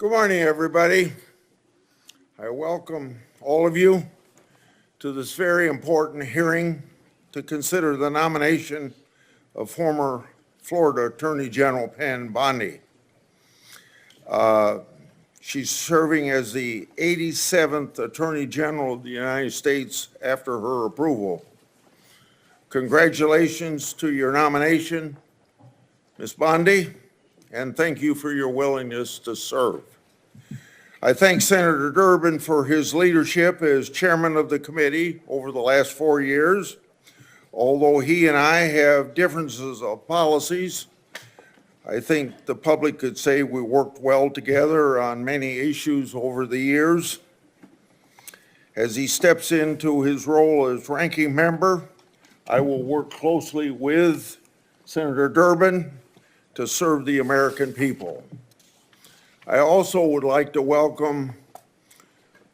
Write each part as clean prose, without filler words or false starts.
Good morning, everybody. I welcome all of you to this very important hearing to consider the nomination of former Florida Attorney General Pam Bondi. She's serving as the 87th Attorney General of the United States after her approval. Congratulations to your nomination, Ms. Bondi, and thank you for your willingness to serve. I thank Senator Durbin for his leadership as chairman of the committee over the last 4 years. Although he and I have differences of policies, I think the public could say we worked well together on many issues over the years. As he steps into his role as ranking member, I will work closely with Senator Durbin to serve the American people. I also would like to welcome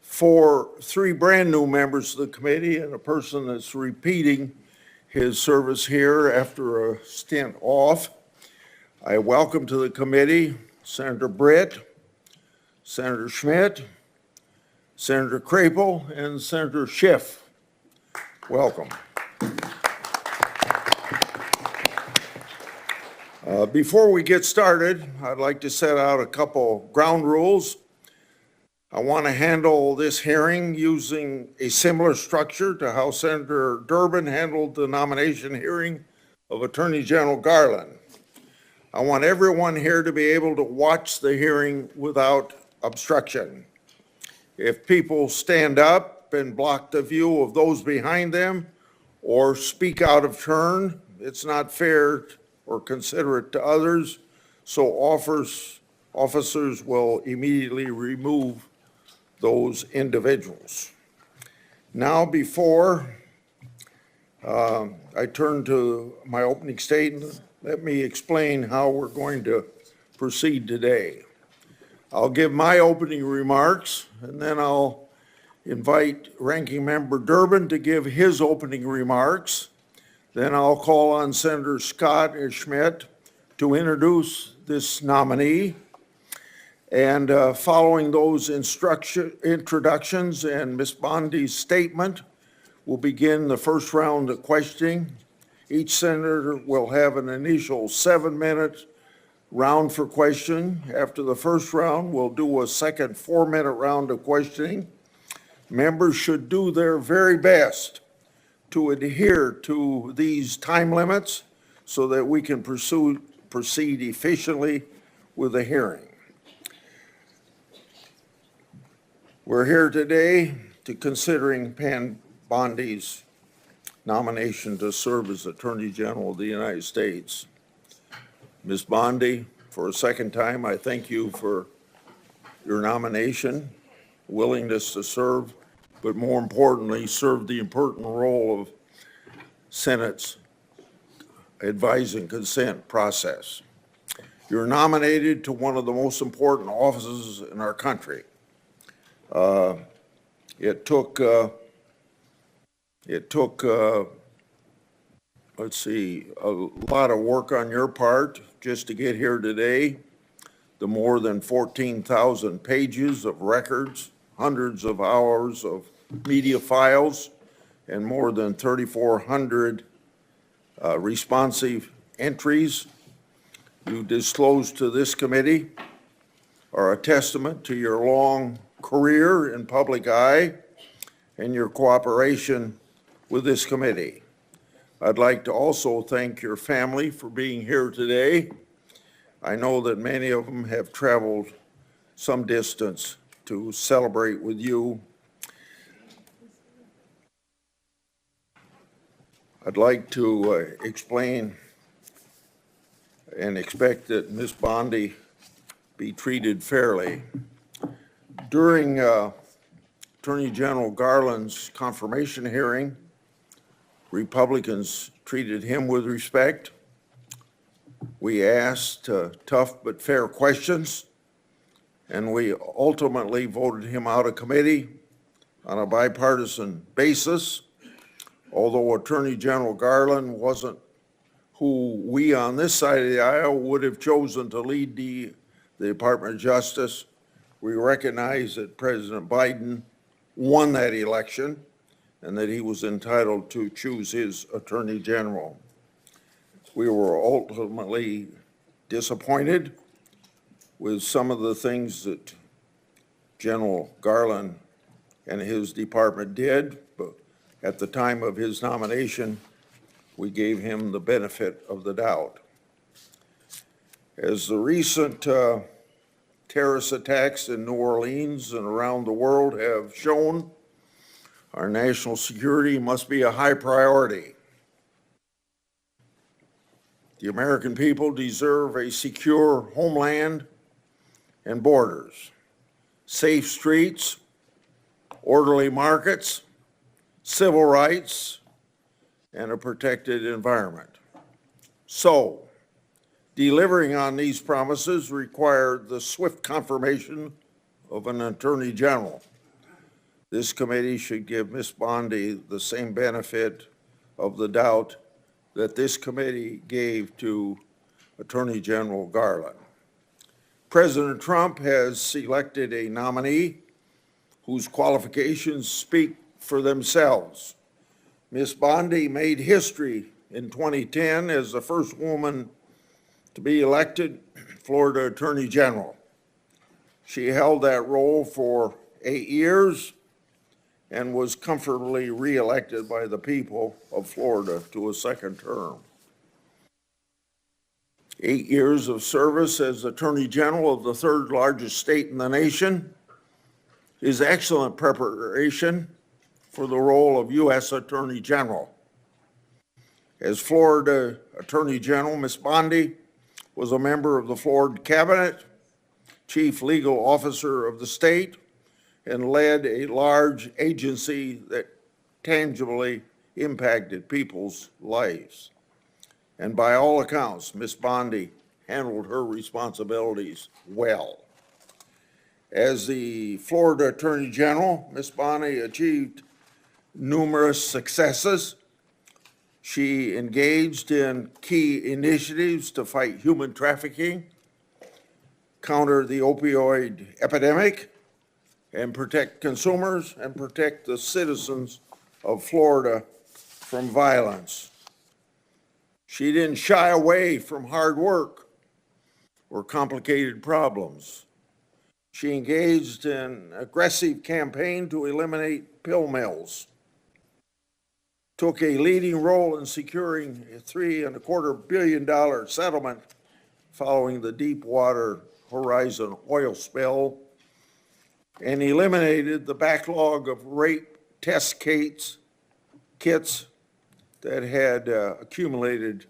three brand new members of the committee and a person that's repeating his service here after a stint off. I welcome to the committee Senator Britt, Senator Schmitt, Senator Crapel, and Senator Schiff. Welcome. Before we get started, I'd like to set out a couple ground rules. I want to handle this hearing using a similar structure to how Senator Durbin handled the nomination hearing of Attorney General Garland. I want everyone here to be able to watch the hearing without obstruction. If people stand up and block the view of those behind them or speak out of turn, it's not fair or considerate to others, so officers will immediately remove those individuals. Now, before I turn to my opening statement, let me explain how we're going to proceed today. I'll give my opening remarks, and then I'll invite Ranking Member Durbin to give his opening remarks. Then I'll call on Senator Scott and Schmitt to introduce this nominee. And following those introductions and Ms. Bondi's statement, we'll begin the first round of questioning. Each senator will have an initial 7-minute round for question. After the first round, we'll do a second 4-minute round of questioning. Members should do their very best to adhere to these time limits so that we can proceed efficiently with the hearing. We're here today to considering Pam Bondi's nomination to serve as Attorney General of the United States. Ms. Bondi, for a second time, I thank you for your nomination, willingness to serve, but more importantly, serve the important role of Senate's advise and consent process. You're nominated to one of the most important offices in our country. It took let's see, a lot of work on your part just to get here today. The more than 14,000 pages of records, hundreds of hours of media files, and more than 3,400 responsive entries you disclosed to this committee are a testament to your long career in public eye and your cooperation with this committee. I'd like to also thank your family for being here today. I know that many of them have traveled some distance to celebrate with you. I'd like to explain and expect that Ms. Bondi be treated fairly. During Attorney General Garland's confirmation hearing, Republicans treated him with respect. We asked tough but fair questions, and we ultimately voted him out of committee on a bipartisan basis. Although Attorney General Garland wasn't who we on this side of the aisle would have chosen to lead the Department of Justice, We recognize that President Biden won that election and that he was entitled to choose his Attorney General. We were ultimately disappointed with some of the things that General Garland and his department did, but at the time of his nomination, we gave him the benefit of the doubt. As the recent terrorist attacks in New Orleans and around the world have shown, our national security must be a high priority. The American people deserve a secure homeland and borders, safe streets, orderly markets, civil rights, and a protected environment. So, delivering on these promises required the swift confirmation of an Attorney General. This committee should give Ms. Bondi the same benefit of the doubt that this committee gave to Attorney General Garland. President Trump has selected a nominee whose qualifications speak for themselves. Ms. Bondi made history in 2010 as the first woman to be elected Florida Attorney General. She held that role for 8 years and was comfortably reelected by the people of Florida to a second term. 8 years of service as Attorney General of the third largest state in the nation is excellent preparation for the role of U.S. Attorney General. As Florida Attorney General, Ms. Bondi was a member of the Florida Cabinet, Chief Legal Officer of the state, and led a large agency that tangibly impacted people's lives. And by all accounts, Ms. Bondi handled her responsibilities well. As the Florida Attorney General, Ms. Bondi achieved numerous successes. She engaged in key initiatives to fight human trafficking, counter the opioid epidemic, and protect consumers and protect the citizens of Florida from violence. She didn't shy away from hard work or complicated problems. She engaged in an aggressive campaign to eliminate pill mills, took a leading role in securing a $3.25 billion settlement following the Deepwater Horizon oil spill, and eliminated the backlog of rape test kits that had accumulated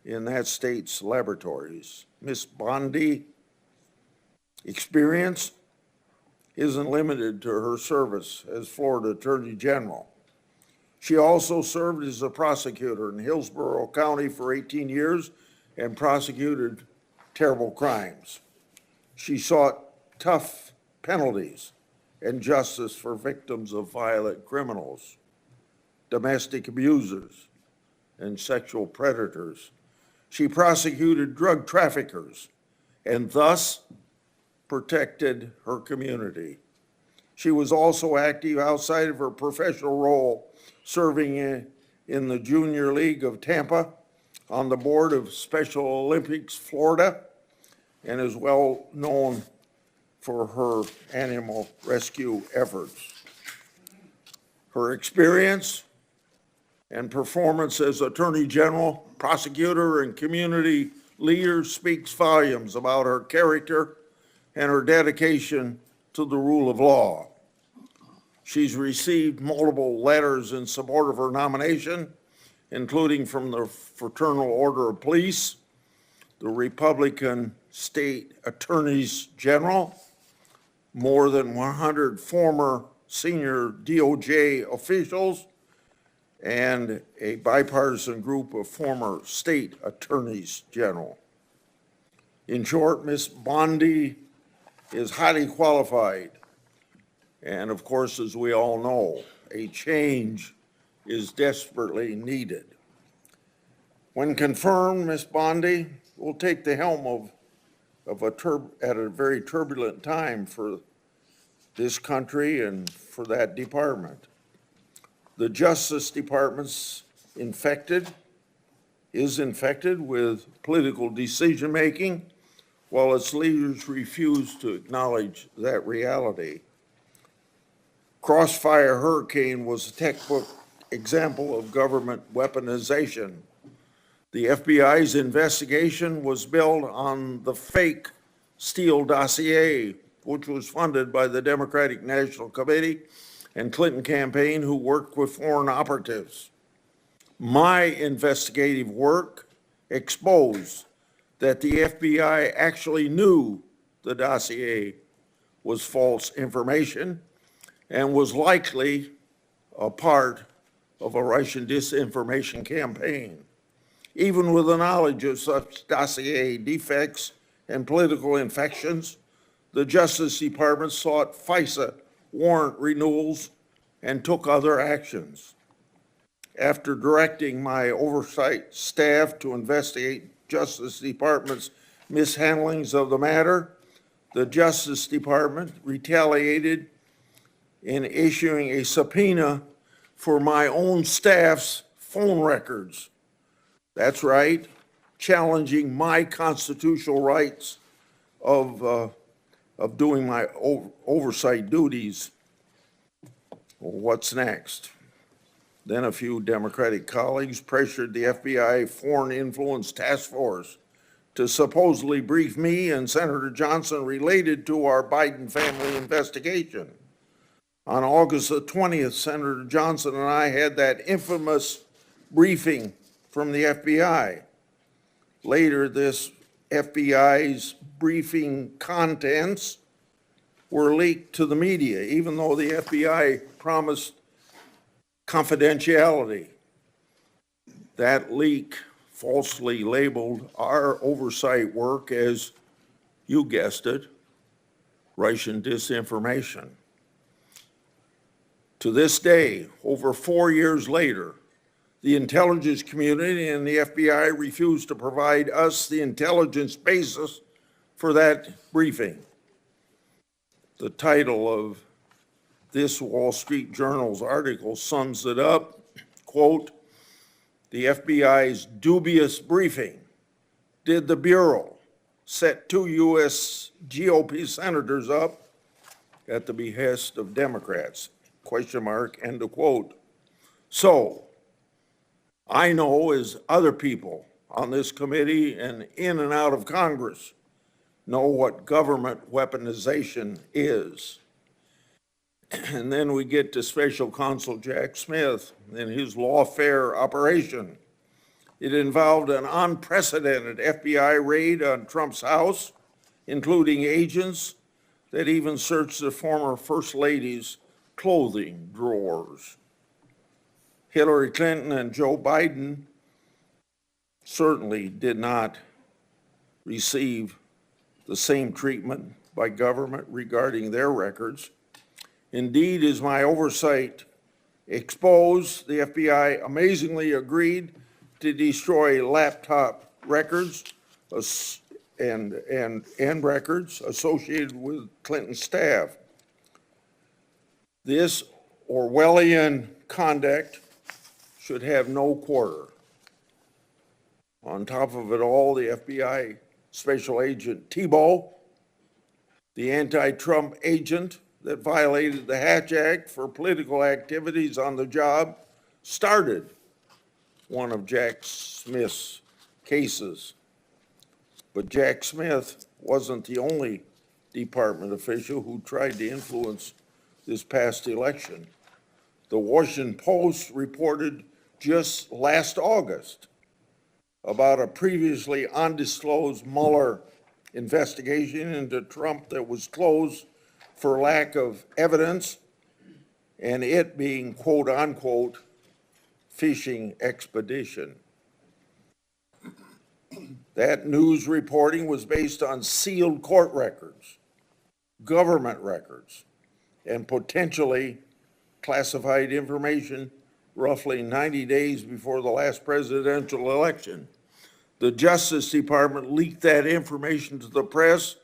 in that state's laboratories. Ms. Bondi experience isn't limited to her service as Florida Attorney General. She also served as a prosecutor in Hillsborough County for 18 years and prosecuted terrible crimes. She sought tough penalties and justice for victims of violent criminals, domestic abusers, and sexual predators. She prosecuted drug traffickers and thus protected her community. She was also active outside of her professional role, serving in the Junior League of Tampa, on the board of Special Olympics Florida, and is well known for her animal rescue efforts. Her experience and performance as Attorney General, prosecutor, and community leader speaks volumes about her character and her dedication to the rule of law. She's received multiple letters in support of her nomination, including from the Fraternal Order of Police, the Republican State Attorneys General, more than 100 former senior DOJ officials, and a bipartisan group of former state attorneys general. In short, Ms. Bondi is highly qualified, and of course, as we all know, a change is desperately needed. When confirmed, Ms. Bondi will take the helm of at a very turbulent time for this country and for that department. The Justice Department's is infected with political decision-making, while its leaders refuse to acknowledge that reality. Crossfire Hurricane was a textbook example of government weaponization. The FBI's investigation was built on the fake Steele dossier, which was funded by the Democratic National Committee and Clinton campaign, who worked with foreign operatives. My investigative work exposed that the FBI actually knew the dossier was false information and was likely a part of a Russian disinformation campaign. Even with the knowledge of such dossier defects and political infections, the Justice Department sought FISA warrant renewals and took other actions. After directing my oversight staff to investigate Justice Department's mishandlings of the matter, the Justice Department retaliated in issuing a subpoena for my own staff's phone records. That's right, challenging my constitutional rights of doing my oversight duties. Well, what's next? Then a few Democratic colleagues pressured the FBI Foreign Influence Task Force to supposedly brief me and Senator Johnson related to our Biden family investigation. On August the 20th, Senator Johnson and I had that infamous briefing from the FBI. Later, this FBI's briefing contents were leaked to the media, even though the FBI promised confidentiality. That leak falsely labeled our oversight work as, you guessed it, Russian disinformation. To this day, over 4 years later, the intelligence community and the FBI refused to provide us the intelligence basis for that briefing. The title of this Wall Street Journal's article sums it up, quote, "The FBI's dubious briefing. Did the Bureau set 2 U.S. GOP senators up at the behest of Democrats? Question mark, end of quote. So, I know, as other people on this committee and in and out of Congress know, what government weaponization is. And then we get to Special Counsel Jack Smith and his lawfare operation. It involved an unprecedented FBI raid on Trump's house, including agents that even searched the former First Lady's clothing drawers. Hillary Clinton and Joe Biden certainly did not receive the same treatment by government regarding their records. Indeed, as my oversight exposed, the FBI amazingly agreed to destroy laptop records and records associated with Clinton's staff. This Orwellian conduct should have no quarter. On top of it all, the FBI Special Agent Thibault, the anti-Trump agent that violated the Hatch Act for political activities on the job, started one of Jack Smith's cases. But Jack Smith wasn't the only department official who tried to influence this past election. The Washington Post reported just last August about a previously undisclosed Mueller investigation into Trump that was closed for lack of evidence, and it being, quote unquote, fishing expedition. That news reporting was based on sealed court records, government records, and potentially classified information roughly 90 days before the last presidential election. The Justice Department leaked that information to the press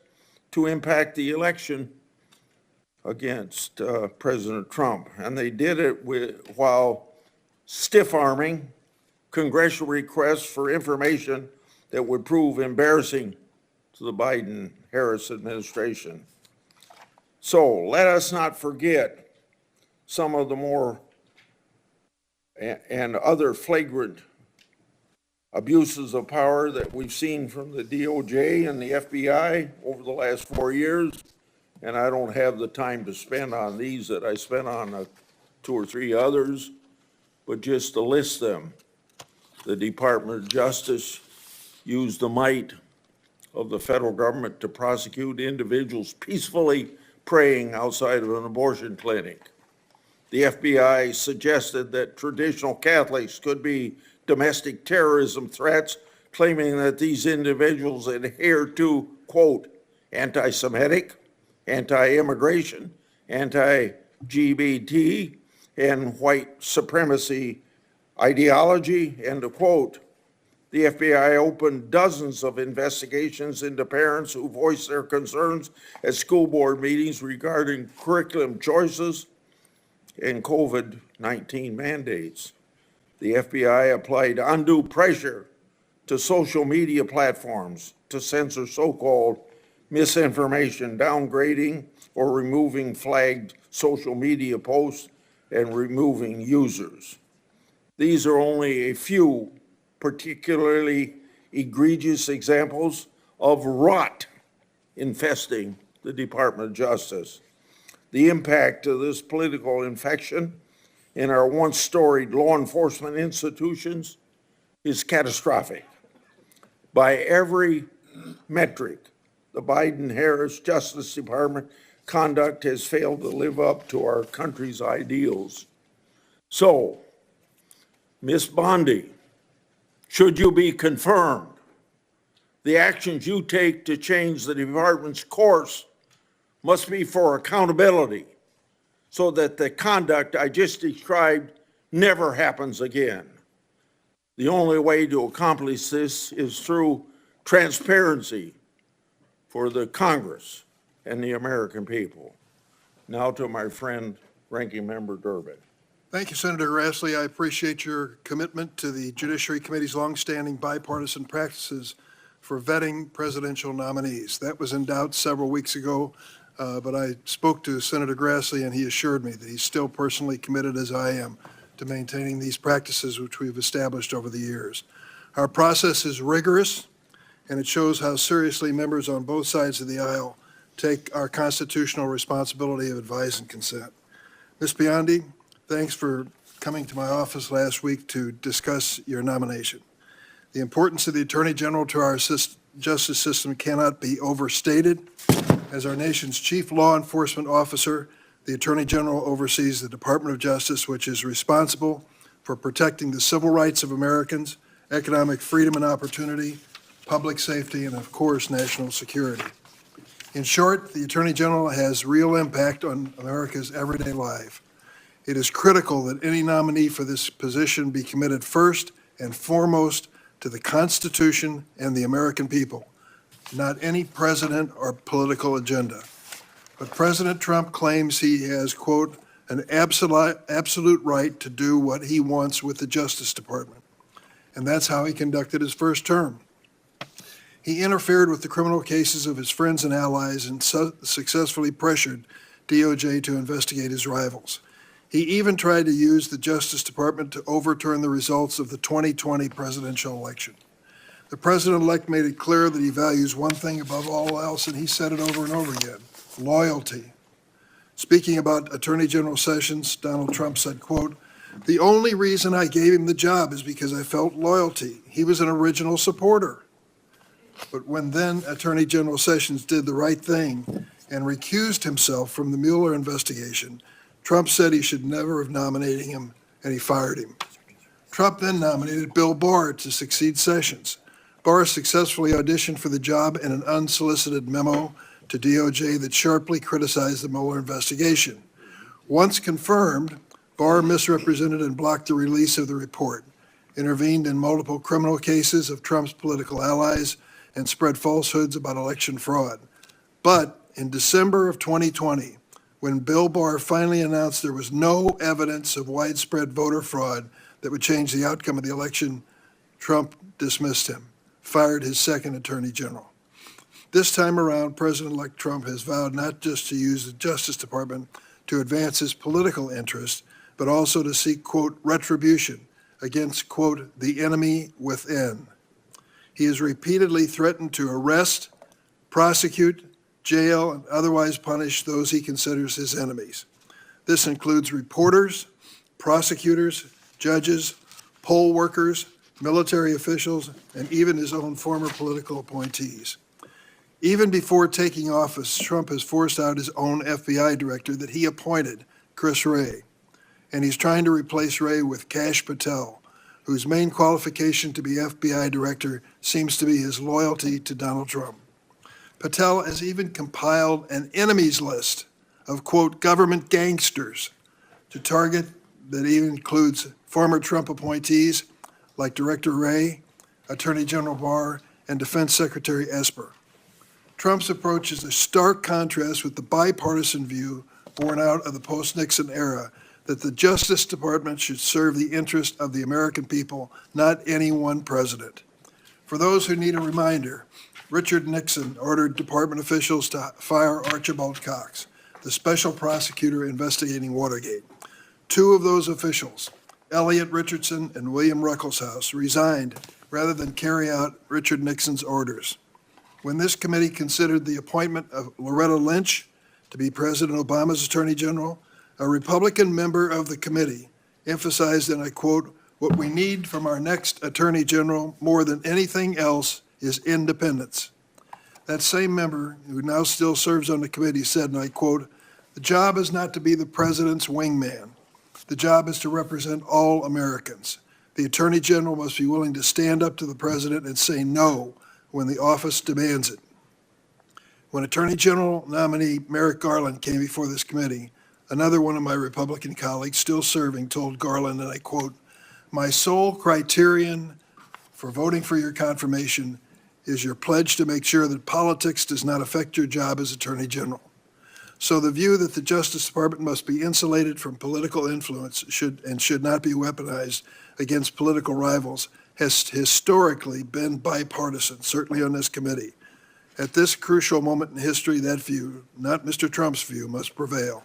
to impact the election against President Trump. And they did it while stiff-arming congressional requests for information that would prove embarrassing to the Biden-Harris administration. So let us not forget some of the more and other flagrant abuses of power that we've seen from the DOJ and the FBI over the last 4 years. And I don't have the time to spend on these that I spent on 2 or 3 others, but just to list them. The Department of Justice used the might of the federal government to prosecute individuals peacefully praying outside of an abortion clinic. The FBI suggested that traditional Catholics could be domestic terrorism threats, claiming that these individuals adhere to, quote, anti-Semitic, anti-immigration, anti-LGBT, and white supremacy ideology, end of quote. The FBI opened dozens of investigations into parents who voiced their concerns at school board meetings regarding curriculum choices and COVID-19 mandates. The FBI applied undue pressure to social media platforms to censor so-called misinformation, downgrading or removing flagged social media posts and removing users. These are only a few particularly egregious examples of rot infesting the Department of Justice. The impact of this political infection in our once storied law enforcement institutions is catastrophic. By every metric, the Biden-Harris Justice Department conduct has failed to live up to our country's ideals. So, Ms. Bondi, should you be confirmed, the actions you take to change the department's course must be for accountability so that the conduct I just described never happens again. The only way to accomplish this is through transparency for the Congress and the American people. Now to my friend, Ranking Member Durbin. Thank you, Senator Grassley. I appreciate your commitment to the Judiciary Committee's longstanding bipartisan practices for vetting presidential nominees. That was in doubt several weeks ago, but I spoke to Senator Grassley and he assured me that he's still personally committed, as I am, to maintaining these practices which we've established over the years. Our process is rigorous, and it shows how seriously members on both sides of the aisle take our constitutional responsibility of advice and consent. Ms. Bondi, thanks for coming to my office last week to discuss your nomination. The importance of the Attorney General to our justice system cannot be overstated. As our nation's chief law enforcement officer, the Attorney General oversees the Department of Justice, which is responsible for protecting the civil rights of Americans, economic freedom and opportunity, public safety, and of course, national security. In short, the Attorney General has real impact on America's everyday life. It is critical that any nominee for this position be committed first and foremost to the Constitution and the American people, not any president or political agenda. But President Trump claims he has, quote, an absolute right to do what he wants with the Justice Department. And that's how he conducted his first term. He interfered with the criminal cases of his friends and allies and successfully pressured DOJ to investigate his rivals. He even tried to use the Justice Department to overturn the results of the 2020 presidential election. The president-elect made it clear that he values one thing above all else, and he said it over and over again: loyalty. Speaking about Attorney General Sessions, Donald Trump said, quote, "The only reason I gave him the job is because I felt loyalty. He was an original supporter." But when then Attorney General Sessions did the right thing and recused himself from the Mueller investigation, Trump said he should never have nominated him, and he fired him. Trump then nominated Bill Barr to succeed Sessions. Barr successfully auditioned for the job in an unsolicited memo to DOJ that sharply criticized the Mueller investigation. Once confirmed, Barr misrepresented and blocked the release of the report. intervened in multiple criminal cases of Trump's political allies, and spread falsehoods about election fraud. But in December of 2020, when Bill Barr finally announced there was no evidence of widespread voter fraud that would change the outcome of the election, Trump dismissed him, fired his second attorney general. This time around, President-elect Trump has vowed not just to use the Justice Department to advance his political interests, but also to seek, quote, retribution against, quote, the enemy within. He has repeatedly threatened to arrest, prosecute, jail, and otherwise punish those he considers his enemies. This includes reporters, prosecutors, judges, poll workers, military officials, and even his own former political appointees. Even before taking office, Trump has forced out his own FBI director that he appointed, Chris Wray, and he's trying to replace Wray with Kash Patel, whose main qualification to be FBI director seems to be his loyalty to Donald Trump. Patel has even compiled an enemies list of, quote, government gangsters to target that even includes former Trump appointees like Director Wray, Attorney General Barr, and Defense Secretary Esper. Trump's approach is a stark contrast with the bipartisan view born out of the post-Nixon era that the Justice Department should serve the interest of the American people, not any one president. For those who need a reminder, Richard Nixon ordered department officials to fire Archibald Cox, the special prosecutor investigating Watergate. Two of those officials, Elliot Richardson and William Ruckelshaus, resigned rather than carry out Richard Nixon's orders. When this committee considered the appointment of Loretta Lynch to be President Obama's Attorney General, a Republican member of the committee emphasized, and I quote, "What we need from our next Attorney General more than anything else is independence." That same member, who now still serves on the committee, said, and I quote, "The job is not to be the president's wingman. The job is to represent all Americans. The Attorney General must be willing to stand up to the president and say no when the office demands it." When Attorney General nominee Merrick Garland came before this committee, another one of my Republican colleagues still serving told Garland, and I quote, "My sole criterion for voting for your confirmation is your pledge to make sure that politics does not affect your job as Attorney General." So the view that the Justice Department must be insulated from political influence should not be weaponized against political rivals has historically been bipartisan, certainly on this committee. At this crucial moment in history, that view, not Mr. Trump's view, must prevail.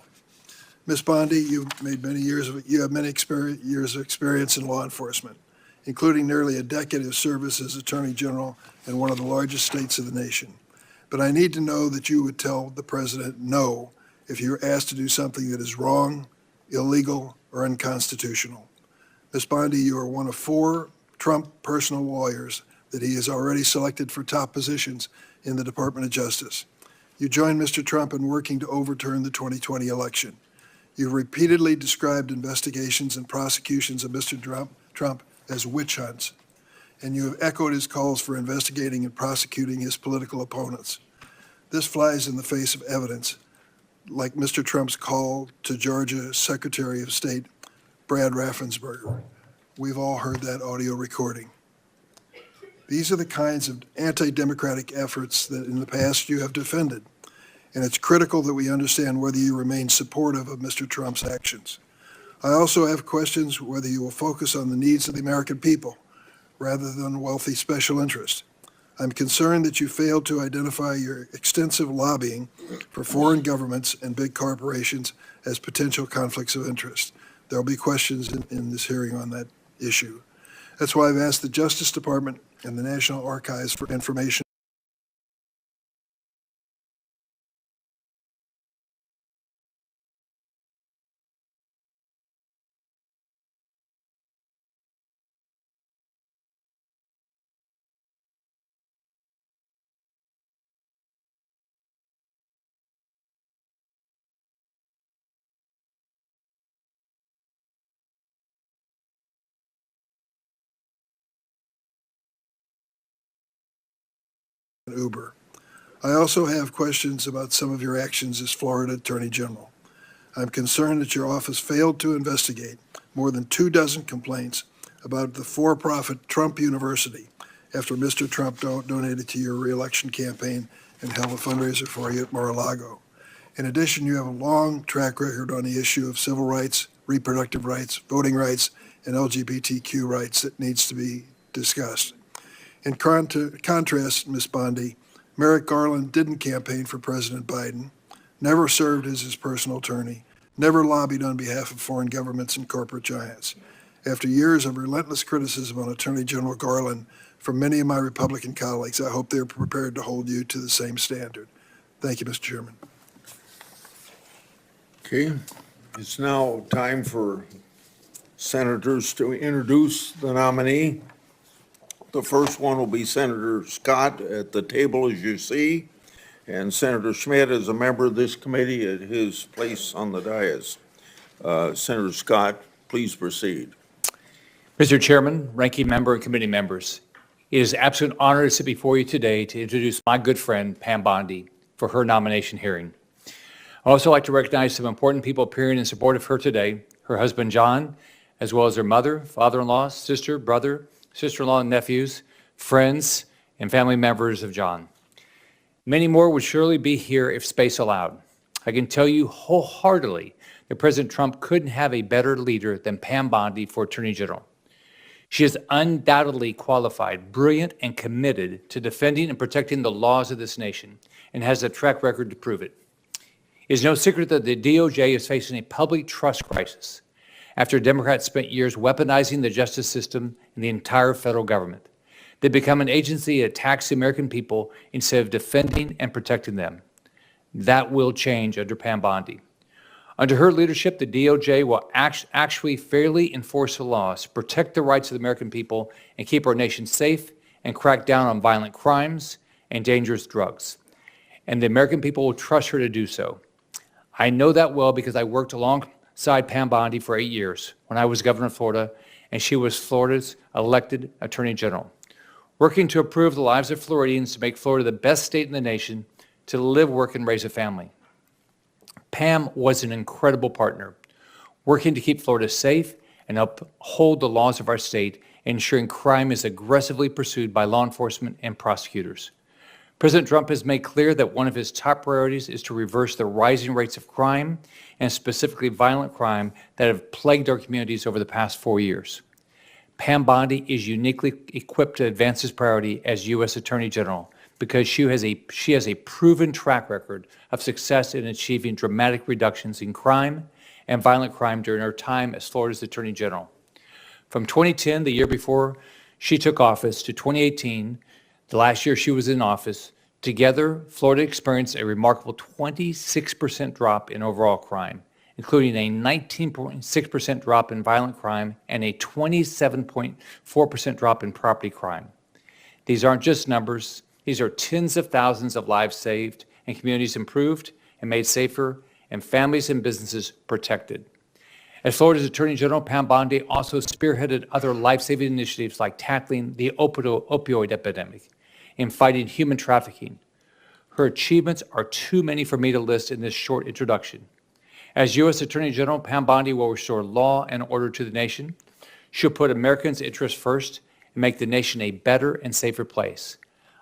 Ms. Bondi, you have many years of experience in law enforcement, including nearly a decade of service as Attorney General in one of the largest states of the nation. But I need to know that you would tell the president no if you're asked to do something that is wrong, illegal, or unconstitutional. Ms. Bondi, you are one of 4 Trump personal lawyers that he has already selected for top positions in the Department of Justice. You joined Mr. Trump in working to overturn the 2020 election. You've repeatedly described investigations and prosecutions of Mr. Trump as witch hunts, and you have echoed his calls for investigating and prosecuting his political opponents. This flies in the face of evidence, like Mr. Trump's call to Georgia Secretary of State Brad Raffensperger. We've all heard that audio recording. These are the kinds of anti-democratic efforts that in the past you have defended, and it's critical that we understand whether you remain supportive of Mr. Trump's actions. I also have questions whether you will focus on the needs of the American people rather than wealthy special interests. I'm concerned that you failed to identify your extensive lobbying for foreign governments and big corporations as potential conflicts of interest. There will be questions in this hearing on that issue. That's why I've asked the Justice Department and the National Archives for information on Uber. I also have questions about some of your actions as Florida Attorney General. I'm concerned that your office failed to investigate more than 24 complaints about the for-profit Trump University after Mr. Trump donated to your reelection campaign and held a fundraiser for you at Mar-a-Lago. In addition, you have a long track record on the issue of civil rights, reproductive rights, voting rights, and LGBTQ rights that needs to be discussed. In contrast, Ms. Bondi, Merrick Garland didn't campaign for President Biden, never served as his personal attorney, never lobbied on behalf of foreign governments and corporate giants. After years of relentless criticism on Attorney General Garland from many of my Republican colleagues, I hope they're prepared to hold you to the same standard. Thank you, Mr. Chairman. Okay, it's now time for senators to introduce the nominee. The first one will be Senator Scott at the table, as you see, and Senator Schmitt is a member of this committee at his place on the dais. Senator Scott, please proceed. Mr. Chairman, ranking member, and committee members, it is an absolute honor to sit before you today to introduce my good friend Pam Bondi for her nomination hearing. I'd also like to recognize some important people appearing in support of her today, her husband John, as well as her mother, father-in-law, sister, brother, sister-in-law, and nephews, friends, and family members of John. Many more would surely be here if space allowed. I can tell you wholeheartedly that President Trump couldn't have a better leader than Pam Bondi for Attorney General. She is undoubtedly qualified, brilliant, and committed to defending and protecting the laws of this nation, and has a track record to prove it. It is no secret that the DOJ is facing a public trust crisis after Democrats spent years weaponizing the justice system and the entire federal government. They become an agency that attacks the American people instead of defending and protecting them. That will change under Pam Bondi. Under her leadership, the DOJ will actually fairly enforce the laws, protect the rights of the American people, and keep our nation safe, and crack down on violent crimes and dangerous drugs. And the American people will trust her to do so. I know that well because I worked alongside Pam Bondi for 8 years when I was governor of Florida, and she was Florida's elected Attorney General, working to improve the lives of Floridians to make Florida the best state in the nation to live, work, and raise a family. Pam was an incredible partner, working to keep Florida safe and uphold the laws of our state, ensuring crime is aggressively pursued by law enforcement and prosecutors. President Trump has made clear that one of his top priorities is to reverse the rising rates of crime, and specifically violent crime, that have plagued our communities over the past 4 years. Pam Bondi is uniquely equipped to advance this priority as U.S. Attorney General because she has a proven track record of success in achieving dramatic reductions in crime and violent crime during her time as Florida's Attorney General. From 2010, the year before she took office, to 2018, the last year she was in office, together, Florida experienced a remarkable 26% drop in overall crime, including a 19.6% drop in violent crime and a 27.4% drop in property crime. These aren't just numbers. These are tens of thousands of lives saved and communities improved and made safer and families and businesses protected. As Florida's Attorney General, Pam Bondi also spearheaded other life-saving initiatives like tackling the opioid epidemic and fighting human trafficking. Her achievements are too many for me to list in this short introduction. As U.S. Attorney General, Pam Bondi will restore law and order to the nation. She'll put Americans' interests first and make the nation a better and safer place.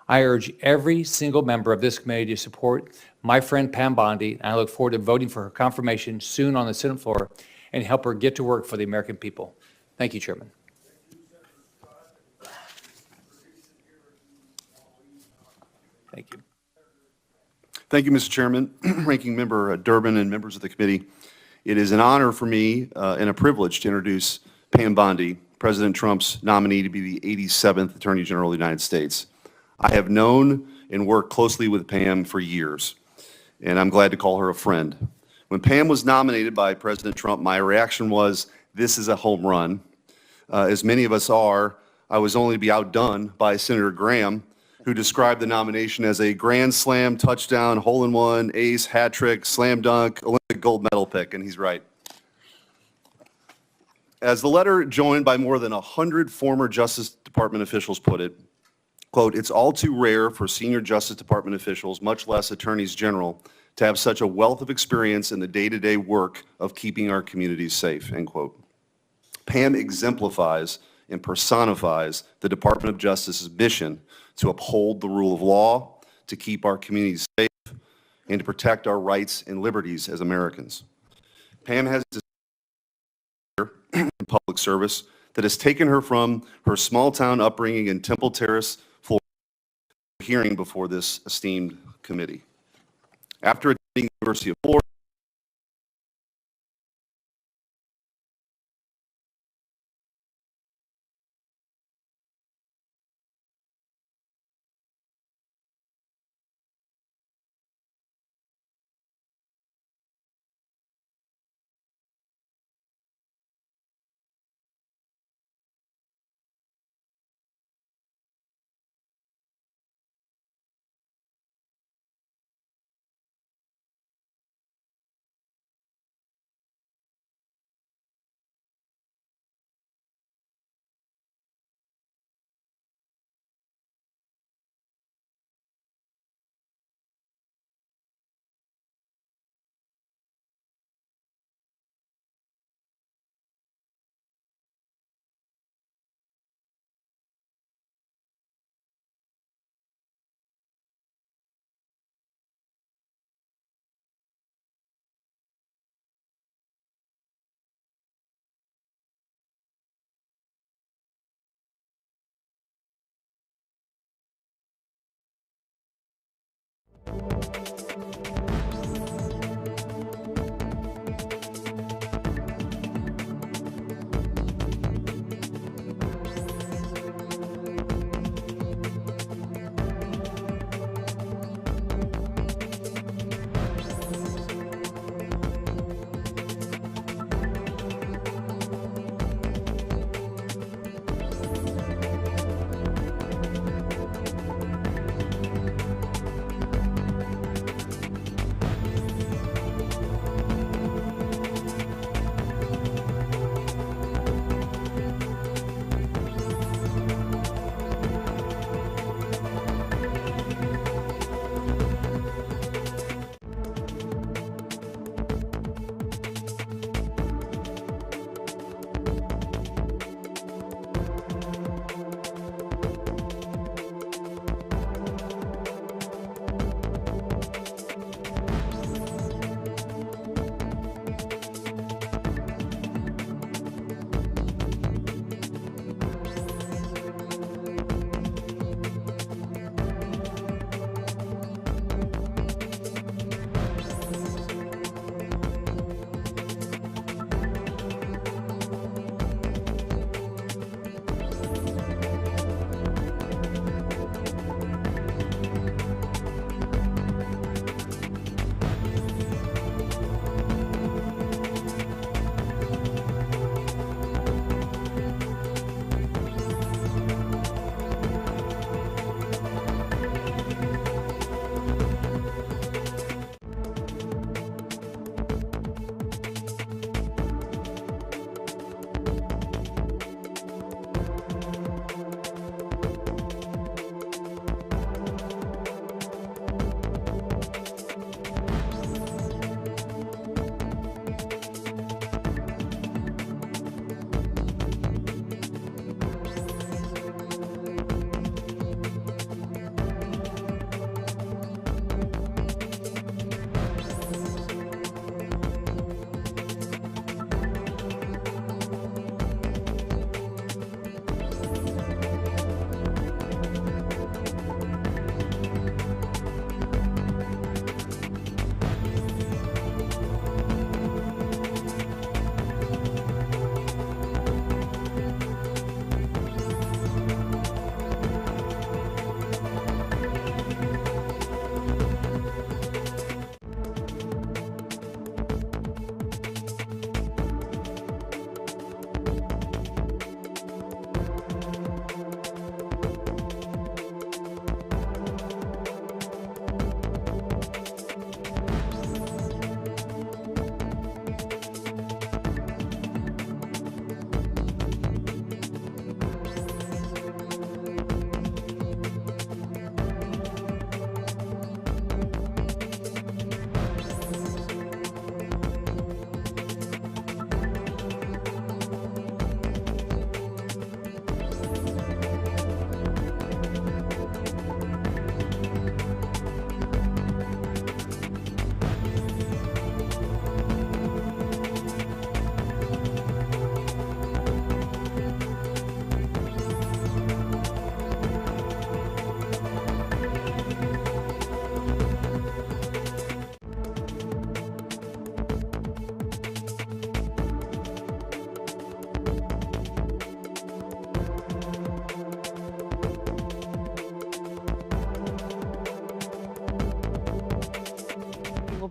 I urge every single member of this committee to support my friend Pam Bondi, and I look forward to voting for her confirmation soon on the Senate floor and help her get to work for the American people. Thank you, Chairman. Thank you. Thank you, Mr. Chairman, Ranking Member Durbin, and members of the committee. It is an honor for me and a privilege to introduce Pam Bondi, President Trump's nominee to be the 87th Attorney General of the United States. I have known and worked closely with Pam for years, and I'm glad to call her a friend. When Pam was nominated by President Trump, my reaction was, this is a home run. As many of us are, I was only to be outdone by Senator Graham, who described the nomination as a grand slam, touchdown, hole-in-one, ace, hat trick, slam dunk, Olympic gold medal pick, and he's right. As the letter joined by more than 100 former Justice Department officials put it, quote, it's all too rare for senior Justice Department officials, much less attorneys general, to have such a wealth of experience in the day-to-day work of keeping our communities safe, end quote. Pam exemplifies and personifies the Department of Justice's mission to uphold the rule of law, to keep our communities safe, and to protect our rights and liberties as Americans. Pam has a career in public service that has taken her from her small-town upbringing in Temple Terrace, Florida, to a hearing before this esteemed committee. After attending the University of Florida,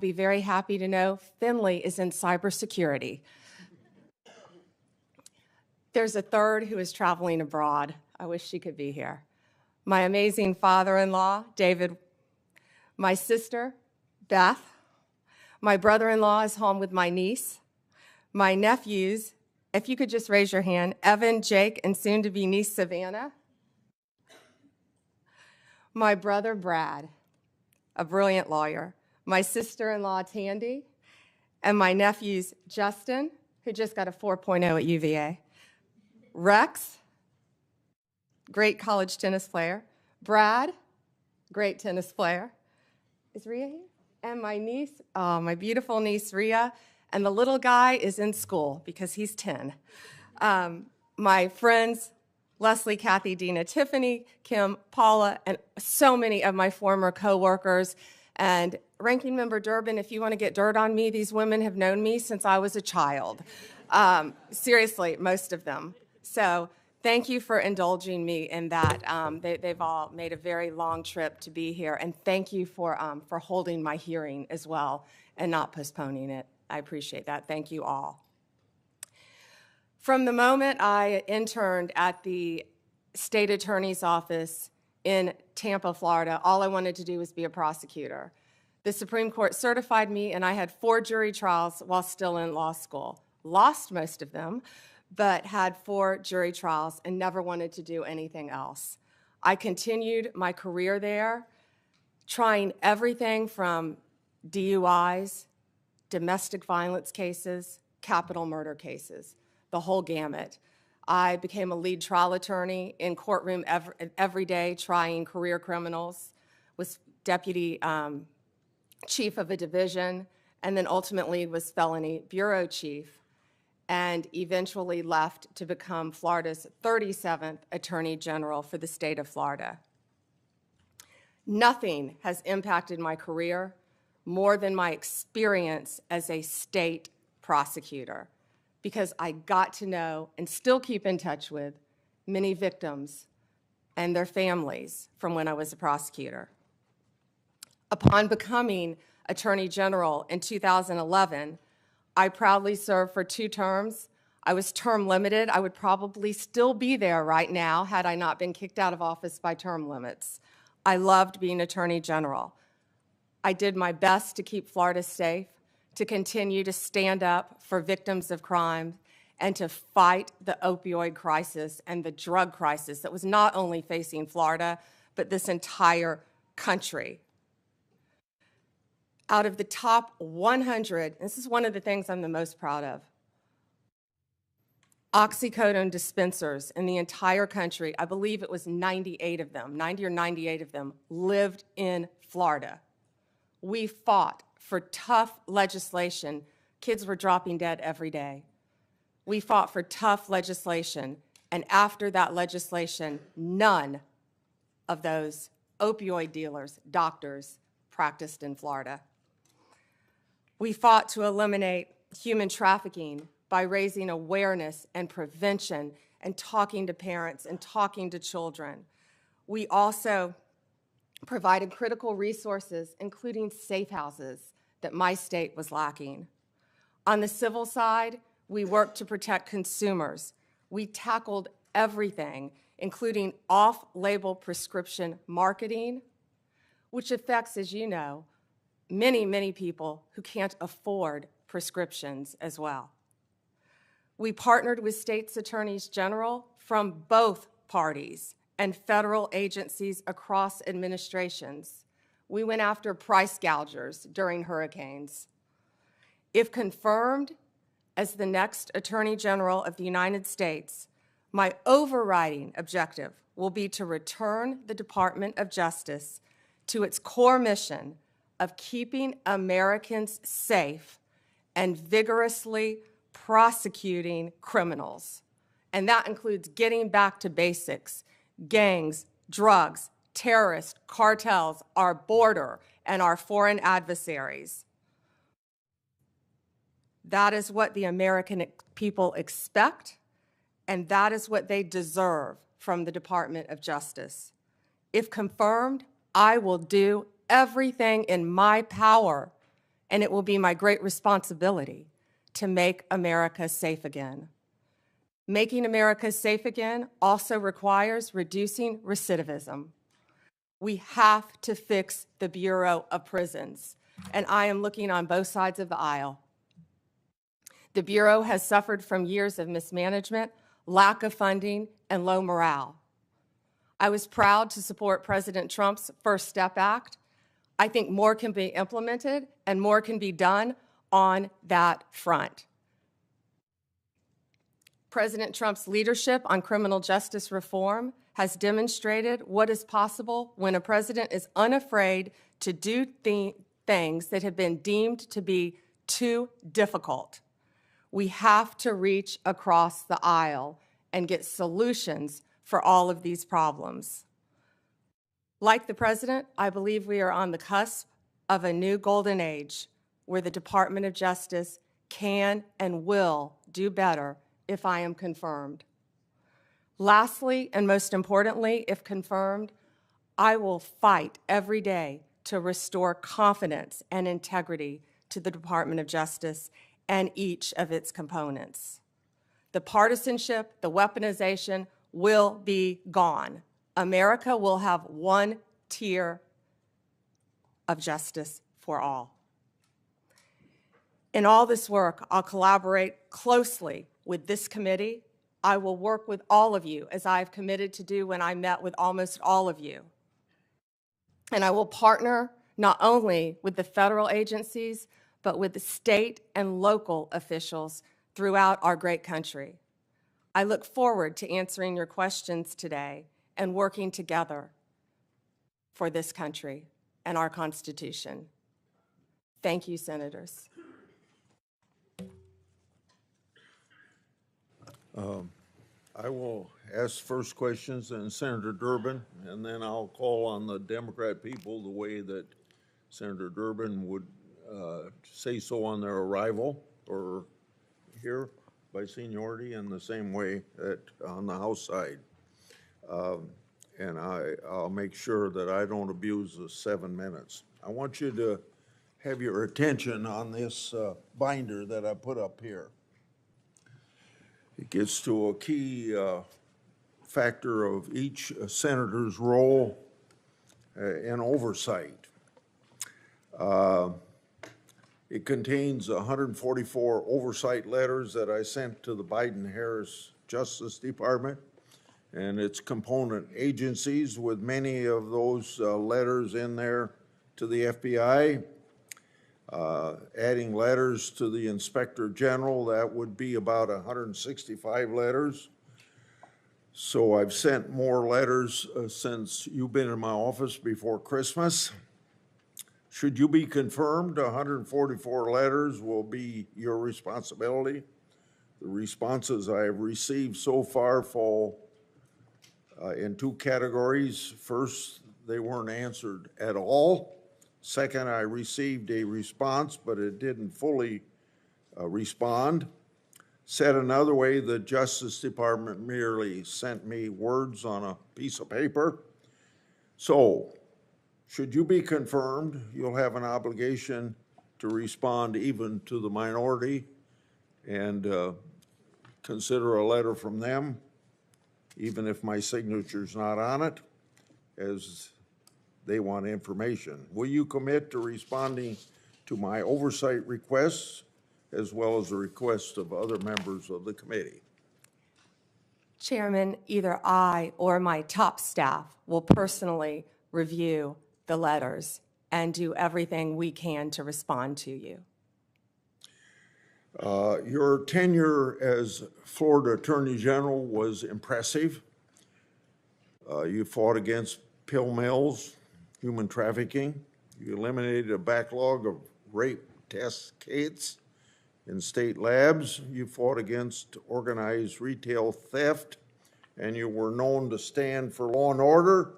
be very happy to know Finley is in cybersecurity. There's a third who is traveling abroad. I wish she could be here. My amazing father-in-law, David, my sister, Beth, my brother-in-law is home with my niece, my nephews, if you could just raise your hand, Evan, Jake, and soon-to-be niece Savannah, my brother, Brad, a brilliant lawyer, my sister-in-law, Tandy, and my nephews, Justin, who just got a 4.0 at UVA, Rex, great college tennis player, Brad, great tennis player. Is Rhea here? And my niece, my beautiful niece, Rhea, and the little guy is in school because he's 10. My friends, Leslie, Kathy, Dina, Tiffany, Kim, Paula, and so many of my former coworkers. And Ranking Member Durbin, if you want to get dirt on me, these women have known me since I was a child. Seriously, most of them. So thank you for indulging me in that. They've all made a very long trip to be here, and thank you for holding my hearing as well and not postponing it. I appreciate that. Thank you all. From the moment I interned at the state attorney's office in Tampa, Florida, all I wanted to do was be a prosecutor. The Supreme Court certified me, and I had 4 jury trials while still in law school. Lost most of them, but had 4 jury trials and never wanted to do anything else. I continued my career there, trying everything from DUIs, domestic violence cases, capital murder cases, the whole gamut. I became a lead trial attorney in courtroom every day trying career criminals, was deputy chief of a division, and then ultimately was felony bureau chief, and eventually left to become Florida's 37th Attorney General for the state of Florida. Nothing has impacted my career more than my experience as a state prosecutor, because I got to know and still keep in touch with many victims and their families from when I was a prosecutor. Upon becoming Attorney General in 2011, I proudly served for 2 terms. I was term limited. I would probably still be there right now had I not been kicked out of office by term limits. I loved being Attorney General. I did my best to keep Florida safe, to continue to stand up for victims of crime, and to fight the opioid crisis and the drug crisis that was not only facing Florida, but this entire country. Out of the top 100, this is one of the things I'm the most proud of, oxycodone dispensers in the entire country, I believe it was 98 of them, 90 or 98 of them, lived in Florida. We fought for tough legislation. Kids were dropping dead every day. We fought for tough legislation, and after that legislation, none of those opioid dealers, doctors, practiced in Florida. We fought to eliminate human trafficking by raising awareness and prevention and talking to parents and talking to children. We also provided critical resources, including safe houses, that my state was lacking. On the civil side, we worked to protect consumers. We tackled everything, including off-label prescription marketing, which affects, as you know, many, many people who can't afford prescriptions as well. We partnered with states' attorneys general from both parties and federal agencies across administrations. We went after price gougers during hurricanes. If confirmed as the next Attorney General of the United States, my overriding objective will be to return the Department of Justice to its core mission of keeping Americans safe and vigorously prosecuting criminals. And that includes getting back to basics: gangs, drugs, terrorists, cartels, our border, and our foreign adversaries. That is what the American people expect, and that is what they deserve from the Department of Justice. If confirmed, I will do everything in my power and it will be my great responsibility to make America safe again. Making America safe again also requires reducing recidivism. We have to fix the Bureau of Prisons, and I am looking on both sides of the aisle. The Bureau has suffered from years of mismanagement, lack of funding, and low morale. I was proud to support President Trump's First Step Act. I think more can be implemented and more can be done on that front. President Trump's leadership on criminal justice reform has demonstrated what is possible when a president is unafraid to do things that have been deemed to be too difficult. We have to reach across the aisle and get solutions for all of these problems. Like the president, I believe we are on the cusp of a new golden age where the Department of Justice can and will do better if I am confirmed. Lastly, and most importantly, if confirmed, I will fight every day to restore confidence and integrity to the Department of Justice and each of its components. The partisanship, the weaponization will be gone. America will have one tier of justice for all. In all this work, I'll collaborate closely with this committee. I will work with all of you, as I've committed to do when I met with almost all of you. And I will partner not only with the federal agencies, but with the state and local officials throughout our great country. I look forward to answering your questions today and working together for this country and our Constitution. Thank you, Senators. I will ask first questions, and Senator Durbin, and then I'll call on the Democrat people the way that Senator Durbin would say so on their arrival or here by seniority, and the same way that on the House side. And I'll make sure that I don't abuse the 7 minutes. I want you to have your attention on this binder that I put up here. It gets to a key factor of each senator's role in oversight. It contains 144 oversight letters that I sent to the Biden-Harris Justice Department and its component agencies, with many of those letters in there to the FBI. Adding letters to the Inspector General, that would be about 165 letters. So I've sent more letters since you've been in my office before Christmas. Should you be confirmed, 144 letters will be your responsibility. The responses I have received so far fall in two categories. First, they weren't answered at all. Second, I received a response, but it didn't fully respond. Said another way, the Justice Department merely sent me words on a piece of paper. So, should you be confirmed, you'll have an obligation to respond even to the minority and consider a letter from them, even if my signature's not on it, as they want information. Will you commit to responding to my oversight requests as well as the requests of other members of the committee? Chairman, either I or my top staff will personally review the letters and do everything we can to respond to you. Your tenure as Florida Attorney General was impressive. You fought against pill mills, human trafficking. You eliminated a backlog of rape test kits in state labs. You fought against organized retail theft, and you were known to stand for law and order.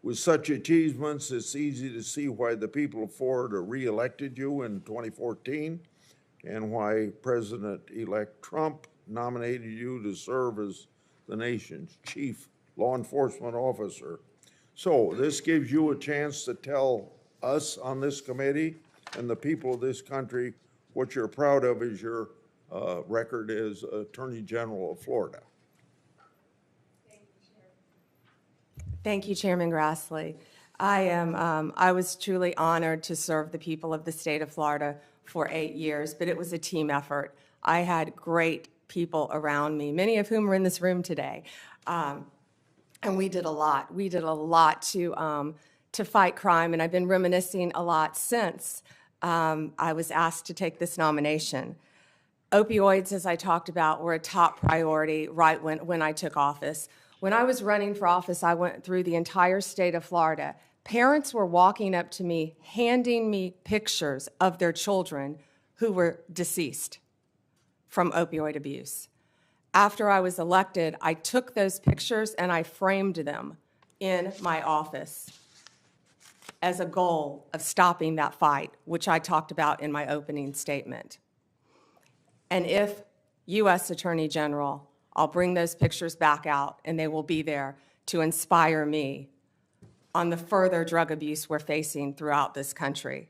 With such achievements, it's easy to see why the people of Florida re-elected you in 2014 and why President-elect Trump nominated you to serve as the nation's chief law enforcement officer. So this gives you a chance to tell us on this committee and the people of this country what you're proud of is your record as Attorney General of Florida. Thank you, Chairman Grassley. I was truly honored to serve the people of the state of Florida for 8 years, but it was a team effort. I had great people around me, many of whom are in this room today. And we did a lot. We did a lot to fight crime, and I've been reminiscing a lot since I was asked to take this nomination. Opioids, as I talked about, were a top priority right when I took office. When I was running for office, I went through the entire state of Florida. Parents were walking up to me, handing me pictures of their children who were deceased from opioid abuse. After I was elected, I took those pictures and I framed them in my office as a goal of stopping that fight, which I talked about in my opening statement. And if U.S. Attorney General, I'll bring those pictures back out, and they will be there to inspire me on the further drug abuse we're facing throughout this country.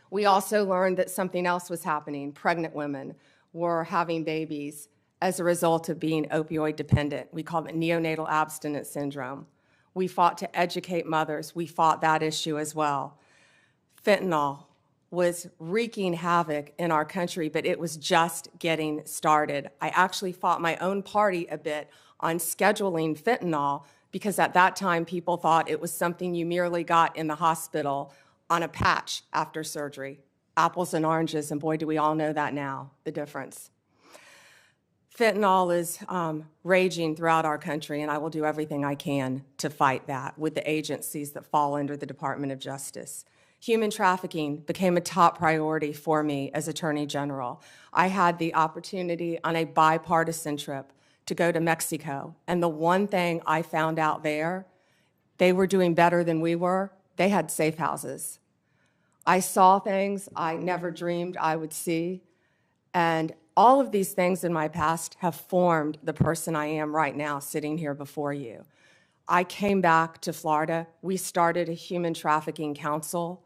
We also learned that something else was happening. Pregnant women were having babies as a result of being opioid dependent. We call it neonatal abstinence syndrome. We fought to educate mothers. We fought that issue as well. Fentanyl was wreaking havoc in our country, but it was just getting started. I actually fought my own party a bit on scheduling fentanyl because at that time people thought it was something you merely got in the hospital on a patch after surgery. Apples and oranges, and boy, do we all know that now, the difference. Fentanyl is raging throughout our country, and I will do everything I can to fight that with the agencies that fall under the Department of Justice. Human trafficking became a top priority for me as Attorney General. I had the opportunity on a bipartisan trip to go to Mexico, and the one thing I found out there, they were doing better than we were. They had safe houses. I saw things I never dreamed I would see, and all of these things in my past have formed the person I am right now sitting here before you. I came back to Florida. We started a human trafficking council,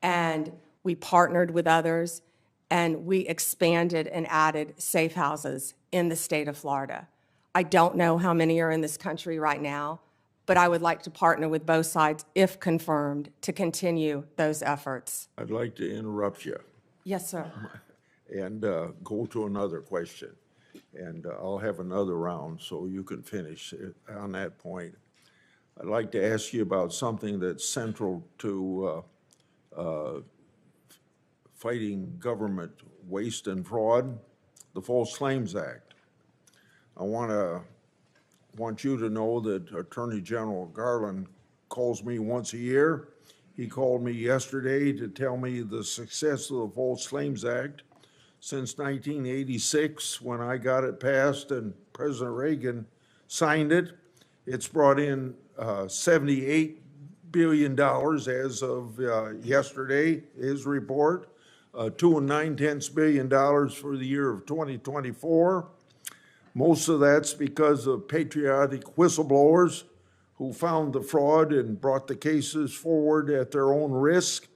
and we partnered with others, and we expanded and added safe houses in the state of Florida. I don't know how many are in this country right now, but I would like to partner with both sides, if confirmed, to continue those efforts. I'd like to interrupt you Yes, sir. and go to another question. And I'll have another round so you can finish on that point. I'd like to ask you about something that's central to fighting government waste and fraud, the False Claims Act. I want you to know that Attorney General Garland calls me once a year. He called me yesterday to tell me the success of the False Claims Act. Since 1986, when I got it passed and President Reagan signed it, it's brought in $78 billion as of yesterday, his report, $2.9 billion for the year of 2024. Most of that's because of patriotic whistleblowers who found the fraud and brought the cases forward at their own risk.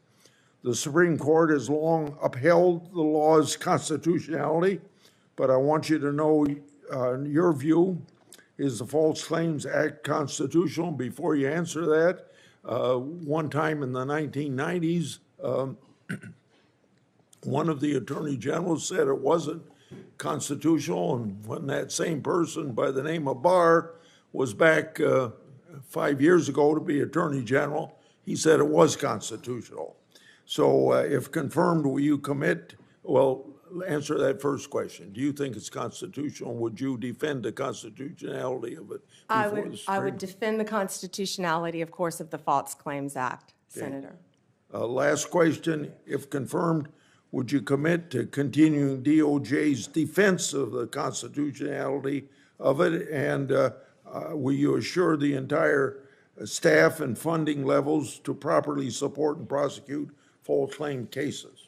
The Supreme Court has long upheld the law's constitutionality, but I want you to know, your view, is the False Claims Act constitutional? Before you answer that, one time in the 1990s, one of the attorney generals said it wasn't constitutional, and when that same person by the name of Barr was back 5 years ago to be attorney general, he said it was constitutional. So if confirmed, will you commit, well, answer that first question. Do you think it's constitutional? Would you defend the constitutionality of it? I would defend the constitutionality, of course, of the False Claims Act, Senator. Last question, if confirmed, would you commit to continuing DOJ's defense of the constitutionality of it? And will you assure the entire staff and funding levels to properly support and prosecute false claim cases?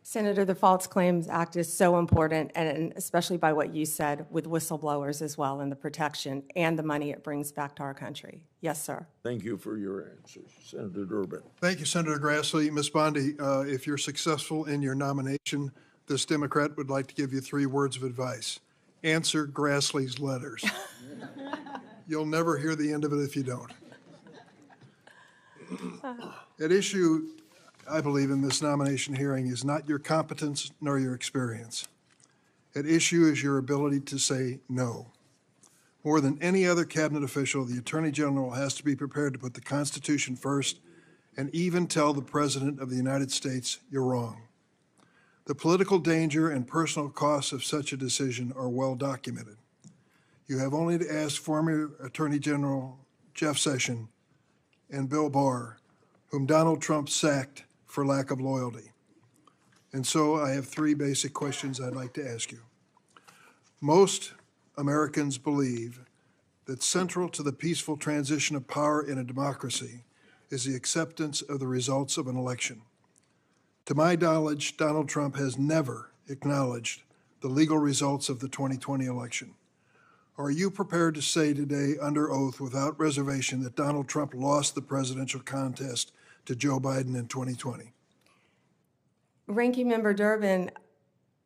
Senator, the False Claims Act is so important, and especially by what you said with whistleblowers as well, and the protection and the money it brings back to our country. Yes, sir. Thank you for your answers. Senator Durbin. Thank you, Senator Grassley. Ms. Bondi, if you're successful in your nomination, this Democrat would like to give you 3 words of advice. Answer Grassley's letters. You'll never hear the end of it if you don't. At issue, I believe, in this nomination hearing is not your competence nor your experience. At issue is your ability to say no. More than any other cabinet official, the Attorney General has to be prepared to put the Constitution first and even tell the President of the United States you're wrong. The political danger and personal costs of such a decision are well documented. You have only to ask former Attorney General Jeff Sessions and Bill Barr, whom Donald Trump sacked for lack of loyalty. And so I have 3 basic questions I'd like to ask you. Most Americans believe that central to the peaceful transition of power in a democracy is the acceptance of the results of an election. To my knowledge, Donald Trump has never acknowledged the legal results of the 2020 election. Are you prepared to say today under oath without reservation that Donald Trump lost the presidential contest to Joe Biden in 2020? Ranking Member Durbin,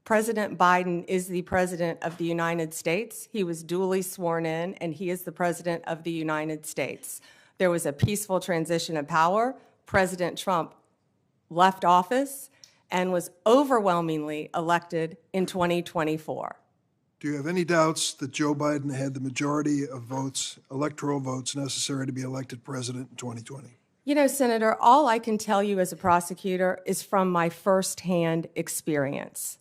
President Biden is the President of the United States. He was duly sworn in, and he is the President of the United States. There was a peaceful transition of power. President Trump left office and was overwhelmingly elected in 2024. Do you have any doubts that Joe Biden had the majority of votes, electoral votes, necessary to be elected president in 2020? You know, Senator, all I can tell you as a prosecutor is from my firsthand experience.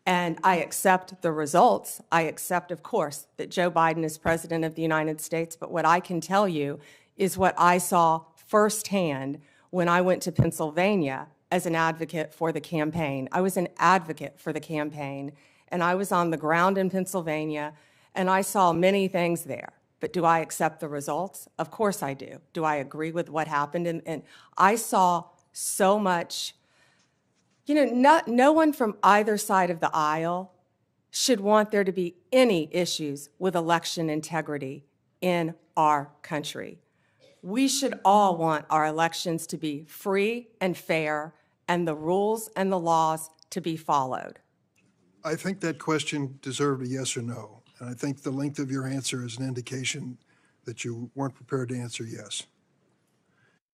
And I accept the results. I accept, of course, that Joe Biden is president of the United States. But what I can tell you is what I saw firsthand when I went to Pennsylvania as an advocate for the campaign. I was an advocate for the campaign, and I was on the ground in Pennsylvania, and I saw many things there. But do I accept the results? Of course I do. Do I agree with what happened? And I saw so much. You know, no one from either side of the aisle should want there to be any issues with election integrity in our country. We should all want our elections to be free and fair, and the rules and the laws to be followed. I think that question deserved a yes or no, and I think the length of your answer is an indication that you weren't prepared to answer yes.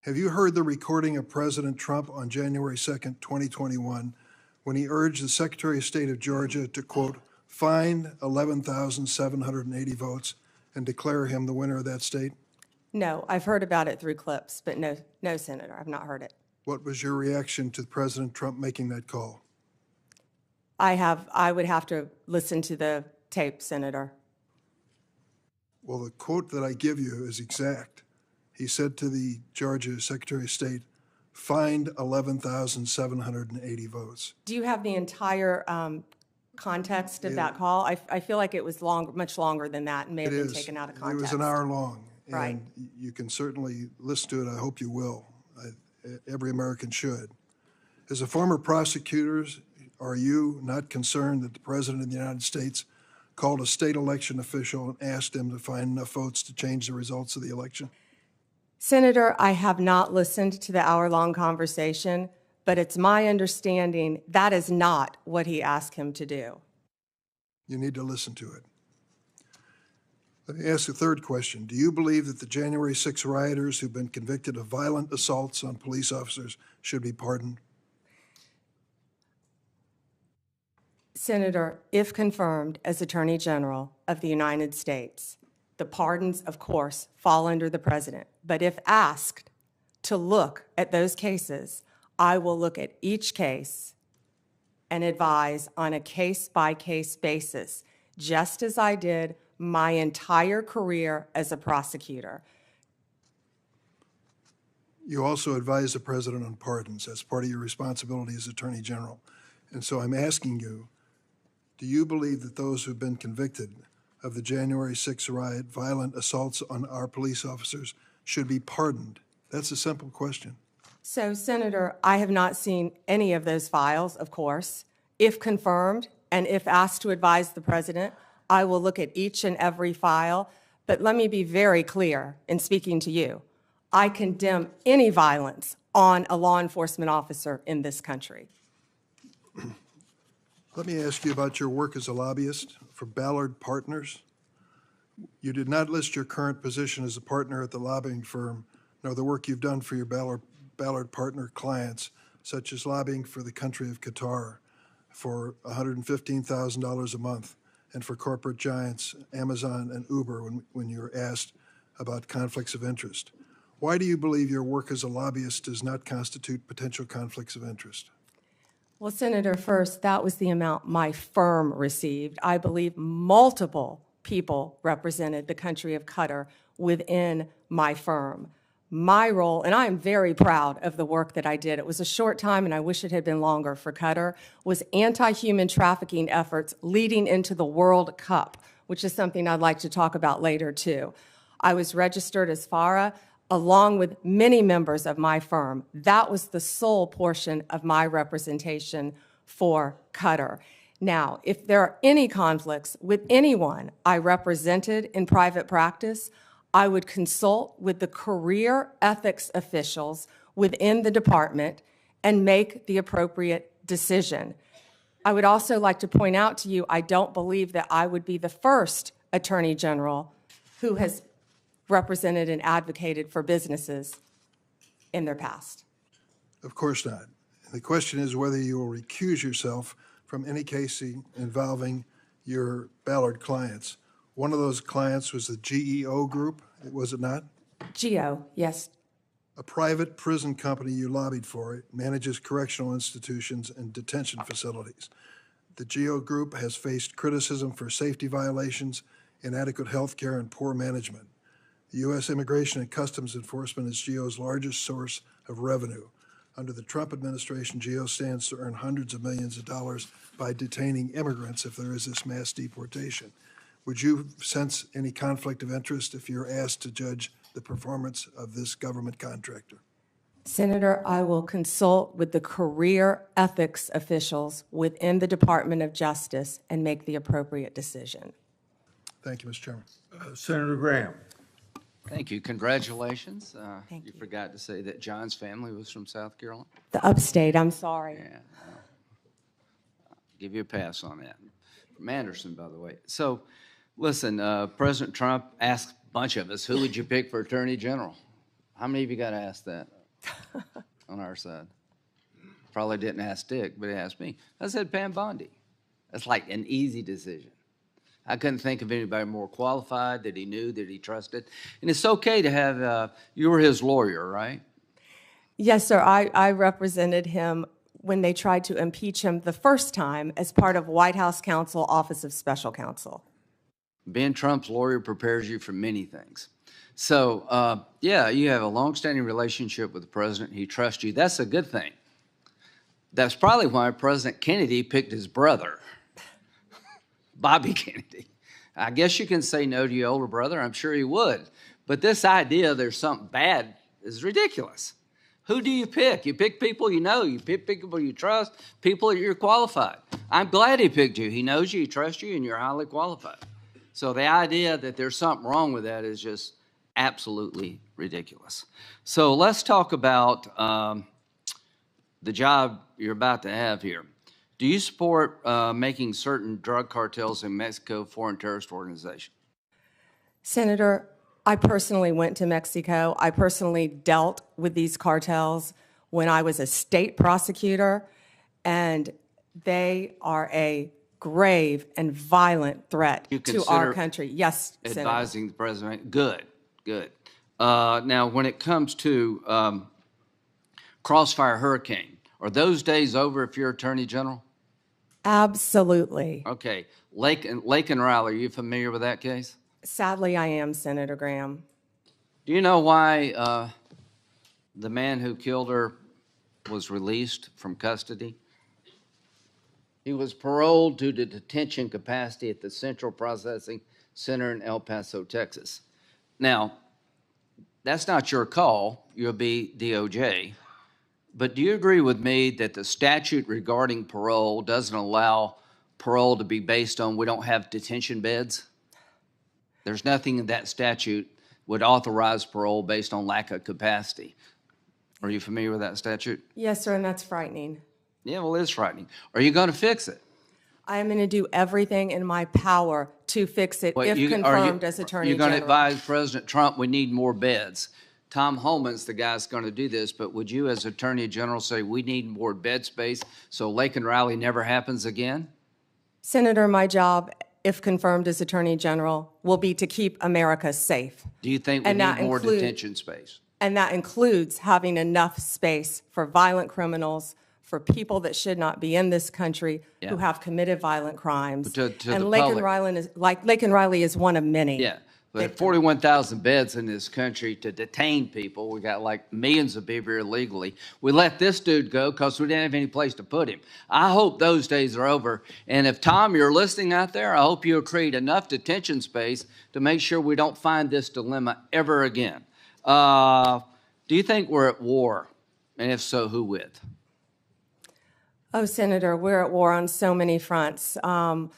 Have you heard the recording of President Trump on January 2nd, 2021, when he urged the Secretary of State of Georgia to, quote, find 11,780 votes and declare him the winner of that state? No, I've heard about it through clips, but no, Senator, I've not heard it. What was your reaction to President Trump making that call? I would have to listen to the tape, Senator. Well, the quote that I give you is exact. He said to the Georgia Secretary of State, find 11,780 votes. Do you have the entire context of that call? I feel like it was much longer than that and may have been taken out of context. It was an hour long. Right. And you can certainly listen to it. I hope you will. Every American should. As a former prosecutor, are you not concerned that the President of the United States called a state election official and asked him to find enough votes to change the results of the election? Senator, I have not listened to the hour-long conversation, but it's my understanding that is not what he asked him to do. You need to listen to it. Let me ask a third question. Do you believe that the January 6 rioters who've been convicted of violent assaults on police officers should be pardoned? Senator, if confirmed as Attorney General of the United States, the pardons, of course, fall under the President. But if asked to look at those cases, I will look at each case and advise on a case-by-case basis, just as I did my entire career as a prosecutor. You also advise the President on pardons. That's part of your responsibility as Attorney General. And so I'm asking you, do you believe that those who've been convicted of the January 6 riot, violent assaults on our police officers, should be pardoned? That's a simple question. So, Senator, I have not seen any of those files, of course. If confirmed and if asked to advise the president, I will look at each and every file. But let me be very clear in speaking to you. I condemn any violence on a law enforcement officer in this country. Let me ask you about your work as a lobbyist for Ballard Partners. You did not list your current position as a partner at the lobbying firm, nor the work you've done for your Ballard partner clients, such as lobbying for the country of Qatar for $115,000 a month, and for corporate giants Amazon and Uber when you were asked about conflicts of interest. Why do you believe your work as a lobbyist does not constitute potential conflicts of interest? Well, Senator, first, that was the amount my firm received. I believe multiple people represented the country of Qatar within my firm. My role, and I am very proud of the work that I did, it was a short time and I wish it had been longer for Qatar, was anti-human trafficking efforts leading into the World Cup, which is something I'd like to talk about later too. I was registered as FARA along with many members of my firm. That was the sole portion of my representation for Qatar. Now, if there are any conflicts with anyone I represented in private practice, I would consult with the career ethics officials within the department and make the appropriate decision. I would also like to point out to you, I don't believe that I would be the first Attorney General who has represented and advocated for businesses in their past. Of course not. The question is whether you will recuse yourself from any case involving your Ballard clients. One of those clients was the GEO Group, was it not? GEO, yes. A private prison company you lobbied for. It manages correctional institutions and detention facilities. The GEO Group has faced criticism for safety violations, inadequate health care, and poor management. The U.S. Immigration and Customs Enforcement is GEO's largest source of revenue. Under the Trump administration, GEO stands to earn hundreds of millions of dollars by detaining immigrants if there is this mass deportation. Would you sense any conflict of interest if you're asked to judge the performance of this government contractor? Senator, I will consult with the career ethics officials within the Department of Justice and make the appropriate decision. Thank you, Mr. Chairman. Senator Graham. Thank you. Congratulations. Thank you. You forgot to say that John's family was from South Carolina. The upstate, I'm sorry. Yeah. I'll give you a pass on that. From Anderson, by the way. So, listen, President Trump asked a bunch of us, who would you pick for Attorney General? How many of you got asked that on our side? Probably didn't ask Dick, but he asked me. I said Pam Bondi. That's like an easy decision. I couldn't think of anybody more qualified, that he knew, that he trusted. And it's okay to have, you were his lawyer, right? Yes, sir. I represented him when they tried to impeach him the first time as part of Whitehouse Counsel, Office of Special Counsel. Being Trump's lawyer prepares you for many things. So, yeah, you have a longstanding relationship with the president. He trusts you. That's a good thing. That's probably why President Kennedy picked his brother, Bobby Kennedy. I guess you can say no to your older brother. I'm sure he would. But this idea there's something bad is ridiculous. Who do you pick? You pick people you know. You pick people you trust, people that you're qualified. I'm glad he picked you. He knows you, he trusts you, and you're highly qualified. So the idea that there's something wrong with that is just absolutely ridiculous. So let's talk about the job you're about to have here. Do you support making certain drug cartels in Mexico foreign terrorist organization? Senator, I personally went to Mexico. I personally dealt with these cartels when I was a state prosecutor, and they are a grave and violent threat to our country. Yes, Senator. Advising the president? Good, good. Now, when it comes to Crossfire Hurricane, are those days over if you're Attorney General? Absolutely. Okay. Lake and Riley, are you familiar with that case? Sadly, I am, Senator Graham. Do you know why the man who killed her was released from custody? He was paroled to the detention capacity at the Central Processing Center in El Paso, Texas. Now, that's not your call. You'll be DOJ. But do you agree with me that the statute regarding parole doesn't allow parole to be based on we don't have detention beds? There's nothing in that statute would authorize parole based on lack of capacity. Are you familiar with that statute? Yes, sir, and that's frightening. Yeah, well, it's frightening. Are you going to fix it? I am going to do everything in my power to fix it Well, if confirmed as Attorney You're going to General. advise President Trump we need more beds. Tom Holman's the guy that's going to do this, but would you as Attorney General say we need more bed space so Lake and Riley never happens again? Senator, my job, if confirmed as Attorney General, will be to keep America safe. Do you think we And need that more include- detention space? And that includes having enough space for violent criminals, for people that should not be in this country, who Yeah. have committed violent crimes. To And the Lake and public. Lake and Riley is one of many. Yeah, but 41,000 beds in this country to detain people. We got like millions of people here illegally. We let this dude go because we didn't have any place to put him. I hope those days are over. And if, Tom, you're listening out there, I hope you'll create enough detention space to make sure we don't find this dilemma ever again. Do you think we're at war? And if so, who with? Oh, Senator, we're at war on so many fronts. Are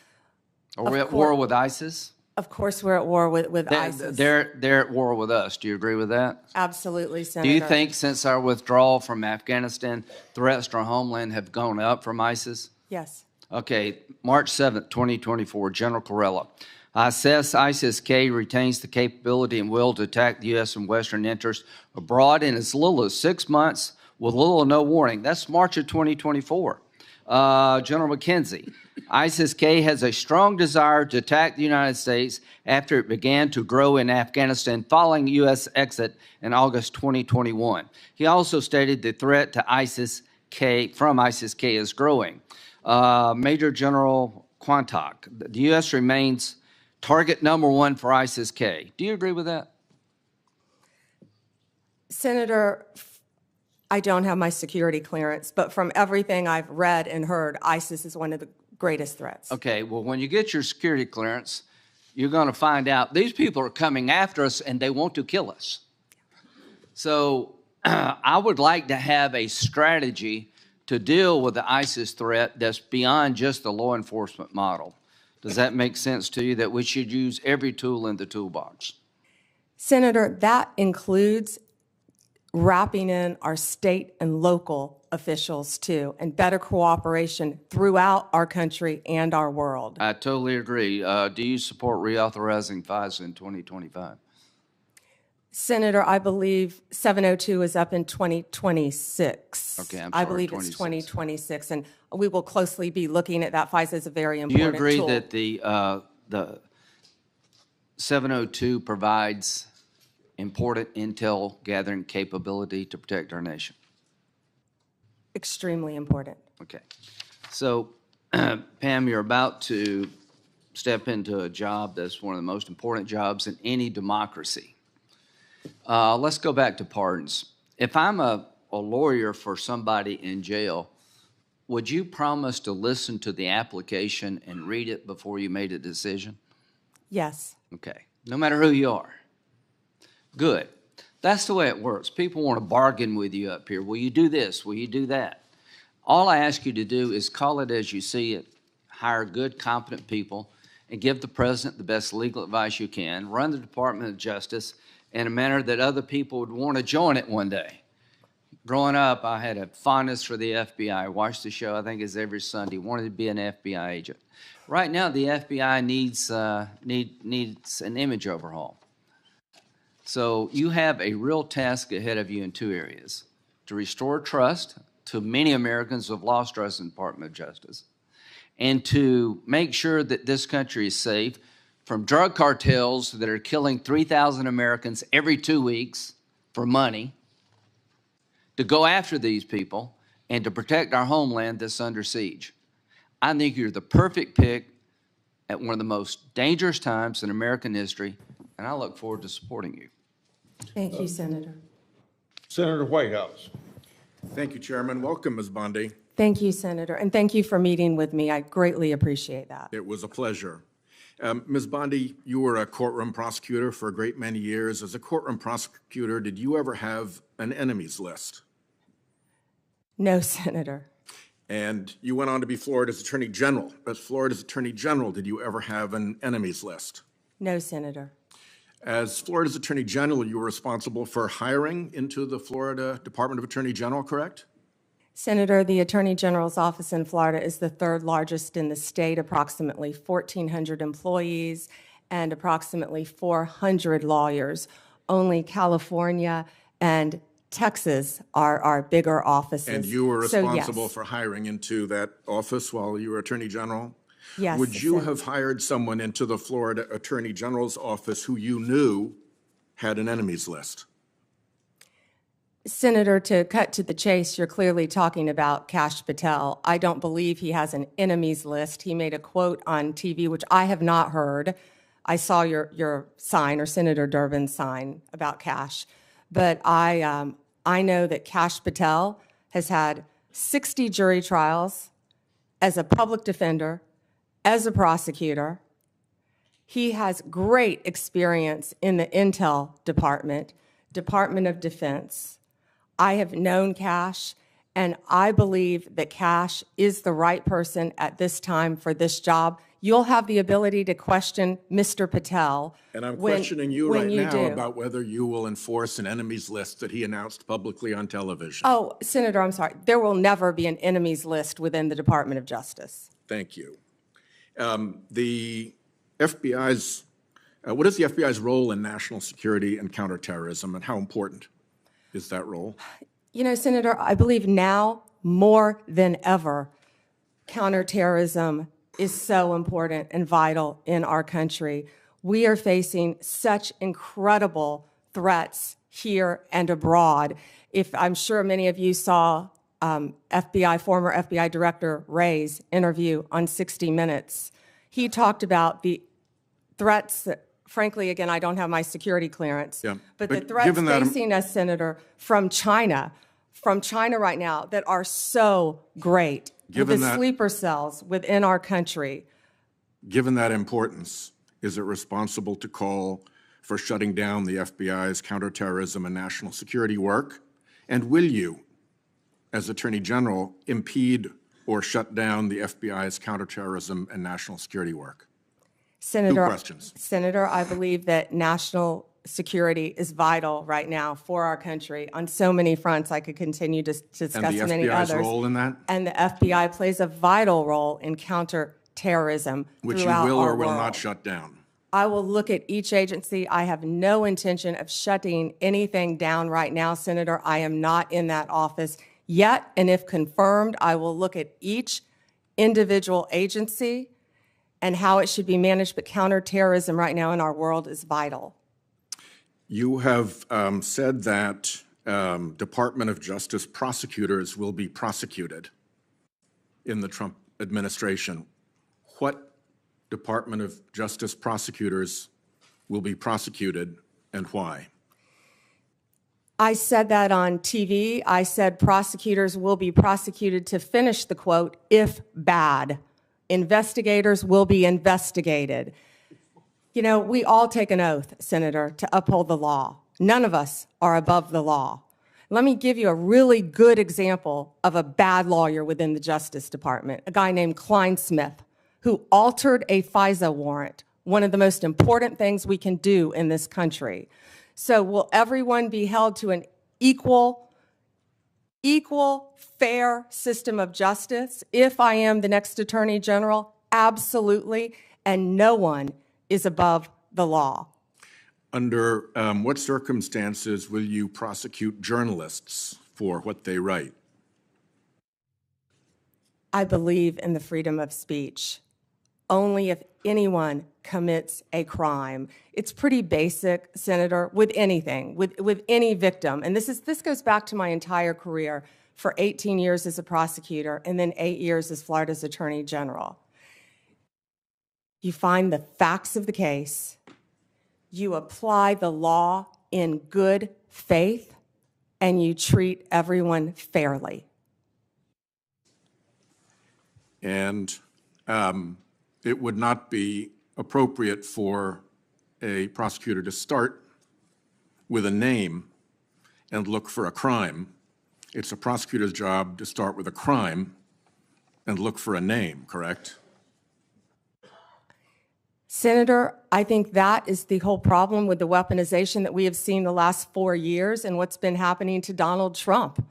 we at war with ISIS? Of course, we're at war with ISIS. They're at war with us. Do you agree with that? Absolutely, Do Senator. you think since our withdrawal from Afghanistan, threats to our homeland have gone up from ISIS? Yes. Okay, March 7th, 2024, General Corella. I assess ISIS-K retains the capability and will to attack the U.S. and Western interests abroad in as little as 6 months with little or no warning. That's March of 2024. General McKenzie, ISIS-K has a strong desire to attack the United States after it began to grow in Afghanistan following U.S. exit in August 2021. He also stated the threat to ISIS-K from ISIS-K is growing. Major General Quantock, the U.S. remains target number one for ISIS-K. Do you agree with that? Senator, I don't have my security clearance, but from everything I've read and heard, ISIS is one of the greatest threats. Okay, well, when you get your security clearance, you're going to find out these people are coming after us and they want to kill us. So I would like to have a strategy to deal with the ISIS threat that's beyond just the law enforcement model. Does that make sense to you, that we should use every tool in the toolbox? Senator, that includes wrapping in our state and local officials too, and better cooperation throughout our country and our world. I totally agree. Do you support reauthorizing FISA in 2025? Senator, I believe 702 is up in 2026. Okay, I'm I sorry, believe it's 26. 2026, and we will closely be looking at that. FISA is a very Do important you agree tool. that the 702 provides important intel gathering capability to protect our nation? Extremely important. Okay. So, Pam, you're about to step into a job that's one of the most important jobs in any democracy. Let's go back to pardons. If I'm a lawyer for somebody in jail, would you promise to listen to the application and read it before you made a decision? Yes. Okay. No matter who you are. Good. That's the way it works. People want to bargain with you up here. Will you do this? Will you do that? All I ask you to do is call it as you see it, hire good, competent people, and give the president the best legal advice you can, run the Department of Justice in a manner that other people would want to join it one day. Growing up, I had a fondness for the FBI. I watched the show, I think it's every Sunday, wanted to be an FBI agent. Right now, the FBI needs an image overhaul. So you have a real task ahead of you in two areas: to restore trust to many Americans who have lost trust in the Department of Justice, and to make sure that this country is safe from drug cartels that are killing 3,000 Americans every 2 weeks for money, to go after these people, and to protect our homeland that's under siege. I think you're the perfect pick at one of the most dangerous times in American history, and I look forward to supporting you. Thank you, Senator. Senator Whitehouse. Thank you, Chairman. Welcome, Ms. Bondi. Thank you, Senator, and thank you for meeting with me. I greatly appreciate that. It was a pleasure. Ms. Bondi, you were a courtroom prosecutor for a great many years. As a courtroom prosecutor, did you ever have an enemies list? No, Senator. And you went on to be Florida's Attorney General. As Florida's Attorney General, did you ever have an enemies list? No, Senator. As Florida's Attorney General, you were responsible for hiring into the Florida Department of Attorney General, correct? Senator, the Attorney General's office in Florida is the third largest in the state, approximately 1,400 employees and approximately 400 lawyers. Only California and Texas are our bigger offices. And you were So, responsible yes. for hiring into that office while you were Attorney General? Yes, Would you Senator. have hired someone into the Florida Attorney General's office who you knew had an enemies list? Senator, to cut to the chase, you're clearly talking about Kash Patel. I don't believe he has an enemies list. He made a quote on TV, which I have not heard. I saw your sign, or Senator Durbin's sign about Kash. But I know that Kash Patel has had 60 jury trials as a public defender, as a prosecutor. He has great experience in the Intel Department, Department of Defense. I have known Kash, and I believe that Kash is the right person at this time for this job. You'll have the ability to question Mr. Patel. And I'm when- questioning you when right you now do. about whether you will enforce an enemies list that he announced publicly on television. Oh, Senator, I'm sorry. There will never be an enemies list within the Department of Justice. Thank you. The FBI's, what is the FBI's role in national security and counterterrorism, and how important is that role? You know, Senator, I believe now more than ever, counterterrorism is so important and vital in our country. We are facing such incredible threats here and abroad. If I'm sure many of you saw former FBI Director Wray's interview on 60 Minutes, he talked about the threats that, frankly, again, I don't have my security clearance, Yeah, but the but threats given that- facing us, Senator, from China right now that are so great, with Given the that- sleeper cells within our country. Given that importance, is it responsible to call for shutting down the FBI's counterterrorism and national security work? And will you, as Attorney General, impede or shut down the FBI's counterterrorism and national security work? Senator, questions. Senator, I believe that national security is vital right now for our country on so many fronts. I could continue to discuss And the many FBI's others. role in that? And the FBI plays a vital role in counterterrorism Which you throughout will our or will world. not shut down? I will look at each agency. I have no intention of shutting anything down right now, Senator. I am not in that office yet, and if confirmed, I will look at each individual agency and how it should be managed, but counterterrorism right now in our world is vital. You have said that Department of Justice prosecutors will be prosecuted in the Trump administration. What Department of Justice prosecutors will be prosecuted and why? I said that on TV. I said prosecutors will be prosecuted, to finish the quote, if bad. Investigators will be investigated. You know, we all take an oath, Senator, to uphold the law. None of us are above the law. Let me give you a really good example of a bad lawyer within the Justice Department, a guy named Smith, who altered a FISA warrant, one of the most important things we can do in this country. So will everyone be held to an equal, fair system of justice if I am the next Attorney General? Absolutely. And no one is above the law. Under what circumstances will you prosecute journalists for what they write? I believe in the freedom of speech. Only if anyone commits a crime. It's pretty basic, Senator, with anything, with any victim. And this goes back to my entire career for 18 years as a prosecutor and then 8 years as Florida's Attorney General. You find the facts of the case, you apply the law in good faith, and you treat everyone fairly. And it would not be appropriate for a prosecutor to start with a name and look for a crime it's a prosecutor's job to start with a crime and look for a name, correct? Senator, I think that is the whole problem with the weaponization that we have seen the last 4 years and what's been happening to Donald Trump.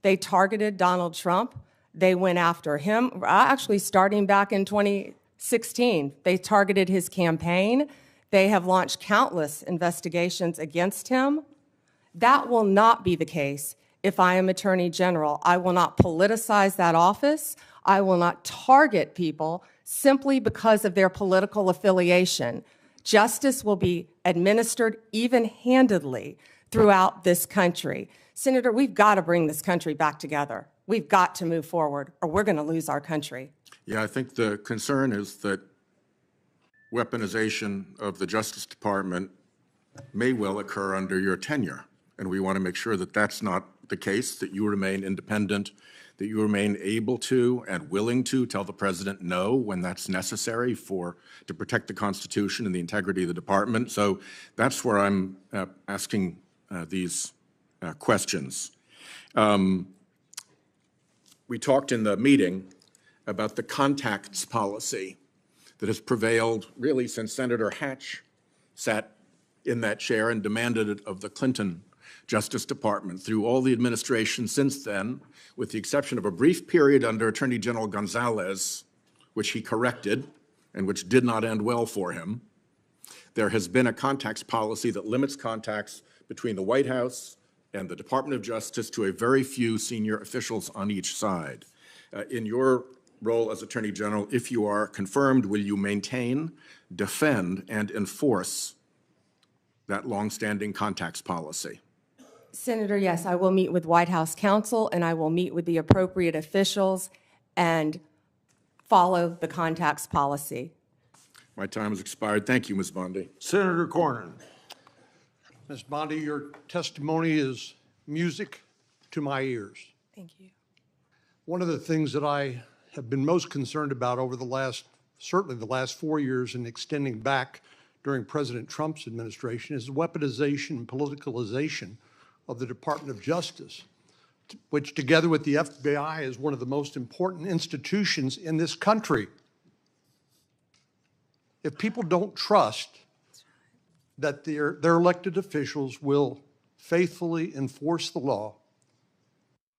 They targeted Donald Trump. They went after him, actually starting back in 2016. They targeted his campaign. They have launched countless investigations against him. That will not be the case if I am Attorney General. I will not politicize that office. I will not target people simply because of their political affiliation. Justice will be administered even-handedly throughout this country. Senator, we've got to bring this country back together. We've got to move forward, or we're going to lose our country. Yeah, I think the concern is that weaponization of the Justice Department may well occur under your tenure. And we want to make sure that that's not the case, that you remain independent, that you remain able to and willing to tell the president no when that's necessary to protect the Constitution and the integrity of the department. So that's where I'm asking these questions. We talked in the meeting about the contacts policy that has prevailed really since Senator Hatch sat in that chair and demanded it of the Clinton Justice Department through all the administration since then, with the exception of a brief period under Attorney General Gonzalez, which he corrected and which did not end well for him. There has been a contacts policy that limits contacts between the White House and the Department of Justice to a very few senior officials on each side. In your role as Attorney General, if you are confirmed, will you maintain, defend, and enforce that longstanding contacts policy? Senator, yes, I will meet with White House counsel, and I will meet with the appropriate officials and follow the contacts policy. My time has expired. Thank you, Ms. Bondi. Senator Cornyn. Ms. Bondi, your testimony is music to my ears. Thank you. One of the things that I have been most concerned about over certainly the last 4 years and extending back during President Trump's administration is the weaponization and politicalization of the Department of Justice, which together with the FBI is one of the most important institutions in this country. If people don't trust that their elected officials will faithfully enforce the law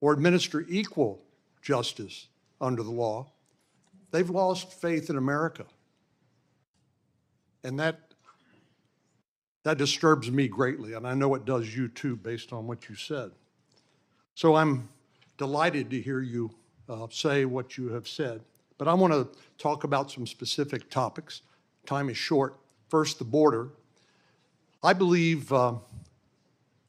or administer equal justice under the law, they've lost faith in America. And that disturbs me greatly, and I know it does you too, based on what you said. So I'm delighted to hear you say what you have said, but I want to talk about some specific topics. Time is short. First, the border. I believe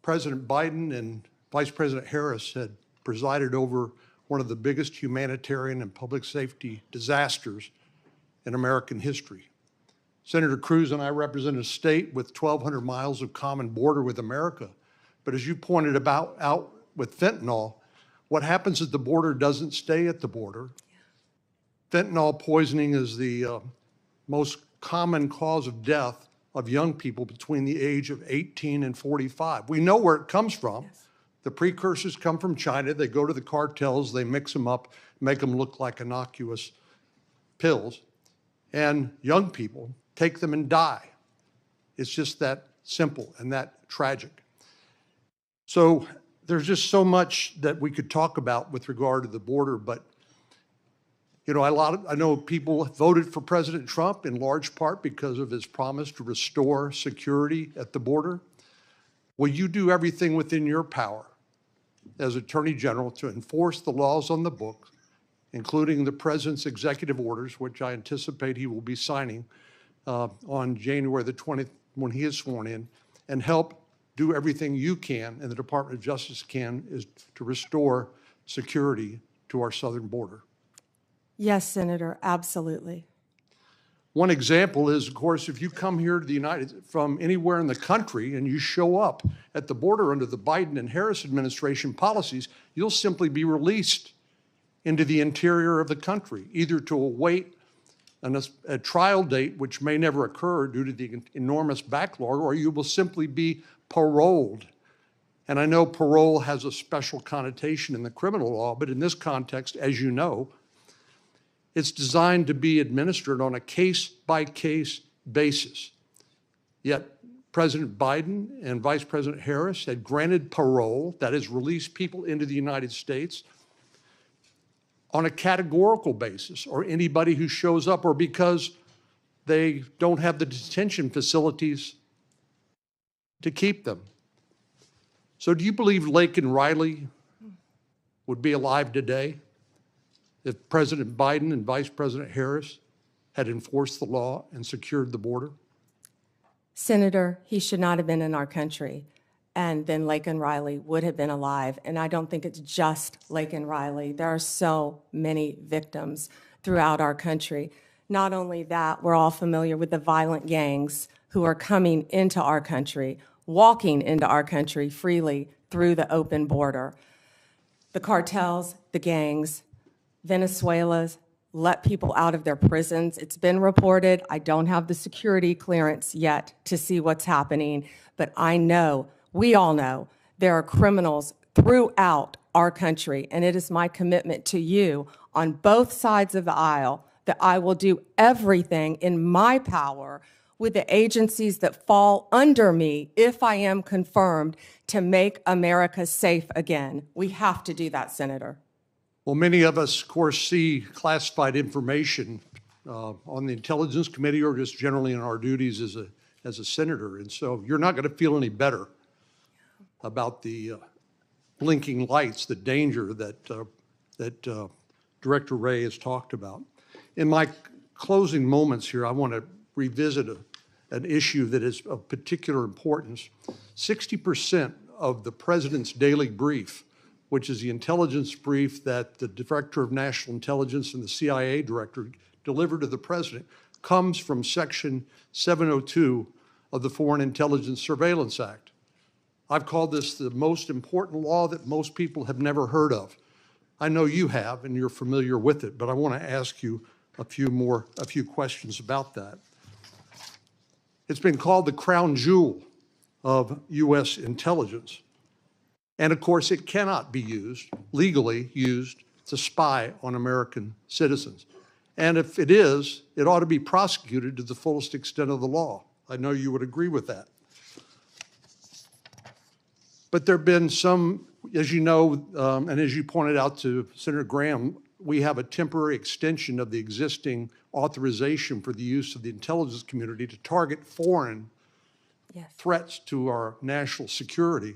President Biden and Vice President Harris had presided over one of the biggest humanitarian and public safety disasters in American history. Senator Cruz and I represent a state with 1,200 miles of common border with America. But as you pointed out with fentanyl, what happens at the border doesn't stay at the border. Fentanyl poisoning is the most common cause of death of young people between the age of 18 and 45. We know where it comes from. Yes. The precursors come from China. They go to the cartels. They mix them up, make them look like innocuous pills. And young people take them and die. It's just that simple and that tragic. So there's just so much that we could talk about with regard to the border, but you know, I know people voted for President Trump in large part because of his promise to restore security at the border. Will you do everything within your power as Attorney General to enforce the laws on the books, including the President's executive orders, which I anticipate he will be signing on January the 20th when he is sworn in, and help do everything you can and the Department of Justice can is to restore security to our southern border? Yes, Senator, absolutely. One example is, of course, if you come here to from anywhere in the country and you show up at the border under the Biden and Harris administration policies, you'll simply be released into the interior of the country, either to await a trial date, which may never occur due to the enormous backlog, or you will simply be paroled And I know parole has a special connotation in the criminal law, but in this context, as you know, it's designed to be administered on a case-by-case basis. Yet President Biden and Vice President Harris had granted parole, that is, released people into the United States on a categorical basis, or anybody who shows up, or because they don't have the detention facilities to keep them. So do you believe Lake and Riley would be alive today if President Biden and Vice President Harris had enforced the law and secured the border? Senator, he should not have been in our country, and then Lake and Riley would have been alive. And I don't think it's just Lake and Riley. There are so many victims throughout our country. Not only that, we're all familiar with the violent gangs who are coming into our country, walking into our country freely through the open border. The cartels, the gangs, Venezuela's let people out of their prisons. It's been reported. I don't have the security clearance yet to see what's happening, but I know, we all know, there are criminals throughout our country, and it is my commitment to you on both sides of the aisle that I will do everything in my power with the agencies that fall under me, if I am confirmed, to make America safe again. We have to do that, Senator. Well, many of us, of course, see classified information on the Intelligence Committee or just generally in our duties as a senator. And so you're not going to feel any better about the blinking lights, the danger that Director Wray has talked about. In my closing moments here, I want to revisit an issue that is of particular importance. 60% of the President's daily brief, which is the intelligence brief that the Director of National Intelligence and the CIA Director delivered to the President, comes from Section 702 of the Foreign Intelligence Surveillance Act. I've called this the most important law that most people have never heard of. I know you have, and you're familiar with it, but I want to ask you a few questions about that. It's been called the crown jewel of U.S. intelligence. And of course, it cannot be legally used to spy on American citizens. And if it is, it ought to be prosecuted to the fullest extent of the law. I know you would agree with that. But there have been some, as you know, and as you pointed out to Senator Graham, we have a temporary extension of the existing authorization for the use of the intelligence community to target foreign threats to our national security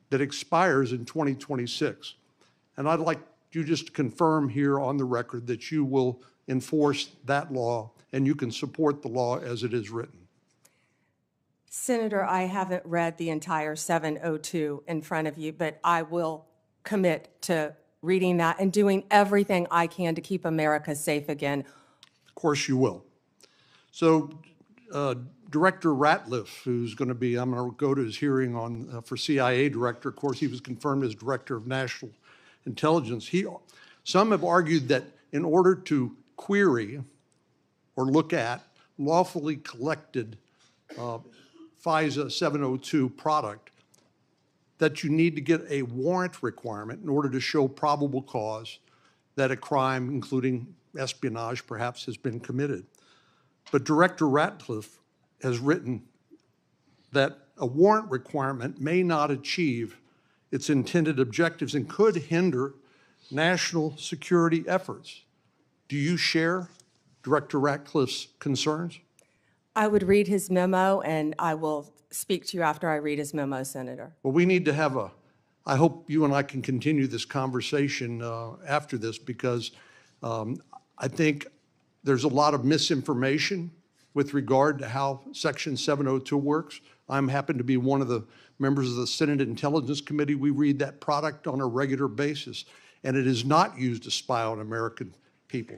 that expires in 2026. And I'd like you just to confirm here on the record that you will enforce that law and you can support the law as it is written. Senator, I haven't read the entire 702 in front of you, but I will commit to reading that and doing everything I can to keep America safe again. Of course you will. So Director Ratliff, who's going to be, I'm going to go to his hearing on for CIA Director. Of course, he was confirmed as Director of National Intelligence. Some have argued that in order to query or look at lawfully collected FISA 702 product, that you need to get a warrant requirement in order to show probable cause that a crime, including espionage, perhaps, has been committed. But Director Ratliff has written that a warrant requirement may not achieve its intended objectives and could hinder national security efforts. Do you share Director Ratliff's concerns? I would read his memo, and I will speak to you after I read his memo, Senator. Well, we need to have I hope you and I can continue this conversation after this, because I think there's a lot of misinformation with regard to how Section 702 works. I'm happen to be one of the members of the Senate Intelligence Committee. We read that product on a regular basis, and it is not used to spy on American people.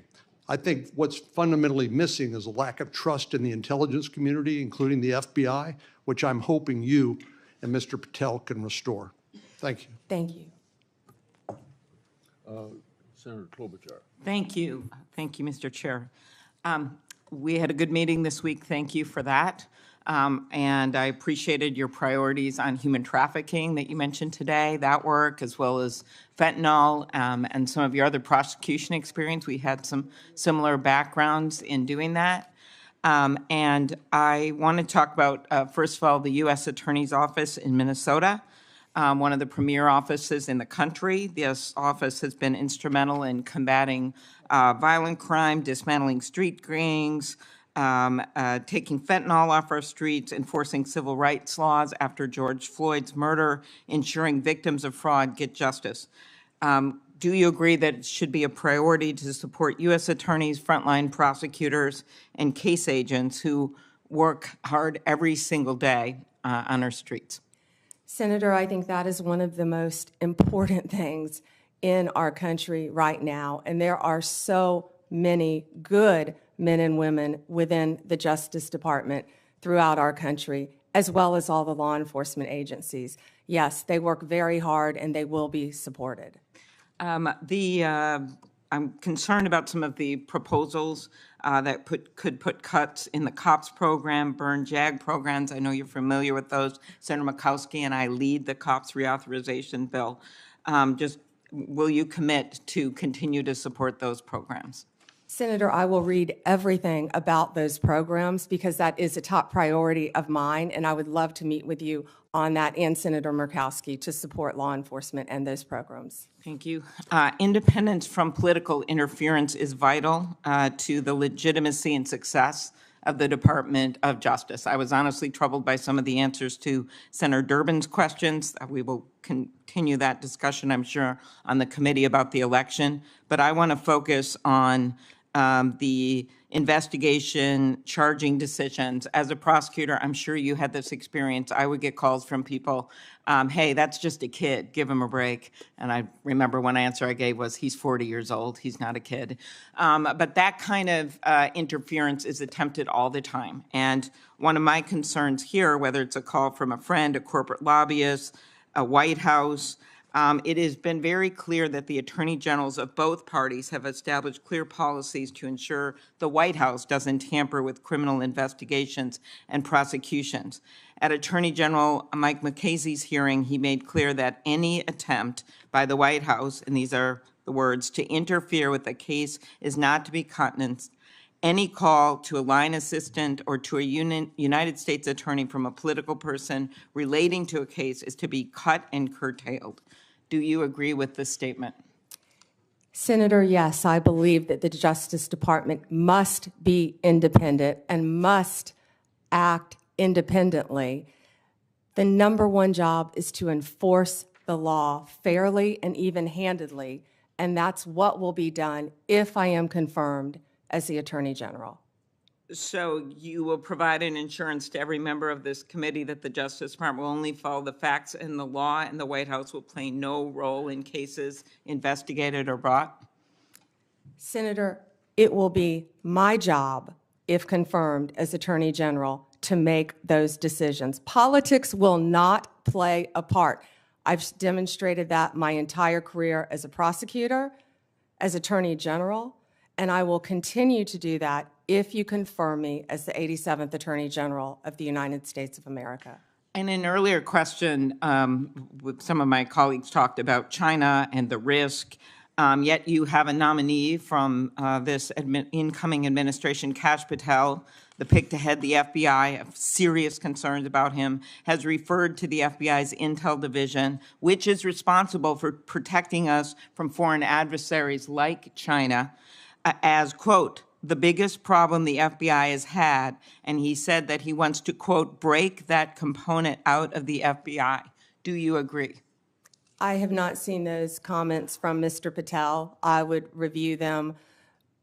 I think what's fundamentally missing is a lack of trust in the intelligence community, including the FBI, which I'm hoping you and Mr. Patel can restore. Thank you. Thank you. Senator Klobuchar. Thank you. Thank you, Mr. Chair. We had a good meeting this week. Thank you for that. And I appreciated your priorities on human trafficking that you mentioned today, that work, as well as fentanyl and some of your other prosecution experience. We had some similar backgrounds in doing that. And I want to talk about, first of all, the U.S. Attorney's Office in Minnesota, one of the premier offices in the country. This office has been instrumental in combating violent crime, dismantling street gangs, taking fentanyl off our streets, enforcing civil rights laws after George Floyd's murder, ensuring victims of fraud get justice. Do you agree that it should be a priority to support U.S. attorneys, frontline prosecutors, and case agents who work hard every single day on our streets? Senator, I think that is one of the most important things in our country right now, and there are so many good men and women within the Justice Department throughout our country, as well as all the law enforcement agencies. Yes, they work very hard and they will be supported. I'm concerned about some of the proposals that could put cuts in the COPS program, burn JAG programs. I know you're familiar with those. Senator Murkowski and I lead the COPS reauthorization bill. Just will you commit to continue to support those programs? Senator, I will read everything about those programs because that is a top priority of mine, and I would love to meet with you on that and Senator Murkowski to support law enforcement and those programs. Thank you. Independence from political interference is vital to the legitimacy and success of the Department of Justice. I was honestly troubled by some of the answers to Senator Durbin's questions. We will continue that discussion, I'm sure, on the committee about the election. But I want to focus on the investigation, charging decisions. As a prosecutor, I'm sure you had this experience. I would get calls from people, hey, that's just a kid, give him a break. And I remember one answer I gave was, he's 40 years old, he's not a kid. But that kind of interference is attempted all the time. And one of my concerns here, whether it's a call from a friend, a corporate lobbyist, a Whitehouse, it has been very clear that the attorney generals of both parties have established clear policies to ensure the White House doesn't tamper with criminal investigations and prosecutions. At Attorney General Mike McCasey's hearing, he made clear that any attempt by the White House, and these are the words, to interfere with a case is not to be countenanced. Any call to a line assistant or to a United States attorney from a political person relating to a case is to be cut and curtailed. Do you agree with this statement? Senator, yes, I believe that the Justice Department must be independent and must act independently. The number one job is to enforce the law fairly and even-handedly, and that's what will be done if I am confirmed as the Attorney General. So you will provide an assurance to every member of this committee that the Justice Department will only follow the facts and the law, and the White House will play no role in cases investigated or brought? Senator, it will be my job, if confirmed as Attorney General, to make those decisions. Politics will not play a part. I've demonstrated that my entire career as a prosecutor, as Attorney General, and I will continue to do that if you confirm me as the 87th Attorney General of the United States of America. In an earlier question, with some of my colleagues talked about China and the risk, yet you have a nominee from this incoming administration, Kash Patel, the pick to head the FBI, have serious concerns about him, has referred to the FBI's Intel Division, which is responsible for protecting us from foreign adversaries like China, as, quote, the biggest problem the FBI has had, and he said that he wants to, quote, break that component out of the FBI. Do you agree? I have not seen those comments from Mr. Patel. I would review them,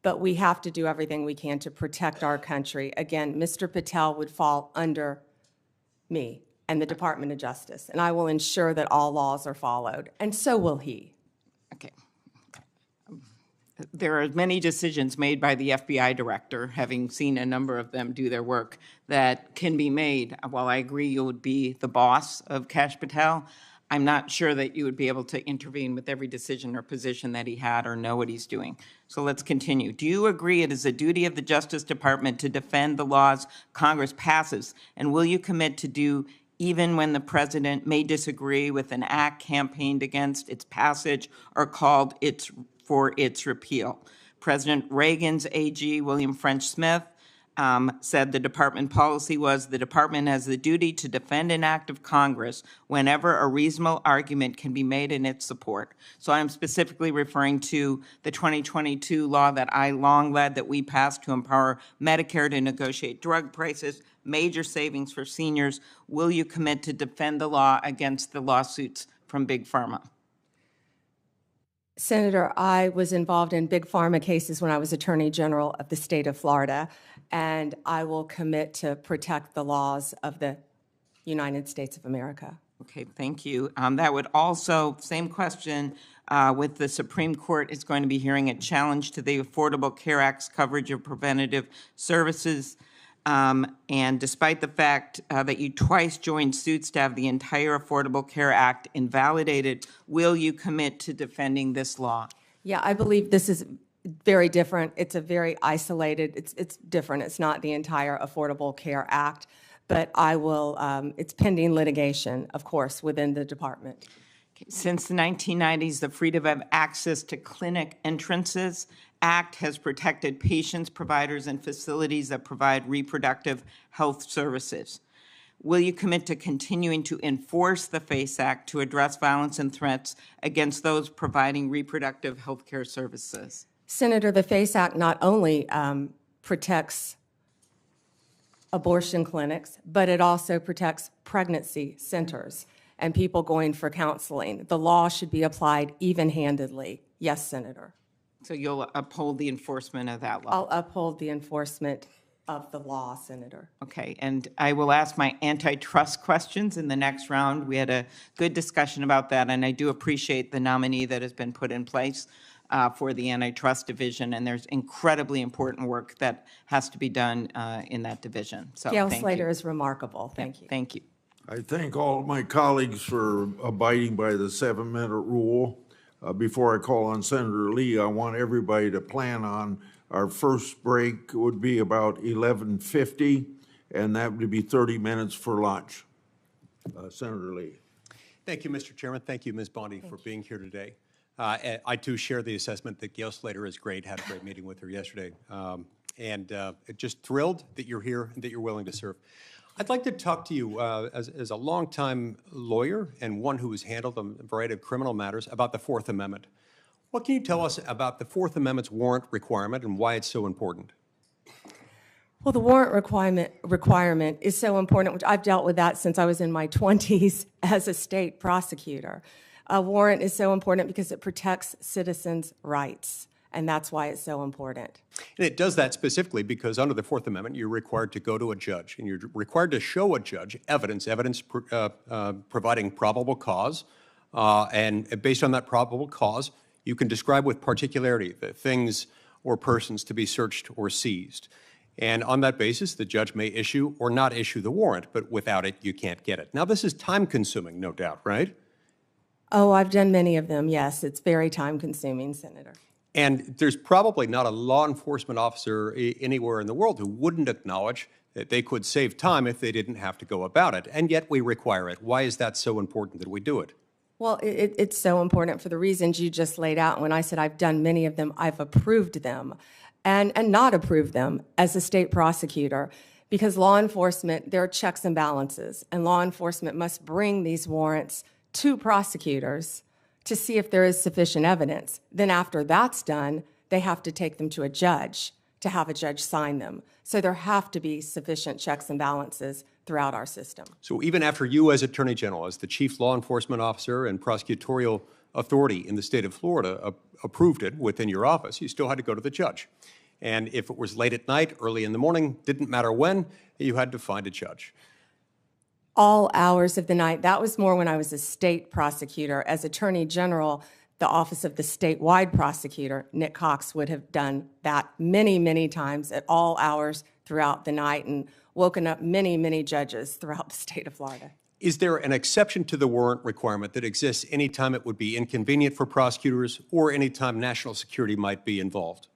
but we have to do everything we can to protect our country. Again, Mr. Patel would fall under me and the Department of Justice, and I will ensure that all laws are followed, and so will he. Okay. There are many decisions made by the FBI director, having seen a number of them do their work, that can be made. While I agree you would be the boss of Kash Patel, I'm not sure that you would be able to intervene with every decision or position that he had or know what he's doing. So let's continue. Do you agree it is a duty of the Justice Department to defend the laws Congress passes? And will you commit to do even when the president may disagree with an act campaigned against its passage or called for its repeal? President Reagan's AG, William French Smith, said the department policy was the department has the duty to defend an act of Congress whenever a reasonable argument can be made in its support. So I'm specifically referring to the 2022 law that I long led that we passed to empower Medicare to negotiate drug prices, major savings for seniors. Will you commit to defend the law against the lawsuits from Big Pharma? Senator, I was involved in big pharma cases when I was Attorney General of the state of Florida, and I will commit to protect the laws of the United States of America. Okay, thank you. That would also, same question, with the Supreme Court is going to be hearing a challenge to the Affordable Care Act's coverage of preventative services. And despite the fact that you twice joined suits to have the entire Affordable Care Act invalidated, will you commit to defending this law? Yeah, I believe this is very different. It's a very isolated, it's different. It's not the entire Affordable Care Act, but I will, it's pending litigation, of course, within the department. Since the 1990s, the Freedom of Access to Clinic Entrances Act has protected patients, providers, and facilities that provide reproductive health services. Will you commit to continuing to enforce the FACE Act to address violence and threats against those providing reproductive health care services? Senator, the FACE Act not only protects abortion clinics, but it also protects pregnancy centers and people going for counseling. The law should be applied even-handedly. Yes, Senator. So you'll uphold the enforcement of that law? I'll uphold the enforcement of the law, Senator. Okay, and I will ask my antitrust questions in the next round. We had a good discussion about that, and I do appreciate the nominee that has been put in place for the antitrust division, and there's incredibly important work that has to be done in that division. So Gail thank Slater you. is remarkable. Thank you. Thank you. I thank all of my colleagues for abiding by the 7-minute rule. Before I call on Senator Lee, I want everybody to plan on our first break would be about 11:50, and that would be 30 minutes for lunch. Senator Lee. Thank you, Mr. Chairman. Thank you, Ms. Bondi, for being here today. I too share the assessment that Gail Slater is great. Had a great meeting with her yesterday. Just thrilled that you're here and that you're willing to serve. I'd like to talk to you as a longtime lawyer and one who has handled a variety of criminal matters about the Fourth Amendment. What can you tell us about the Fourth Amendment's warrant requirement and why it's so important? Well, the warrant requirement is so important. I've dealt with that since I was in my 20s as a state prosecutor. A warrant is so important because it protects citizens' rights, and that's why it's so important. And it does that specifically because under the Fourth Amendment, you're required to go to a judge, and you're required to show a judge evidence providing probable cause, and based on that probable cause, you can describe with particularity the things or persons to be searched or seized. And on that basis, the judge may issue or not issue the warrant, but without it, you can't get it. Now, this is time-consuming, no doubt, right? Oh, I've done many of them, yes. It's very time-consuming, Senator. And there's probably not a law enforcement officer anywhere in the world who wouldn't acknowledge that they could save time if they didn't have to go about it. And yet we require it. Why is that so important that we do it? Well, it's so important for the reasons you just laid out. When I said I've done many of them, I've approved them and not approved them as a state prosecutor, because law enforcement, there are checks and balances, and law enforcement must bring these warrants to prosecutors to see if there is sufficient evidence. Then after that's done, they have to take them to a judge to have a judge sign them. So there have to be sufficient checks and balances throughout our system. So even after you as Attorney General, as the chief law enforcement officer and prosecutorial authority in the state of Florida approved it within your office, you still had to go to the judge. And if it was late at night, early in the morning, didn't matter when, you had to find a judge. All hours of the night. That was more when I was a state prosecutor. As Attorney General, the office of the statewide prosecutor, Nick Cox, would have done that many, many times at all hours throughout the night and woken up many, many judges throughout the state of Florida. Is there an exception to the warrant requirement that exists anytime it would be inconvenient for prosecutors or anytime national security might be involved?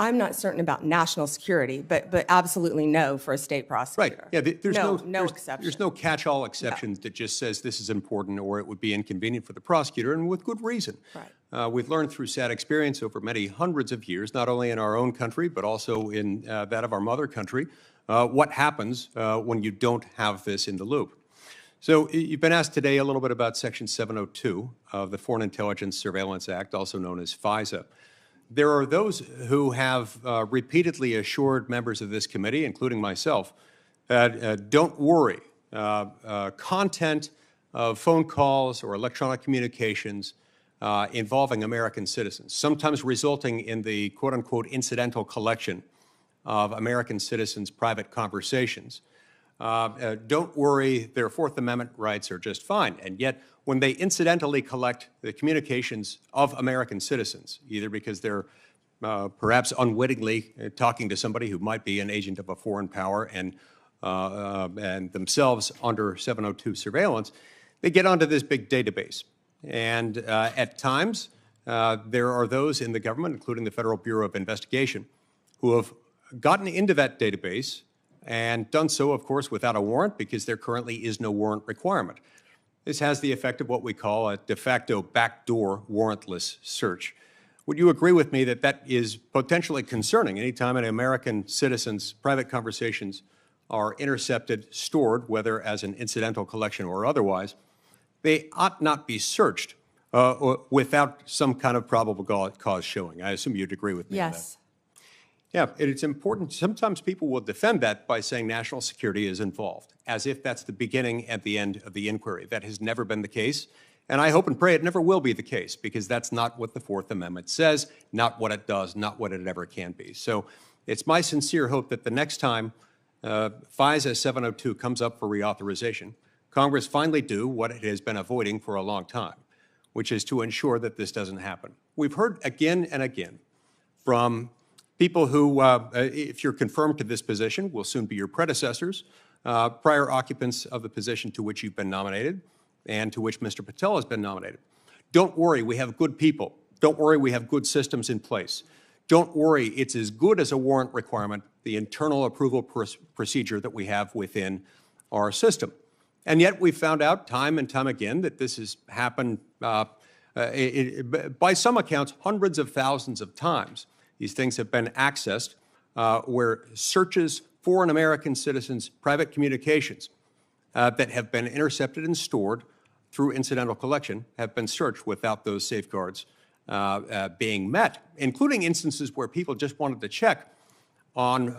I'm not certain about national security, but absolutely no for a state prosecutor. Right. Yeah, there's no exception. There's no catch-all exception that just says this is important or it would be inconvenient for the prosecutor, and with good reason. Right. We've learned through sad experience over many hundreds of years, not only in our own country, but also in that of our mother country, what happens when you don't have this in the loop. So you've been asked today a little bit about Section 702 of the Foreign Intelligence Surveillance Act, also known as FISA. There are those who have repeatedly assured members of this committee, including myself, that don't worry, content of phone calls or electronic communications involving American citizens, sometimes resulting in the quote-unquote incidental collection of American citizens' private conversations. Don't worry, their Fourth Amendment rights are just fine. And yet, when they incidentally collect the communications of American citizens, either because they're perhaps unwittingly talking to somebody who might be an agent of a foreign power and themselves under 702 surveillance, they get onto this big database. And at times, there are those in the government, including the Federal Bureau of Investigation, who have gotten into that database and done so, of course, without a warrant because there currently is no warrant requirement. This has the effect of what we call a de facto backdoor warrantless search. Would you agree with me that that is potentially concerning anytime an American citizen's private conversations are intercepted, stored, whether as an incidental collection or otherwise, they ought not be searched without some kind of probable cause showing? I assume you'd agree with me on that. Yes. Yeah, and it's important. Sometimes people will defend that by saying national security is involved, as if that's the beginning and the end of the inquiry. That has never been the case, and I hope and pray it never will be the case, because that's not what the Fourth Amendment says, not what it does, not what it ever can be. So it's my sincere hope that the next time FISA 702 comes up for reauthorization, Congress finally do what it has been avoiding for a long time, which is to ensure that this doesn't happen. We've heard again and again from people who, if you're confirmed to this position, will soon be your predecessors, prior occupants of the position to which you've been nominated and to which Mr. Patel has been nominated. Don't worry, we have good people. Don't worry, we have good systems in place. Don't worry, it's as good as a warrant requirement, the internal approval procedure that we have within our system. And yet we've found out time and time again that this has happened, by some accounts, hundreds of thousands of times. These things have been accessed where searches for an American citizen's private communications that have been intercepted and stored through incidental collection have been searched without those safeguards being met, including instances where people just wanted to check on,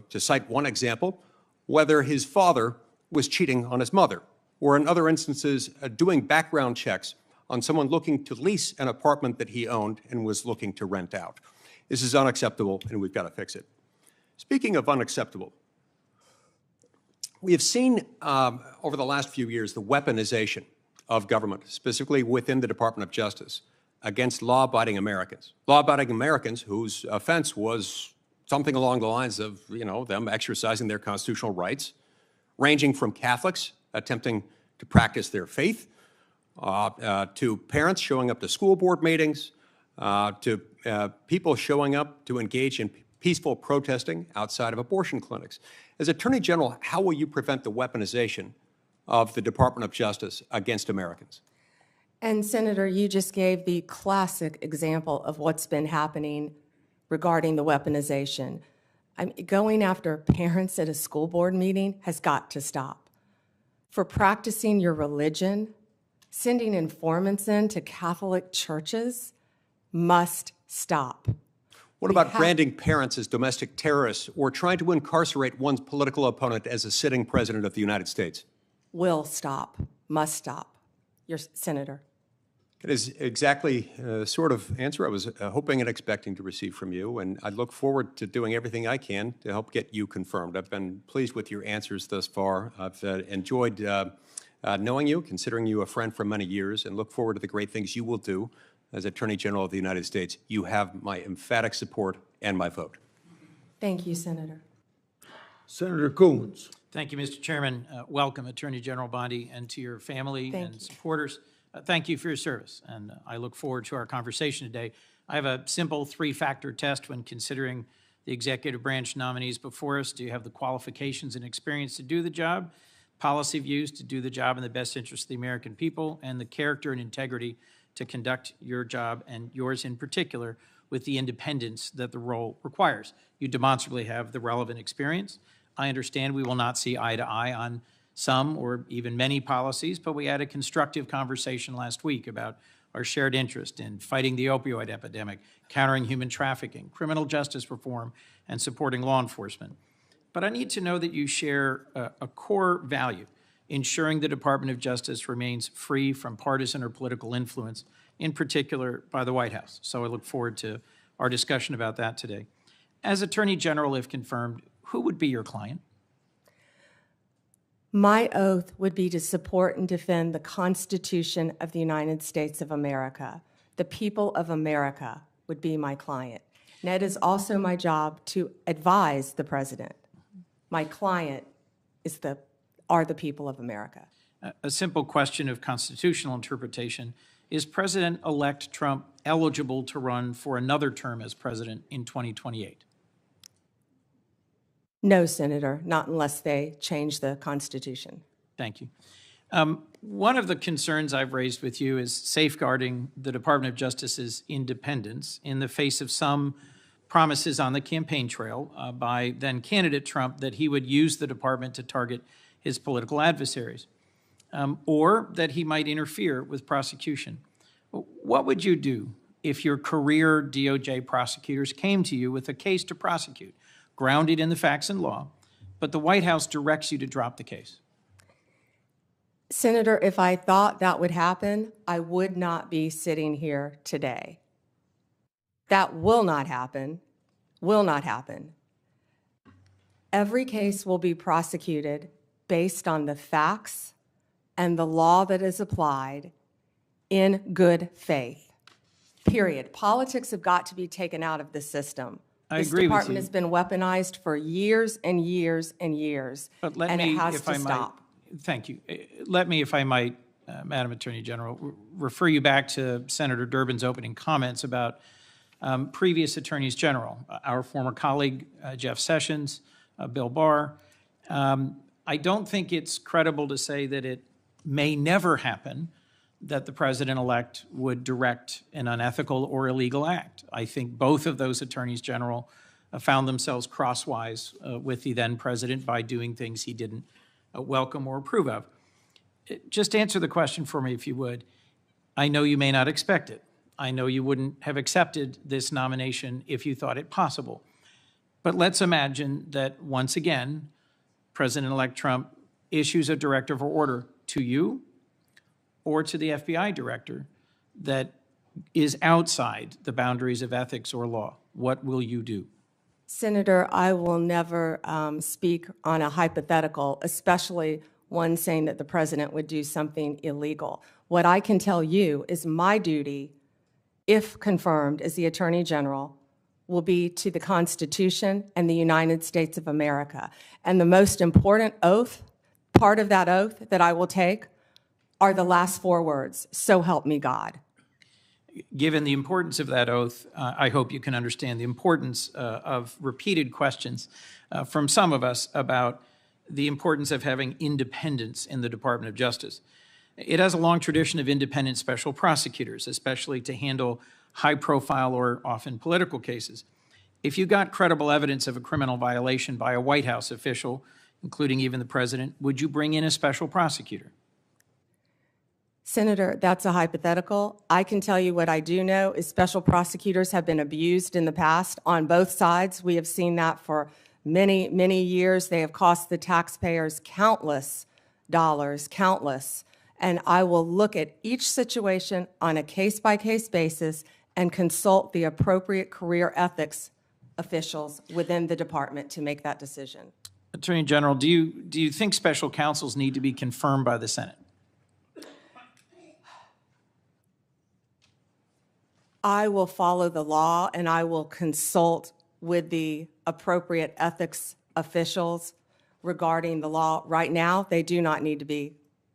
to cite one example, whether his father was cheating on his mother, or in other instances, doing background checks on someone looking to lease an apartment that he owned and was looking to rent out. This is unacceptable, and we've got to fix it. Speaking of unacceptable, we have seen over the last few years the weaponization of government, specifically within the Department of Justice, against law-abiding Americans. Law-abiding Americans whose offense was something along the lines of, them exercising their constitutional rights, ranging from Catholics attempting to practice their faith, to parents showing up to school board meetings, to people showing up to engage in peaceful protesting outside of abortion clinics. As Attorney General, how will you prevent the weaponization of the Department of Justice against Americans? And Senator, you just gave the classic example of what's been happening regarding the weaponization. Going after parents at a school board meeting has got to stop. For practicing your religion, sending informants into Catholic churches must stop. What about branding parents as domestic terrorists or trying to incarcerate one's political opponent as a sitting president of the United States? Will stop, must stop. Your Senator. It is exactly the sort of answer I was hoping and expecting to receive from you, and I look forward to doing everything I can to help get you confirmed. I've been pleased with your answers thus far. I've enjoyed knowing you, considering you a friend for many years, and look forward to the great things you will do as Attorney General of the United States. You have my emphatic support and my vote. Thank you, Senator. Senator Coons. Thank you, Mr. Chairman. Welcome, Attorney General Bondi, and to your family Thank and you. supporters. Thank you for your service, and I look forward to our conversation today. I have a simple three-factor test when considering the executive branch nominees before us. Do you have the qualifications and experience to do the job, policy views to do the job in the best interest of the American people, and the character and integrity to conduct your job, and yours in particular, with the independence that the role requires? You demonstrably have the relevant experience. I understand we will not see eye to eye on some or even many policies, but we had a constructive conversation last week about our shared interest in fighting the opioid epidemic, countering human trafficking, criminal justice reform, and supporting law enforcement. But I need to know that you share a core value, ensuring the Department of Justice remains free from partisan or political influence, in particular by the White House. So I look forward to our discussion about that today. As Attorney General, if confirmed, who would be your client? My oath would be to support and defend the Constitution of the United States of America. The people of America would be my client. And it is also my job to advise the president. My client are the people of America. A simple question of constitutional interpretation. Is President-elect Trump eligible to run for another term as president in 2028? No, Senator, not unless they change the Constitution. Thank you. One of the concerns I've raised with you is safeguarding the Department of Justice's independence in the face of some promises on the campaign trail by then candidate Trump that he would use the department to target his political adversaries, or that he might interfere with prosecution. What would you do if your career DOJ prosecutors came to you with a case to prosecute, grounded in the facts and law, but the White House directs you to drop the case? Senator, if I thought that would happen, I would not be sitting here today. That will not happen, will not happen. Every case will be prosecuted based on the facts and the law that is applied in good faith, period. Politics have got to be taken out of the system. I This agree with department you. has been weaponized for years and years and years, But let and me, it has if to I might, stop. thank you. Let me, if I might, Madam Attorney General, refer you back to Senator Durbin's opening comments about previous attorneys general, our former colleague Jeff Sessions, Bill Barr. I don't think it's credible to say that it may never happen that the president-elect would direct an unethical or illegal act. I think both of those attorneys general found themselves crosswise with the then president by doing things he didn't welcome or approve of. Just answer the question for me, if you would. I know you may not expect it. I know you wouldn't have accepted this nomination if you thought it possible. But let's imagine that once again, President-elect Trump issues a directive or order to you or to the FBI director that is outside the boundaries of ethics or law. What will you do? Senator, I will never speak on a hypothetical, especially one saying that the president would do something illegal. What I can tell you is my duty, if confirmed as the Attorney General, will be to the Constitution and the United States of America. And the most important oath, part of that oath that I will take, are the last four words, "So help me God." Given the importance of that oath, I hope you can understand the importance of repeated questions from some of us about the importance of having independence in the Department of Justice. It has a long tradition of independent special prosecutors, especially to handle high-profile or often political cases. If you got credible evidence of a criminal violation by a White House official, including even the president, would you bring in a special prosecutor? Senator, that's a hypothetical. I can tell you what I do know is special prosecutors have been abused in the past on both sides. We have seen that for many, many years. They have cost the taxpayers countless dollars, countless. And I will look at each situation on a case-by-case basis and consult the appropriate career ethics officials within the department to make that decision. Attorney General, do you think special counsels need to be confirmed by the Senate? I will follow the law and I will consult with the appropriate ethics officials regarding the law right now, they do not need to be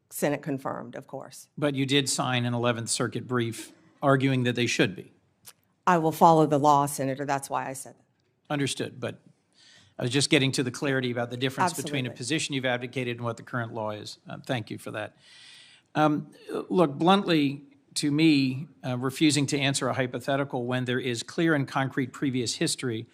Senate confirmed, of course. But you did sign an 11th Circuit brief arguing that they should be. I will follow the law, Senator. That's why I said that. Understood, but I was just getting to the clarity about the difference between a Absolutely. position you've advocated and what the current law is. Thank you for that. Look, bluntly, to me, refusing to answer a hypothetical when there is clear and concrete previous history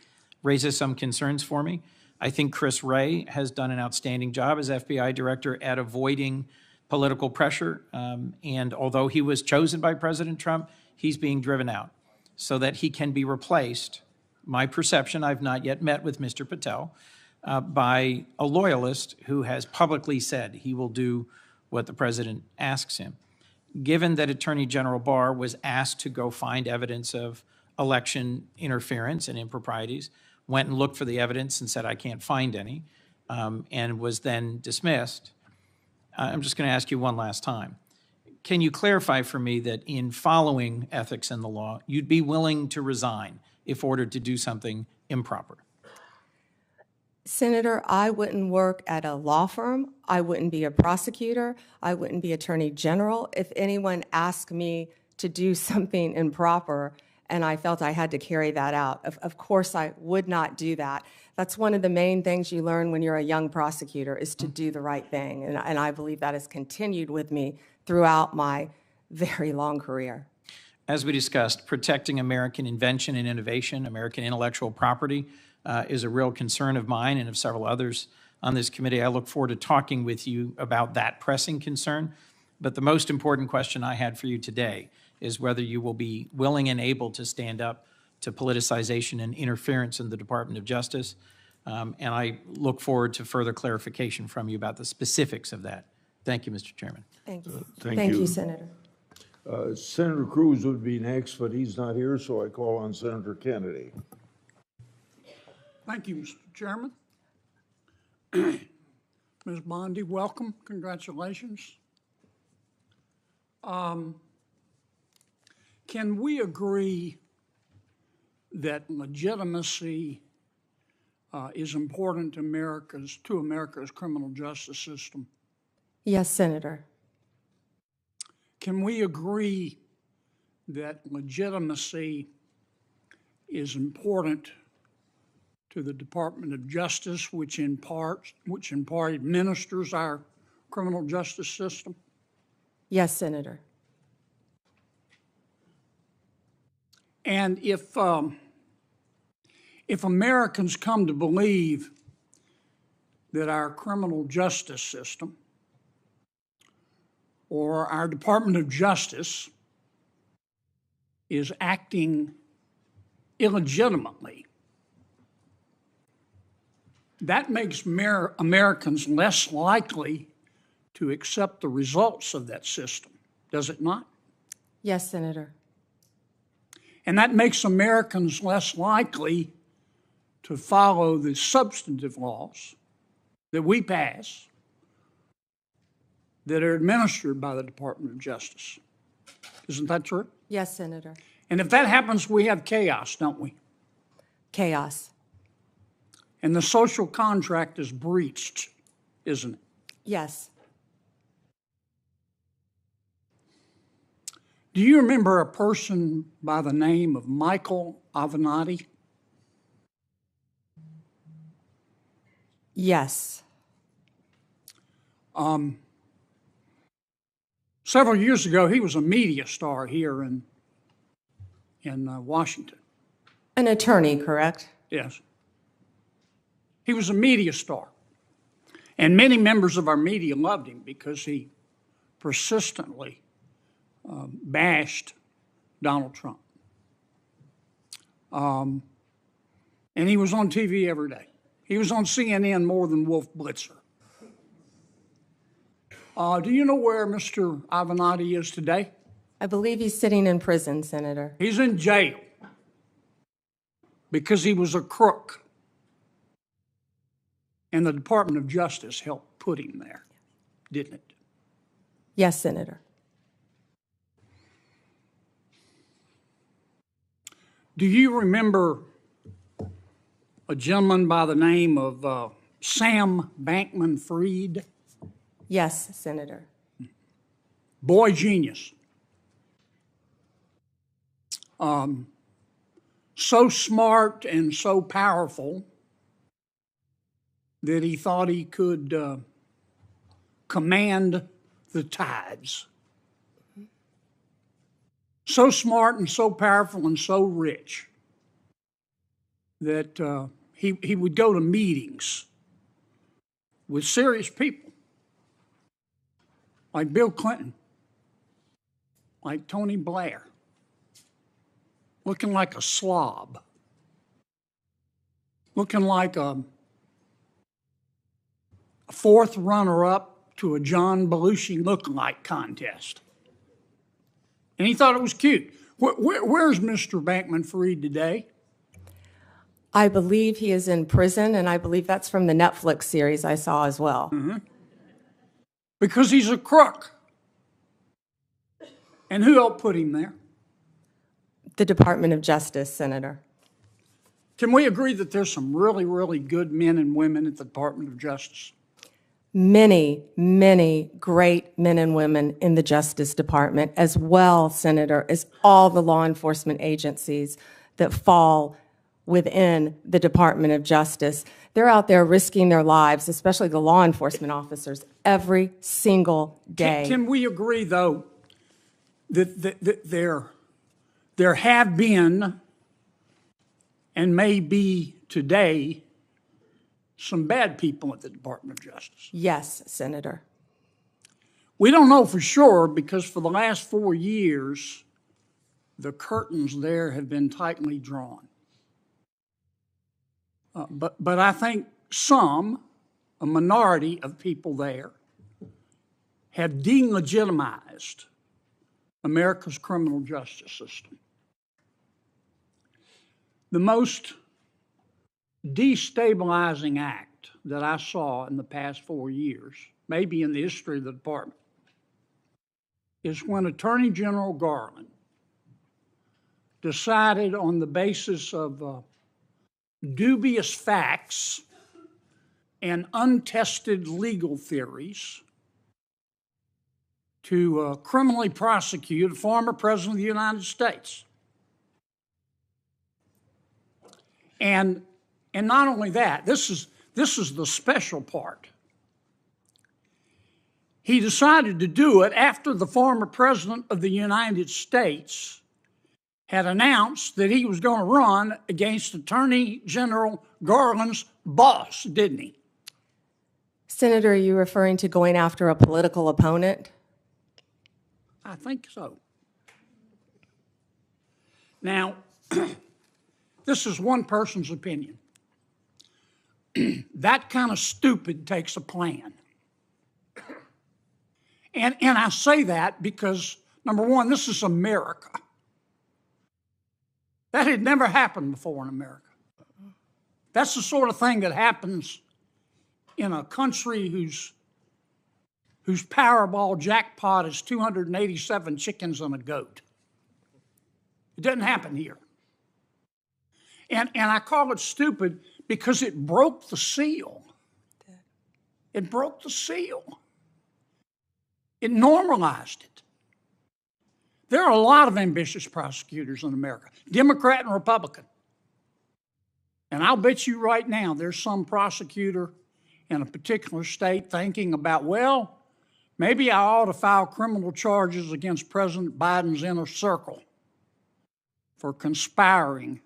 raises some concerns for me. I think Chris Wray has done an outstanding job as FBI director at avoiding political pressure, and although he was chosen by President Trump, he's being driven out so that he can be replaced. My perception, I've not yet met with Mr. Patel, by a loyalist who has publicly said he will do what the president asks him. Given that Attorney General Barr was asked to go find evidence of election interference and improprieties, went and looked for the evidence and said, I can't find any, and was then dismissed, I'm just going to ask you one last time. Can you clarify for me that in following ethics and the law, you'd be willing to resign if ordered to do something improper? Senator, I wouldn't work at a law firm. I wouldn't be a prosecutor. I wouldn't be attorney general. If anyone asked me to do something improper and I felt I had to carry that out, of course I would not do that. That's one of the main things you learn when you're a young prosecutor is to do the right thing. And I believe that has continued with me throughout my very long career. As we discussed, protecting American invention and innovation, American intellectual property, is a real concern of mine and of several others on this committee. I look forward to talking with you about that pressing concern. But the most important question I had for you today is whether you will be willing and able to stand up to politicization and interference in the Department of Justice. And I look forward to further clarification from you about the specifics of that. Thank you, Mr. Chairman. Thank you. Thank you. Senator. Senator Cruz would be next, but he's not here, so I call on Senator Kennedy. Thank you, Mr. Chairman. Ms. Bondi, welcome. Congratulations. Can we agree that legitimacy is important to America's criminal justice system? Yes, Senator. Can we agree that legitimacy is important to the Department of Justice, which in part administers our criminal justice system? Yes, Senator. And if Americans come to believe that our criminal justice system or our Department of Justice is acting illegitimately, that makes Americans less likely to accept the results of that system, does it not? Yes, Senator. And that makes Americans less likely to follow the substantive laws that we pass that are administered by the Department of Justice. Isn't that true? Yes, Senator. And if that happens, we have chaos, don't we? Chaos. And the social contract is breached, isn't it? Yes. Do you remember a person by the name of Michael Avenatti? Yes. Several years ago, he was a media star here in Washington. An attorney, correct? Yes. He was a media star. And many members of our media loved him because he persistently bashed Donald Trump. And he was on TV every day. He was on CNN more than Wolf Blitzer. Do you know where Mr. Avenatti is today? I believe he's sitting in prison, Senator. He's in jail because he was a crook. And the Department of Justice helped put him there, didn't it? Yes, Senator. Do you remember a gentleman by the name of Sam Bankman-Fried? Yes, Senator. Boy genius. So smart and so powerful that he thought he could command the tides. So smart and so powerful and so rich that he would go to meetings with serious people like Bill Clinton, like Tony Blair, looking like a slob, looking like a fourth runner-up to a John Belushi lookalike contest. And he thought it was cute. Where's Mr. Bankman-Fried today? I believe he is in prison, and I believe that's from the Netflix series I saw as well. Because he's a crook. And who helped put him there? The Department of Justice, Senator. Can we agree that there's some really, really good men and women at the Department of Justice? Many, many great men and women in the Justice Department, as well, Senator, as all the law enforcement agencies that fall within the Department of Justice. They're out there risking their lives, especially the law enforcement officers, every single day. Can we agree, though, that there have been and may be today some bad people at the Department of Justice? Yes, Senator. We don't know for sure because for the last 4 years, the curtains there have been tightly drawn. But I think a minority of people there, have delegitimized America's criminal justice system. The most destabilizing act that I saw in the past 4 years, maybe in the history of the department, is when Attorney General Garland decided on the basis of dubious facts and untested legal theories to criminally prosecute a former president of the United States. And not only that, this is the special part. He decided to do it after the former president of the United States had announced that he was going to run against Attorney General Garland's boss, didn't he? Senator, are you referring to going after a political opponent? I think so. Now, this is one person's opinion. That kind of stupid takes a plan. And I say that because, number one, this is America. That had never happened before in America. That's the sort of thing that happens in a country whose Powerball jackpot is 287 chickens and a goat. It doesn't happen here. And I call it stupid because it broke the seal. It broke the seal. It normalized it. There are a lot of ambitious prosecutors in America, Democrat and Republican. And I'll bet you right now there's some prosecutor in a particular state thinking about, well, maybe I ought to file criminal charges against President Biden's inner circle for conspiring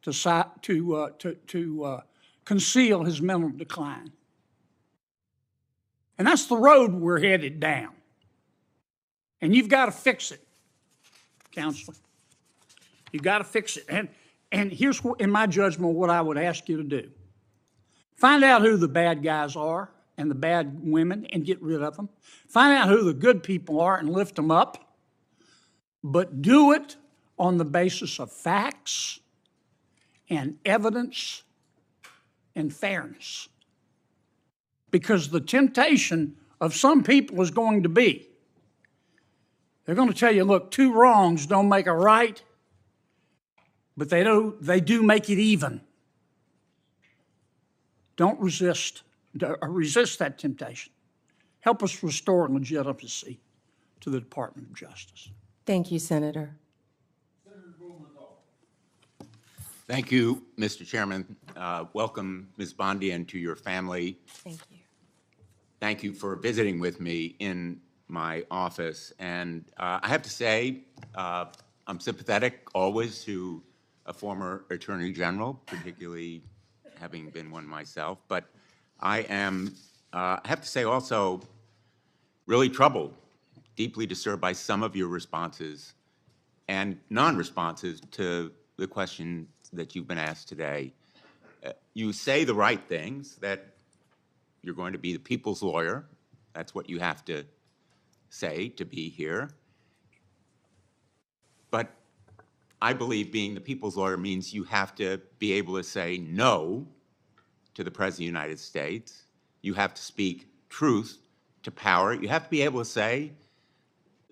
to conceal his mental decline. And that's the road we're headed down. And you've got to fix it, Counselor. You've got to fix it. And here's, in my judgment, what I would ask you to do. Find out who the bad guys are and the bad women and get rid of them. Find out who the good people are and lift them up. But do it on the basis of facts and evidence and fairness. Because the temptation of some people is going to be, they're going to tell you, look, two wrongs don't make a right, but they do make it even. Don't resist that temptation. Help us restore legitimacy to the Department of Justice. Thank you, Senator. Thank you, Mr. Chairman. Welcome, Ms. Bondi, and to your family. Thank you. Thank you for visiting with me in my office. And I have to say, I'm sympathetic always to a former Attorney General, particularly having been one myself. But I am, I have to say also, really troubled, deeply disturbed by some of your responses and non-responses to the question that you've been asked today. You say the right things, that you're going to be the people's lawyer. That's what you have to say to be here. But I believe being the people's lawyer means you have to be able to say no to the President of the United States. You have to speak truth to power. You have to be able to say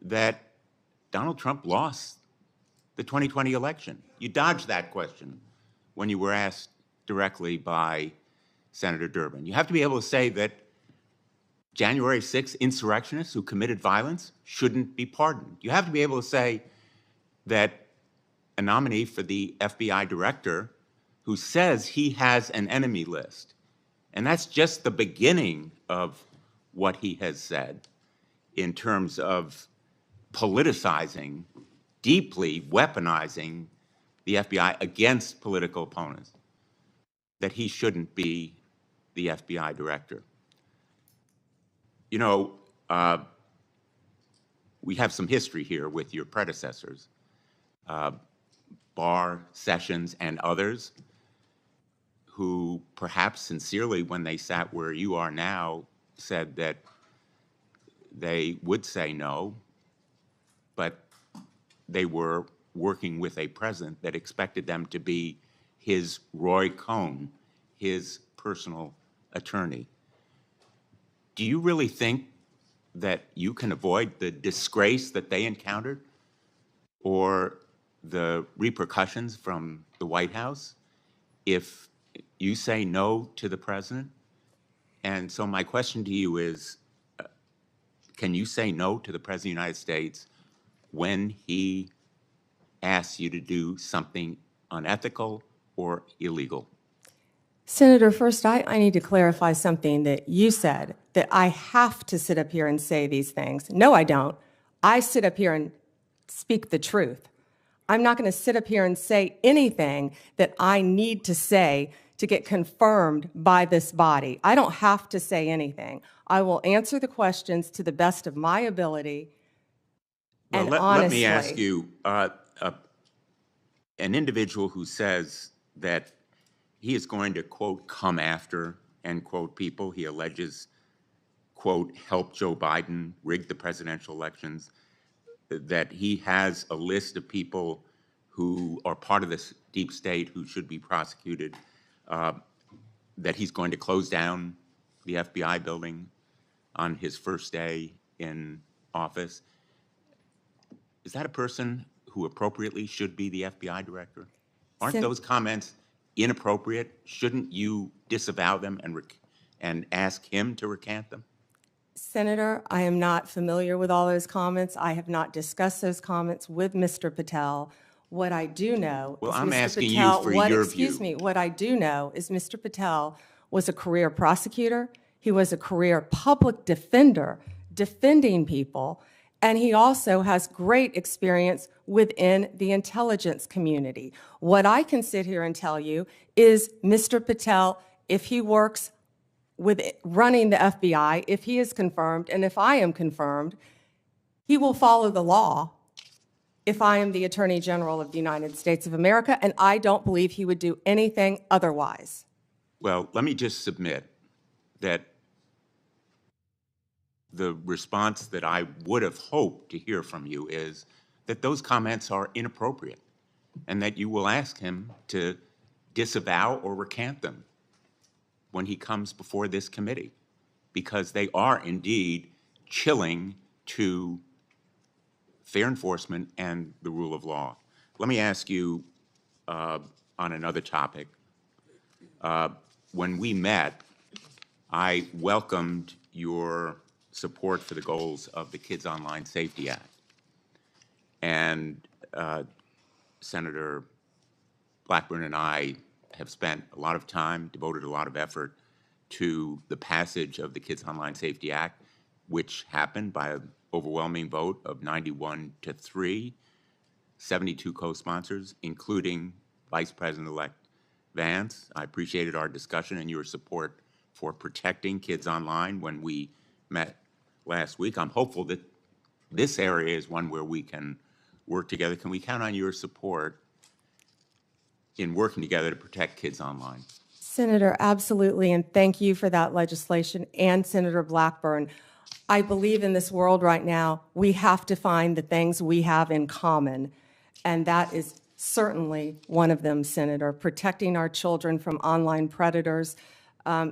that Donald Trump lost the 2020 election. You dodged that question when you were asked directly by Senator Durbin. You have to be able to say that January 6th insurrectionists who committed violence shouldn't be pardoned. You have to be able to say that a nominee for the FBI director who says he has an enemy list, and that's just the beginning of what he has said in terms of politicizing, deeply weaponizing the FBI against political opponents, that he shouldn't be the FBI director. You know, we have some history here with your predecessors, Barr, Sessions, and others, who perhaps sincerely, when they sat where you are now, said that they would say no, but they were working with a president that expected them to be his Roy Cohn, his personal attorney. Do you really think that you can avoid the disgrace that they encountered or the repercussions from the White House if you say no to the president? And so my question to you is, can you say no to the President of the United States when he asks you to do something unethical or illegal? Senator, first, I need to clarify something that you said, that I have to sit up here and say these things. No, I don't. I sit up here and speak the truth. I'm not going to sit up here and say anything that I need to say to get confirmed by this body. I don't have to say anything. I will answer the questions to the best of my ability and honestly. Let me ask you, an individual who says that he is going to, quote, come after, end quote, people he alleges, quote, help Joe Biden rig the presidential elections, that he has a list of people who are part of this deep state who should be prosecuted, that he's going to close down the FBI building on his first day in office. Is that a person who appropriately should be the FBI director? Aren't those comments inappropriate? Shouldn't you disavow them and ask him to recant them? Senator, I am not familiar with all those comments. I have not discussed those comments with Mr. Patel. What I do know is I'm Mr. asking Patel, you for your view. Excuse me, what I do know is Mr. Patel was a career prosecutor. He was a career public defender defending people. And he also has great experience within the intelligence community. What I can sit here and tell you is Mr. Patel, if he works with running the FBI, if he is confirmed, and if I am confirmed, he will follow the law if I am the Attorney General of the United States of America, and I don't believe he would do anything otherwise. Well, let me just submit that the response that I would have hoped to hear from you is that those comments are inappropriate and that you will ask him to disavow or recant them when he comes before this committee, because they are indeed chilling to fair enforcement and the rule of law. Let me ask you on another topic. when we met, I welcomed your support for the goals of the Kids Online Safety Act. And Senator Blackburn and I have spent a lot of time, devoted a lot of effort to the passage of the Kids Online Safety Act, which happened by an overwhelming vote of 91-3, 72 co-sponsors, including Vice President-elect Vance. I appreciated our discussion and your support for protecting kids online when we met last week. I'm hopeful that this area is one where we can work together. Can we count on your support in working together to protect kids online? Senator, absolutely, and thank you for that legislation, and Senator Blackburn. I believe in this world right now, we have to find the things we have in common, and that is certainly one of them, Senator, protecting our children from online predators.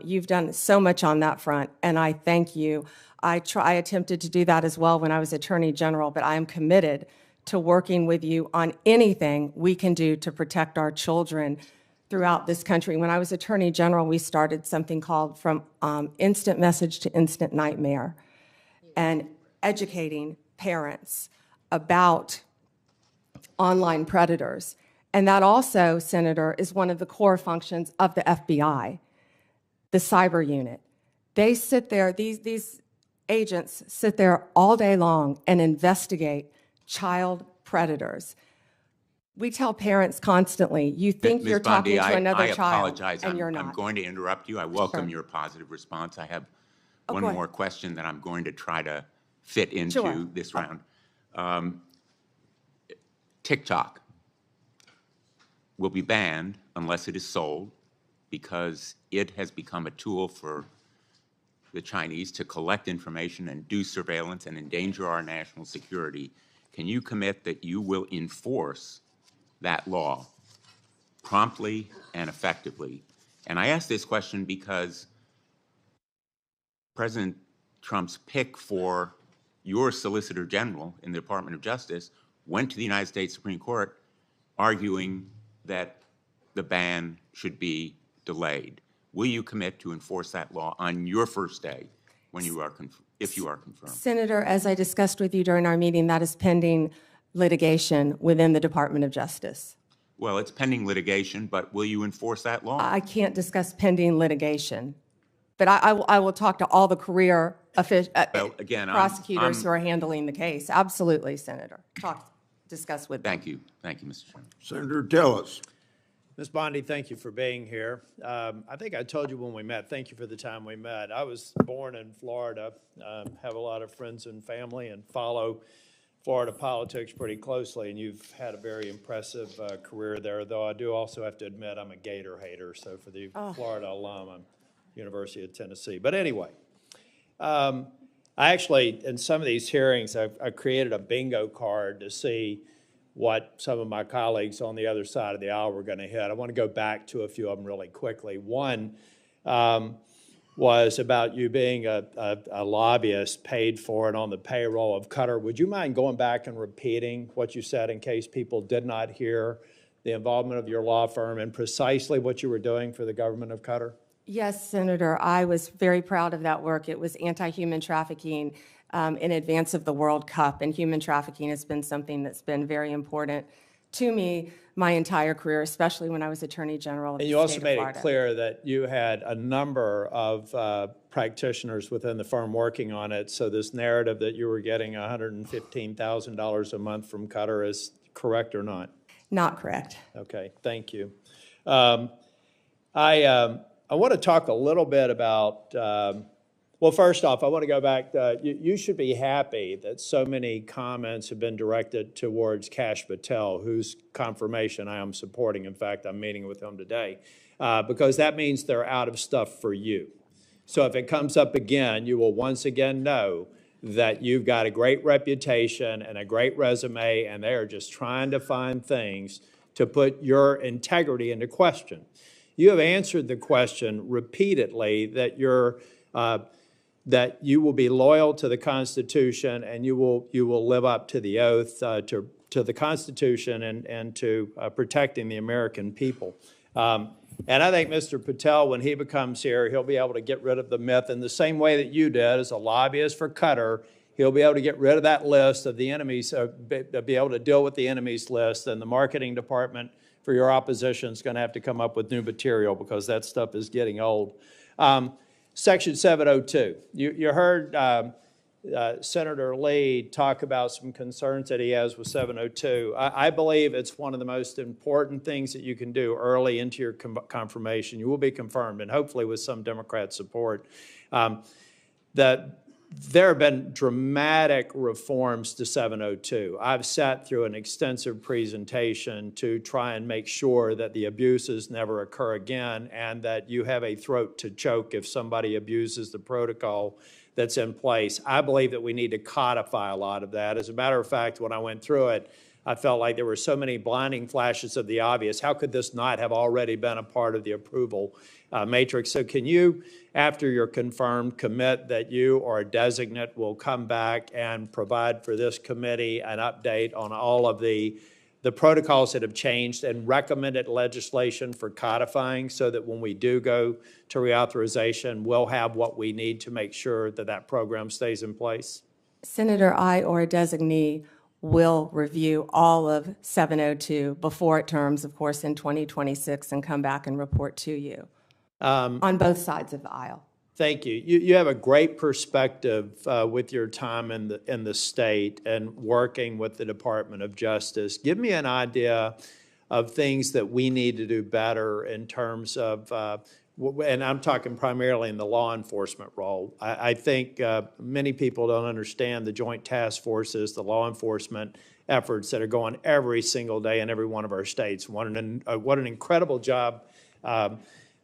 You've done so much on that front, and I thank you. I attempted to do that as well when I was Attorney General, but I am committed to working with you on anything we can do to protect our children throughout this country. When I was Attorney General, we started something called From Instant Message to Instant Nightmare, and educating parents about online predators. And that also, Senator, is one of the core functions of the FBI, the cyber unit. They sit there, these agents sit there all day long and investigate child predators. We tell parents constantly, you think Ms. you're talking Bondi, to another I child, apologize. and you're I'm not. going to interrupt you. I welcome Sure. your positive response. I have Oh, one go ahead. more question that I'm going to try to fit into Sure. this round. TikTok will be banned unless it is sold because it has become a tool for the Chinese to collect information and do surveillance and endanger our national security. Can you commit that you will enforce that law promptly and effectively? And I ask this question because President Trump's pick for your Solicitor General in the Department of Justice went to the United States Supreme Court arguing that the ban should be delayed. Will you commit to enforce that law on your first day when you are, if you are confirmed? Senator, as I discussed with you during our meeting, that is pending litigation within the Department of Justice. Well, it's pending litigation, but will you enforce that law? I can't discuss pending litigation, but I will talk to all the career Well, again, prosecutors who are handling the case. Absolutely, Senator. Discuss with them. Thank you. Thank you, Mr. Chairman. Senator Tillis. Ms. Bondi, thank you for being here. I think I told you when we met, thank you for the time we met. I was born in Florida, have a lot of friends and family, and follow Florida politics pretty closely, and you've had a very impressive career there, though I do also have to admit I'm a Gator hater, so for the Florida alum, I'm University of Tennessee. But anyway, I actually, in some of these hearings, I created a bingo card to see what some of my colleagues on the other side of the aisle were going to hit. I want to go back to a few of them really quickly. One was about you being a lobbyist paid for and on the payroll of Qatar. Would you mind going back and repeating what you said in case people did not hear the involvement of your law firm and precisely what you were doing for the government of Qatar? Yes, Senator, I was very proud of that work. It was anti-human trafficking in advance of the World Cup, and human trafficking has been something that's been very important to me my entire career, especially when I was Attorney General of the And you state also of made Florida. it clear that you had a number of practitioners within the firm working on it, so this narrative that you were getting $115,000 a month from Qatar is correct or not? Not correct. Okay, thank you. I want to talk a little bit about, well, first off, I want to go back. You should be happy that so many comments have been directed towards Kash Patel, whose confirmation I am supporting. In fact, I'm meeting with him today, because that means they're out of stuff for you. So if it comes up again, you will once again know that you've got a great reputation and a great resume, and they are just trying to find things to put your integrity into question. You have answered the question repeatedly that that you will be loyal to the Constitution and you will live up to the oath to the Constitution and to protecting the American people. And I think Mr. Patel, when he becomes here, he'll be able to get rid of the myth in the same way that you did as a lobbyist for Qatar. He'll be able to get rid of that list of the enemies, be able to deal with the enemies list, and the marketing department for your opposition is going to have to come up with new material because that stuff is getting old. Section 702. You heard Senator Lee talk about some concerns that he has with 702. I believe it's one of the most important things that you can do early into your confirmation. You will be confirmed, and hopefully with some Democrat support. There have been dramatic reforms to 702. I've sat through an extensive presentation to try and make sure that the abuses never occur again and that you have a throat to choke if somebody abuses the protocol that's in place. I believe that we need to codify a lot of that. As a matter of fact, when I went through it, I felt like there were so many blinding flashes of the obvious. How could this not have already been a part of the approval matrix? So can you, after you're confirmed, commit that you or a designate will come back and provide for this committee an update on all of the protocols that have changed and recommended legislation for codifying so that when we do go to reauthorization, we'll have what we need to make sure that that program stays in place? Senator, I or a designee will review all of 702 before it terms, of course, in 2026 and come back and report to you on both sides of the aisle. Thank you. You have a great perspective with your time in the state and working with the Department of Justice. Give me an idea of things that we need to do better in terms of, and I'm talking primarily in the law enforcement role. I think many people don't understand the joint task forces, the law enforcement efforts that are going every single day in every one of our states. What an incredible job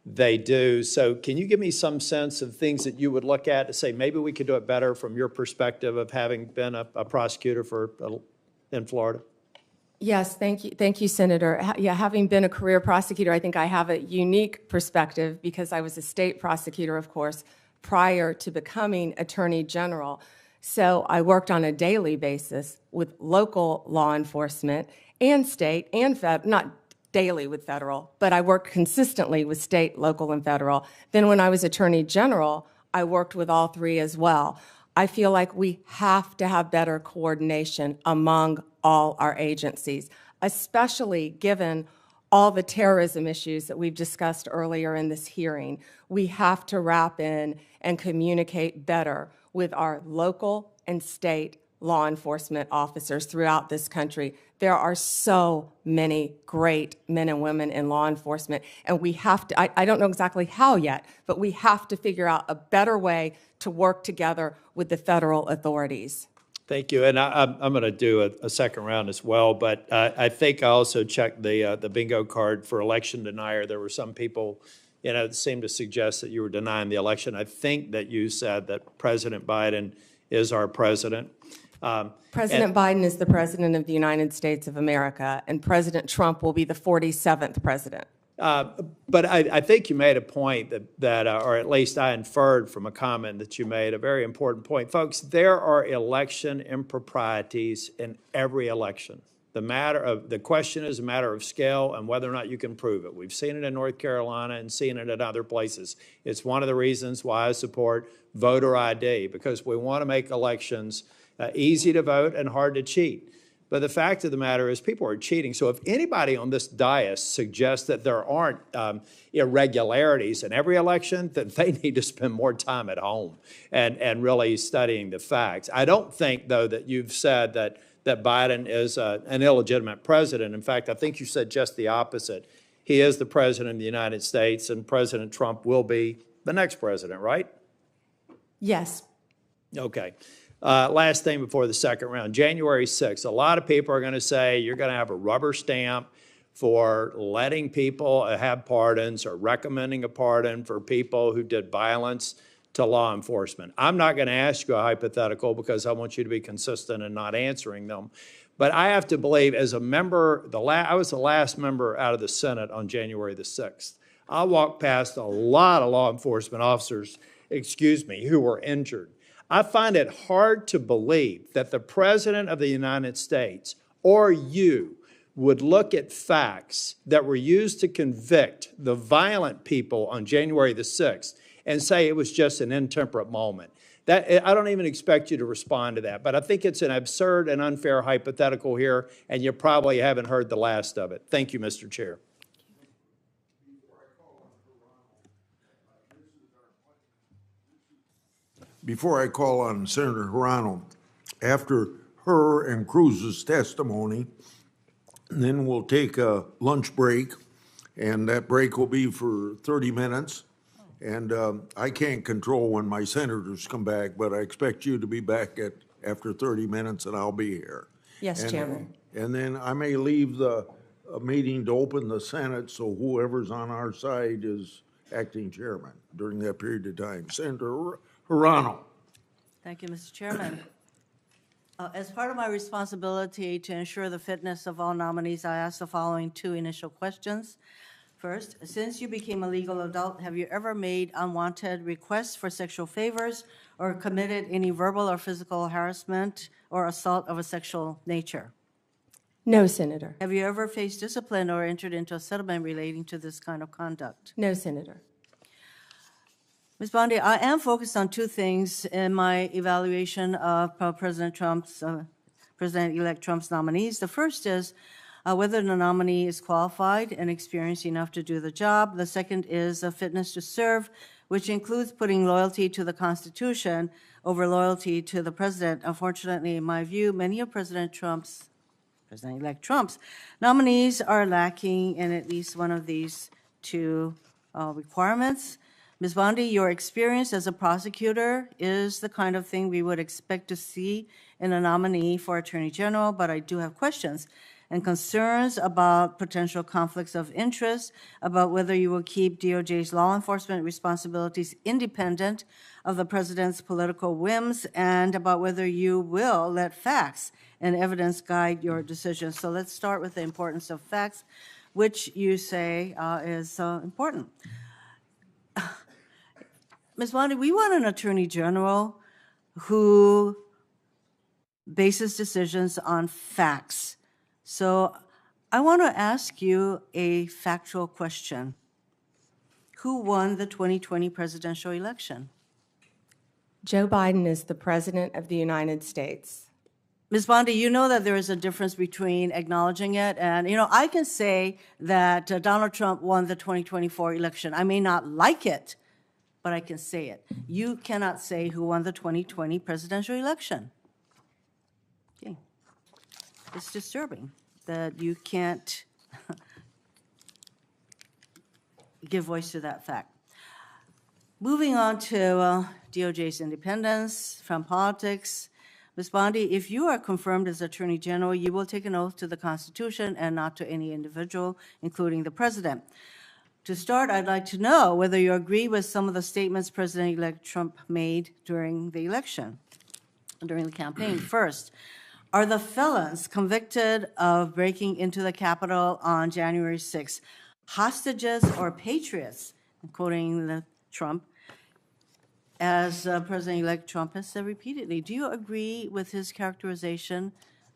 they do. So can you give me some sense of things that you would look at to say maybe we could do it better from your perspective of having been a prosecutor in Florida? Yes, thank you, Senator. Yeah, having been a career prosecutor, I think I have a unique perspective because I was a state prosecutor, of course, prior to becoming Attorney General. So I worked on a daily basis with local law enforcement and state and federal, not daily with federal, but I worked consistently with state, local, and federal. Then when I was Attorney General, I worked with all three as well. I feel like we have to have better coordination among all our agencies, especially given all the terrorism issues that we've discussed earlier in this hearing. We have to wrap in and communicate better with our local and state law enforcement officers throughout this country. There are so many great men and women in law enforcement, and we have to, I don't know exactly how yet, but we have to figure out a better way to work together with the federal authorities. Thank you. And I'm going to do a second round as well, but I think I also checked the bingo card for election denier. There were some people, that seemed to suggest that you were denying the election. I think that you said that President Biden is our president. President Biden is the president of the United States of America, and President Trump will be the 47th president. But I think you made a point that or at least I inferred from a comment that you made, a very important point. Folks, there are election improprieties in every election. The question is a matter of scale and whether or not you can prove it. We've seen it in North Carolina and seen it in other places. It's one of the reasons why I support voter ID, because we want to make elections easy to vote and hard to cheat. But the fact of the matter is people are cheating. So if anybody on this dais suggests that there aren't irregularities in every election, then they need to spend more time at home and really studying the facts. I don't think, though, that you've said that Biden is an illegitimate president. In fact, I think you said just the opposite. He is the president of the United States, and President Trump will be the next president, right? Yes. Okay. Last thing before the second round, January 6th. A lot of people are going to say you're going to have a rubber stamp for letting people have pardons or recommending a pardon for people who did violence to law enforcement. I'm not going to ask you a hypothetical because I want you to be consistent in not answering them. But I have to believe, as a member, I was the last member out of the Senate on January the 6th. I walked past a lot of law enforcement officers, who were injured. I find it hard to believe that the President of the United States or you would look at facts that were used to convict the violent people on January the 6th and say it was just an intemperate moment. That, I don't even expect you to respond to that, but I think it's an absurd and unfair hypothetical here, and you probably haven't heard the last of it. Thank you, Mr. Chair. Before I call on Senator Hirono, after her and Cruz's testimony, then we'll take a lunch break, and that break will be for 30 minutes. And I can't control when my senators come back, but I expect you to be back after 30 minutes, and I'll be here. Yes, And- Chairman. And then I may leave the meeting to open the Senate, so whoever's on our side is acting chairman during that period of time. Senator Hirono. Thank you, Mr. Chairman. As part of my responsibility to ensure the fitness of all nominees, I ask the following two initial questions. First, since you became a legal adult, have you ever made unwanted requests for sexual favors or committed any verbal or physical harassment or assault of a sexual nature? No, Senator. Have you ever faced discipline or entered into a settlement relating to this kind of conduct? No, Senator. Ms. Bondi, I am focused on two things in my evaluation of President-elect Trump's nominees. The first is whether the nominee is qualified and experienced enough to do the job. The second is a fitness to serve, which includes putting loyalty to the Constitution over loyalty to the president. Unfortunately, in my view, many of President-elect Trump's nominees are lacking in at least one of these two requirements. Ms. Bondi, your experience as a prosecutor is the kind of thing we would expect to see in a nominee for Attorney General, but I do have questions and concerns about potential conflicts of interest, about whether you will keep DOJ's law enforcement responsibilities independent of the president's political whims, and about whether you will let facts and evidence guide your decisions. So let's start with the importance of facts, which you say is important. Ms. Bondi, we want an Attorney General who bases decisions on facts. So I want to ask you a factual question. Who won the 2020 presidential election? Joe Biden is the President of the United States. Ms. Bondi, you know that there is a difference between acknowledging it and, I can say that Donald Trump won the 2024 election. I may not like it, but I can say it. You cannot say who won the 2020 presidential election. Okay. It's disturbing that you can't give voice to that fact. Moving on to DOJ's independence from politics. Ms. Bondi, if you are confirmed as Attorney General, you will take an oath to the Constitution and not to any individual, including the President. To start, I'd like to know whether you agree with some of the statements President-elect Trump made during the election, during the campaign. First, are the felons convicted of breaking into the Capitol on January 6th hostages or patriots, quoting Trump, as President-elect Trump has said repeatedly? Do you agree with his characterization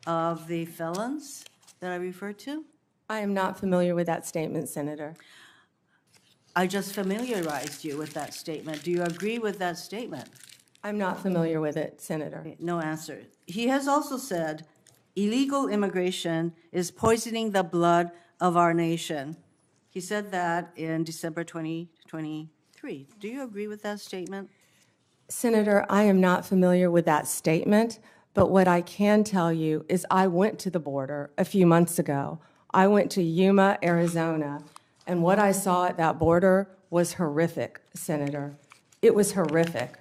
of the felons that I referred to? I am not familiar with that statement, Senator. I just familiarized you with that statement. Do you agree with that statement? I'm not familiar with it, Senator. No answer. He has also said illegal immigration is poisoning the blood of our nation. He said that in December 2023. Do you agree with that statement? Senator, I am not familiar with that statement, but what I can tell you is I went to the border a few months ago. I went to Yuma, Arizona, and what I saw at that border was horrific, Senator. It was horrific.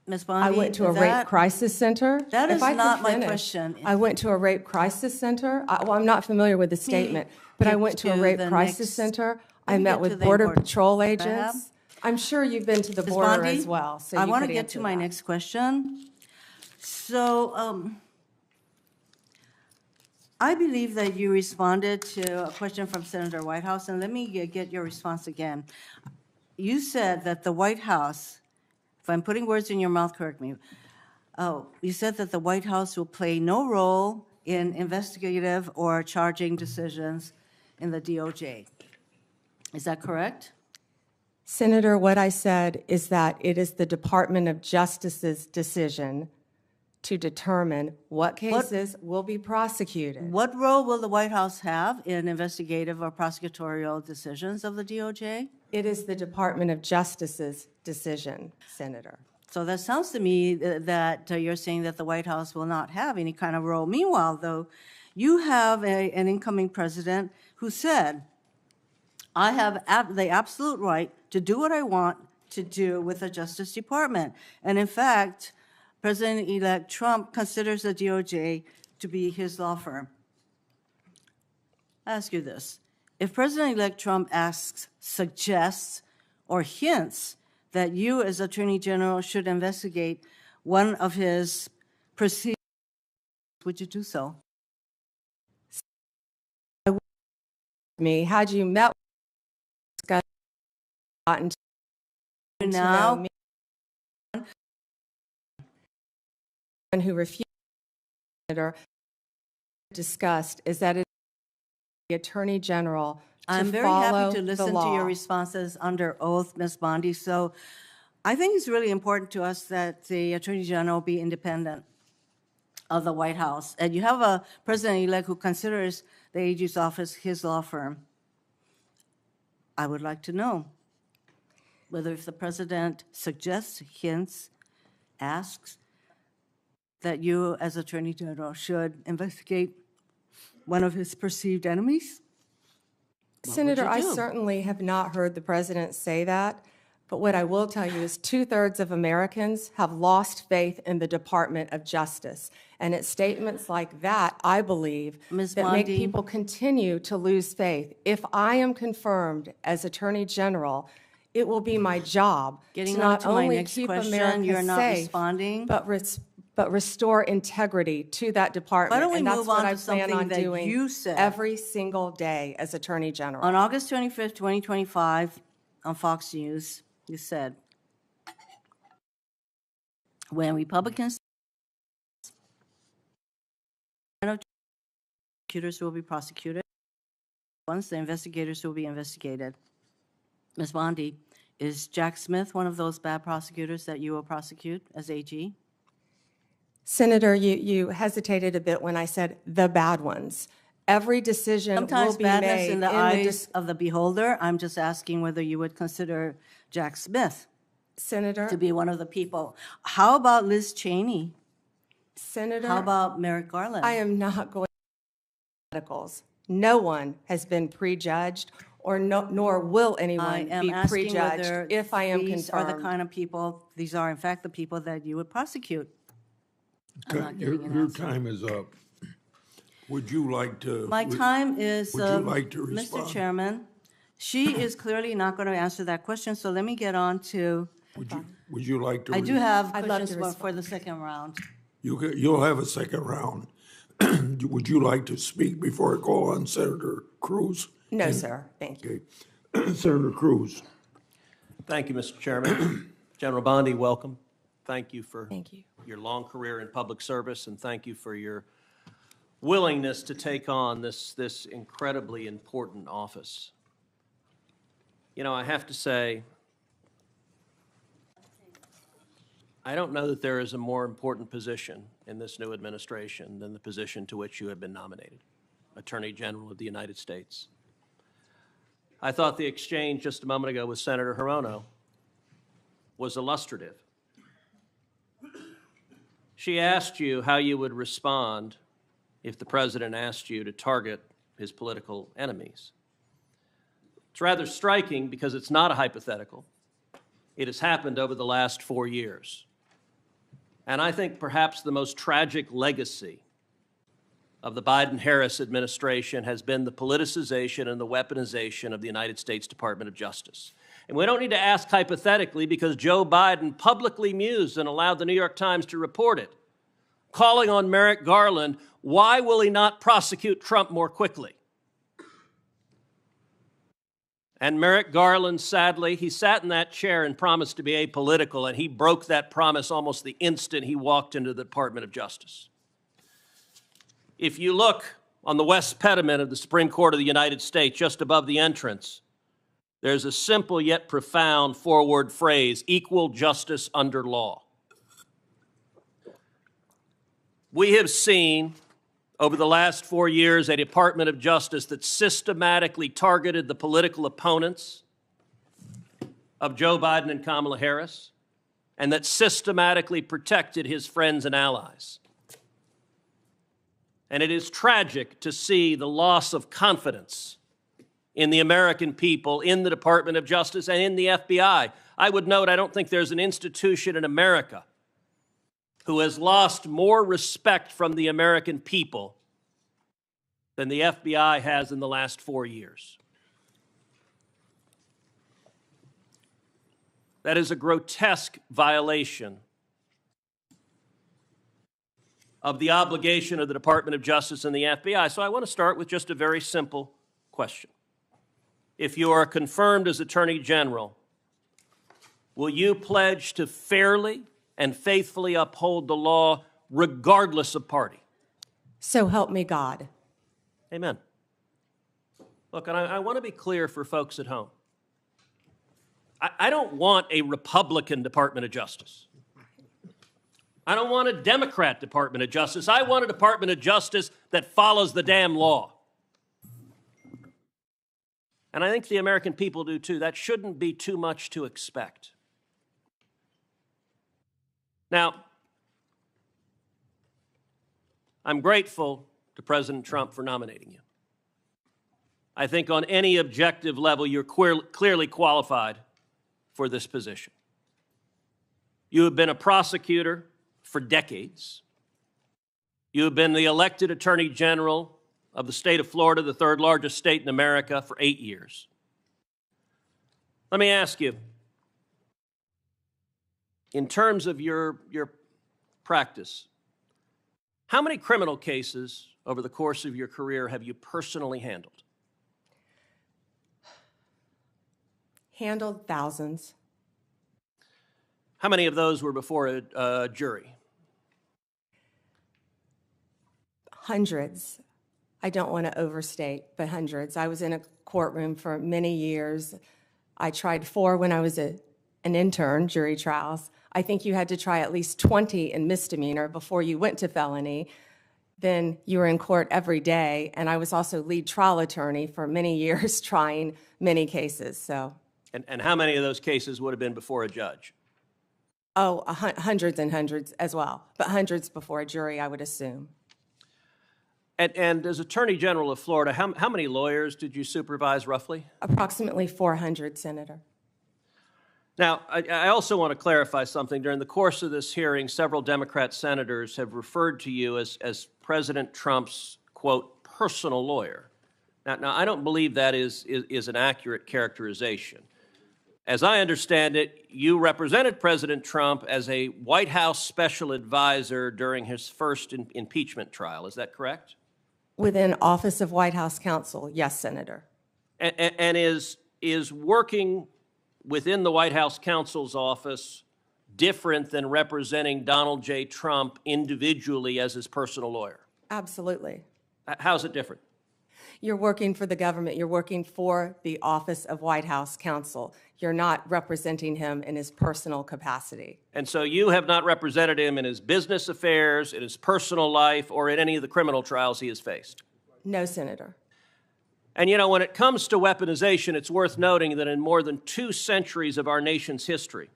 Ms. Bondi, I went to a rape crisis center. That If is I could not my finish, question. I went to a rape crisis center. Well, I'm not familiar with the statement, but I get went to a to rape the crisis next- center. Let I me met get to with the Border important- Patrol May I have? agents. I'm sure you've been to the Ms. border Bondi, as well, so I you want to could get answer to my that. next question. So I believe that you responded to a question from Senator Whitehouse, and let me get your response again. You said that the White House, if I'm putting words in your mouth, correct me. Oh, you said that the White House will play no role in investigative or charging decisions in the DOJ. Is that correct? Senator, what I said is that it is the Department of Justice's decision to determine what cases will be prosecuted. What role will the White House have in investigative or prosecutorial decisions of the DOJ? It is the Department of Justice's decision, Senator. So that sounds to me that you're saying that the White House will not have any kind of role. Meanwhile, though, you have an incoming president who said, I have the absolute right to do what I want to do with the Justice Department. And in fact, President-elect Trump considers the DOJ to be his law firm. I ask you this. If President-elect Trump asks, suggests, or hints that you as Attorney General should investigate one of his proceedings, would you do so? Me, had you met with gotten to know me, and who refused or discussed is that it is the Attorney General to I'm very follow happy to listen the to law. your responses under oath, Ms. Bondi. So I think it's really important to us that the Attorney General be independent of the White House. And you have a president-elect who considers the AG's office his law firm. I would like to know whether if the president suggests, hints, asks, that you as Attorney General should investigate one of his perceived enemies? Senator, I do? certainly have not heard the president say that, but what I will tell you is 2/3 of Americans have lost faith in the Department of Justice. And it's statements like that, I believe, Ms. that make Bondi. people continue to lose faith. If I am confirmed as Attorney General, it will be my job Getting to on not to my only next keep question, America you're not safe, responding. but restore integrity to that department. Why don't we And that's move what on I to plan something on that doing you said? every single day as Attorney General. On August 25th, 2025, on Fox News, you said, when Republicans prosecutors will be prosecuted, once the investigators will be investigated. Ms. Bondi, is Jack Smith one of those bad prosecutors that you will prosecute as AG? Senator, you hesitated a bit when I said the bad ones. Every decision will Sometimes be badness made in the the eyes of the beholder. I'm just asking whether you would consider Jack Smith Senator, to be one of the people. How about Liz Cheney? Senator, How about Merrick Garland? I am not going to medicals. No one has been prejudged, or nor will I anyone am be asking whether prejudged if I am these are the confirmed. kind of people, these are in fact the people that you would prosecute. I'm not Your getting an answer. time is up. Would you like to? My time is, Would you like to Mr. respond? Chairman, she is clearly not going to answer that question, so let me get on to, Would you like to? I do have I'd love to questions for the second round. You'll have a second round. Would you like to speak before I call on Senator Cruz? No, sir, thank you. Okay. Senator Cruz. Thank you, Mr. Chairman. General Bondi, welcome. Thank you for Thank you. your long career in public service, and thank you for your willingness to take on this incredibly important office. You know, I have to say, I don't know that there is a more important position in this new administration than the position to which you have been nominated, Attorney General of the United States. I thought the exchange just a moment ago with Senator Hirono was illustrative. She asked you how you would respond if the president asked you to target his political enemies. It's rather striking because it's not a hypothetical. It has happened over the last 4 years. And I think perhaps the most tragic legacy of the Biden-Harris administration has been the politicization and the weaponization of the United States Department of Justice. And we don't need to ask hypothetically because Joe Biden publicly mused and allowed the New York Times to report it, calling on Merrick Garland, why will he not prosecute Trump more quickly? And Merrick Garland, sadly, he sat in that chair and promised to be apolitical, and he broke that promise almost the instant he walked into the Department of Justice. If you look on the west pediment of the Supreme Court of the United States, just above the entrance, there's a simple yet profound four-word phrase, equal justice under law. We have seen over the last 4 years a Department of Justice that systematically targeted the political opponents of Joe Biden and Kamala Harris, and that systematically protected his friends and allies. And it is tragic to see the loss of confidence in the American people, in the Department of Justice, and in the FBI. I would note, I don't think there's an institution in America who has lost more respect from the American people than the FBI has in the last 4 years. That is a grotesque violation of the obligation of the Department of Justice and the FBI. So I want to start with just a very simple question. If you are confirmed as Attorney General, will you pledge to fairly and faithfully uphold the law regardless of party? So help me God. Amen. Look, and I want to be clear for folks at home. I don't want a Republican Department of Justice. I don't want a Democrat Department of Justice. I want a Department of Justice that follows the damn law. And I think the American people do too. That shouldn't be too much to expect. Now, I'm grateful to President Trump for nominating you. I think on any objective level, you're clearly qualified for this position. You have been a prosecutor for decades. You have been the elected Attorney General of the state of Florida, the third largest state in America, for 8 years. Let me ask you, in terms of your practice, how many criminal cases over the course of your career have you personally handled? Handled thousands. How many of those were before a jury? Hundreds. I don't want to overstate, but hundreds. I was in a courtroom for many years. I tried 4 when I was an intern, jury trials. I think you had to try at least 20 in misdemeanor before you went to felony. Then you were in court every day, and I was also lead trial attorney for many years trying many cases. So. And how many of those cases would have been before a judge? Oh, hundreds and hundreds as well, but hundreds before a jury, I would assume. And as Attorney General of Florida, how many lawyers did you supervise roughly? Approximately 400, Senator. Now, I also want to clarify something. During the course of this hearing, several Democrat senators have referred to you as President Trump's, quote, personal lawyer. Now I don't believe that is an accurate characterization. As I understand it, you represented President Trump as a White House special advisor during his first impeachment trial. Is that correct? Within Office of White House Counsel, yes, Senator. And is working within the White House counsel's office different than representing Donald J. Trump individually as his personal lawyer? Absolutely. How's it different? You're working for the government. You're working for the Office of White House Counsel. You're not representing him in his personal capacity. And so you have not represented him in his business affairs, in his personal life, or in any of the criminal trials he has faced? No, Senator. And you know, when it comes to weaponization, it's worth noting that in more than 2 centuries of our nation's history,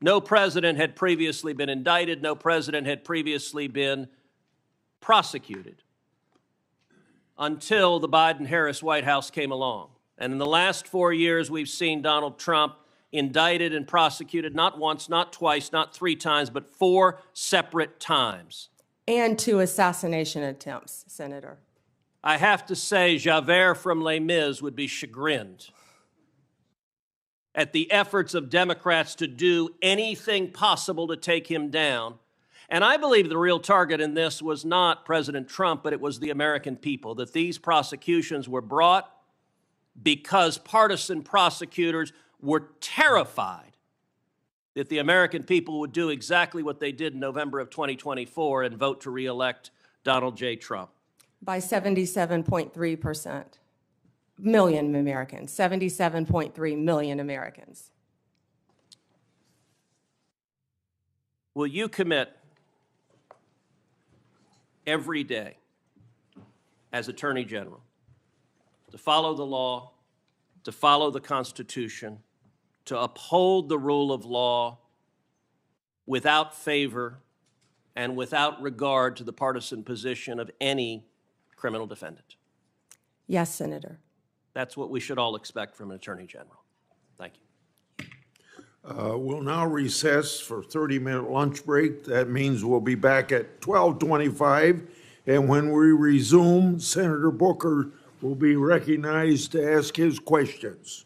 no president had previously been indicted, no president had previously been prosecuted until the Biden-Harris White House came along. And in the last 4 years, we've seen Donald Trump indicted and prosecuted not once, not twice, not 3 times, but 4 separate times. And 2 assassination attempts, Senator. I have to say, Javert from Les Mis would be chagrined at the efforts of Democrats to do anything possible to take him down. And I believe the real target in this was not President Trump, but it was the American people, that these prosecutions were brought because partisan prosecutors were terrified that the American people would do exactly what they did in November of 2024 and vote to reelect Donald J. Trump? By 77.3%. Million Americans, 77.3 million Americans. Will you commit every day as Attorney General to follow the law, to follow the Constitution, to uphold the rule of law without favor and without regard to the partisan position of any criminal defendant? Yes, Senator. That's what we should all expect from an Attorney General. Thank you. We'll now recess for 30-minute lunch break. That means we'll be back at 12:25. And when we resume, Senator Booker will be recognized to ask his questions.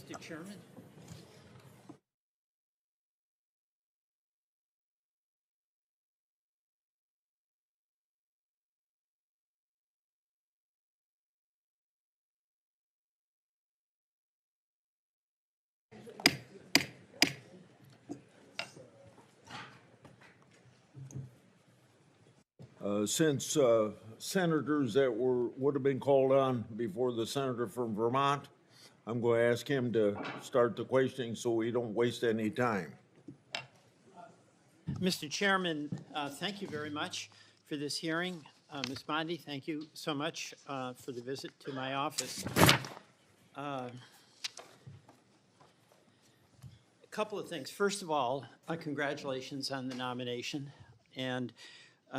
Mr. Chairman. Since senators that would have been called on before the senator from Vermont, I'm going to ask him to start the questioning so we don't waste any time. Mr. Chairman, thank you very much for this hearing. Ms. Bondi, thank you so much for the visit to my office. A couple of things. First of all, congratulations on the nomination. And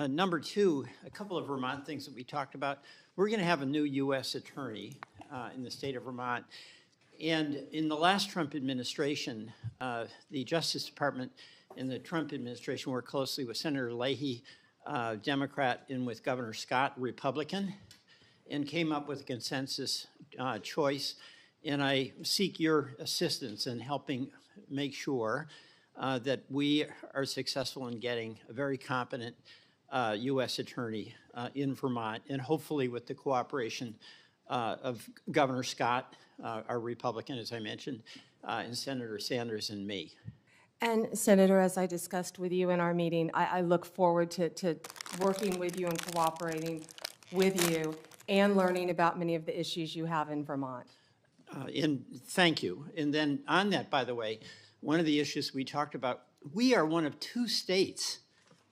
number two, a couple of Vermont things that we talked about. We're going to have a new U.S. attorney in the state of Vermont. And in the last Trump administration, the Justice Department in the Trump administration worked closely with Senator Leahy, Democrat, and with Governor Scott, Republican, and came up with a consensus choice. And I seek your assistance in helping make sure that we are successful in getting a very competent U.S. attorney in Vermont, and hopefully with the cooperation of Governor Scott, our Republican, as I mentioned, and Senator Sanders and me. And Senator, as I discussed with you in our meeting, I look forward to working with you and cooperating with you and learning about many of the issues you have in Vermont. And thank you. And then on that, by the way, one of the issues we talked about, we are one of 2 states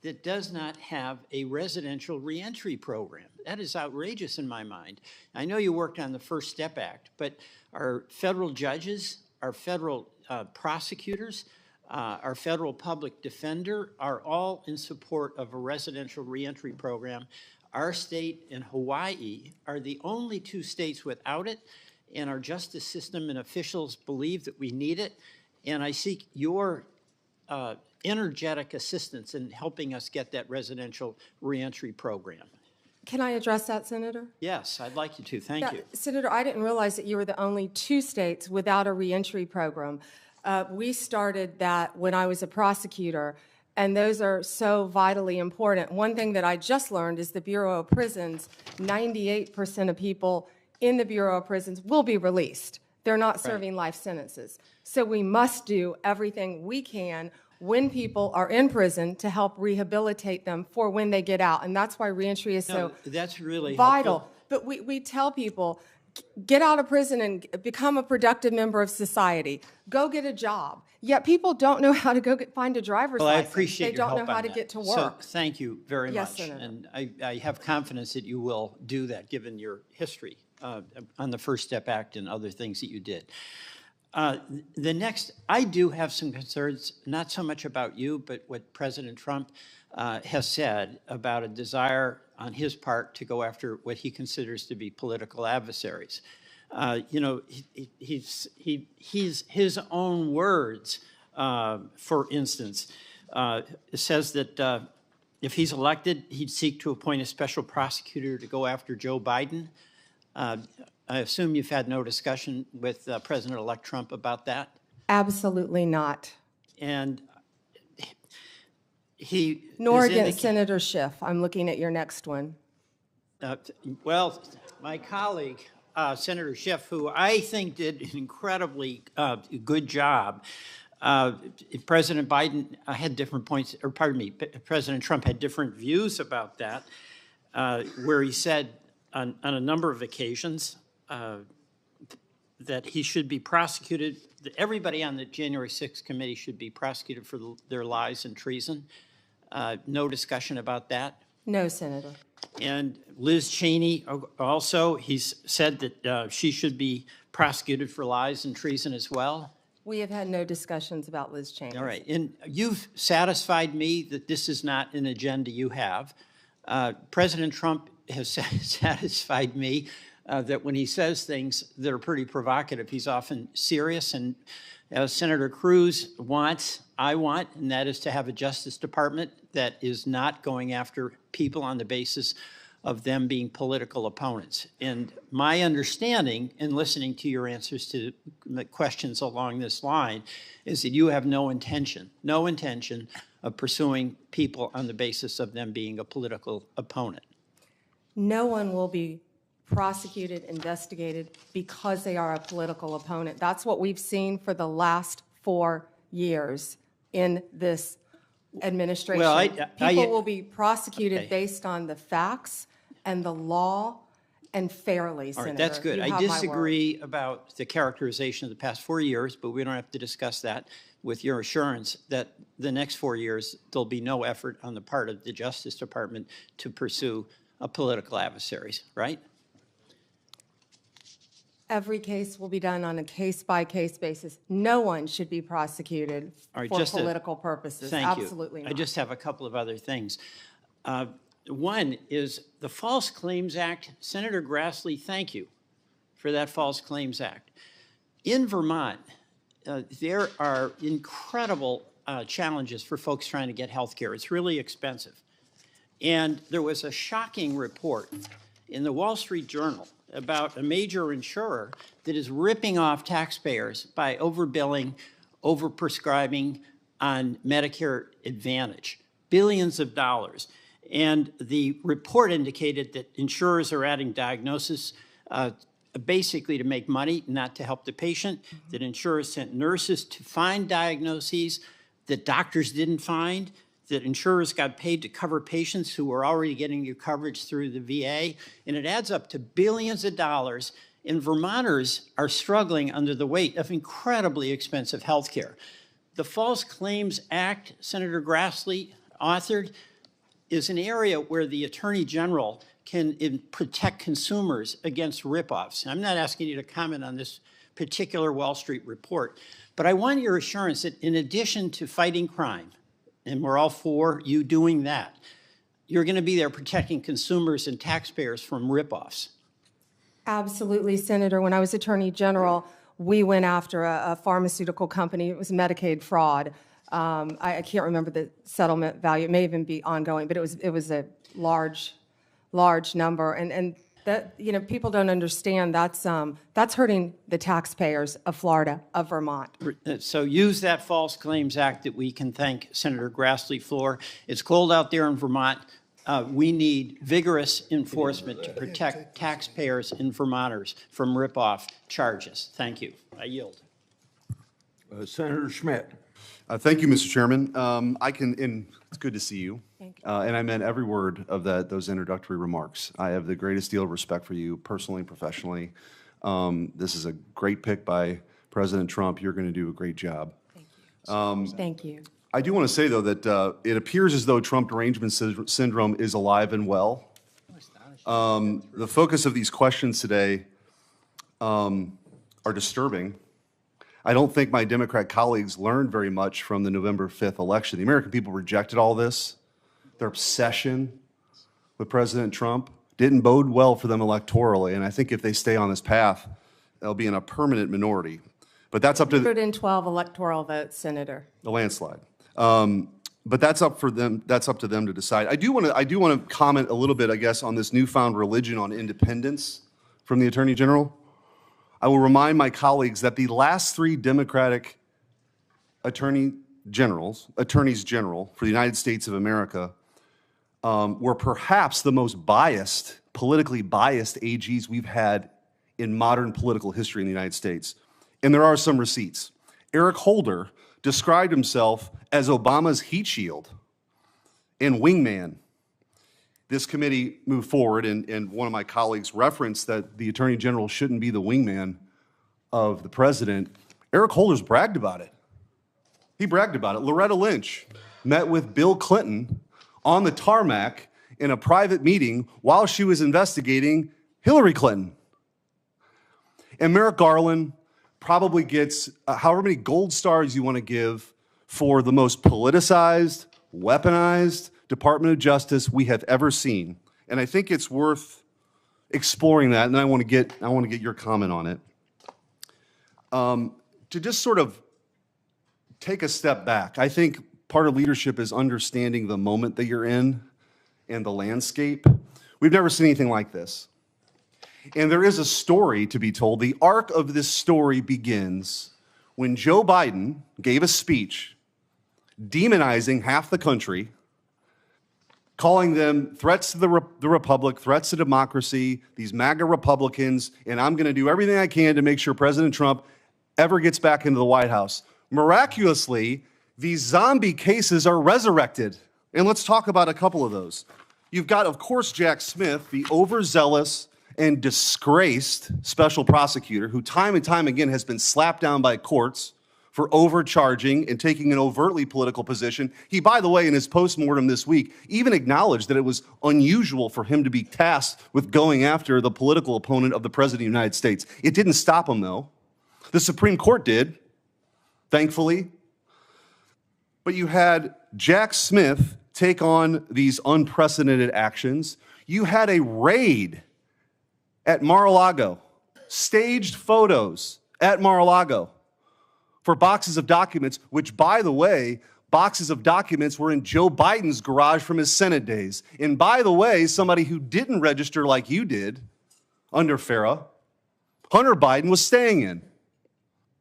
that does not have a residential reentry program. That is outrageous in my mind. I know you worked on the First Step Act, but our federal judges, our federal prosecutors, our federal public defender are all in support of a residential reentry program. Our state and Hawaii are the only 2 states without it, and our justice system and officials believe that we need it. And I seek your energetic assistance in helping us get that residential reentry program. Can I address that, Senator? Yes, I'd like you to. Thank you. Senator, I didn't realize that you were the only 2 states without a reentry program. We started that when I was a prosecutor, and those are so vitally important. One thing that I just learned is the Bureau of Prisons, 98% of people in the Bureau of Prisons will be released. They're not serving life sentences. So we must do everything we can when people are in prison to help rehabilitate them for when they get out. And that's why reentry is so that's really vital. helpful. But we tell people, get out of prison and become a productive member of society. Go get a job. Yet people don't know how to go find a driver's Well, I license. appreciate They your don't help know how on to that. get to So work. thank you very Yes, much. Senator. And I have confidence that you will do that, given your history on the First Step Act and other things that you did. The next, I do have some concerns, not so much about you, but what President Trump has said about a desire on his part to go after what he considers to be political adversaries. You know, he's his own words, for instance, says that if he's elected, he'd seek to appoint a special prosecutor to go after Joe Biden. I assume you've had no discussion with President-elect Trump about that? Absolutely not. And he Nor has against indicated- Senator Schiff. I'm looking at your next one. Well, my colleague, Senator Schiff, who I think did an incredibly good job, President Biden had different points, or pardon me, President Trump had different views about that, where he said on a number of occasions that he should be prosecuted, that everybody on the January 6th committee should be prosecuted for their lies and treason. No discussion about that. No, Senator. And Liz Cheney also, he's said that she should be prosecuted for lies and treason as well. We have had no discussions about Liz Cheney. All right, and you've satisfied me that this is not an agenda you have. President Trump has satisfied me that when he says things that are pretty provocative, he's often serious. And as Senator Cruz wants, I want, and that is to have a Justice Department that is not going after people on the basis of them being political opponents. And my understanding, in listening to your answers to the questions along this line, is that you have no intention of pursuing people on the basis of them being a political opponent. No one will be prosecuted, investigated because they are a political opponent. That's what we've seen for the last 4 years in this administration. Well, People will be prosecuted okay. based on the facts and the law and fairly, All Senator. right, that's good. You I have my word. disagree about the characterization of the past 4 years, but we don't have to discuss that, with your assurance that the next 4 years, there'll be no effort on the part of the Justice Department to pursue political adversaries, right? Every case will be done on a case-by-case basis. No one should be prosecuted All right, for just political purposes. Thank you. Absolutely not. I just have a couple of other things. One is the False Claims Act. Senator Grassley, thank you for that False Claims Act. In Vermont, there are incredible challenges for folks trying to get health care. It's really expensive. And there was a shocking report in the Wall Street Journal about a major insurer that is ripping off taxpayers by overbilling, overprescribing on Medicare Advantage, billions of dollars. And the report indicated that insurers are adding diagnosis basically to make money, not to help the patient, that insurers sent nurses to find diagnoses that doctors didn't find, that insurers got paid to cover patients who were already getting your coverage through the VA, and it adds up to billions of dollars, and Vermonters are struggling under the weight of incredibly expensive health care. The False Claims Act, Senator Grassley authored, is an area where the Attorney General can protect consumers against ripoffs. And I'm not asking you to comment on this particular Wall Street report, but I want your assurance that in addition to fighting crime, and we're all for you doing that, you're going to be there protecting consumers and taxpayers from ripoffs. Absolutely, Senator. When I was Attorney General, we went after a pharmaceutical company. It was Medicaid fraud. I can't remember the settlement value. It may even be ongoing, but it was a large number. And that, you know, people don't understand that's hurting the taxpayers of Florida, of Vermont. So use that False Claims Act that we can thank Senator Grassley for. It's cold out there in Vermont. We need vigorous enforcement to protect taxpayers and Vermonters from ripoff charges. Thank you. I yield. Senator Schmitt. Thank you, Mr. Chairman. And it's good to see you. Thank you. And I meant every word of those introductory remarks. I have the greatest deal of respect for you personally and professionally. This is a great pick by President Trump. You're going to do a great job. Thank you. Thank you. I do want to say, though, that it appears as though Trump derangement syndrome is alive and well. The focus of these questions today are disturbing. I don't think my Democrat colleagues learned very much from the November 5th election. The American people rejected all this. Their obsession with President Trump didn't bode well for them electorally, and I think if they stay on this path, they'll be in a permanent minority. But that's up to 112 electoral votes, Senator. the landslide. But that's up for them. That's up to them to decide. I do want to comment a little bit, I guess, on this newfound religion on independence from the Attorney General. I will remind my colleagues that the last 3 Democratic attorneys general for the United States of America were perhaps the most biased, politically biased AGs we've had in modern political history in the United States. And there are some receipts. Eric Holder described himself as Obama's heat shield and wingman. This committee moved forward, and one of my colleagues referenced that the Attorney General shouldn't be the wingman of the president. Eric Holder's bragged about it. He bragged about it. Loretta Lynch met with Bill Clinton on the tarmac in a private meeting while she was investigating Hillary Clinton. And Merrick Garland probably gets however many gold stars you want to give for the most politicized, weaponized Department of Justice we have ever seen. And I think it's worth exploring that, and I want to get your comment on it. To just sort of take a step back, I think part of leadership is understanding the moment that you're in and the landscape. We've never seen anything like this. And there is a story to be told. The arc of this story begins when Joe Biden gave a speech demonizing half the country, calling them threats to the republic, threats to democracy, these MAGA Republicans, and I'm going to do everything I can to make sure President Trump ever gets back into the White House. Miraculously, these zombie cases are resurrected. And let's talk about a couple of those. You've got, of course, Jack Smith, the overzealous and disgraced special prosecutor who time and time again has been slapped down by courts for overcharging and taking an overtly political position. He, by the way, in his postmortem this week, even acknowledged that it was unusual for him to be tasked with going after the political opponent of the President of the United States. It didn't stop him, though. The Supreme Court did, thankfully. But you had Jack Smith take on these unprecedented actions. You had a raid at Mar-a-Lago, staged photos at Mar-a-Lago for boxes of documents, which, by the way, boxes of documents were in Joe Biden's garage from his Senate days. And by the way, somebody who didn't register like you did under FARA, Hunter Biden was staying in.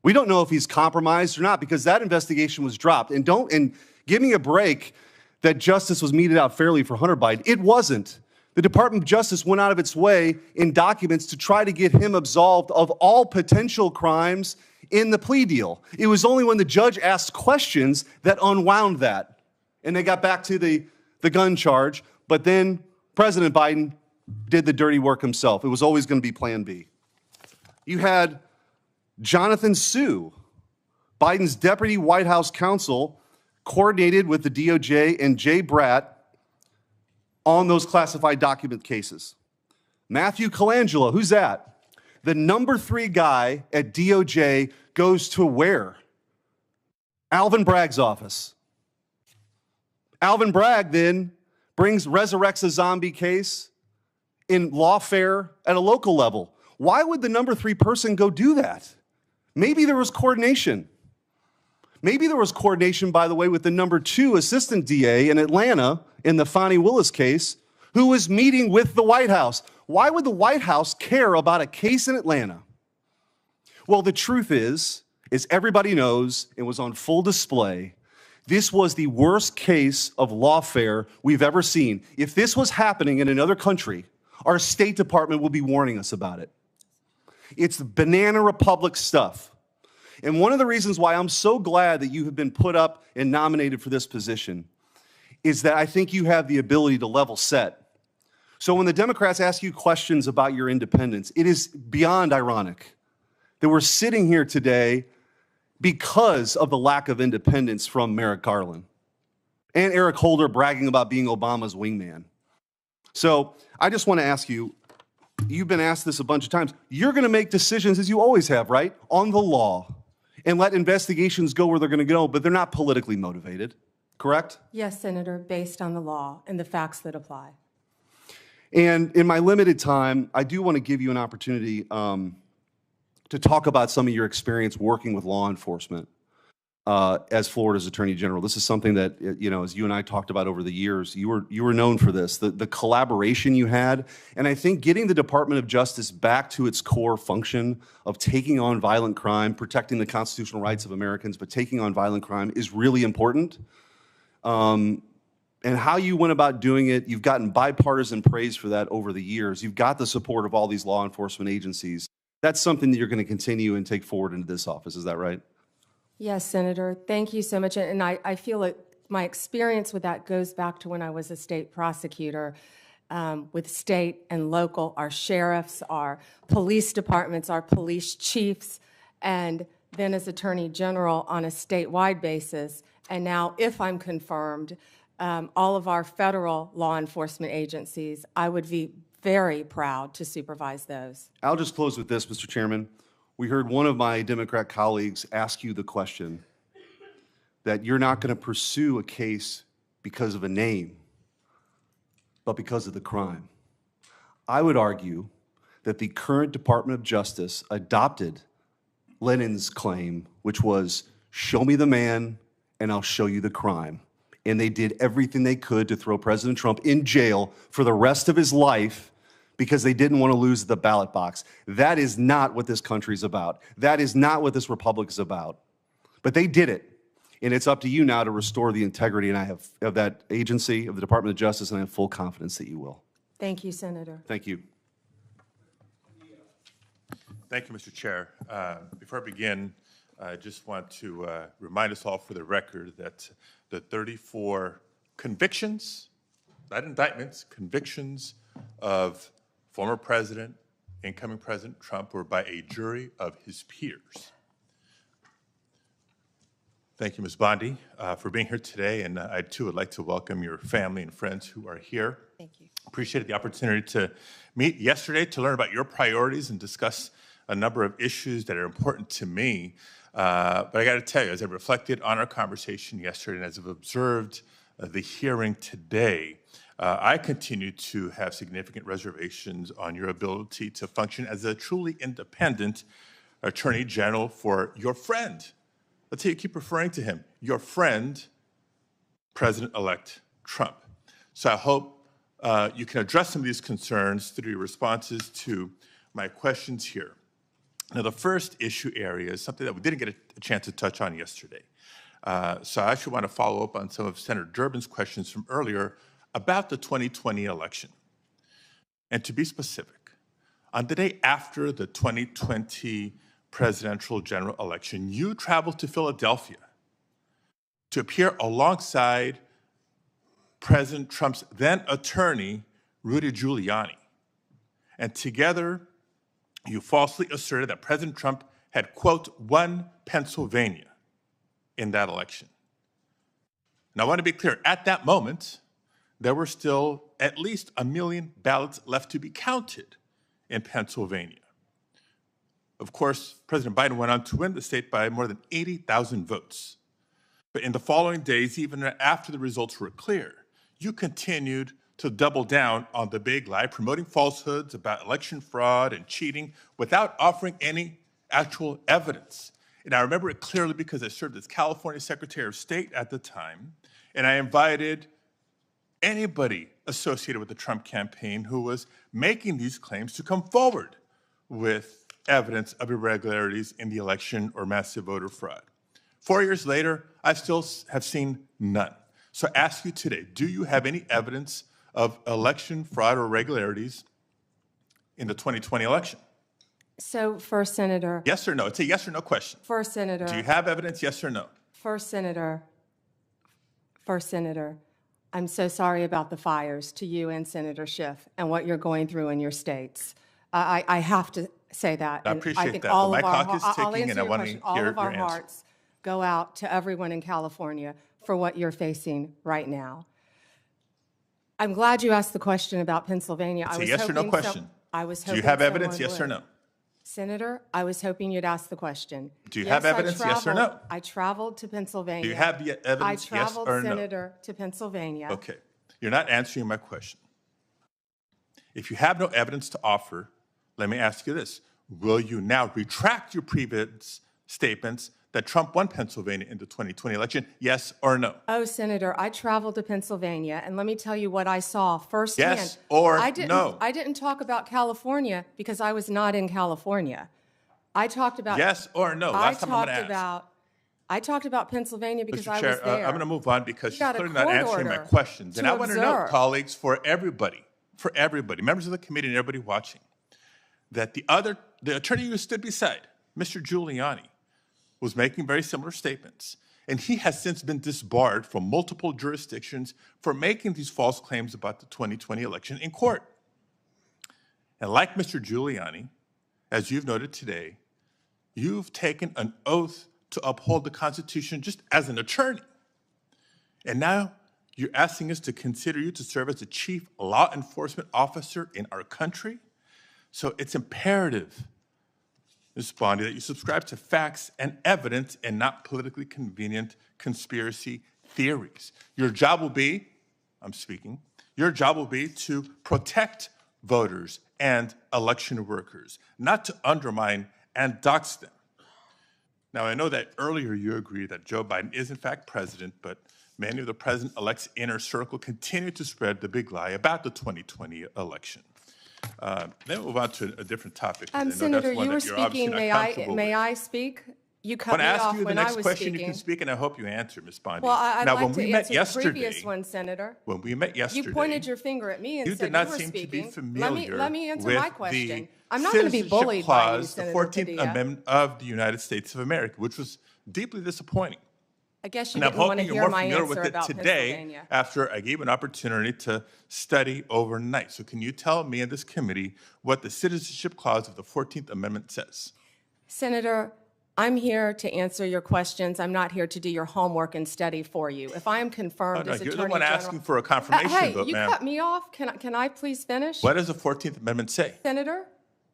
We don't know if he's compromised or not because that investigation was dropped. And give me a break that justice was meted out fairly for Hunter Biden. It wasn't. The Department of Justice went out of its way in documents to try to get him absolved of all potential crimes in the plea deal. It was only when the judge asked questions that unwound that. And they got back to the gun charge, but then President Biden did the dirty work himself. It was always going to be Plan B. You had Jonathan Sue, Biden's deputy White House counsel, coordinated with the DOJ and Jay Bratt on those classified document cases. Matthew Colangelo, who's that? The number 3 guy at DOJ goes to where? Alvin Bragg's office. Alvin Bragg then resurrects a zombie case in lawfare at a local level. Why would the number 3 person go do that? Maybe there was coordination. Maybe there was coordination, by the way, with the number 2 assistant DA in Atlanta in the Fani Willis case, who was meeting with the White House. Why would the White House care about a case in Atlanta? Well, the truth is everybody knows, it was on full display, this was the worst case of lawfare we've ever seen. If this was happening in another country, our State Department would be warning us about it. It's banana republic stuff. And one of the reasons why I'm so glad that you have been put up and nominated for this position is that I think you have the ability to level set. So when the Democrats ask you questions about your independence, it is beyond ironic that we're sitting here today because of the lack of independence from Merrick Garland and Eric Holder bragging about being Obama's wingman. So I just want to ask you, you've been asked this a bunch of times, you're going to make decisions, as you always have, right, on the law and let investigations go where they're going to go, but they're not politically motivated, correct? Yes, Senator, based on the law and the facts that apply. And in my limited time, I do want to give you an opportunity to talk about some of your experience working with law enforcement as Florida's Attorney General. This is something that, as you and I talked about over the years, you were known for this, the collaboration you had. And I think getting the Department of Justice back to its core function of taking on violent crime, protecting the constitutional rights of Americans, but taking on violent crime is really important. And how you went about doing it, you've gotten bipartisan praise for that over the years. You've got the support of all these law enforcement agencies. That's something that you're going to continue and take forward into this office. Is that right? Yes, Senator. Thank you so much. And I feel like my experience with that goes back to when I was a state prosecutor with state and local, our sheriffs, our police departments, our police chiefs, and then as Attorney General on a statewide basis. And now, if I'm confirmed, all of our federal law enforcement agencies, I would be very proud to supervise those. I'll just close with this, Mr. Chairman. We heard one of my Democrat colleagues ask you the question that you're not going to pursue a case because of a name, but because of the crime. I would argue that the current Department of Justice adopted Lenin's claim, which was, show me the man and I'll show you the crime. and they did everything they could to throw President Trump in jail for the rest of his life because they didn't want to lose the ballot box. That is not what this country's about. That is not what this republic is about. But they did it, and it's up to you now to restore the integrity, and I have of that agency, of the Department of Justice, and I have full confidence that you will. Thank you, Senator. Thank you. Thank you, Mr. Chair. Before I begin, I just want to remind us all for the record that the 34 convictions, not indictments, convictions of former President, incoming President Trump were by a jury of his peers. Thank you, Ms. Bondi, for being here today, and I too would like to welcome your family and friends who are here. Thank you. Appreciated the opportunity to meet yesterday to learn about your priorities and discuss a number of issues that are important to me. But I got to tell you, as I reflected on our conversation yesterday and as I've observed the hearing today, I continue to have significant reservations on your ability to function as a truly independent Attorney General for your friend. Let's say you keep referring to him, your friend, President-elect Trump. So I hope you can address some of these concerns through your responses to my questions here. Now, the first issue area is something that we didn't get a chance to touch on yesterday. So I actually want to follow up on some of Senator Durbin's questions from earlier about the 2020 election. And to be specific, on the day after the 2020 presidential general election, you traveled to Philadelphia to appear alongside President Trump's then attorney, Rudy Giuliani. And together, you falsely asserted that President Trump had, quote, won Pennsylvania in that election. Now, I want to be clear. At that moment, there were still at least 1 million ballots left to be counted in Pennsylvania. Of course, President Biden went on to win the state by more than 80,000 votes. But in the following days, even after the results were clear, you continued to double down on the big lie, promoting falsehoods about election fraud and cheating without offering any actual evidence. And I remember it clearly because I served as California Secretary of State at the time, and I invited anybody associated with the Trump campaign who was making these claims to come forward with evidence of irregularities in the election or massive voter fraud. 4 years later, I still have seen none. So I ask you today, do you have any evidence of election fraud or irregularities in the 2020 election? So, First Senator. Yes or no? It's a yes or no question. First Senator. Do you have evidence, yes or no? First Senator, I'm so sorry about the fires to you and Senator Schiff and what you're going through in your states. I have to say that. I And appreciate think that, all but of my our clock is I'll ticking answer and I your want to question. hear All of your our answer. hearts go out to everyone in California for what you're facing right now. I'm glad you asked the question about Pennsylvania. It's I a was yes or no hoping question. I was Do hoping you have evidence, someone yes or would. no? Senator, I was hoping you'd ask the question. Do you have evidence, yes or no? I traveled to Pennsylvania. Do you have the evidence, I yes traveled, or no? Senator, to Pennsylvania. Okay, you're not answering my question. If you have no evidence to offer, let me ask you this. Will you now retract your previous statements that Trump won Pennsylvania in the 2020 election, yes or no? Oh, Senator, I traveled to Pennsylvania, and let me tell you what I saw firsthand. Yes or no? no? I didn't talk about California because I was not in California. I talked about Yes or no? Last time I'm going to ask. I talked about Pennsylvania because Mr. I Chair, was there. I'm going to move on because You she's got a clearly not court answering my order questions. And to I want to know, observe. colleagues, for everybody, members of the committee and everybody watching, that the attorney who stood beside Mr. Giuliani was making very similar statements. And he has since been disbarred from multiple jurisdictions for making these false claims about the 2020 election in court. And like Mr. Giuliani, as you've noted today, you've taken an oath to uphold the Constitution just as an attorney. And now you're asking us to consider you to serve as the chief law enforcement officer in our country. So it's imperative, Ms. Bondi, that you subscribe to facts and evidence and not politically convenient conspiracy theories. Your job will be, your job will be to protect voters and election workers, not to undermine and dox them. Now, I know that earlier you agreed that Joe Biden is in fact president, but many of the president-elect's inner circle continue to spread the big lie about the 2020 election. Then we'll move on to a different topic. 'cause I know that's Senator, one you were that you're obviously speaking. not comfortable May with. I speak? You When cut me I ask off you the when I next was question, speaking. you can speak, and I hope you answer, Ms. Bondi. Well, I'd now, like when to we met answer the yesterday, previous one, Senator. when we met yesterday, You pointed your finger at me and you said did not you were seem speaking. to be familiar Let me answer with my question. the I'm not going to be citizenship bullied by you, clause, the Senator 14th Padilla. Amendment of the United States of America, which was deeply disappointing. I guess you And I'm didn't want to hoping you're hear more my familiar answer with it about today Pennsylvania. after I gave an opportunity to study overnight. So can you tell me and this committee what the citizenship clause of the 14th Amendment says? Senator, I'm here to answer your questions. I'm not here to do your homework and study for you. If I am confirmed No, as you're Attorney the one General... asking for a confirmation Hey, vote, you ma'am. cut me off. Can I please finish? What does the 14th Amendment say?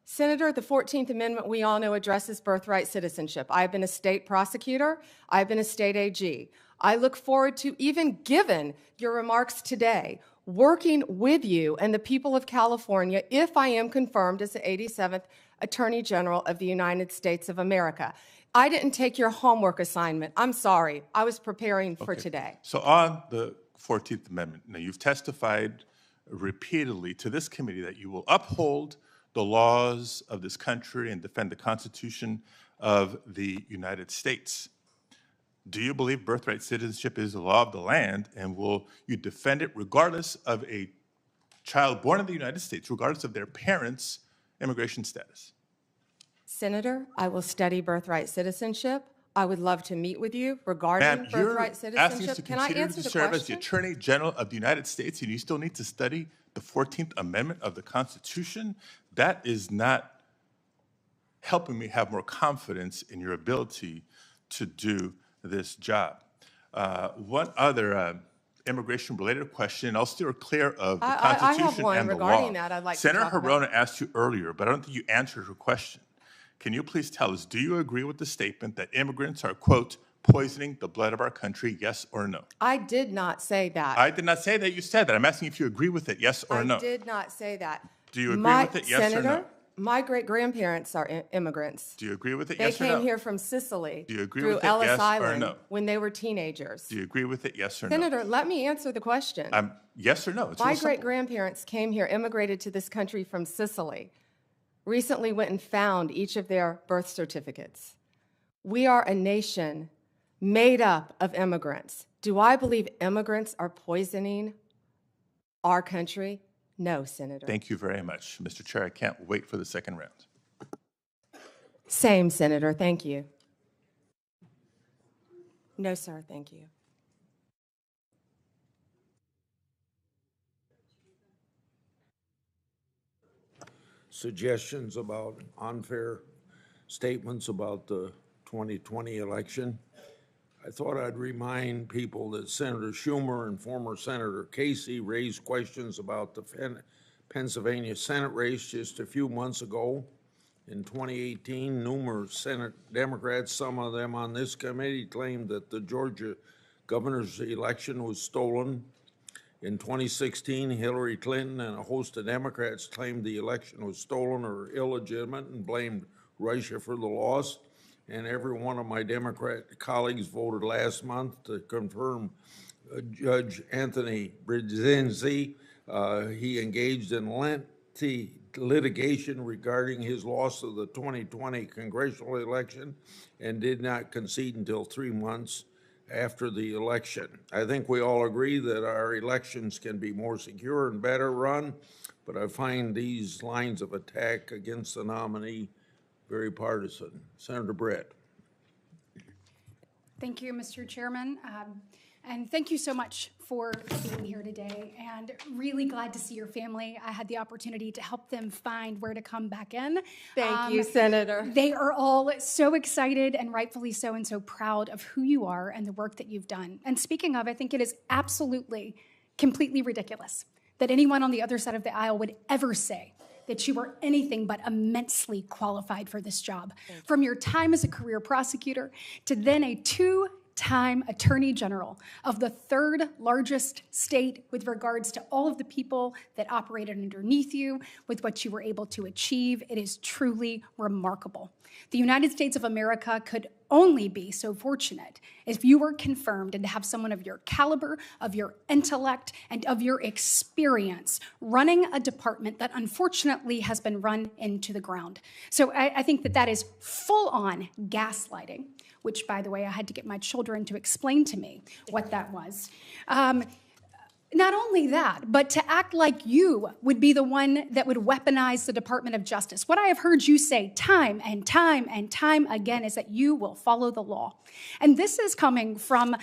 Senator, the 14th Amendment, we all know, addresses birthright citizenship. I've been a state prosecutor. I've been a state AG. I look forward to, even given your remarks today, working with you and the people of California if I am confirmed as the 87th Attorney General of the United States of America. I didn't take your homework assignment. I'm sorry. I was preparing for today. So on the 14th Amendment, now you've testified repeatedly to this committee that you will uphold the laws of this country and defend the Constitution of the United States. Do you believe birthright citizenship is the law of the land, and will you defend it regardless of a child born in the United States, regardless of their parents' immigration status? Senator, I will study birthright citizenship. I would love to meet with you regarding Ma'am, you're birthright asking us to citizenship. Can I continue answer to the serve as the question? Attorney General of the United States, and you still need to study the 14th Amendment of the Constitution? That is not helping me have more confidence in your ability to do this job. One other immigration-related question, I'll steer clear of the I have Constitution one and the regarding law. that I'd like to Senator talk about. Hirono asked you earlier, but I don't think you answered her question. Can you please tell us, do you agree with the statement that immigrants are, quote, poisoning the blood of our country, yes or no? I did not say that. I did not say that you said that. I'm asking if you agree with it, yes or no? I did not say that. Do you agree with it, yes or Senator, no? my great-grandparents are immigrants. Do you agree with it, They yes or no? came here from Sicily Do you agree through with it, Ellis yes or Island no? when they were teenagers. Do you agree with it, yes or no? Senator, let me answer the question. Yes or no? It's My real simple. great-grandparents came here, immigrated to this country from Sicily, recently went and found each of their birth certificates. We are a nation made up of immigrants. Do I believe immigrants are poisoning our country? No, Senator. Thank you very much, Mr. Chair. I can't wait for the second round. Same, Senator. Thank you. No, sir. Thank you. Suggestions about unfair statements about the 2020 election. I thought I'd remind people that Senator Schumer and former Senator Casey raised questions about the Pennsylvania Senate race just a few months ago. In 2018, numerous Senate Democrats, some of them on this committee, claimed that the Georgia governor's election was stolen. In 2016, Hillary Clinton and a host of Democrats claimed the election was stolen or illegitimate and blamed Russia for the loss. And every one of my Democrat colleagues voted last month to confirm Judge Anthony Brzezinski. He engaged in lengthy litigation regarding his loss of the 2020 congressional election and did not concede until 3 months after the election. I think we all agree that our elections can be more secure and better run, but I find these lines of attack against the nominee very partisan. Senator Britt. Thank you, Mr. Chairman. And thank you so much for being here today, and really glad to see your family. I had the opportunity to help them find where to come back in. Thank you, Senator. They are all so excited, and rightfully so, and so proud of who you are and the work that you've done. And speaking of, I think it is absolutely, completely ridiculous that anyone on the other side of the aisle would ever say that you were anything but immensely qualified for this job. From your time as a career prosecutor to then a two-time Attorney General of the third largest state with regards to all of the people that operated underneath you, with what you were able to achieve, it is truly remarkable. The United States of America could only be so fortunate if you were confirmed and to have someone of your caliber, of your intellect, and of your experience running a department that unfortunately has been run into the ground. So I think that that is full-on gaslighting, which, by the way, I had to get my children to explain to me what that was. Not only that, but to act like you would be the one that would weaponize the Department of Justice. What I have heard you say time and time and time again is that you will follow the law. And this is coming from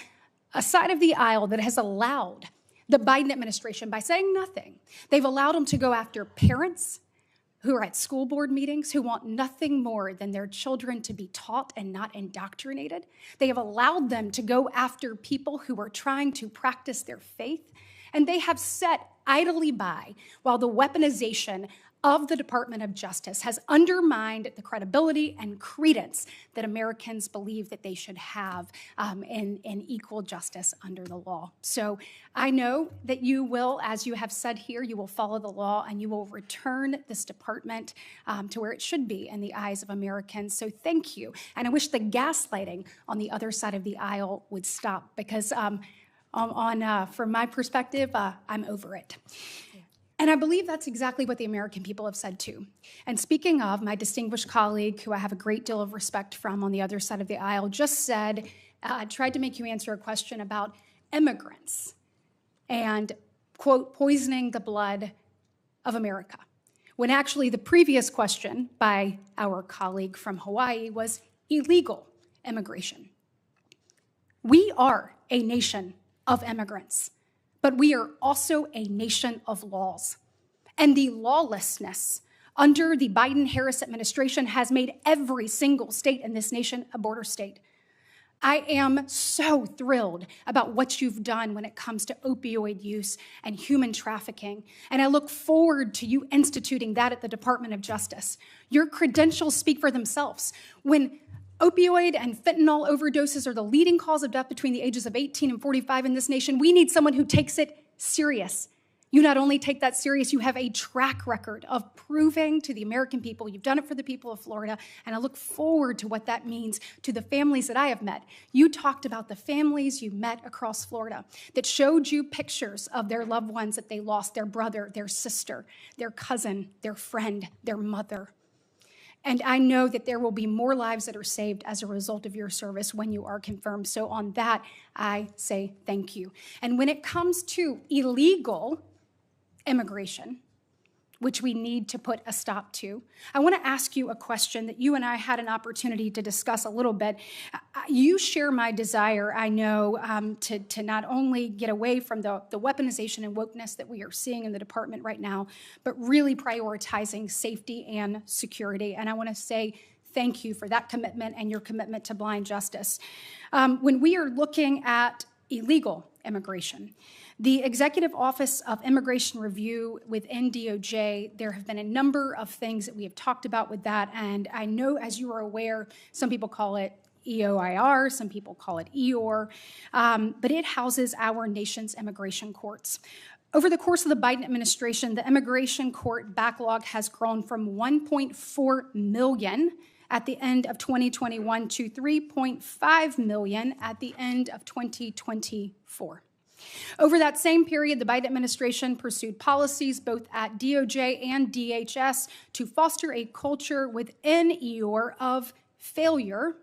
a side of the aisle that has allowed the Biden administration, by saying nothing, they've allowed them to go after parents who are at school board meetings, who want nothing more than their children to be taught and not indoctrinated. They have allowed them to go after people who are trying to practice their faith. And they have sat idly by while the weaponization of the Department of Justice has undermined the credibility and credence that Americans believe that they should have in equal justice under the law. So I know that you will, as you have said here, you will follow the law and you will return this department to where it should be in the eyes of Americans. So thank you. And I wish the gaslighting on the other side of the aisle would stop, because from my perspective, I'm over it. And I believe that's exactly what the American people have said too. And speaking of, my distinguished colleague, who I have a great deal of respect from on the other side of the aisle, just said, tried to make you answer a question about immigrants and, quote, poisoning the blood of America. When actually the previous question by our colleague from Hawaii was illegal immigration. We are a nation of immigrants, but we are also a nation of laws. And the lawlessness under the Biden-Harris administration has made every single state in this nation a border state. I am so thrilled about what you've done when it comes to opioid use and human trafficking, and I look forward to you instituting that at the Department of Justice. Your credentials speak for themselves. When opioid and fentanyl overdoses are the leading cause of death between the ages of 18 and 45 in this nation, we need someone who takes it serious. You not only take that serious, you have a track record of proving to the American people you've done it for the people of Florida, and I look forward to what that means to the families that I have met. You talked about the families you met across Florida that showed you pictures of their loved ones that they lost, their brother, their sister, their cousin, their friend, their mother. And I know that there will be more lives that are saved as a result of your service when you are confirmed. So on that, I say thank you. And when it comes to illegal immigration, which we need to put a stop to, I want to ask you a question that you and I had an opportunity to discuss a little bit. You share my desire, I know, to not only get away from the weaponization and wokeness that we are seeing in the department right now, but really prioritizing safety and security. And I want to say thank you for that commitment and your commitment to blind justice. When we are looking at illegal immigration, the Executive Office of Immigration Review within DOJ, there have been a number of things that we have talked about with that, and I know, as you are aware, some people call it EOIR, some people call it EOR, but it houses our nation's immigration courts. Over the course of the Biden administration, the immigration court backlog has grown from 1.4 million at the end of 2021 to 3.5 million at the end of 2024. Over that same period, the Biden administration pursued policies both at DOJ and DHS to foster a culture within EOR of failure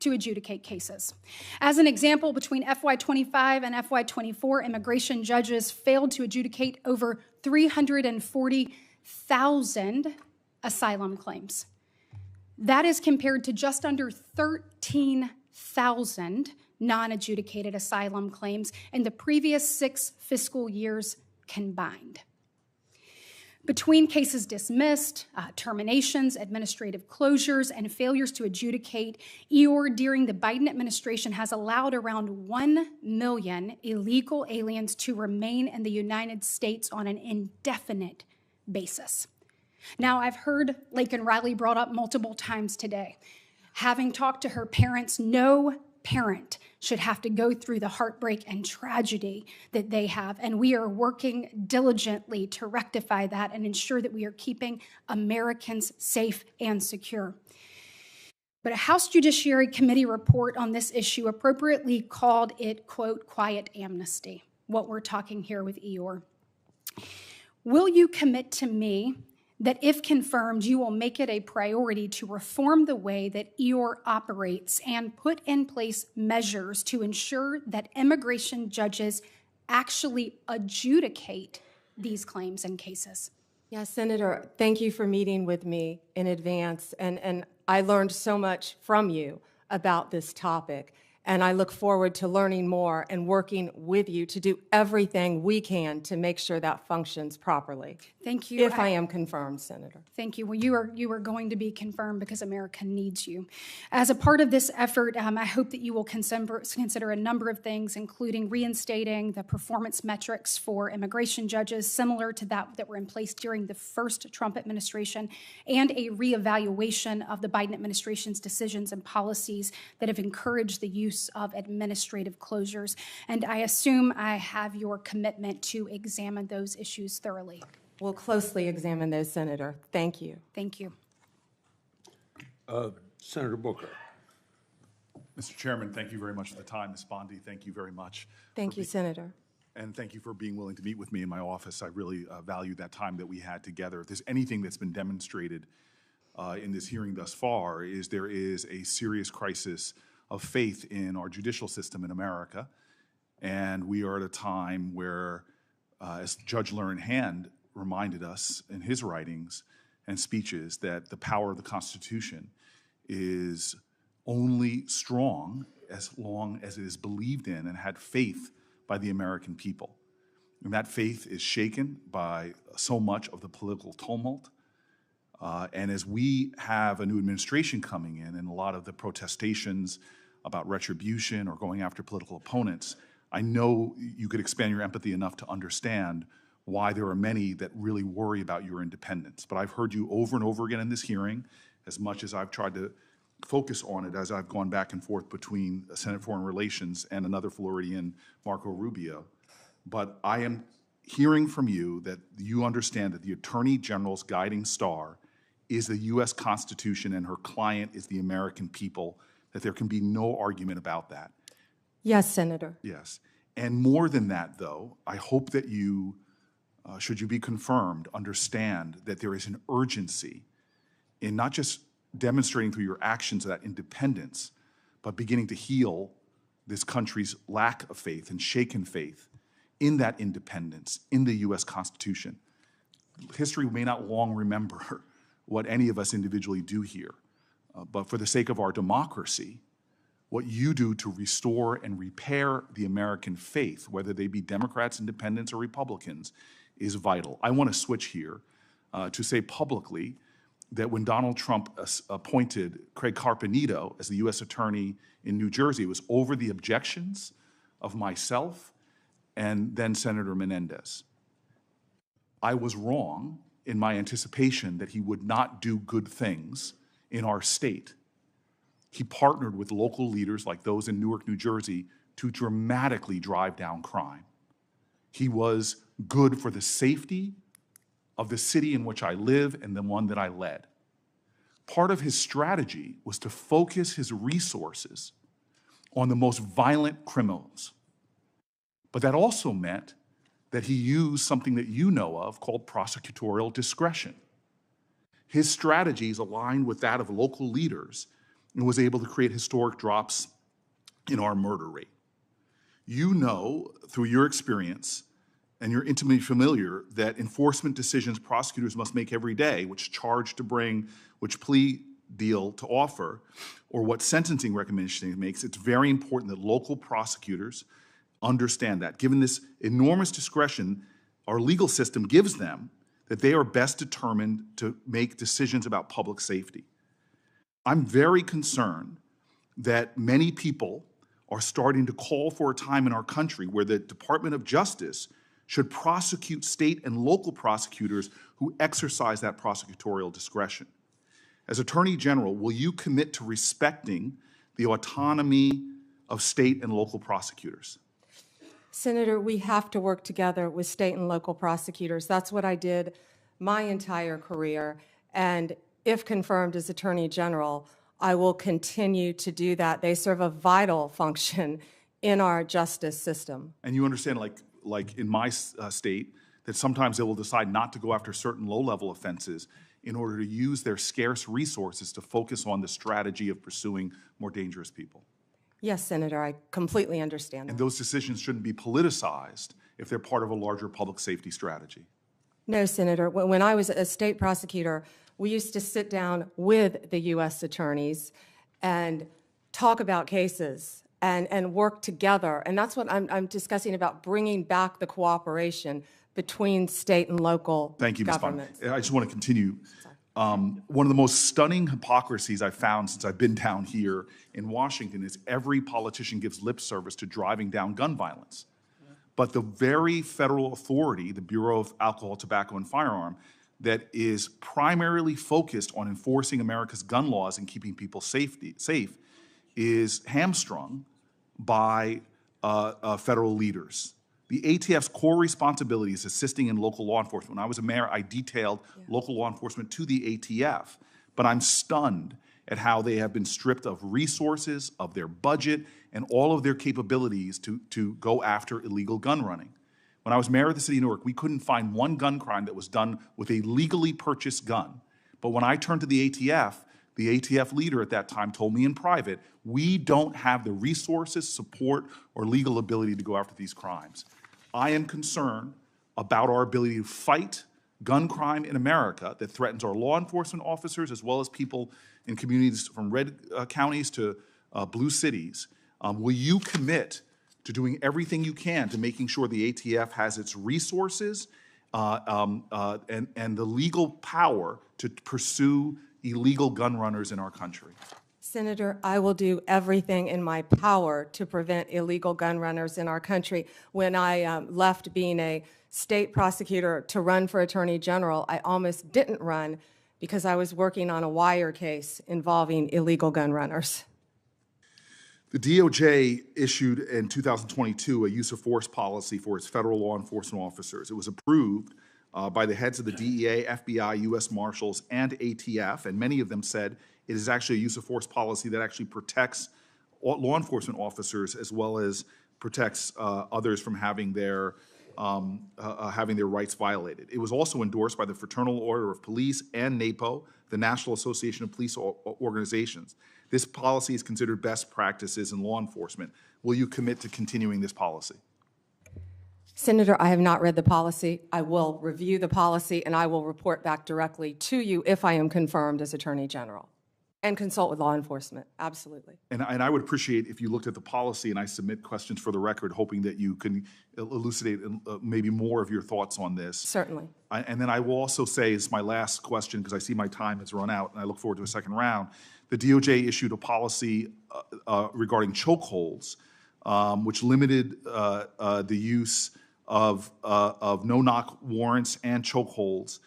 to adjudicate cases. As an example, between FY25 and FY24, immigration judges failed to adjudicate over 340,000 asylum claims. That is compared to just under 13,000 non-adjudicated asylum claims in the previous 6 fiscal years combined. Between cases dismissed, terminations, administrative closures, and failures to adjudicate, EOR during the Biden administration has allowed around 1 million illegal aliens to remain in the United States on an indefinite basis. Now, I've heard Laken Riley brought up multiple times today. Having talked to her parents, no parent should have to go through the heartbreak and tragedy that they have. And we are working diligently to rectify that and ensure that we are keeping Americans safe and secure. But a House Judiciary Committee report on this issue appropriately called it, quote, quiet amnesty, what we're talking here with Eeyore. Will you commit to me that if confirmed, you will make it a priority to reform the way that Eeyore operates and put in place measures to ensure that immigration judges actually adjudicate these claims and cases? Yes, Senator, thank you for meeting with me in advance. And I learned so much from you about this topic. And I look forward to learning more and working with you to do everything we can to make sure that functions properly. Thank you. If I am confirmed, Senator. Thank you. Well, you are going to be confirmed because America needs you. As a part of this effort, I hope that you will consider a number of things, including reinstating the performance metrics for immigration judges, similar to that were in place during the first Trump administration, and a reevaluation of the Biden administration's decisions and policies that have encouraged the use of administrative closures. And I assume I have your commitment to examine those issues thoroughly. We'll closely examine those, Senator. Thank you. Thank you. Senator Booker. Mr. Chairman, thank you very much for the time. Ms. Bondi, thank you very much. Thank you, Senator. And thank you for being willing to meet with me in my office. I really value that time that we had together. If there's anything that's been demonstrated in this hearing thus far, is there is a serious crisis of faith in our judicial system in America. And we are at a time where, as Judge Learned Hand reminded us in his writings and speeches, that the power of the Constitution is only strong as long as it is believed in and had faith by the American people. And that faith is shaken by so much of the political tumult. And as we have a new administration coming in and a lot of the protestations about retribution or going after political opponents, I know you could expand your empathy enough to understand why there are many that really worry about your independence. But I've heard you over and over again in this hearing, as much as I've tried to focus on it as I've gone back and forth between Senate Foreign Relations and another Floridian, Marco Rubio. But I am hearing from you that you understand that the Attorney General's guiding star is the U.S. Constitution and her client is the American people, that there can be no argument about that. Yes, Senator. Yes. And more than that, though, I hope that you, should you be confirmed, understand that there is an urgency in not just demonstrating through your actions that independence, but beginning to heal this country's lack of faith and shaken faith in that independence, in the U.S. Constitution. History may not long remember what any of us individually do here, but for the sake of our democracy, what you do to restore and repair the American faith, whether they be Democrats, Independents, or Republicans, is vital. I want to switch here to say publicly that when Donald Trump appointed Craig Carpenito as the U.S. Attorney in New Jersey, it was over the objections of myself and then Senator Menendez. I was wrong in my anticipation that he would not do good things in our state. He partnered with local leaders like those in Newark, New Jersey, to dramatically drive down crime. He was good for the safety of the city in which I live and the one that I led. Part of his strategy was to focus his resources on the most violent criminals. But that also meant that he used something that you know of called prosecutorial discretion. His strategies aligned with that of local leaders and was able to create historic drops in our murder rate. You know, through your experience, and you're intimately familiar, that enforcement decisions prosecutors must make every day, which charge to bring, which plea deal to offer, or what sentencing recommendation it makes, it's very important that local prosecutors understand that. Given this enormous discretion our legal system gives them, that they are best determined to make decisions about public safety. I'm very concerned that many people are starting to call for a time in our country where the Department of Justice should prosecute state and local prosecutors who exercise that prosecutorial discretion. As Attorney General, will you commit to respecting the autonomy of state and local prosecutors? Senator, we have to work together with state and local prosecutors. That's what I did my entire career. And if confirmed as Attorney General, I will continue to do that. They serve a vital function in our justice system. And you understand, like in my state, that sometimes they will decide not to go after certain low-level offenses in order to use their scarce resources to focus on the strategy of pursuing more dangerous people. Yes, Senator, I completely understand that. And those decisions shouldn't be politicized if they're part of a larger public safety strategy. No, Senator. When I was a state prosecutor, we used to sit down with the U.S. attorneys and talk about cases and work together. And that's what I'm discussing about bringing back the cooperation between state and local Thank you, Ms. Bondi. governments. I just want to continue. One of the most stunning hypocrisies I've found since I've been down here in Washington is every politician gives lip service to driving down gun violence. But the very federal authority, the Bureau of Alcohol, Tobacco, and Firearm, that is primarily focused on enforcing America's gun laws and keeping people safe, is hamstrung by federal leaders. The ATF's core responsibility is assisting in local law enforcement. When I was a mayor, I detailed local law enforcement to the ATF, but I'm stunned at how they have been stripped of resources, of their budget, and all of their capabilities to go after illegal gun running. When I was mayor of the city of Newark, we couldn't find one gun crime that was done with a legally purchased gun. But when I turned to the ATF leader at that time told me in private, we don't have the resources, support, or legal ability to go after these crimes. I am concerned about our ability to fight gun crime in America that threatens our law enforcement officers as well as people in communities from red counties to blue cities. Will you commit to doing everything you can to making sure the ATF has its resources and the legal power to pursue illegal gun runners in our country? Senator, I will do everything in my power to prevent illegal gun runners in our country. When I left being a state prosecutor to run for Attorney General, I almost didn't run because I was working on a wire case involving illegal gun runners. The DOJ issued in 2022 a use of force policy for its federal law enforcement officers. It was approved by the heads of the DEA, FBI, U.S. Marshals, and ATF, and many of them said it is actually a use of force policy that actually protects law enforcement officers as well as protects others from having their rights violated. It was also endorsed by the Fraternal Order of Police and NAPO, the National Association of Police Organizations. This policy is considered best practices in law enforcement. Will you commit to continuing this policy? Senator, I have not read the policy. I will review the policy, and I will report back directly to you if I am confirmed as Attorney General, and consult with law enforcement, absolutely. And I would appreciate if you looked at the policy and I submit questions for the record, hoping that you can elucidate maybe more of your thoughts on this. Certainly. And then I will also say, as my last question, because I see my time has run out and I look forward to a second round, the DOJ issued a policy regarding chokeholds, which limited the use of no-knock warrants and chokeholds.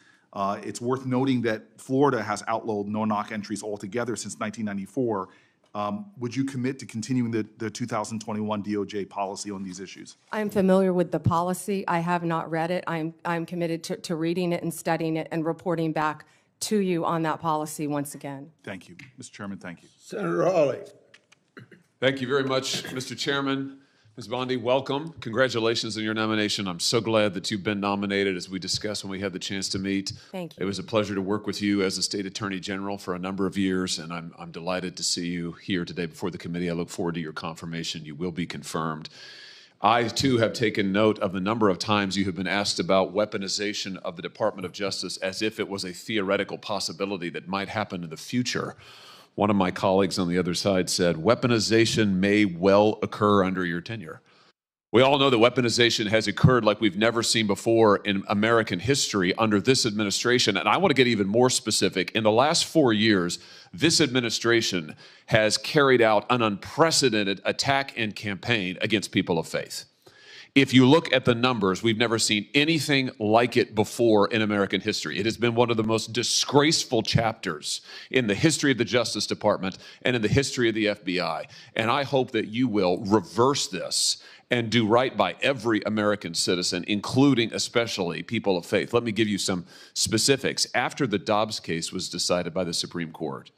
It's worth noting that Florida has outlawed no-knock entries altogether since 1994. Would you commit to continuing the 2021 DOJ policy on these issues? I am familiar with the policy. I have not read it. I'm committed to reading it and studying it and reporting back to you on that policy once again. Thank you. Mr. Chairman, thank you. Senator Hawley. Thank you very much, Mr. Chairman. Ms. Bondi, welcome. Congratulations on your nomination. I'm so glad that you've been nominated, as we discussed when we had the chance to meet. Thank you. It was a pleasure to work with you as a state attorney general for a number of years, and I'm delighted to see you here today before the committee. I look forward to your confirmation. You will be confirmed. I, too, have taken note of the number of times you have been asked about weaponization of the Department of Justice as if it was a theoretical possibility that might happen in the future. One of my colleagues on the other side said, weaponization may well occur under your tenure. We all know that weaponization has occurred like we've never seen before in American history under this administration. And I want to get even more specific. In the last 4 years, this administration has carried out an unprecedented attack and campaign against people of faith. If you look at the numbers, we've never seen anything like it before in American history. It has been one of the most disgraceful chapters in the history of the Justice Department and in the history of the FBI. And I hope that you will reverse this and do right by every American citizen, including especially people of faith. Let me give you some specifics. After the Dobbs case was decided by the Supreme Court,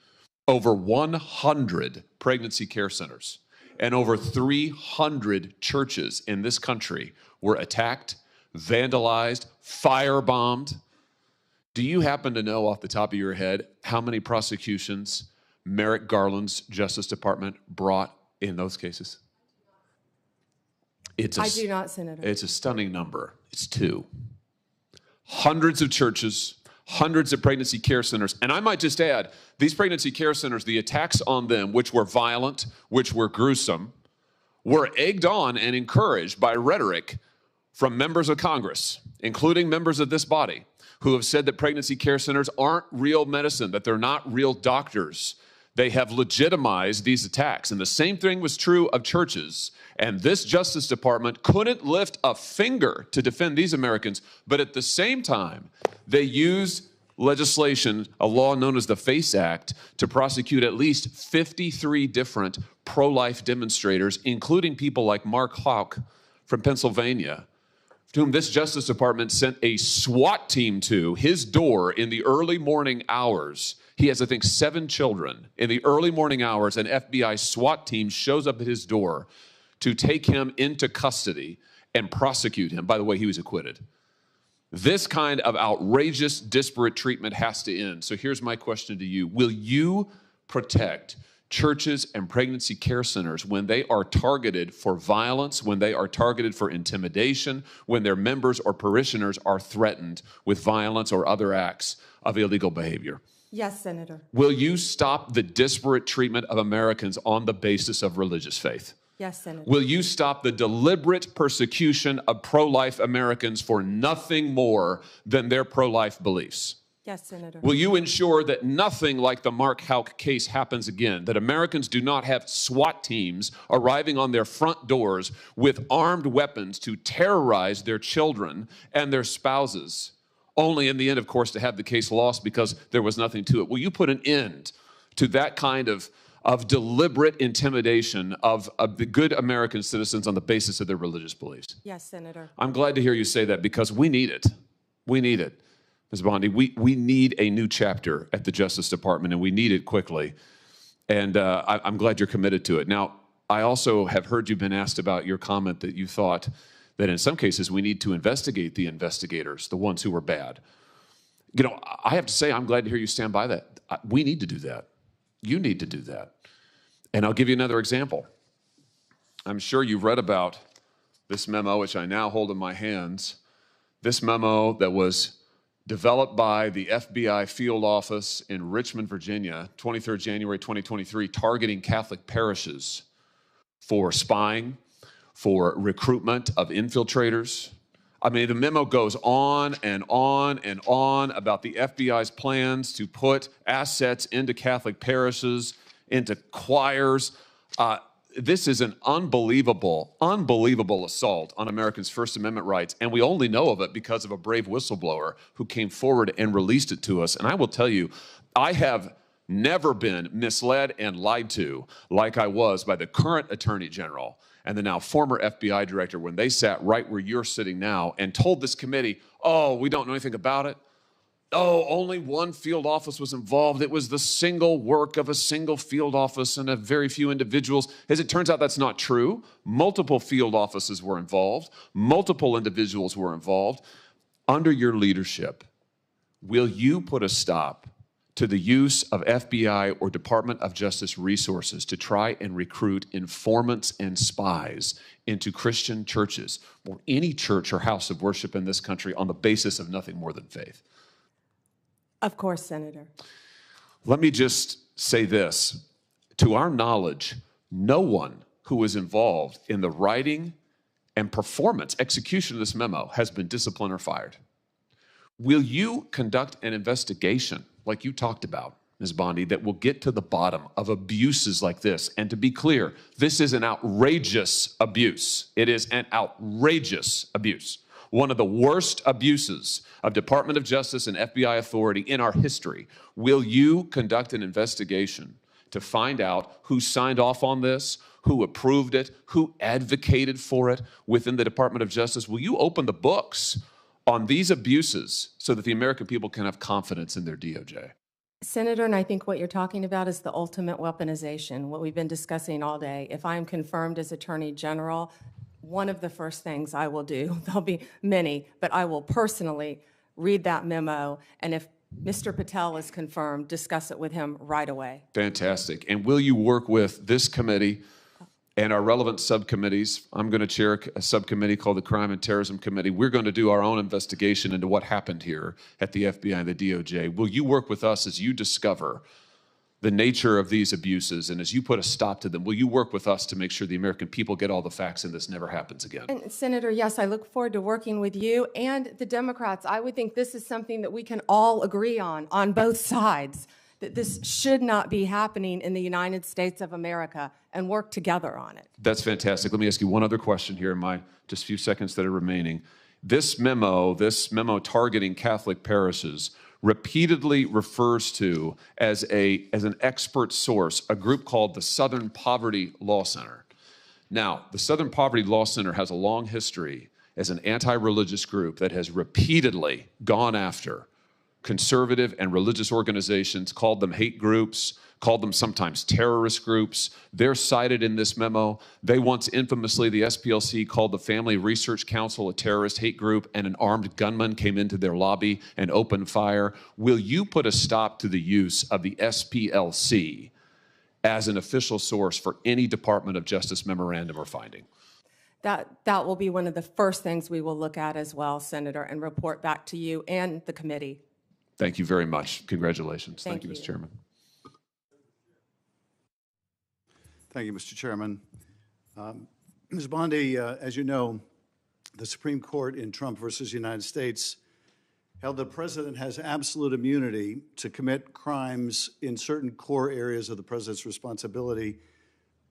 over 100 pregnancy care centers, and over 300 churches in this country were attacked, vandalized, firebombed. Do you happen to know off the top of your head how many prosecutions Merrick Garland's Justice Department brought in those cases? I do not, Senator. It's a stunning number. It's 2. Hundreds of churches, hundreds of pregnancy care centers. And I might just add, these pregnancy care centers, the attacks on them, which were violent, which were gruesome, were egged on and encouraged by rhetoric from members of Congress, including members of this body, who have said that pregnancy care centers aren't real medicine, that they're not real doctors. They have legitimized these attacks. And the same thing was true of churches. And this Justice Department couldn't lift a finger to defend these Americans, but at the same time, they used legislation, a law known as the FACE Act, to prosecute at least 53 different pro-life demonstrators, including people like Mark Houck from Pennsylvania, to whom this Justice Department sent a SWAT team to his door in the early morning hours. He has, I think, 7 children. In the early morning hours, an FBI SWAT team shows up at his door to take him into custody and prosecute him. By the way, he was acquitted. This kind of outrageous, disparate treatment has to end. So here's my question to you. Will you protect churches and pregnancy care centers when they are targeted for violence, when they are targeted for intimidation, when their members or parishioners are threatened with violence or other acts of illegal behavior? Yes, Senator. Will you stop the disparate treatment of Americans on the basis of religious faith? Yes, Senator. Will you stop the deliberate persecution of pro-life Americans for nothing more than their pro-life beliefs? Yes, Senator. Will you ensure that nothing like the Mark Houck case happens again, that Americans do not have SWAT teams arriving on their front doors with armed weapons to terrorize their children and their spouses, only in the end, of course, to have the case lost because there was nothing to it? Will you put an end to that kind of deliberate intimidation of the good American citizens on the basis of their religious beliefs? Yes, Senator. I'm glad to hear you say that because we need it. We need it. Ms. Bondi, we need a new chapter at the Justice Department, and we need it quickly. And I'm glad you're committed to it. Now, I also have heard you've been asked about your comment that you thought that in some cases we need to investigate the investigators, the ones who were bad. You know, I have to say I'm glad to hear you stand by that. We need to do that. You need to do that. And I'll give you another example. I'm sure you've read about this memo, which I now hold in my hands. This memo that was developed by the FBI field office in Richmond, Virginia, 23rd January 2023, targeting Catholic parishes for spying, for recruitment of infiltrators. I mean, the memo goes on and on and on about the FBI's plans to put assets into Catholic parishes, into choirs. This is an unbelievable, unbelievable assault on Americans' First Amendment rights, and we only know of it because of a brave whistleblower who came forward and released it to us. And I will tell you, I have never been misled and lied to like I was by the current Attorney General and the now former FBI Director when they sat right where you're sitting now and told this committee, oh, we don't know anything about it. Oh, only one field office was involved. It was the single work of a single field office and a very few individuals. As it turns out, that's not true. Multiple field offices were involved. Multiple individuals were involved. Under your leadership, will you put a stop to the use of FBI or Department of Justice resources to try and recruit informants and spies into Christian churches or any church or house of worship in this country on the basis of nothing more than faith? Of course, Senator. Let me just say this. To our knowledge, no one who was involved in the writing and performance, execution of this memo has been disciplined or fired. Will you conduct an investigation like you talked about, Ms. Bondi, that will get to the bottom of abuses like this? And to be clear, this is an outrageous abuse. It is an outrageous abuse. One of the worst abuses of Department of Justice and FBI authority in our history. Will you conduct an investigation to find out who signed off on this, who approved it, who advocated for it within the Department of Justice? Will you open the books on these abuses so that the American people can have confidence in their DOJ? Senator, and I think what you're talking about is the ultimate weaponization, what we've been discussing all day. If I am confirmed as Attorney General, one of the first things I will do, there'll be many, but I will personally read that memo, and if Mr. Patel is confirmed, discuss it with him right away. Fantastic. And will you work with this committee and our relevant subcommittees? I'm going to chair a subcommittee called the Crime and Terrorism Committee. We're going to do our own investigation into what happened here at the FBI and the DOJ. Will you work with us as you discover the nature of these abuses, and as you put a stop to them, will you work with us to make sure the American people get all the facts and this never happens again? And Senator, yes, I look forward to working with you and the Democrats. I would think this is something that we can all agree on both sides, that this should not be happening in the United States of America, and work together on it. That's fantastic. Let me ask you one other question here in my just few seconds that are remaining. This memo targeting Catholic parishes repeatedly refers to as an expert source a group called the Southern Poverty Law Center. Now, the Southern Poverty Law Center has a long history as an anti-religious group that has repeatedly gone after conservative and religious organizations, called them hate groups, called them sometimes terrorist groups. They're cited in this memo. They once infamously, the SPLC called the Family Research Council a terrorist hate group, and an armed gunman came into their lobby and opened fire. Will you put a stop to the use of the SPLC as an official source for any Department of Justice memorandum or finding? That will be one of the first things we will look at as well, Senator, and report back to you and the committee. Thank you very much. Congratulations. Thank you, Mr. Chairman. Thank you, Mr. Chairman. Ms. Bondi, as you know, the Supreme Court in Trump versus United States held the president has absolute immunity to commit crimes in certain core areas of the president's responsibility.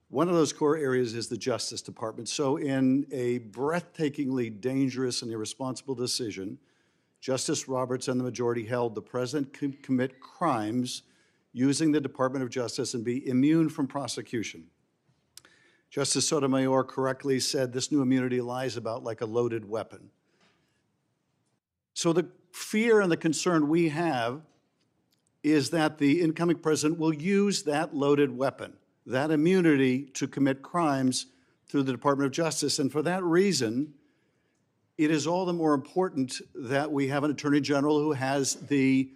One of those core areas is the Justice Department. So in a breathtakingly dangerous and irresponsible decision, Justice Roberts and the majority held the president could commit crimes using the Department of Justice and be immune from prosecution. Justice Sotomayor correctly said this new immunity lies about like a loaded weapon. So the fear and the concern we have is that the incoming president will use that loaded weapon, that immunity, to commit crimes through the Department of Justice. And for that reason, it is all the more important that we have an Attorney General who has the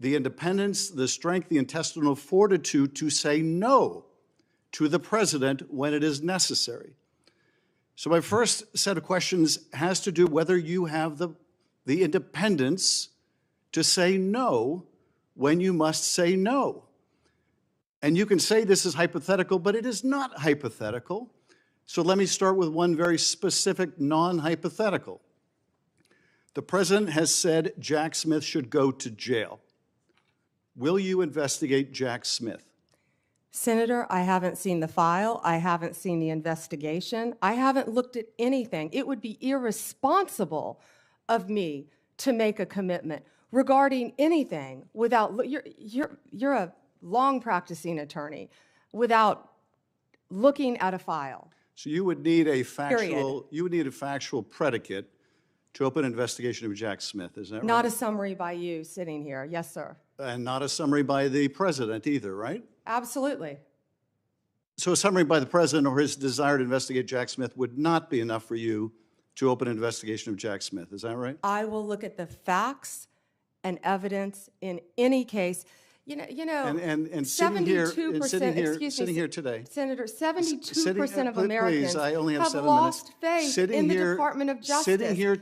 independence, the strength, the intestinal fortitude to say no to the president when it is necessary. So my first set of questions has to do whether you have the independence to say no when you must say no. And you can say this is hypothetical, but it is not hypothetical. So let me start with one very specific non-hypothetical. The president has said Jack Smith should go to jail. Will you investigate Jack Smith? Senator, I haven't seen the file. I haven't seen the investigation. I haven't looked at anything. It would be irresponsible of me to make a commitment regarding anything without, you're a long practicing attorney, without looking at a file. So you would need a factual predicate to open an investigation of Jack Smith, is that right? Not a summary by you sitting here. Yes, sir. And not a summary by the president either, right? Absolutely. So a summary by the president or his desire to investigate Jack Smith would not be enough for you to open an investigation of Jack Smith, is that right? I will look at the facts and evidence in any case. And sitting here today, Senator, 72% of Americans please, I only have have 7 lost minutes. faith in the Department of Justice. Sitting here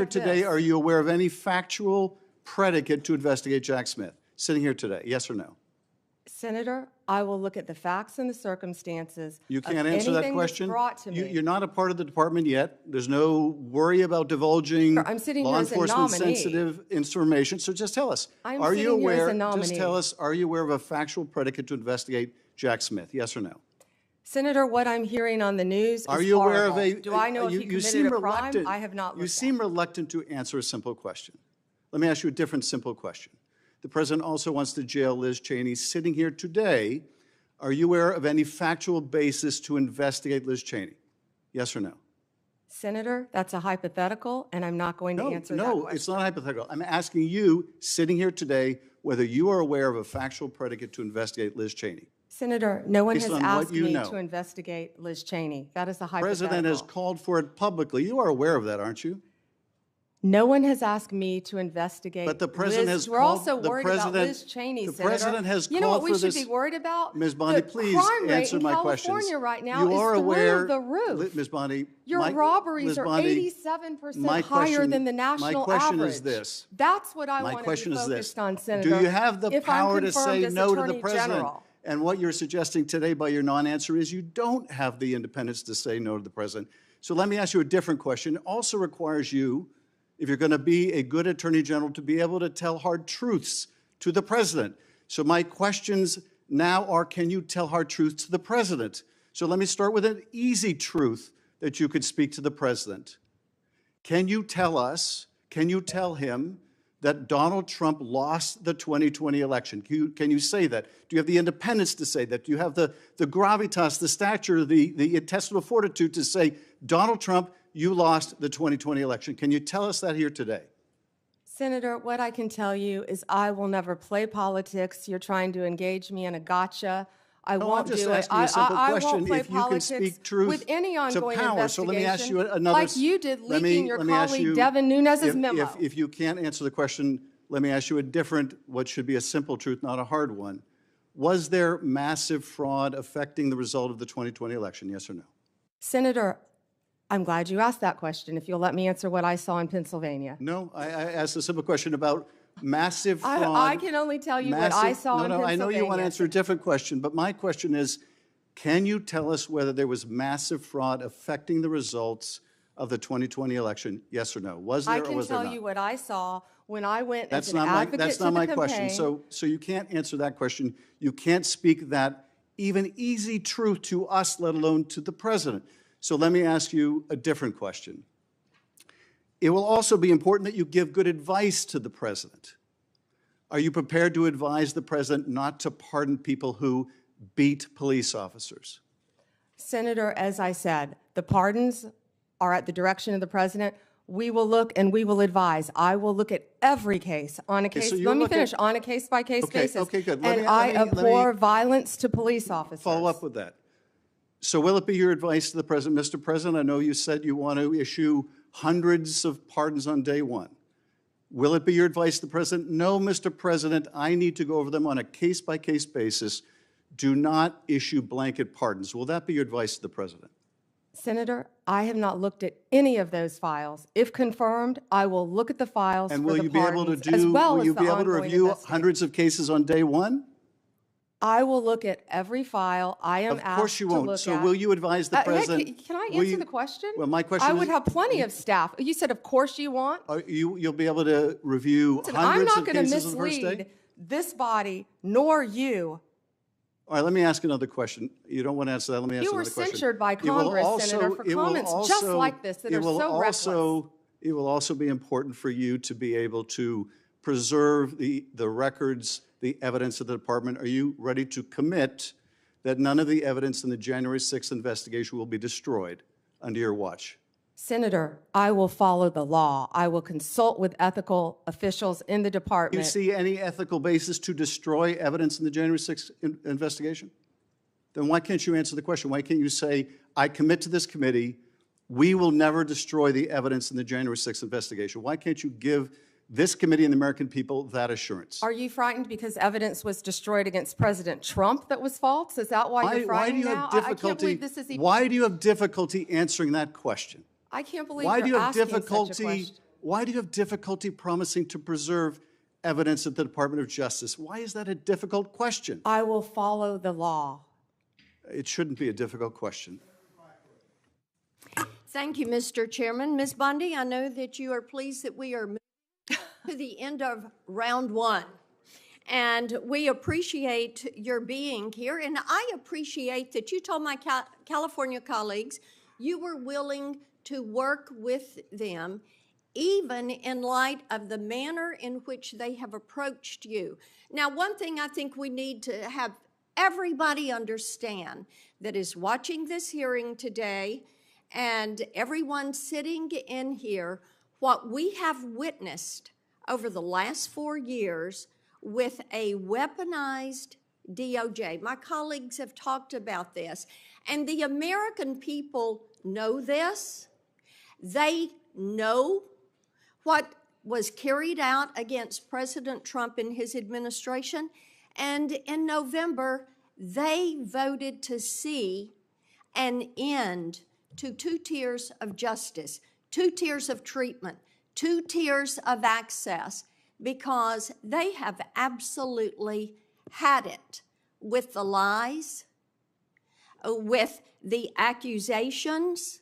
today, are you aware of any factual predicate to investigate Jack Smith? Sitting here today, yes or no? Senator, I will look at the facts and the circumstances. You can't answer that question? Brought to me. You're not a part of the department yet. There's no worry about divulging I'm sitting law here as a enforcement nominee. sensitive information. So just tell us, I'm are you sitting here as aware? a nominee. Just tell us, are you aware of a factual predicate to investigate Jack Smith? Yes or no? Senator, what I'm hearing on the news is Are you aware of horrible. Do I know if he committed a crime? I have not looked You seem reluctant to answer a simple question. Let me ask you a different simple question. The president also wants to jail Liz Cheney. Sitting here today, are you aware of any factual basis to investigate Liz Cheney? Yes or no? Senator, that's a hypothetical, and I'm not going to answer that question. No, it's not hypothetical. I'm asking you, sitting here today, whether you are aware of a factual predicate to investigate Liz Cheney. Senator, no one Based has on what asked you me know. to investigate Liz Cheney. That is a The hypothetical. president has called for it publicly. You are aware of that, aren't you? No one has asked me to investigate But the president Liz. has We're called- also the worried about president- Liz Cheney, the Senator. president has You know what called we for should this- be worried about? Ms. Bondi, The please crime rate answer in my California questions. right now You is are through aware, the roof. Ms. Bondi, Your my- robberies Ms. are Bondi, 87% my higher question- than the national my question average. is this. That's what I My want to question be is this. focused on, Senator. Do you have the if I'm power to confirmed say as no to the Attorney president? General. And what you're suggesting today by your non-answer is you don't have the independence to say no to the president. So let me ask you a different question. It also requires you, if you're going to be a good attorney general, to be able to tell hard truths to the president. So my questions now are, can you tell hard truths to the president? So let me start with an easy truth that you could speak to the president. Can you tell us, can you tell him that Donald Trump lost the 2020 election? Can you say that? Do you have the independence to say that? Do you have the gravitas, the stature, the intestinal fortitude to say, Donald Trump, you lost the 2020 election? Can you tell us that here today? Senator, what I can tell you is I will never play politics. You're trying to engage me in a gotcha. I No, won't I'm just do it. asking you a simple I question. won't play If you can politics speak truth with any to ongoing power. So investigation, let me ask you another. like you did let me- leaking your let me ask colleague you- Devin Nunes's if- memo. If you can't answer the question, let me ask you a different, what should be a simple truth, not a hard one. Was there massive fraud affecting the result of the 2020 election, yes or no? Senator, I'm glad you asked that question. If you'll let me answer what I saw in Pennsylvania. No, I asked a simple question about massive fraud. I can only tell you what I saw in No, Pennsylvania. I know you want to answer a different question, but my question is, can you tell us whether there was massive fraud affecting the results of the 2020 election, yes or no? Was there I or can was there tell not? you what I saw when I went as That's an not my, advocate that's to not the my campaign. question. So you can't answer that question. You can't speak that even easy truth to us, let alone to the president. So let me ask you a different question. It will also be important that you give good advice to the president. Are you prepared to advise the president not to pardon people who beat police officers? Senator, as I said, the pardons are at the direction of the president. We will look and we will advise. I will look at every case on a case. so you Let me look at- finish. On a case-by-case Okay, basis. okay, good. And I abhor violence to police officers. Follow up with that. So will it be your advice to the president, Mr. President, I know you said you want to issue hundreds of pardons on day one. Will it be your advice to the president? No, Mr. President, I need to go over them on a case-by-case basis. Do not issue blanket pardons. Will that be your advice to the president? Senator, I have not looked at any of those files. If confirmed, I will look at the files And for will the you be able to pardons, as do, well will as you the be able to ongoing review investigation. hundreds of cases on day one? I will look at every file I am Of course asked you to won't. look So at. will you advise the Hey, president? can I will answer you- the question? Well, my question I is. would have plenty of staff. You said, of course you want. You'll be able to review Listen, I'm hundreds not of going to cases on the first day? mislead this body nor you. All right, let me ask another question. You don't want to answer that, let me ask You were another question. censured by It will Congress, Senator, for it will comments just like this that it are will so reckless. It will also be important for you to be able to preserve the records, the evidence of the department. Are you ready to commit that none of the evidence in the January 6th investigation will be destroyed under your watch? Senator, I will follow the law. I will consult with ethical officials in the Do department. you see any ethical basis to destroy evidence in the January 6th investigation? Then why can't you answer the question? Why can't you say, I commit to this committee, we will never destroy the evidence in the January 6th investigation? Why can't you give this committee and the American people that assurance? Are you frightened because evidence was destroyed against President Trump that was false? Is that why you're Why do frightened you now? have I can't difficulty? believe this is even. Why do you have difficulty answering that question? I can't believe Why you're do you have asking such a difficulty? question. Why do you have difficulty promising to preserve evidence at the Department of Justice? Why is that a difficult question? I will follow the law. It shouldn't be a difficult question. Thank you, Mr. Chairman. Ms. Bondi, I know that you are pleased that we are moving to the end of round one. And we appreciate your being here. And I appreciate that you told my California colleagues you were willing to work with them, even in light of the manner in which they have approached you. Now, one thing I think we need to have everybody understand that is watching this hearing today and everyone sitting in here what we have witnessed over the last 4 years with a weaponized DOJ. My colleagues have talked about this, and the American people know this. They know what was carried out against President Trump and his administration, and in November, they voted to see an end to 2 tiers of justice, 2 tiers of treatment, 2 tiers of access, because they have absolutely had it with the lies, with the accusations,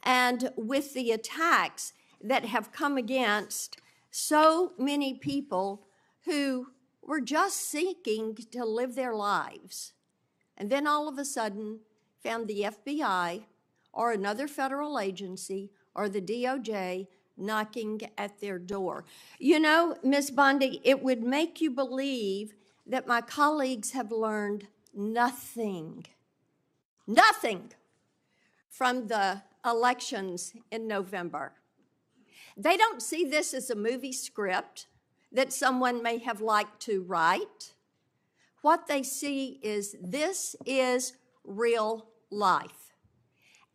and with the attacks that have come against so many people who were just seeking to live their lives. And then all of a sudden found the FBI or another federal agency or the DOJ knocking at their door. You know, Ms. Bondi, it would make you believe that my colleagues have learned nothing from the elections in November. They don't see this as a movie script that someone may have liked to write. What they see is this is real life.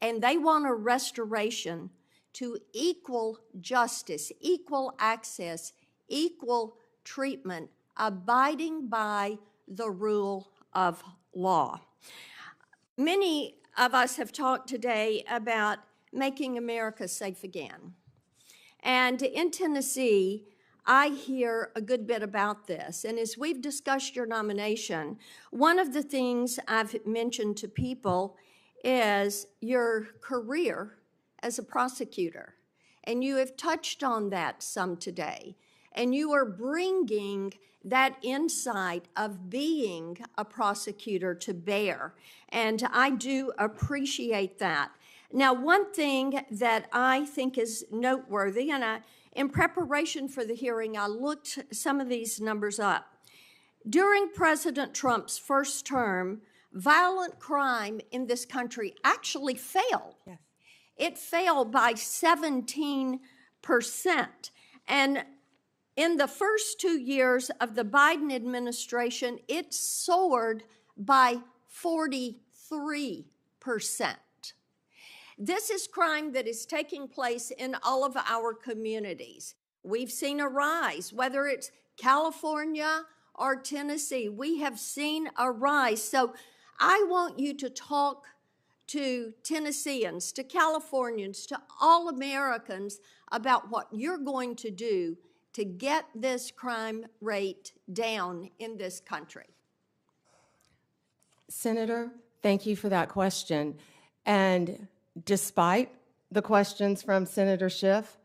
And they want a restoration to equal justice, equal access, equal treatment, abiding by the rule of law. Many of us have talked today about making America safe again. And in Tennessee, I hear a good bit about this. And as we've discussed your nomination, one of the things I've mentioned to people is your career as a prosecutor. And you have touched on that some today. And you are bringing that insight of being a prosecutor to bear. And I do appreciate that. Now, one thing that I think is noteworthy, and in preparation for the hearing, I looked some of these numbers up. During President Trump's first term, violent crime in this country actually fell. Yes. It fell by 17%. And in the first 2 years of the Biden administration, it soared by 43%. This is crime that is taking place in all of our communities. We've seen a rise, whether it's California or Tennessee, we have seen a rise. So I want you to talk to Tennesseans, to Californians, to all Americans about what you're going to do to get this crime rate down in this country. Senator, thank you for that question. And despite the questions from Senator Schiff,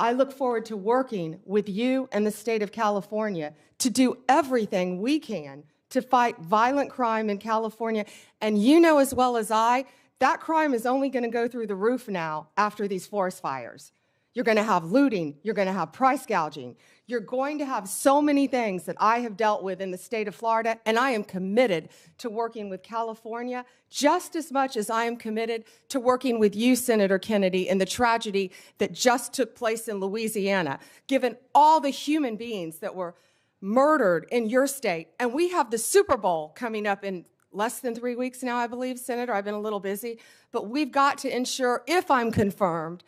I look forward to working with you and the state of California to do everything we can to fight violent crime in California. And you know as well as I, that crime is only going to go through the roof now after these forest fires. You're going to have looting. You're going to have price gouging. You're going to have so many things that I have dealt with in the state of Florida, and I am committed to working with California just as much as I am committed to working with you, Senator Kennedy, in the tragedy that just took place in Louisiana, given all the human beings that were murdered in your state. And we have the Super Bowl coming up in less than 3 weeks now, I believe, Senator. I've been a little busy. But we've got to ensure, if I'm confirmed,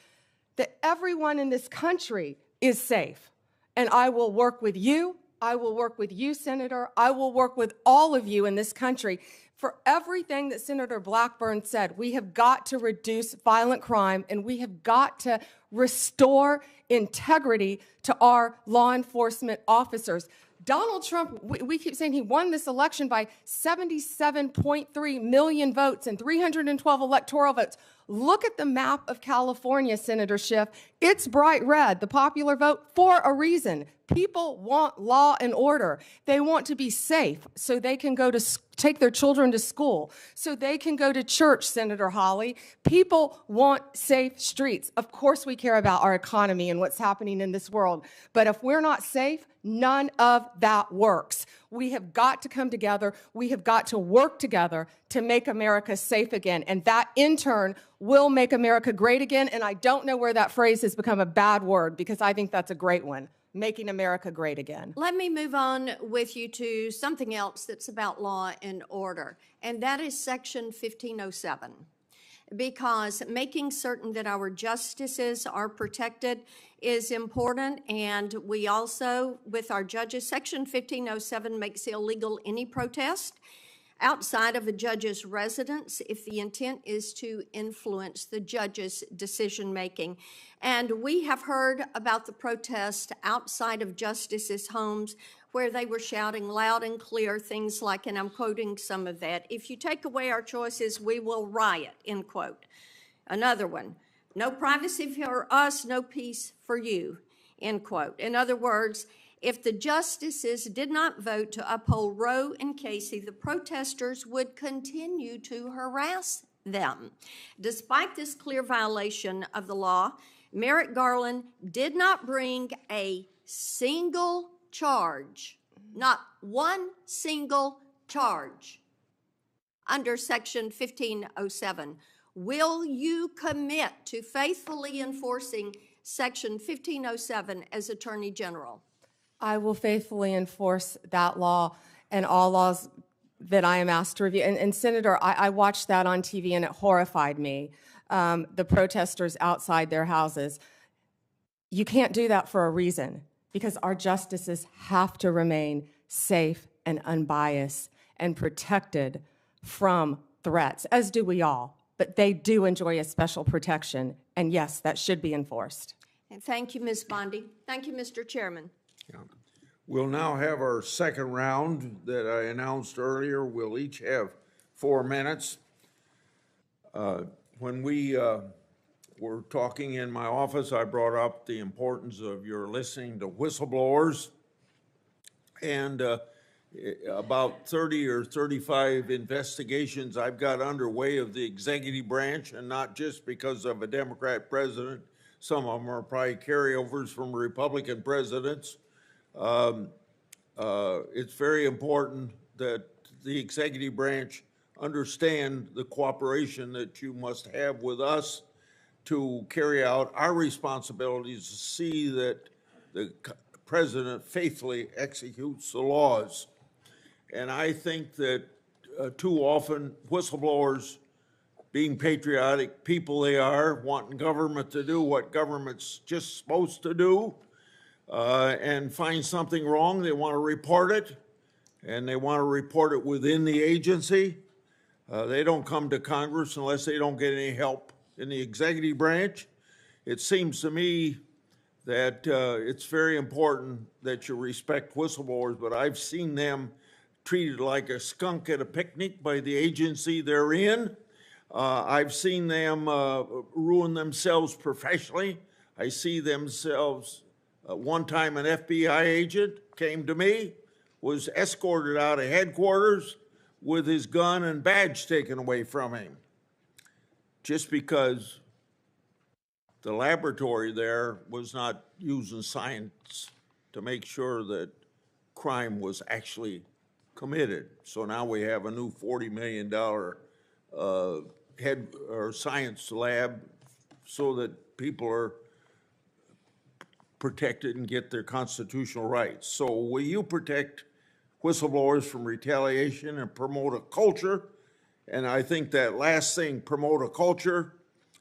that everyone in this country is safe. And I will work with you. I will work with you, Senator. I will work with all of you in this country. For everything that Senator Blackburn said, we have got to reduce violent crime, and we have got to restore integrity to our law enforcement officers. Donald Trump, we keep saying he won this election by 77.3 million votes and 312 electoral votes. Look at the map of California, Senator Schiff. It's bright red, the popular vote, for a reason. People want law and order. They want to be safe so they can go to take their children to school, so they can go to church, Senator Hawley. People want safe streets. Of course we care about our economy and what's happening in this world, but if we're not safe, none of that works. We have got to come together. We have got to work together to make America safe again. And that, in turn, will make America great again. And I don't know where that phrase has become a bad word, because I think that's a great one, making America great again. Let me move on with you to something else that's about law and order, and that is Section 1507. Because making certain that our justices are protected is important, and we also, with our judges, Section 1507 makes illegal any protest outside of a judge's residence if the intent is to influence the judge's decision-making. And we have heard about the protest outside of justices' homes where they were shouting loud and clear things like, and I'm quoting some of that, "If you take away our choices, we will riot," end quote. Another one, "No privacy for us, no peace for you," end quote. In other words, if the justices did not vote to uphold Roe and Casey, the protesters would continue to harass them. Despite this clear violation of the law, Merrick Garland did not bring a single charge, not one single charge, under Section 1507. Will you commit to faithfully enforcing Section 1507 as Attorney General? I will faithfully enforce that law and all laws that I am asked to review. And Senator, I watched that on TV and it horrified me, the protesters outside their houses. You can't do that for a reason, because our justices have to remain safe and unbiased and protected from threats, as do we all. But they do enjoy a special protection, and yes, that should be enforced. And thank you, Ms. Bondi. Thank you, Mr. Chairman. We'll now have our second round that I announced earlier. We'll each have 4 minutes. When we were talking in my office, I brought up the importance of your listening to whistleblowers. And about 30 or 35 investigations I've got underway of the executive branch, and not just because of a Democrat president. Some of them are probably carryovers from Republican presidents. It's very important that the executive branch understand the cooperation that you must have with us to carry out our responsibilities to see that the president faithfully executes the laws. And I think that too often whistleblowers, being patriotic people they are, wanting government to do what government's just supposed to do, and find something wrong, they want to report it, and they want to report it within the agency. They don't come to Congress unless they don't get any help in the executive branch. It seems to me that it's very important that you respect whistleblowers, but I've seen them treated like a skunk at a picnic by the agency they're in. I've seen them ruin themselves professionally. I see themselves, one time an FBI agent came to me, was escorted out of headquarters with his gun and badge taken away from him, just because the laboratory there was not using science to make sure that crime was actually committed. So now we have a new $40 million head or science lab so that people are protected and get their constitutional rights. So will you protect whistleblowers from retaliation and promote a culture? And I think that last thing, promote a culture,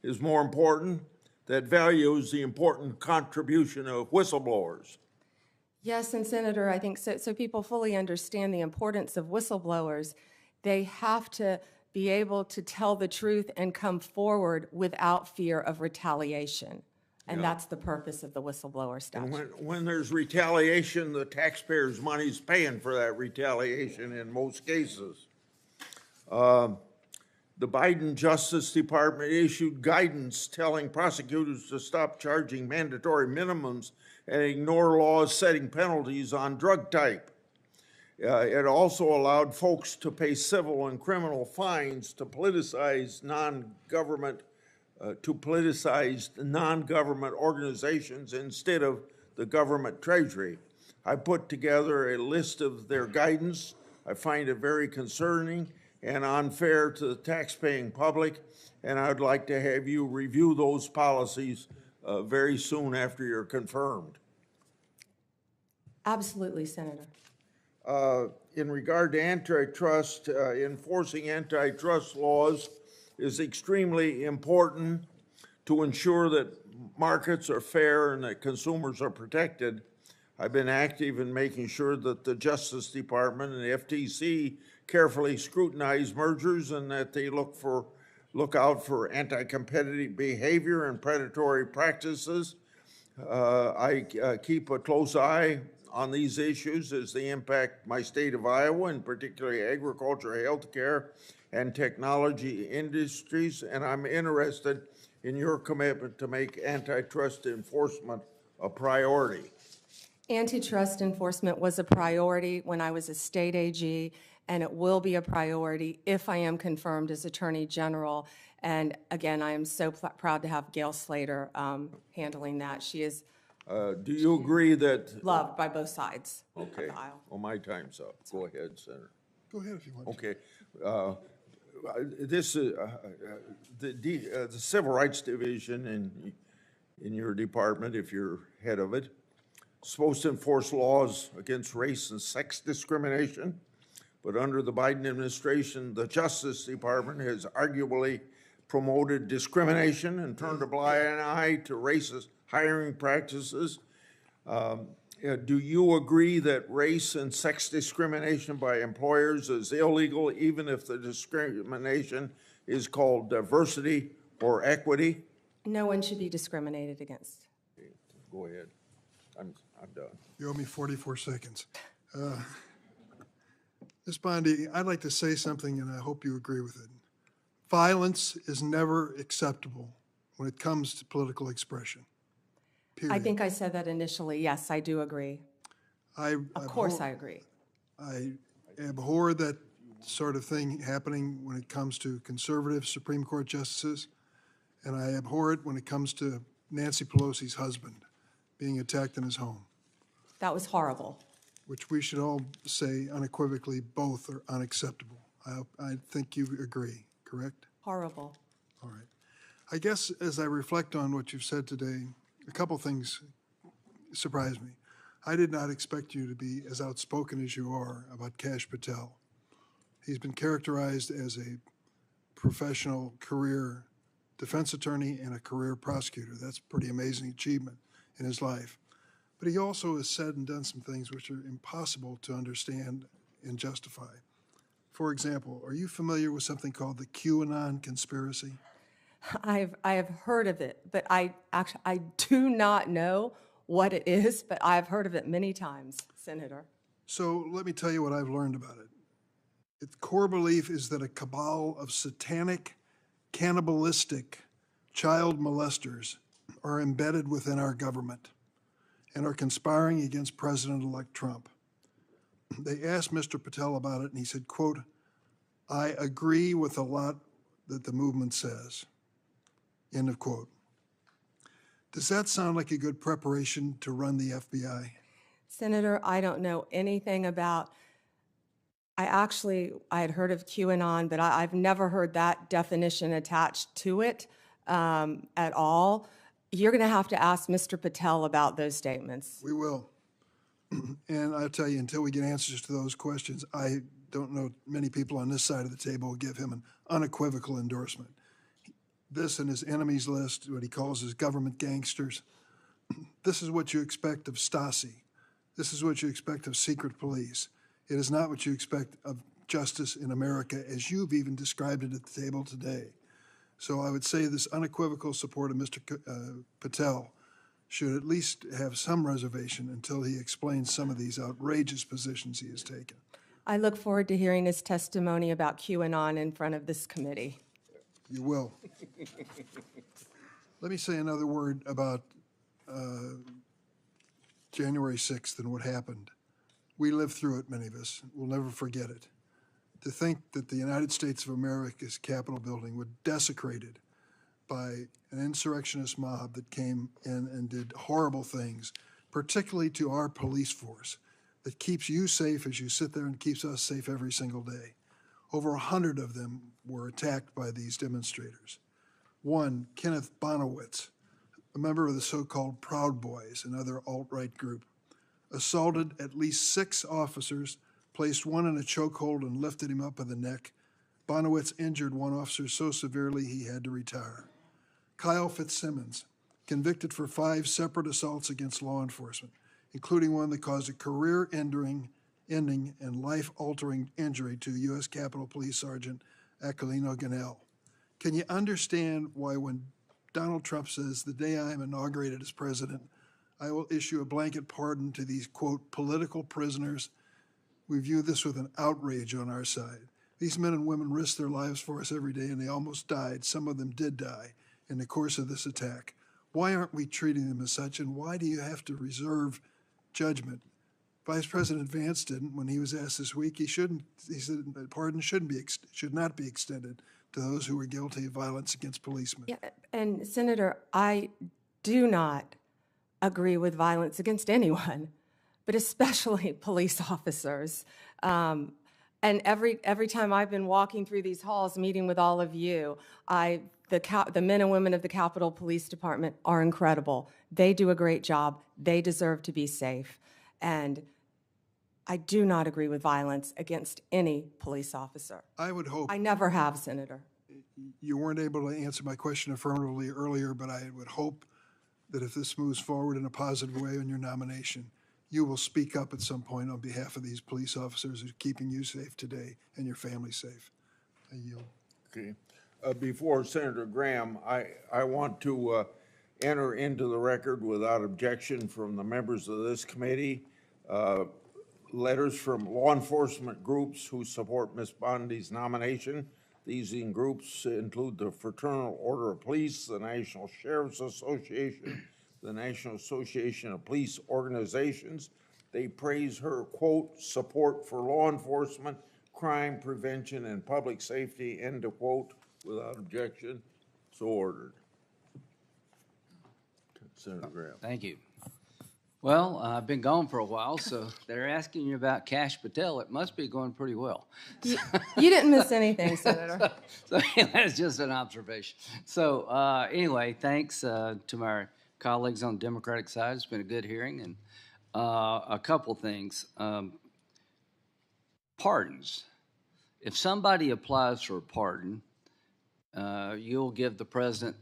is more important, that values the important contribution of whistleblowers. Yes, and Senator, I think so people fully understand the importance of whistleblowers. They have to be able to tell the truth and come forward without fear of retaliation. And that's the purpose of the whistleblower statute. And when there's retaliation, the taxpayers' money's paying for that retaliation in most cases. The Biden Justice Department issued guidance telling prosecutors to stop charging mandatory minimums and ignore laws setting penalties on drug type. It also allowed folks to pay civil and criminal fines to politicize non-government organizations instead of the government treasury. I put together a list of their guidance. I find it very concerning and unfair to the taxpaying public, and I'd like to have you review those policies very soon after you're confirmed. Absolutely, Senator. In regard to antitrust, enforcing antitrust laws is extremely important to ensure that markets are fair and that consumers are protected. I've been active in making sure that the Justice Department and the FTC carefully scrutinize mergers and that they look out for anti-competitive behavior and predatory practices. I keep a close eye on these issues as they impact my state of Iowa, and particularly agriculture, healthcare, and technology industries, and I'm interested in your commitment to make antitrust enforcement a priority. Antitrust enforcement was a priority when I was a state AG, and it will be a priority if I am confirmed as Attorney General. And again, I am so proud to have Gail Slater handling that. She is do you agree that? Loved by both sides Okay. of the aisle. Well, my time's up. Go ahead, Senator. Go ahead if you want to. Okay. This is the Civil Rights Division in your department, if you're head of it, supposed to enforce laws against race and sex discrimination. But under the Biden administration, the Justice Department has arguably promoted discrimination and turned a blind eye to racist hiring practices. Do you agree that race and sex discrimination by employers is illegal, even if the discrimination is called diversity or equity? No one should be discriminated against. Go ahead. I'm done. You owe me 44 seconds. Ms. Bondi, I'd like to say something, and I hope you agree with it. Violence is never acceptable when it comes to political expression. Period. I think I said that initially. Yes, I do agree. Of course I agree. I abhor that sort of thing happening when it comes to conservative Supreme Court justices, and I abhor it when it comes to Nancy Pelosi's husband being attacked in his home. That was horrible. Which we should all say unequivocally both are unacceptable. I think you agree, correct? Horrible. All right. I guess as I reflect on what you've said today, a couple things surprised me. I did not expect you to be as outspoken as you are about Kash Patel. He's been characterized as a professional career defense attorney and a career prosecutor. That's a pretty amazing achievement in his life. But he also has said and done some things which are impossible to understand and justify. For example, are you familiar with something called the QAnon conspiracy? I have heard of it, but I do not know what it is, but I've heard of it many times, Senator. So let me tell you what I've learned about it. Its core belief is that a cabal of satanic, cannibalistic child molesters are embedded within our government and are conspiring against President-elect Trump. They asked Mr. Patel about it, and he said, quote, "I agree with a lot that the movement says." End of quote. Does that sound like a good preparation to run the FBI? Senator, I don't know anything about, I had heard of QAnon, but I've never heard that definition attached to it at all. You're going to have to ask Mr. Patel about those statements. We will. And I'll tell you, until we get answers to those questions, I don't know many people on this side of the table will give him an unequivocal endorsement. This and his enemies list, what he calls his government gangsters, this is what you expect of Stasi. This is what you expect of secret police. It is not what you expect of justice in America, as you've even described it at the table today. So I would say this unequivocal support of Mr. Patel should at least have some reservation until he explains some of these outrageous positions he has taken. I look forward to hearing his testimony about QAnon in front of this committee. You will. Let me say another word about January 6th and what happened. We lived through it, many of us. We'll never forget it. To think that the United States of America's Capitol building was desecrated by an insurrectionist mob that came in and did horrible things particularly to our police force that keeps you safe as you sit there and keeps us safe every single day. Over 100 of them were attacked by these demonstrators. One, Kenneth Bonowitz, a member of the so-called Proud Boys, another alt-right group, assaulted at least 6 officers, placed one in a chokehold and lifted him up by the neck. Bonowitz injured one officer so severely he had to retire. Kyle Fitzsimmons, convicted for 5 separate assaults against law enforcement, including one that caused a career-ending and life-altering injury to U.S. Capitol Police Sergeant Aquilino Ganell. Can you understand why when Donald Trump says, the day I am inaugurated as president, I will issue a blanket pardon to these, quote, political prisoners? We view this with an outrage on our side. These men and women risk their lives for us every day, and they almost died. Some of them did die in the course of this attack. Why aren't we treating them as such, and why do you have to reserve judgment? Vice President Vance didn't when he was asked this week. He said pardon should not be extended to those who were guilty of violence against policemen. Yeah, and Senator, I do not agree with violence against anyone, but especially police officers. And every time I've been walking through these halls, meeting with all of you, the men and women of the Capitol Police Department are incredible. They do a great job. They deserve to be safe. And I do not agree with violence against any police officer. I would hope. I never have, Senator. You weren't able to answer my question affirmatively earlier, but I would hope that if this moves forward in a positive way on your nomination, you will speak up at some point on behalf of these police officers who are keeping you safe today and your family safe. I yield. Okay. Before Senator Graham, I want to enter into the record without objection from the members of this committee, letters from law enforcement groups who support Ms. Bondi's nomination. These groups include the Fraternal Order of Police, the National Sheriff's Association, the National Association of Police Organizations. They praise her, quote, support for law enforcement, crime prevention, and public safety, end of quote, without objection. So ordered. Senator Graham. Thank you. Well, I've been gone for a while, so they're asking you about Kash Patel. It must be going pretty well. You didn't miss anything, Senator. So that's just an observation. So anyway, thanks to my colleagues on the Democratic side. It's been a good hearing. And a couple things. Pardons. If somebody applies for a pardon, you'll give the president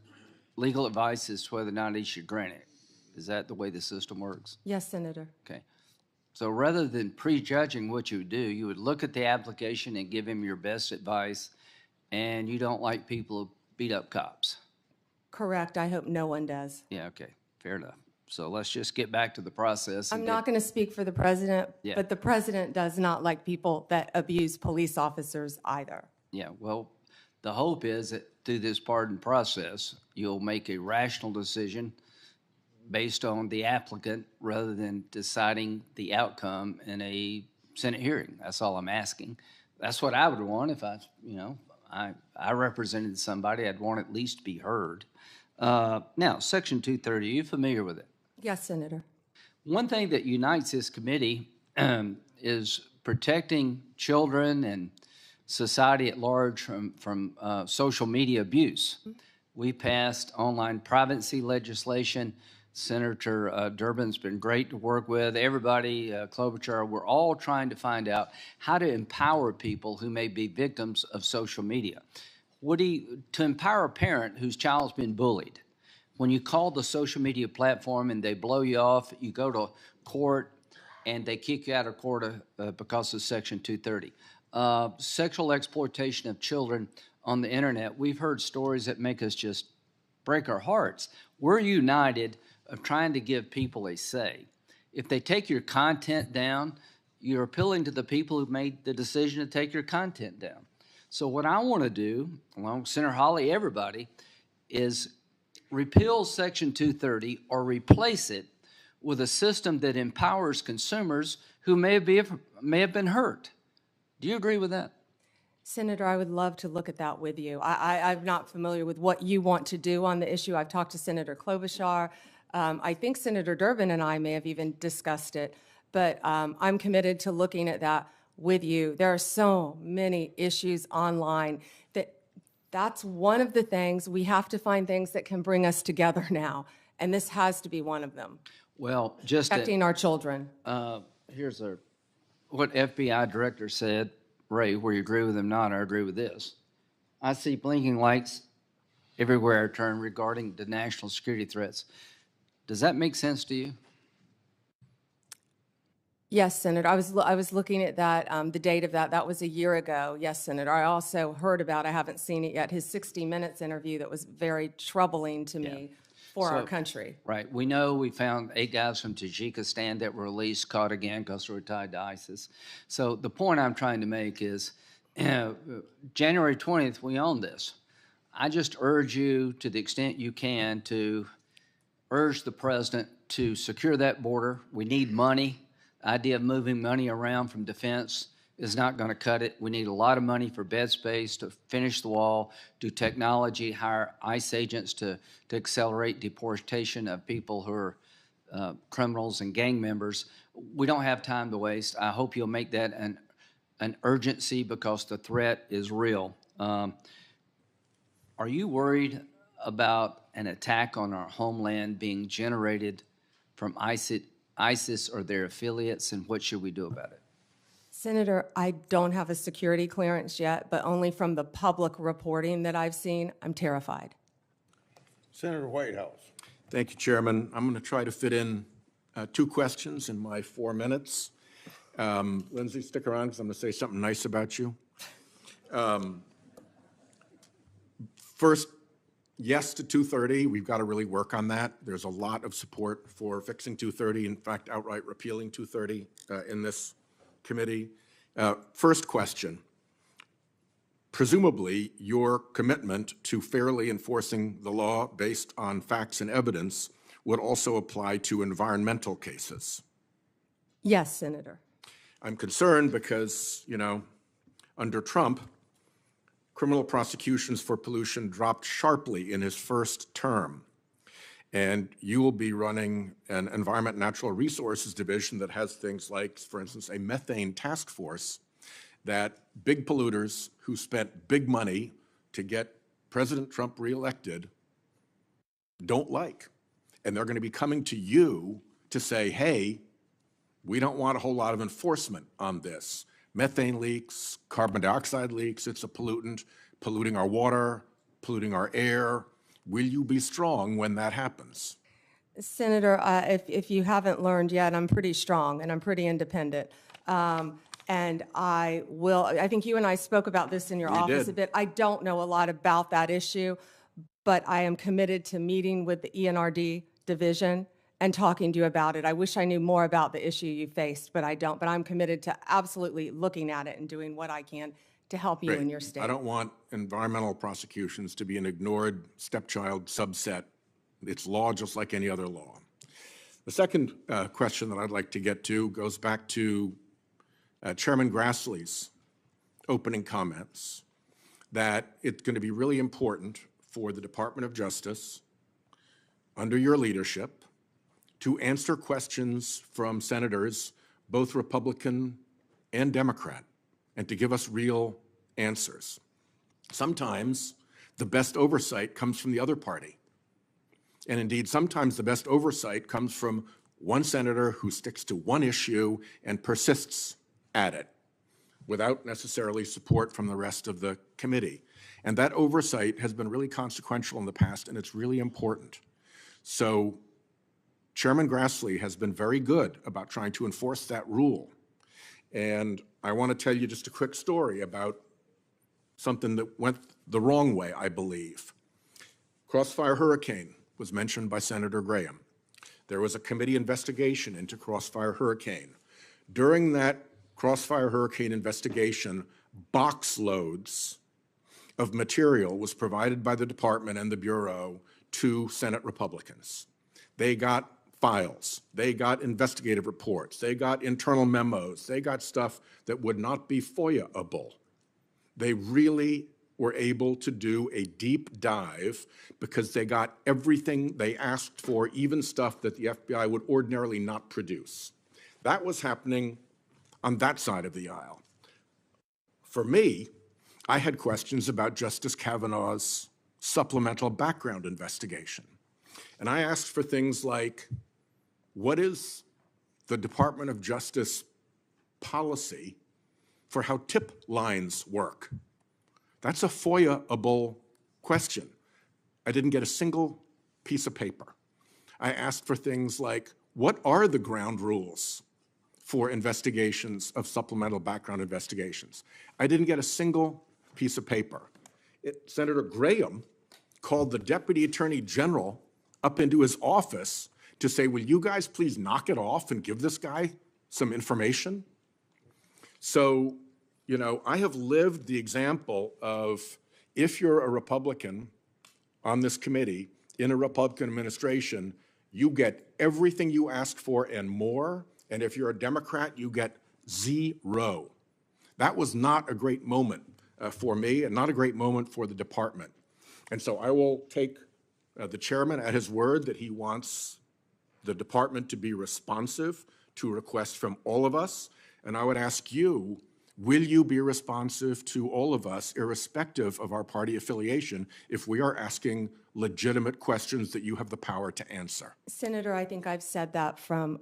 legal advice as to whether or not he should grant it. Is that the way the system works? Yes, Senator. Okay. So rather than prejudging what you would do, you would look at the application and give him your best advice, and you don't like people who beat up cops. Correct. I hope no one does. Yeah, okay. Fair enough. So let's just get back to the process. I'm not going to speak for the president, Yeah. but the president does not like people that abuse police officers either. Yeah, well, the hope is that through this pardon process, you'll make a rational decision based on the applicant rather than deciding the outcome in a Senate hearing. That's all I'm asking. That's what I would want if I represented somebody. I'd want at least to be heard. Now, Section 230, are you familiar with it? Yes, Senator. One thing that unites this committee is protecting children and society at large from social media abuse. We passed online privacy legislation. Senator Durbin's been great to work with. Everybody, Klobuchar, we're all trying to find out how to empower people who may be victims of social media. To empower a parent whose child's been bullied, when you call the social media platform and they blow you off, you go to court and they kick you out of court because of Section 230. Sexual exploitation of children on the internet, we've heard stories that make us just break our hearts. We're united of trying to give people a say. If they take your content down, you're appealing to the people who made the decision to take your content down. So what I want to do, along with Senator Hawley, everybody, is repeal Section 230 or replace it with a system that empowers consumers who may have been hurt. Do you agree with that? Senator, I would love to look at that with you. I'm not familiar with what you want to do on the issue. I've talked to Senator Klobuchar. I think Senator Durbin and I may have even discussed it, but I'm committed to looking at that with you. There are so many issues online that's one of the things. We have to find things that can bring us together now, and this has to be one of them. Well, just Protecting our children. Here's what FBI director said, Ray, where you agree with him not, I agree with this. I see blinking lights everywhere I turn regarding the national security threats. Does that make sense to you? Yes, Senator. I was looking at that, the date of that. That was a year ago. Yes, Senator. I also heard about, I haven't seen it yet, his 60 Minutes interview that was very troubling to me for our country. Right. We know we found 8 guys from Tajikistan that were released, caught again because they were tied to ISIS. So the point I'm trying to make is January 20th, we own this. I just urge you, to the extent you can, to urge the president to secure that border. We need money. The idea of moving money around from defense is not going to cut it. We need a lot of money for bed space, to finish the wall, do technology, hire ICE agents to accelerate deportation of people who are criminals and gang members. We don't have time to waste. I hope you'll make that an urgency because the threat is real. Are you worried about an attack on our homeland being generated from ISIS or their affiliates, and what should we do about it? Senator, I don't have a security clearance yet, but only from the public reporting that I've seen, I'm terrified. Senator Whitehouse. Thank you, Chairman. I'm going to try to fit in 2 questions in my 4 minutes. Lindsay, stick around because I'm going to say something nice about you. First, yes to 230. We've got to really work on that. There's a lot of support for fixing 230, in fact, outright repealing 230 in this committee. First question. Presumably, your commitment to fairly enforcing the law based on facts and evidence would also apply to environmental cases. Yes, Senator. I'm concerned because, under Trump, criminal prosecutions for pollution dropped sharply in his first term. And you will be running an Environment and Natural Resources Division that has things like, for instance, a methane task force that big polluters who spent big money to get President Trump reelected don't like. And they're going to be coming to you to say, hey, we don't want a whole lot of enforcement on this. Methane leaks, carbon dioxide leaks, it's a pollutant, polluting our water, polluting our air. Will you be strong when that happens? Senator, if you haven't learned yet, I'm pretty strong and I'm pretty independent. And I will, I think you and I spoke about this in your office a bit. I don't know a lot about that issue, but I am committed to meeting with the ENRD division and talking to you about it. I wish I knew more about the issue you faced, but I don't. But I'm committed to absolutely looking at it and doing what I can to help you in your state. I don't want environmental prosecutions to be an ignored stepchild subset. It's law just like any other law. The second question that I'd like to get to goes back to Chairman Grassley's opening comments, that it's going to be really important for the Department of Justice, under your leadership, to answer questions from senators, both Republican and Democrat, and to give us real answers. Sometimes the best oversight comes from the other party. And indeed, sometimes the best oversight comes from one senator who sticks to one issue and persists at it without necessarily support from the rest of the committee. And that oversight has been really consequential in the past, and it's really important. So Chairman Grassley has been very good about trying to enforce that rule. And I want to tell you just a quick story about something that went the wrong way, I believe. Crossfire Hurricane was mentioned by Senator Graham. There was a committee investigation into Crossfire Hurricane. During that Crossfire Hurricane investigation, box loads of material was provided by the department and the Bureau to Senate Republicans. They got files, they got investigative reports, they got internal memos, they got stuff that would not be FOIA-able. They really were able to do a deep dive because they got everything they asked for, even stuff that the FBI would ordinarily not produce. That was happening on that side of the aisle. For me, I had questions about Justice Kavanaugh's supplemental background investigation. And I asked for things like, what is the Department of Justice policy for how tip lines work? That's a FOIA-able question. I didn't get a single piece of paper. I asked for things like, what are the ground rules for investigations of supplemental background investigations? I didn't get a single piece of paper. Senator Graham called the Deputy Attorney General up into his office to say, will you guys please knock it off and give this guy some information? So, you know, I have lived the example of, if you're a Republican on this committee in a Republican administration, you get everything you ask for and more. And if you're a Democrat, you get zero. That was not a great moment for me and not a great moment for the department. And so I will take the chairman at his word that he wants the department to be responsive to requests from all of us. And I would ask you, will you be responsive to all of us, irrespective of our party affiliation, if we are asking legitimate questions that you have the power to answer? Senator, I think I've said that from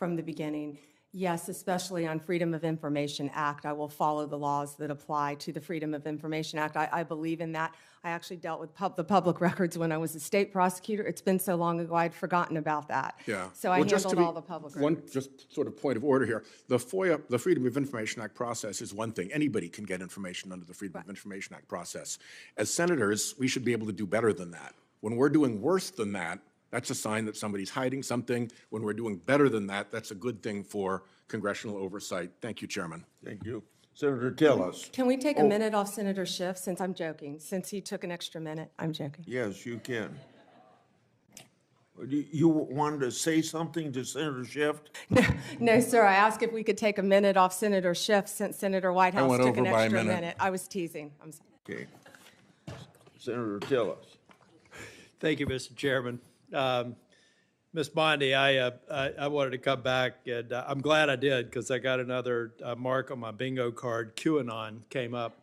the beginning. Yes, especially on Freedom of Information Act, I will follow the laws that apply to the Freedom of Information Act. I believe in that. I actually dealt with the public records when I was a state prosecutor. It's been so long ago, I'd forgotten about that. Yeah. So I handled all the public records. One just sort of point of order here. The FOIA, the Freedom of Information Act process is one thing. Anybody can get information under the Freedom of Information Act process. As senators, we should be able to do better than that. When we're doing worse than that, that's a sign that somebody's hiding something. When we're doing better than that, that's a good thing for congressional oversight. Thank you, Chairman. Thank you. Senator Tillis. Can we take a minute off Senator Schiff, since I'm joking, since he took an extra minute? I'm joking. Yes, you can. You wanted to say something to Senator Schiff? No, sir, I asked if we could take a minute off Senator Schiff since Senator Whitehouse went took an over by a extra minute. minute. I was teasing. I'm sorry. Okay. Senator Tillis. Thank you, Mr. Chairman. Ms. Bondi, I wanted to come back, and I'm glad I did, because I got another mark on my bingo card. QAnon came up.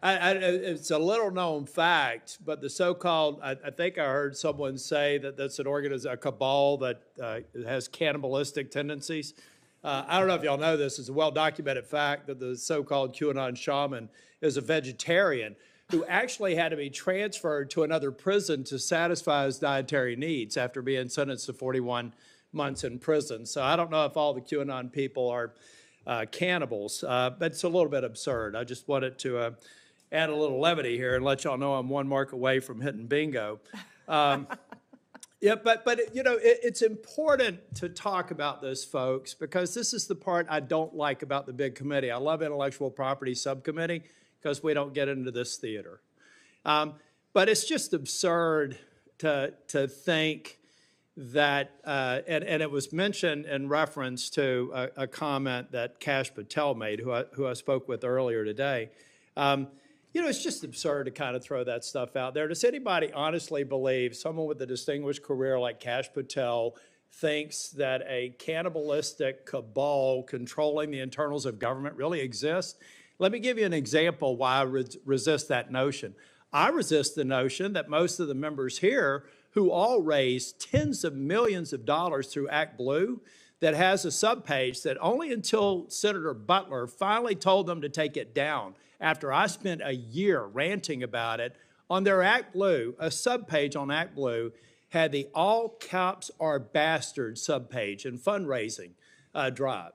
It's a little-known fact, but the so-called, I think I heard someone say that that's an organization, a cabal that has cannibalistic tendencies. I don't know if y'all know this. It's a well-documented fact that the so-called QAnon shaman is a vegetarian who actually had to be transferred to another prison to satisfy his dietary needs after being sentenced to 41 months in prison. So I don't know if all the QAnon people are cannibals, but it's a little bit absurd. I just wanted to add a little levity here and let y'all know I'm one mark away from hitting bingo. Yeah, but you know, it's important to talk about this, folks, because this is the part I don't like about the big committee. I love intellectual property subcommittee, because we don't get into this theater. But it's just absurd to think that, and it was mentioned in reference to a comment that Kash Patel made, who I spoke with earlier today. You know, it's just absurd to kind of throw that stuff out there. Does anybody honestly believe someone with a distinguished career like Kash Patel thinks that a cannibalistic cabal controlling the internals of government really exists? Let me give you an example why I resist that notion. I resist the notion that most of the members here, who all raise tens of millions of dollars through Act Blue, that has a subpage that only until Senator Butler finally told them to take it down, after I spent a year ranting about it, on their Act Blue, a subpage on Act Blue had the all cops are bastards subpage and fundraising drive.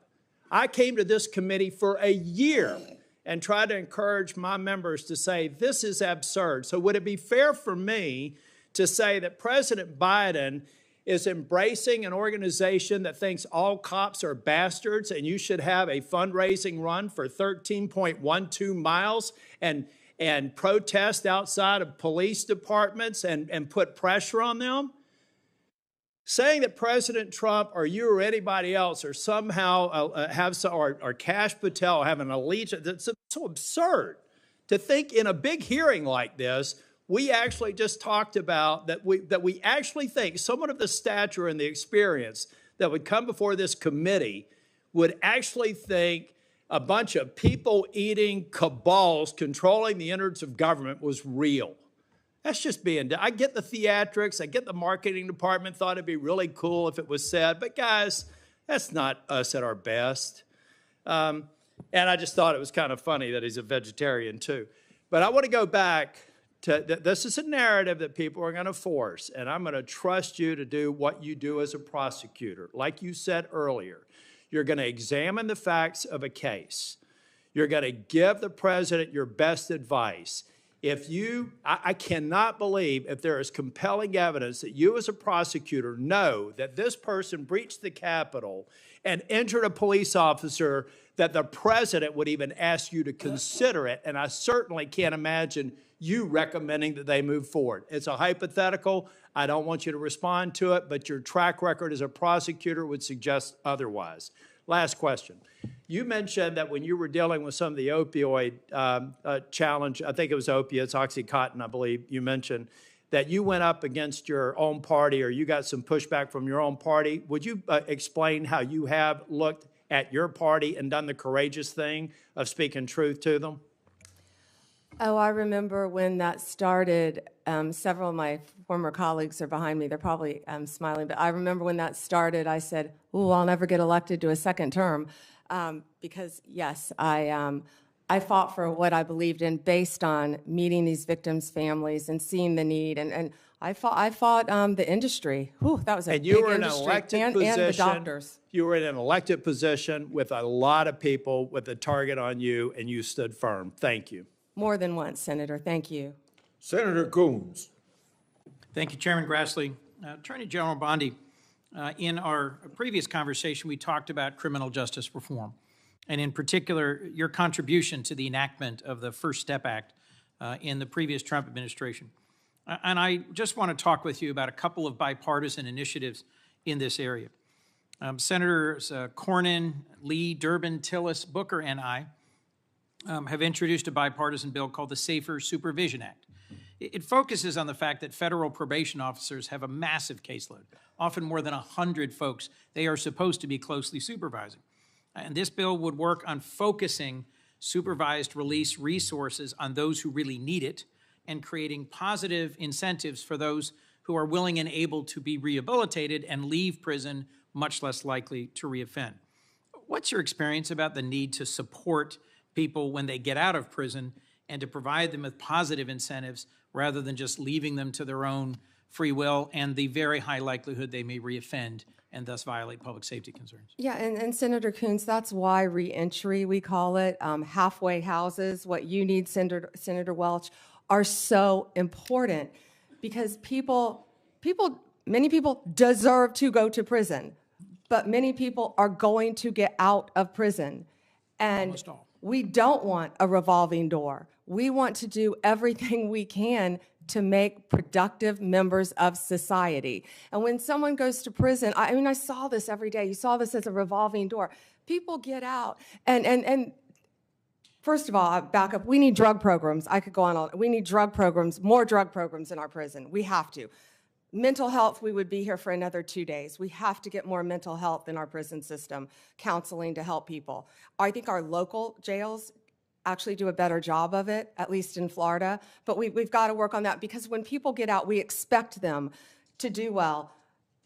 I came to this committee for a year and try to encourage my members to say, this is absurd. So would it be fair for me to say that President Biden is embracing an organization that thinks all cops are bastards and you should have a fundraising run for 13.12 miles and protest outside of police departments and put pressure on them? Saying that President Trump or you or anybody else or somehow or Kash Patel have an allegiance, it's so absurd To think in a big hearing like this, we actually just talked about that we actually think someone of the stature and the experience that would come before this committee would actually think a bunch of people-eating cabals controlling the innards of government was real. That's just being, I get the theatrics, I get the marketing department thought it'd be really cool if it was said, but guys, that's not us at our best. And I just thought it was kind of funny that he's a vegetarian too. But I want to go back to, this is a narrative that people are going to force, and I'm going to trust you to do what you do as a prosecutor. Like you said earlier, you're going to examine the facts of a case. You're going to give the president your best advice. If you, I cannot believe if there is compelling evidence that you as a prosecutor know that this person breached the Capitol and injured a police officer, that the president would even ask you to consider it. And I certainly can't imagine you recommending that they move forward. It's a hypothetical. I don't want you to respond to it, but your track record as a prosecutor would suggest otherwise. Last question. You mentioned that when you were dealing with some of the opioid challenge, I think it was opiates, Oxycontin, I believe you mentioned, that you went up against your own party or you got some pushback from your own party. Would you explain how you have looked at your party and done the courageous thing of speaking truth to them? Oh, I remember when that started. Several of my former colleagues are behind me. They're probably smiling, but I remember when that started, I said, "Ooh, I'll never get elected to a second term," because yes, I fought for what I believed in based on meeting these victims' families and seeing the need, and I fought the industry. Whew, that was a and big you were in an industry, elected position. and the doctors. You were in an elected position with a lot of people with a target on you, and you stood firm. Thank you. More than once, Senator. Thank you. Senator Coons. Thank you, Chairman Grassley. Attorney General Bondi, in our previous conversation, we talked about criminal justice reform, and in particular, your contribution to the enactment of the First Step Act in the previous Trump administration. And I just want to talk with you about a couple of bipartisan initiatives in this area. Senators Cornyn, Lee, Durbin, Tillis, Booker, and I have introduced a bipartisan bill called the Safer Supervision Act. It focuses on the fact that federal probation officers have a massive caseload, often more than 100 folks they are supposed to be closely supervising. And this bill would work on focusing supervised release resources on those who really need it and creating positive incentives for those who are willing and able to be rehabilitated and leave prison much less likely to reoffend. What's your experience about the need to support people when they get out of prison and to provide them with positive incentives rather than just leaving them to their own free will and the very high likelihood they may reoffend and thus violate public safety concerns? Yeah, and Senator Coons, that's why reentry, we call it, halfway houses, what you need, Senator Welch, are so important because many people deserve to go to prison, but many people are going to get out of prison. And Almost all. We don't want a revolving door. We want to do everything we can to make productive members of society. And when someone goes to prison, I mean, I saw this every day. You saw this as a revolving door. People get out. And first of all, I back up. We need drug programs. I could go on. We need drug programs, more drug programs in our prison. We have to. Mental health, we would be here for another 2 days. We have to get more mental health in our prison system, counseling to help people. I think our local jails actually do a better job of it, at least in Florida. But we've got to work on that because when people get out, we expect them to do well.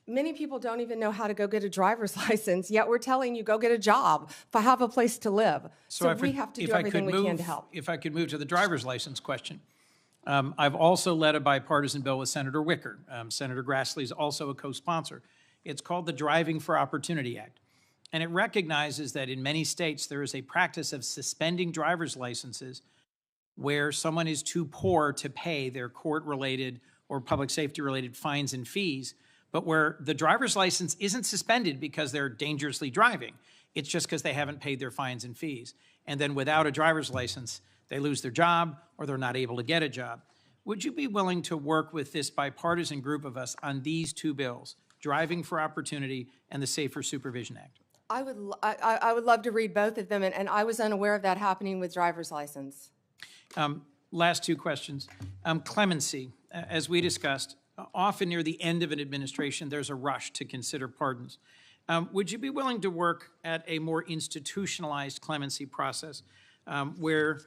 Many people don't even know how to go get a driver's license, yet we're telling you, go get a job, have a place to live. So we have to do everything we can to help. If I could move to the driver's license question. I've also led a bipartisan bill with Senator Wicker. Senator Grassley is also a co-sponsor. It's called the Driving for Opportunity Act. And it recognizes that in many states there is a practice of suspending driver's licenses where someone is too poor to pay their court-related or public safety-related fines and fees, but where the driver's license isn't suspended because they're dangerously driving. It's just because they haven't paid their fines and fees. And then without a driver's license, they lose their job or they're not able to get a job. Would you be willing to work with this bipartisan group of us on these two bills, Driving for Opportunity and the Safer Supervision Act? I would love to read both of them, and I was unaware of that happening with driver's license. Last two questions. Clemency, as we discussed, often near the end of an administration, there's a rush to consider pardons. Would you be willing to work at a more institutionalized clemency process where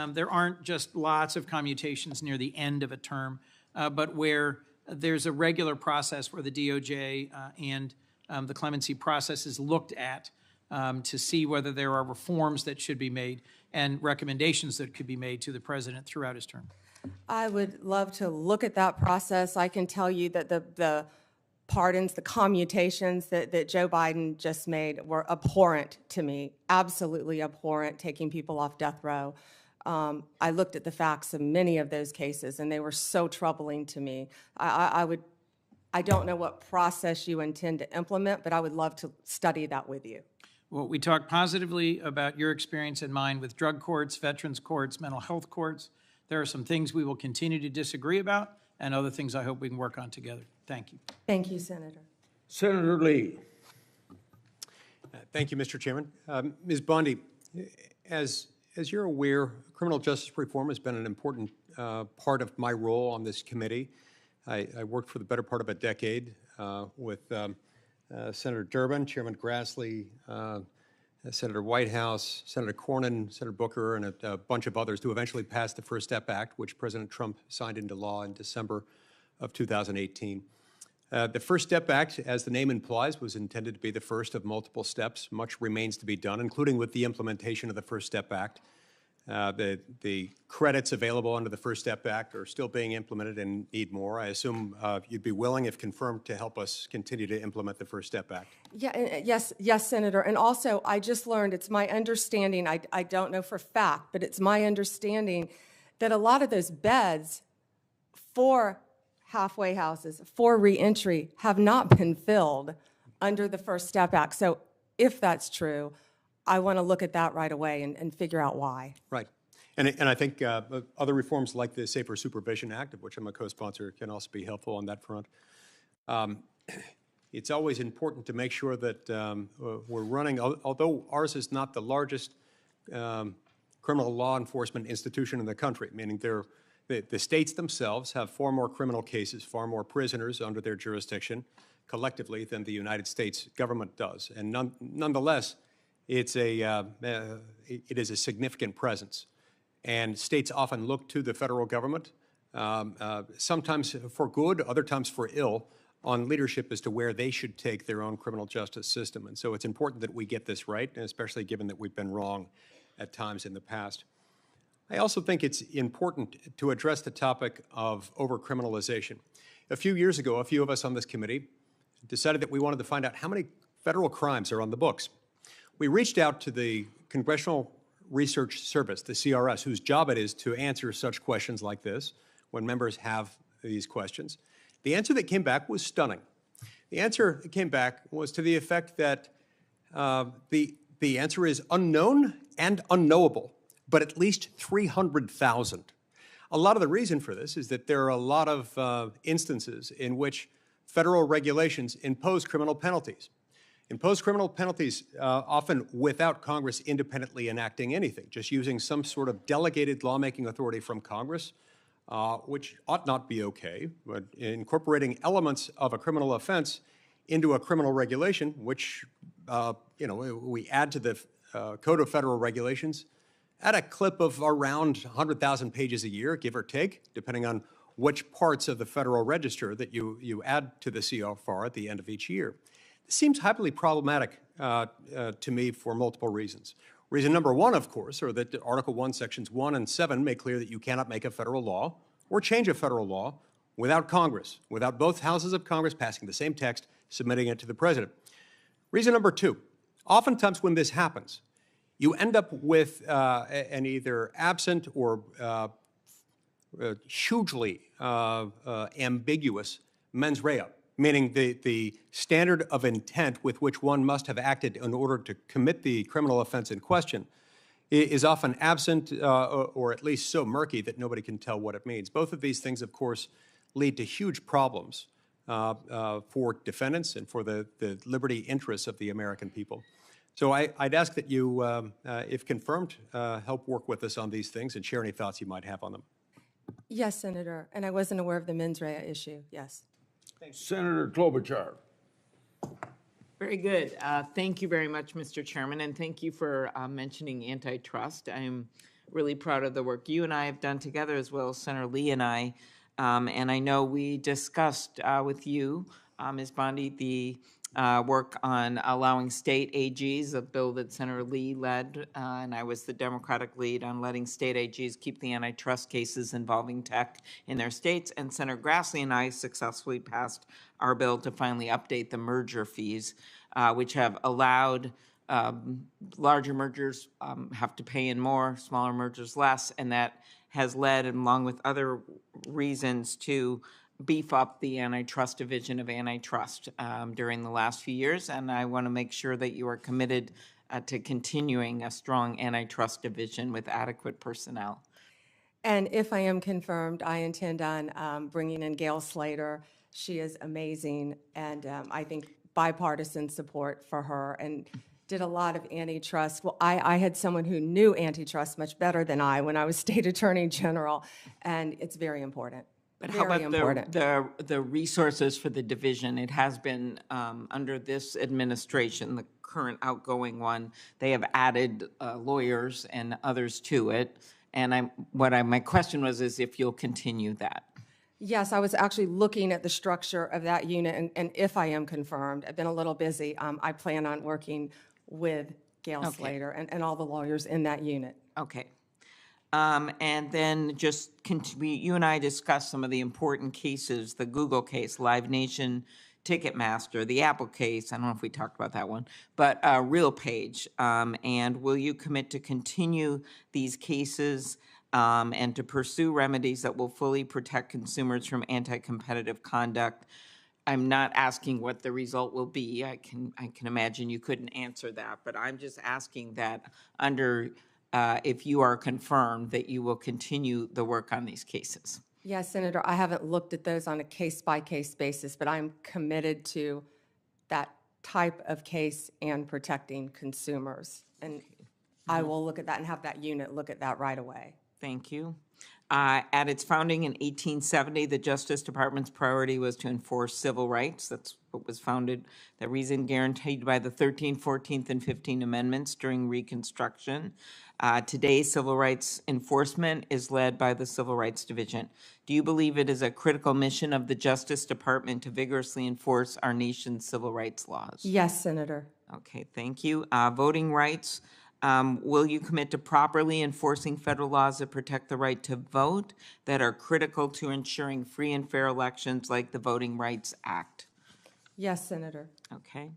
there aren't just lots of commutations near the end of a term, but where there's a regular process where the DOJ and the clemency process is looked at to see whether there are reforms that should be made and recommendations that could be made to the president throughout his term? I would love to look at that process. I can tell you that the pardons, the commutations that Joe Biden just made were abhorrent to me, absolutely abhorrent, taking people off death row. I looked at the facts of many of those cases, and they were so troubling to me. I don't know what process you intend to implement, but I would love to study that with you. Well, we talked positively about your experience and mine with drug courts, veterans courts, mental health courts. There are some things we will continue to disagree about and other things I hope we can work on together. Thank you. Thank you, Senator. Senator Lee. Thank you, Mr. Chairman. Ms. Bondi, as you're aware, criminal justice reform has been an important part of my role on this committee. I worked for the better part of a decade with Senator Durbin, Chairman Grassley, Senator Whitehouse, Senator Cornyn, Senator Booker, and a bunch of others to eventually pass the First Step Act, which President Trump signed into law in December of 2018. The First Step Act, as the name implies, was intended to be the first of multiple steps. Much remains to be done, including with the implementation of the First Step Act. The credits available under the First Step Act are still being implemented and need more. I assume you'd be willing, if confirmed, to help us continue to implement the First Step Act. Yeah, yes, Senator. And also, I just learned, it's my understanding, I don't know for fact, but it's my understanding that a lot of those beds for halfway houses, for reentry, have not been filled under the First Step Act. So if that's true, I want to look at that right away and figure out why. Right. And I think other reforms like the Safer Supervision Act, of which I'm a co-sponsor, can also be helpful on that front. It's always important to make sure that we're running, although ours is not the largest criminal law enforcement institution in the country, meaning the states themselves have far more criminal cases, far more prisoners under their jurisdiction collectively than the United States government does. And nonetheless, it is a significant presence. And states often look to the federal government, sometimes for good, other times for ill, on leadership as to where they should take their own criminal justice system. And so it's important that we get this right, and especially given that we've been wrong at times in the past. I also think it's important to address the topic of overcriminalization. A few years ago, a few of us on this committee decided that we wanted to find out how many federal crimes are on the books. We reached out to the Congressional Research Service, the CRS, whose job it is to answer such questions like this when members have these questions. The answer that came back was stunning. The answer that came back was to the effect that the answer is unknown and unknowable, but at least 300,000. A lot of the reason for this is that there are a lot of instances in which federal regulations impose criminal penalties. Impose criminal penalties often without Congress independently enacting anything, just using some sort of delegated lawmaking authority from Congress, which ought not be okay, but incorporating elements of a criminal offense into a criminal regulation, which we add to the Code of Federal Regulations at a clip of around 100,000 pages a year, give or take, depending on which parts of the Federal Register that you add to the CFR at the end of each year. It seems highly problematic to me for multiple reasons. Reason number one, of course, are that Article 1, Sections 1 and 7 make clear that you cannot make a federal law or change a federal law without Congress, without both houses of Congress passing the same text, submitting it to the president. Reason number two, oftentimes when this happens, you end up with an either absent or hugely ambiguous mens rea, meaning the standard of intent with which one must have acted in order to commit the criminal offense in question is often absent or at least so murky that nobody can tell what it means. Both of these things, of course, lead to huge problems for defendants and for the liberty interests of the American people. So I'd ask that you, if confirmed, help work with us on these things and share any thoughts you might have on them. Yes, Senator, and I wasn't aware of the mens rea issue, yes. Senator Klobuchar. Very good. Thank you very much, Mr. Chairman, and thank you for mentioning antitrust. I'm really proud of the work you and I have done together, as well as Senator Lee and I. And I know we discussed with you, Ms. Bondi, the work on allowing state AGs, a bill that Senator Lee led, and I was the Democratic lead on letting state AGs keep the antitrust cases involving tech in their states. And Senator Grassley and I successfully passed our bill to finally update the merger fees, which have allowed larger mergers have to pay in more, smaller mergers less, and that has led, along with other reasons, to beef up the antitrust division of antitrust during the last few years. And I want to make sure that you are committed to continuing a strong antitrust division with adequate personnel. And if I am confirmed, I intend on bringing in Gail Slater. She is amazing, and I think bipartisan support for her, and did a lot of antitrust. Well, I had someone who knew antitrust much better than I when I was State Attorney General, and it's very important. But how about the resources for the division? It has been under this administration, the current outgoing one, they have added lawyers and others to it. And my question was is if you'll continue that. Yes, I was actually looking at the structure of that unit, and if I am confirmed, I've been a little busy, I plan on working with Gail Slater and all the lawyers in that unit. Okay. And then just, you and I discussed some of the important cases, the Google case, Live Nation, Ticketmaster, the Apple case, I don't know if we talked about that one, but RealPage. And will you commit to continue these cases and to pursue remedies that will fully protect consumers from anti-competitive conduct? I'm not asking what the result will be. I can imagine you couldn't answer that, but I'm just asking that under if you are confirmed that you will continue the work on these cases. Yes, Senator, I haven't looked at those on a case-by-case basis, but I'm committed to that type of case and protecting consumers. And I will look at that and have that unit look at that right away. Thank you. At its founding in 1870, the Justice Department's priority was to enforce civil rights. That's what was founded, the reason guaranteed by the 13th, 14th, and 15th Amendments during Reconstruction. Today, civil rights enforcement is led by the Civil Rights Division. Do you believe it is a critical mission of the Justice Department to vigorously enforce our nation's civil rights laws? Yes, Senator. Okay, thank you. Voting rights. Will you commit to properly enforcing federal laws that protect the right to vote that are critical to ensuring free and fair elections like the Voting Rights Act? Yes, Senator. Okay.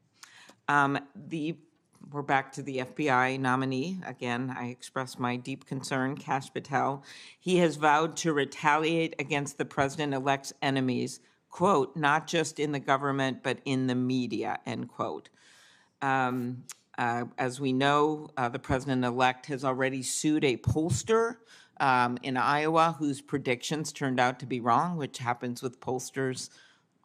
We're back to the FBI nominee. Again, I express my deep concern, Kash Patel. He has vowed to retaliate against the president-elect's enemies, quote, not just in the government, but in the media, end quote. As we know, the president-elect has already sued a pollster in Iowa whose predictions turned out to be wrong, which happens with pollsters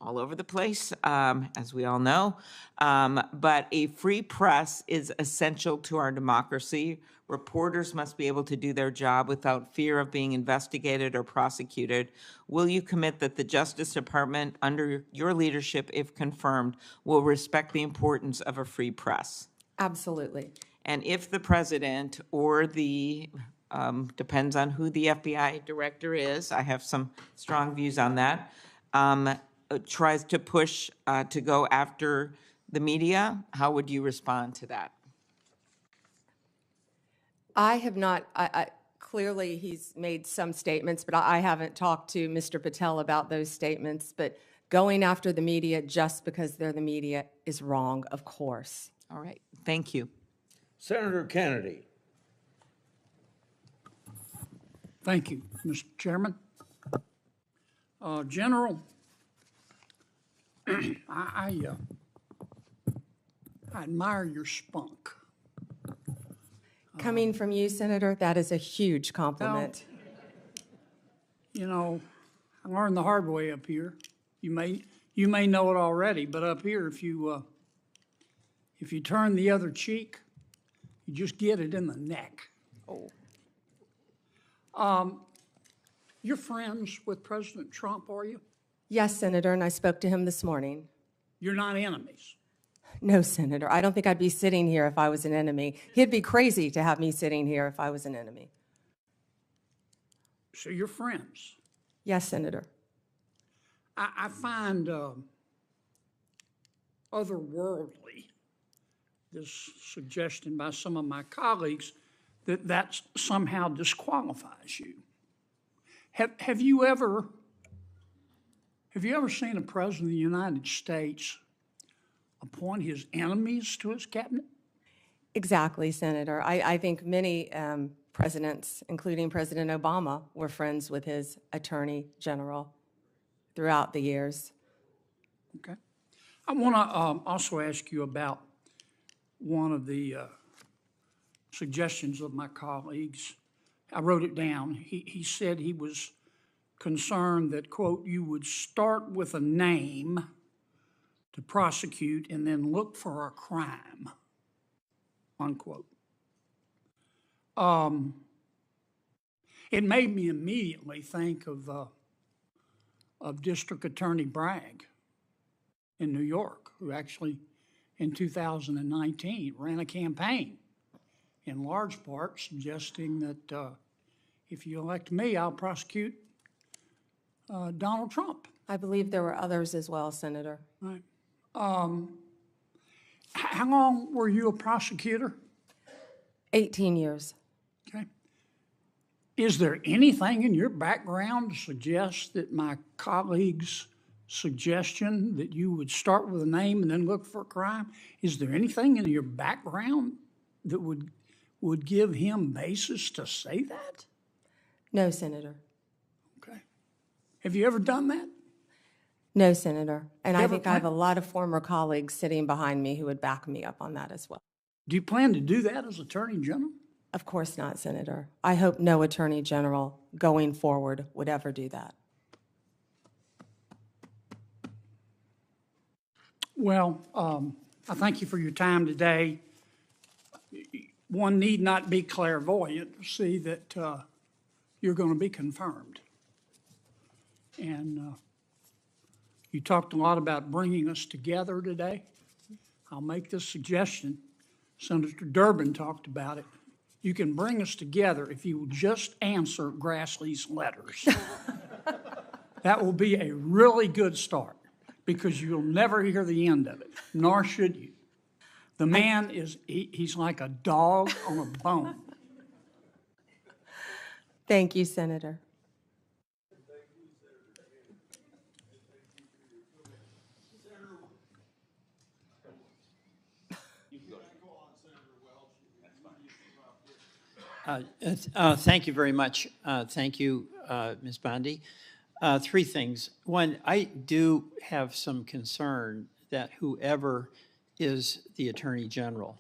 all over the place, as we all know. But a free press is essential to our democracy. Reporters must be able to do their job without fear of being investigated or prosecuted. Will you commit that the Justice Department, under your leadership, if confirmed, will respect the importance of a free press? Absolutely. And if the president or the, depends on who the FBI director is, I have some strong views on that, tries to push to go after the media, how would you respond to that? I have not, clearly he's made some statements, but I haven't talked to Mr. Patel about those statements. But going after the media just because they're the media is wrong, of course. All right, thank you. Senator Kennedy. Thank you, Mr. Chairman. General, I admire your spunk. Coming from you, Senator, that is a huge compliment. You know, I learned the hard way up here. You may know it already, but up here, if you turn the other cheek, You just get it in the neck. Oh. You're friends with President Trump, are you? Yes, Senator, and I spoke to him this morning. You're not enemies. No, Senator, I don't think I'd be sitting here if I was an enemy. He'd be crazy to have me sitting here if I was an enemy. So you're friends. Yes, Senator. I find otherworldly this suggestion by some of my colleagues that somehow disqualifies you. Have you ever seen a president of the United States appoint his enemies to his cabinet? Exactly, Senator. I think many presidents, including President Obama, were friends with his attorney general throughout the years. Okay. I want to also ask you about one of the suggestions of my colleagues. I wrote it down. He said he was concerned that, quote, you would start with a name to prosecute and then look for a crime, unquote. It made me immediately think of District Attorney Bragg in New York, who actually in 2019 ran a campaign in large part suggesting that if you elect me, I'll prosecute Donald Trump. I believe there were others as well, Senator. Right. How long were you a prosecutor? 18 years. Okay. Is there anything in your background to suggest that my colleague's suggestion that you would start with a name and then look for a crime, is there anything in your background that would give him basis to say that? No, Senator. Okay. Have you ever done that? No, Senator. And I Ever think I have a plan- lot of former colleagues sitting behind me who would back me up on that as well. Do you plan to do that as Attorney General? Of course not, Senator. I hope no Attorney General going forward would ever do that. Well, I thank you for your time today. One need not be clairvoyant to see that you're going to be confirmed. And you talked a lot about bringing us together today. I'll make this suggestion. Senator Durbin talked about it. You can bring us together if you will just answer Grassley's letters. That will be a really good start, because you'll never hear the end of it, nor should you. The man he's like a dog on a bone. Thank you, Senator. Thank you very much. Thank you, Ms. Bondi. Three things. One, I do have some concern that whoever is the Attorney General,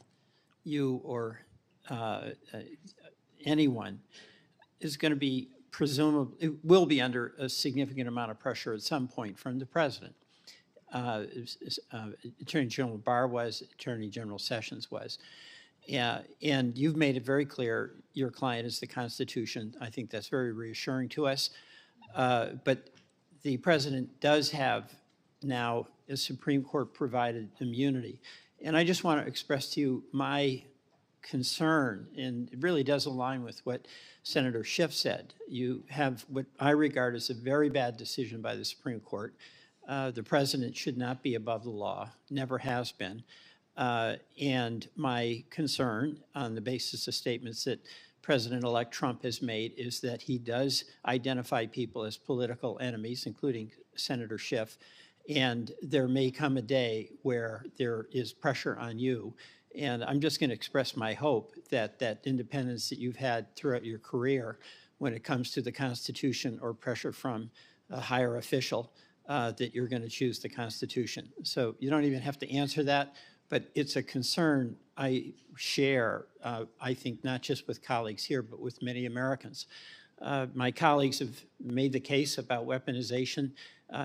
you or anyone, is going to be presumably, will be under a significant amount of pressure at some point from the President. Attorney General Barr was, Attorney General Sessions was. Yeah, and you've made it very clear your client is the Constitution. I think that's very reassuring to us. But the President does have now a Supreme Court provided immunity. And I just want to express to you my concern, and it really does align with what Senator Schiff said. You have what I regard as a very bad decision by the Supreme Court. The President should not be above the law, never has been. And my concern, on the basis of statements that President-elect Trump has made, is that he does identify people as political enemies, including Senator Schiff, and there may come a day where there is pressure on you. And I'm just going to express my hope that that independence that you've had throughout your career when it comes to the Constitution or pressure from a higher official, that you're going to choose the Constitution. So you don't even have to answer that. But it's a concern I share, I think, not just with colleagues here, but with many Americans. My colleagues have made the case about weaponization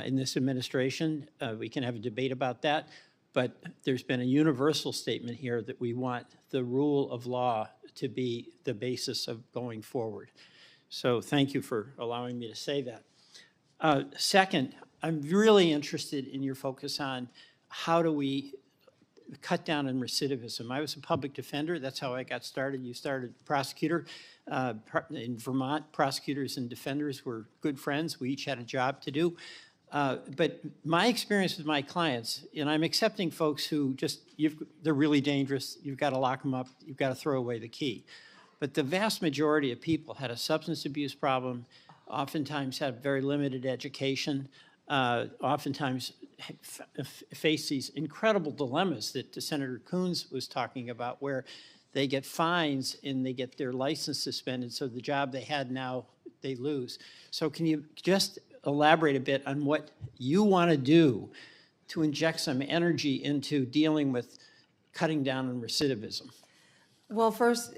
in this administration. We can have a debate about that. But there's been a universal statement here that we want the rule of law to be the basis of going forward. So thank you for allowing me to say that. Second, I'm really interested in your focus on how do we cut down on recidivism. I was a public defender. That's how I got started. You started prosecutor. In Vermont, prosecutors and defenders were good friends. We each had a job to do. But my experience with my clients, and I'm accepting folks who just, they're really dangerous. You've got to lock them up. You've got to throw away the key. But the vast majority of people had a substance abuse problem, oftentimes had very limited education, oftentimes face these incredible dilemmas that Senator Coons was talking about, where they get fines and they get their license suspended, so the job they had now they lose. So can you just elaborate a bit on what you want to do to inject some energy into dealing with cutting down on recidivism? Well, first,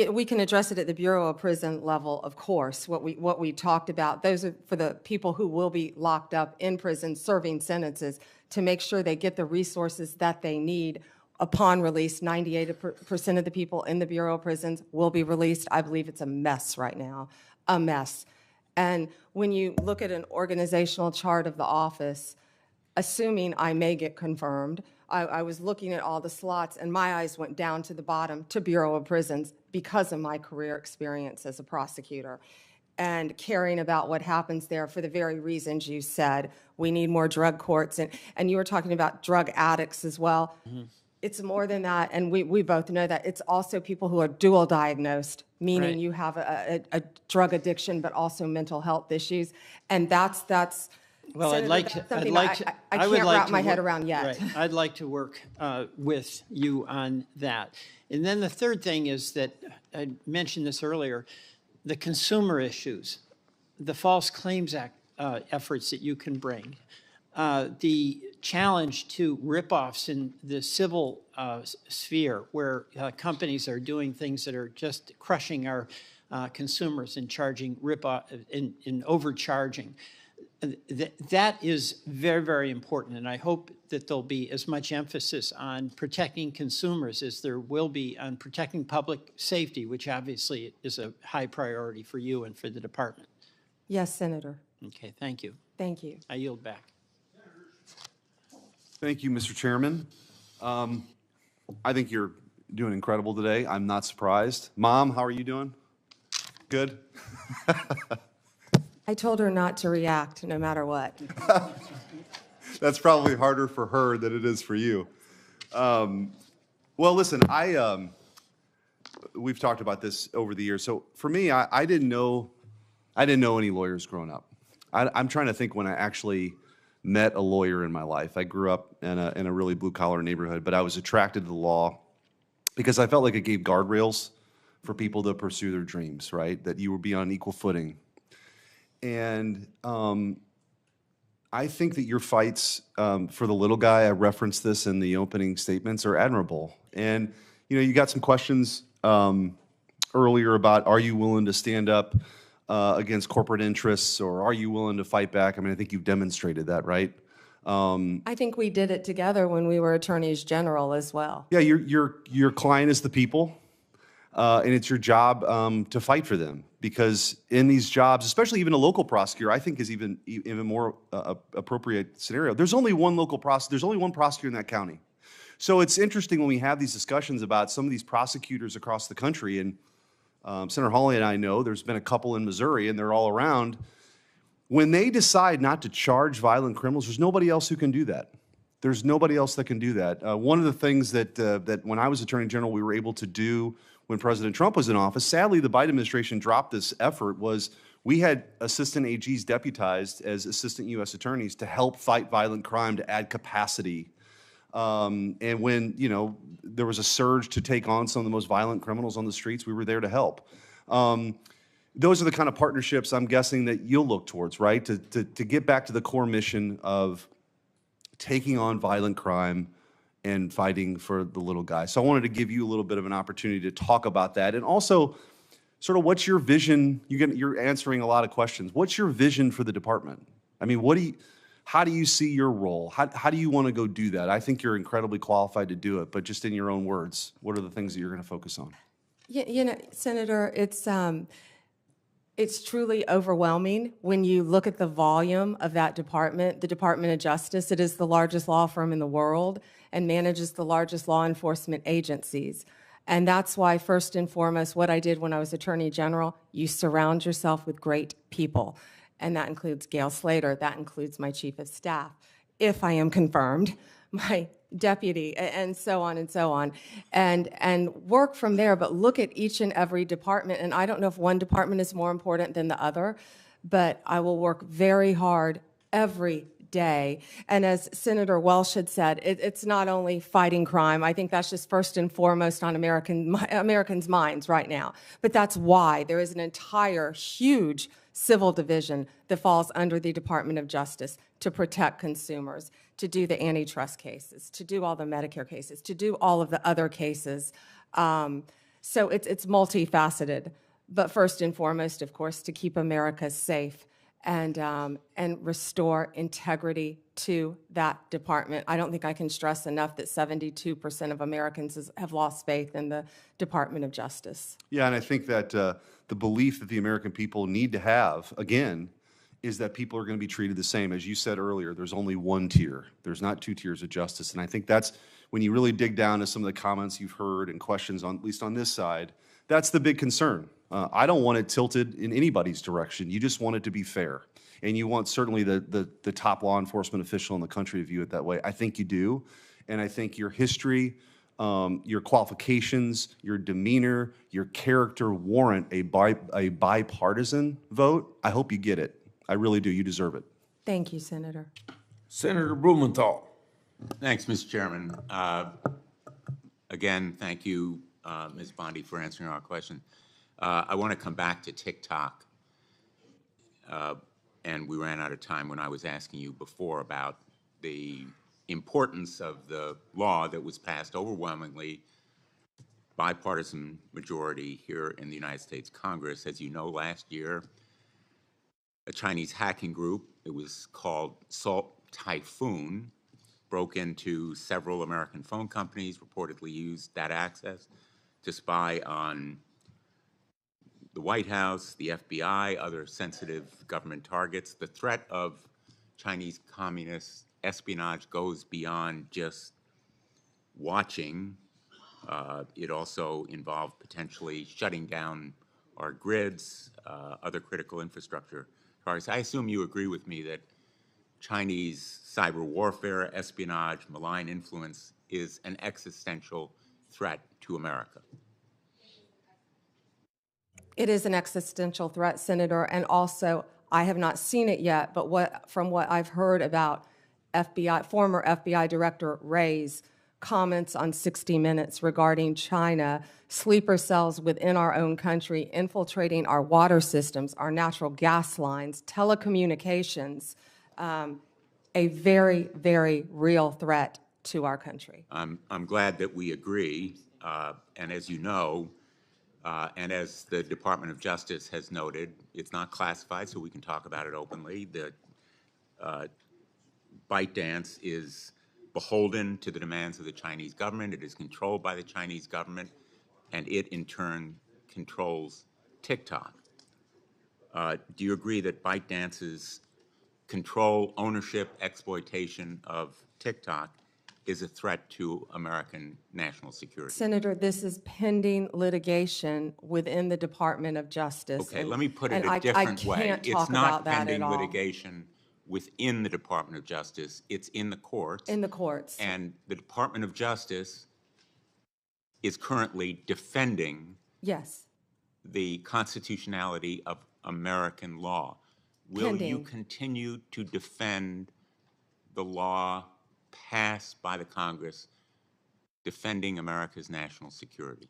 we can address it at the Bureau of Prison level, of course, what we talked about. Those are for the people who will be locked up in prison serving sentences, to make sure they get the resources that they need upon release. 98% of the people in the Bureau of Prisons will be released. I believe it's a mess right now, a mess. And when you look at an organizational chart of the office, assuming I may get confirmed, I was looking at all the slots and my eyes went down to the bottom to Bureau of Prisons because of my career experience as a prosecutor and caring about what happens there for the very reasons you said. We need more drug courts, and you were talking about drug addicts as well. Mm-hmm. It's more than that, and we both know that. It's also people who are dual diagnosed, meaning you have a drug addiction but also mental health issues, and that's well, Senator, I'd like to. I can't wrap my head around yet. Right. I'd like to work with you on that. And then the third thing is that I mentioned this earlier: the consumer issues, the False Claims Act efforts that you can bring, the challenge to ripoffs in the civil sphere, where companies are doing things that are just crushing our consumers and charging ripoff in overcharging. That is very, very important, and I hope that there'll be as much emphasis on protecting consumers as there will be on protecting public safety, which obviously is a high priority for you and for the department. Yes, Senator. Okay, thank you. Thank you. I yield back. Thank you, Mr. Chairman. I think you're doing incredible today. I'm not surprised. Mom, how are you doing? Good? I told her not to react no matter what. That's probably harder for her than it is for you. Well, listen, we've talked about this over the years. So for me, I didn't know any lawyers growing up. I'm trying to think when I actually met a lawyer in my life. I grew up in a really blue-collar neighborhood, but I was attracted to the law because I felt like it gave guardrails for people to pursue their dreams, right? That you would be on equal footing. And I think that your fights for the little guy, I referenced this in the opening statements, are admirable. And, you got some questions earlier about, are you willing to stand up against corporate interests, or are you willing to fight back? I mean, I think you've demonstrated that, right? I think we did it together when we were attorneys general as well. Yeah, your client is the people, and it's your job to fight for them. Because in these jobs, especially even a local prosecutor, I think is even more appropriate scenario. There's only one local prosecutor. There's only one prosecutor in that county. So it's interesting when we have these discussions about some of these prosecutors across the country. And Senator Hawley and I know there's been a couple in Missouri, and they're all around. When they decide not to charge violent criminals, there's nobody else who can do that. There's nobody else that can do that. One of the things that when I was Attorney General we were able to do when President Trump was in office, sadly the Biden administration dropped this effort, was we had assistant AGs deputized as assistant U.S. attorneys to help fight violent crime, to add capacity. And when, there was a surge to take on some of the most violent criminals on the streets, we were there to help. Those are the kind of partnerships I'm guessing that you'll look towards, right? To get back to the core mission of taking on violent crime and fighting for the little guy. So I wanted to give you a little bit of an opportunity to talk about that. And also, sort of what's your vision? You're answering a lot of questions. What's your vision for the department? I mean, How do you see your role? How do you want to go do that? I think you're incredibly qualified to do it, but just in your own words, what are the things that you're going to focus on? You know, Senator, it's truly overwhelming when you look at the volume of that department. The Department of Justice, it is the largest law firm in the world and manages the largest law enforcement agencies. And that's why, first and foremost, what I did when I was Attorney General, you surround yourself with great people. And that includes Gail Slater, that includes my Chief of Staff, if I am confirmed, my deputy, and so on and so on, and work from there, but look at each and every department. And I don't know if one department is more important than the other, but I will work very hard every day. And as Senator Welch had said, it's not only fighting crime. I think that's just first and foremost on Americans' minds right now. But that's why there is an entire huge civil division that falls under the Department of Justice to protect consumers, to do the antitrust cases, to do all the Medicare cases, to do all of the other cases. So it's multifaceted. But first and foremost, of course, to keep America safe and restore integrity to that department. I don't think I can stress enough that 72% of Americans have lost faith in the Department of Justice. Yeah, and I think that the belief that the American people need to have, again, is that people are going to be treated the same. As you said earlier, there's only one tier. There's not two tiers of justice. And I think that's, when you really dig down to some of the comments you've heard and questions, on, at least on this side, that's the big concern. I don't want it tilted in anybody's direction. You just want it to be fair. And you want certainly the top law enforcement official in the country to view it that way. I think you do. And I think your history, your qualifications, your demeanor, your character warrant a bipartisan vote. I hope you get it. I really do. You deserve it. Thank you, Senator. Senator Blumenthal. Thanks, Mr. Chairman. Again, thank you, Ms. Bondi, for answering our question. I want to come back to TikTok. And we ran out of time when I was asking you before about the importance of the law that was passed overwhelmingly bipartisan majority here in the United States Congress. As you know, last year, a Chinese hacking group, it was called Salt Typhoon, broke into several American phone companies, reportedly used that access to spy on the White House, the FBI, other sensitive government targets. The threat of Chinese communist espionage goes beyond just watching. It also involved potentially shutting down our grids, other critical infrastructure targets. I assume you agree with me that Chinese cyber warfare, espionage, malign influence is an existential threat to America. It is an existential threat, Senator, and also I have not seen it yet, but from what I've heard about former FBI Director Wray's comments on 60 Minutes regarding China, sleeper cells within our own country, infiltrating our water systems, our natural gas lines, telecommunications, a very, very real threat to our country. I'm glad that we agree, and as you know, and as the Department of Justice has noted, it's not classified, so we can talk about it openly. The ByteDance is beholden to the demands of the Chinese government. It is controlled by the Chinese government, and it in turn controls TikTok. Do you agree that ByteDance's control, ownership, exploitation of TikTok is a threat to American national security? Senator, this is pending litigation within the Department of Justice. Okay, let me put it a different way. I can't talk it's not about that pending at all. litigation within the Department of Justice. It's in the courts. In the courts. And the Department of Justice is currently defending Yes. the constitutionality of American law. Will you Pending. continue to defend the law passed by the Congress defending America's national security?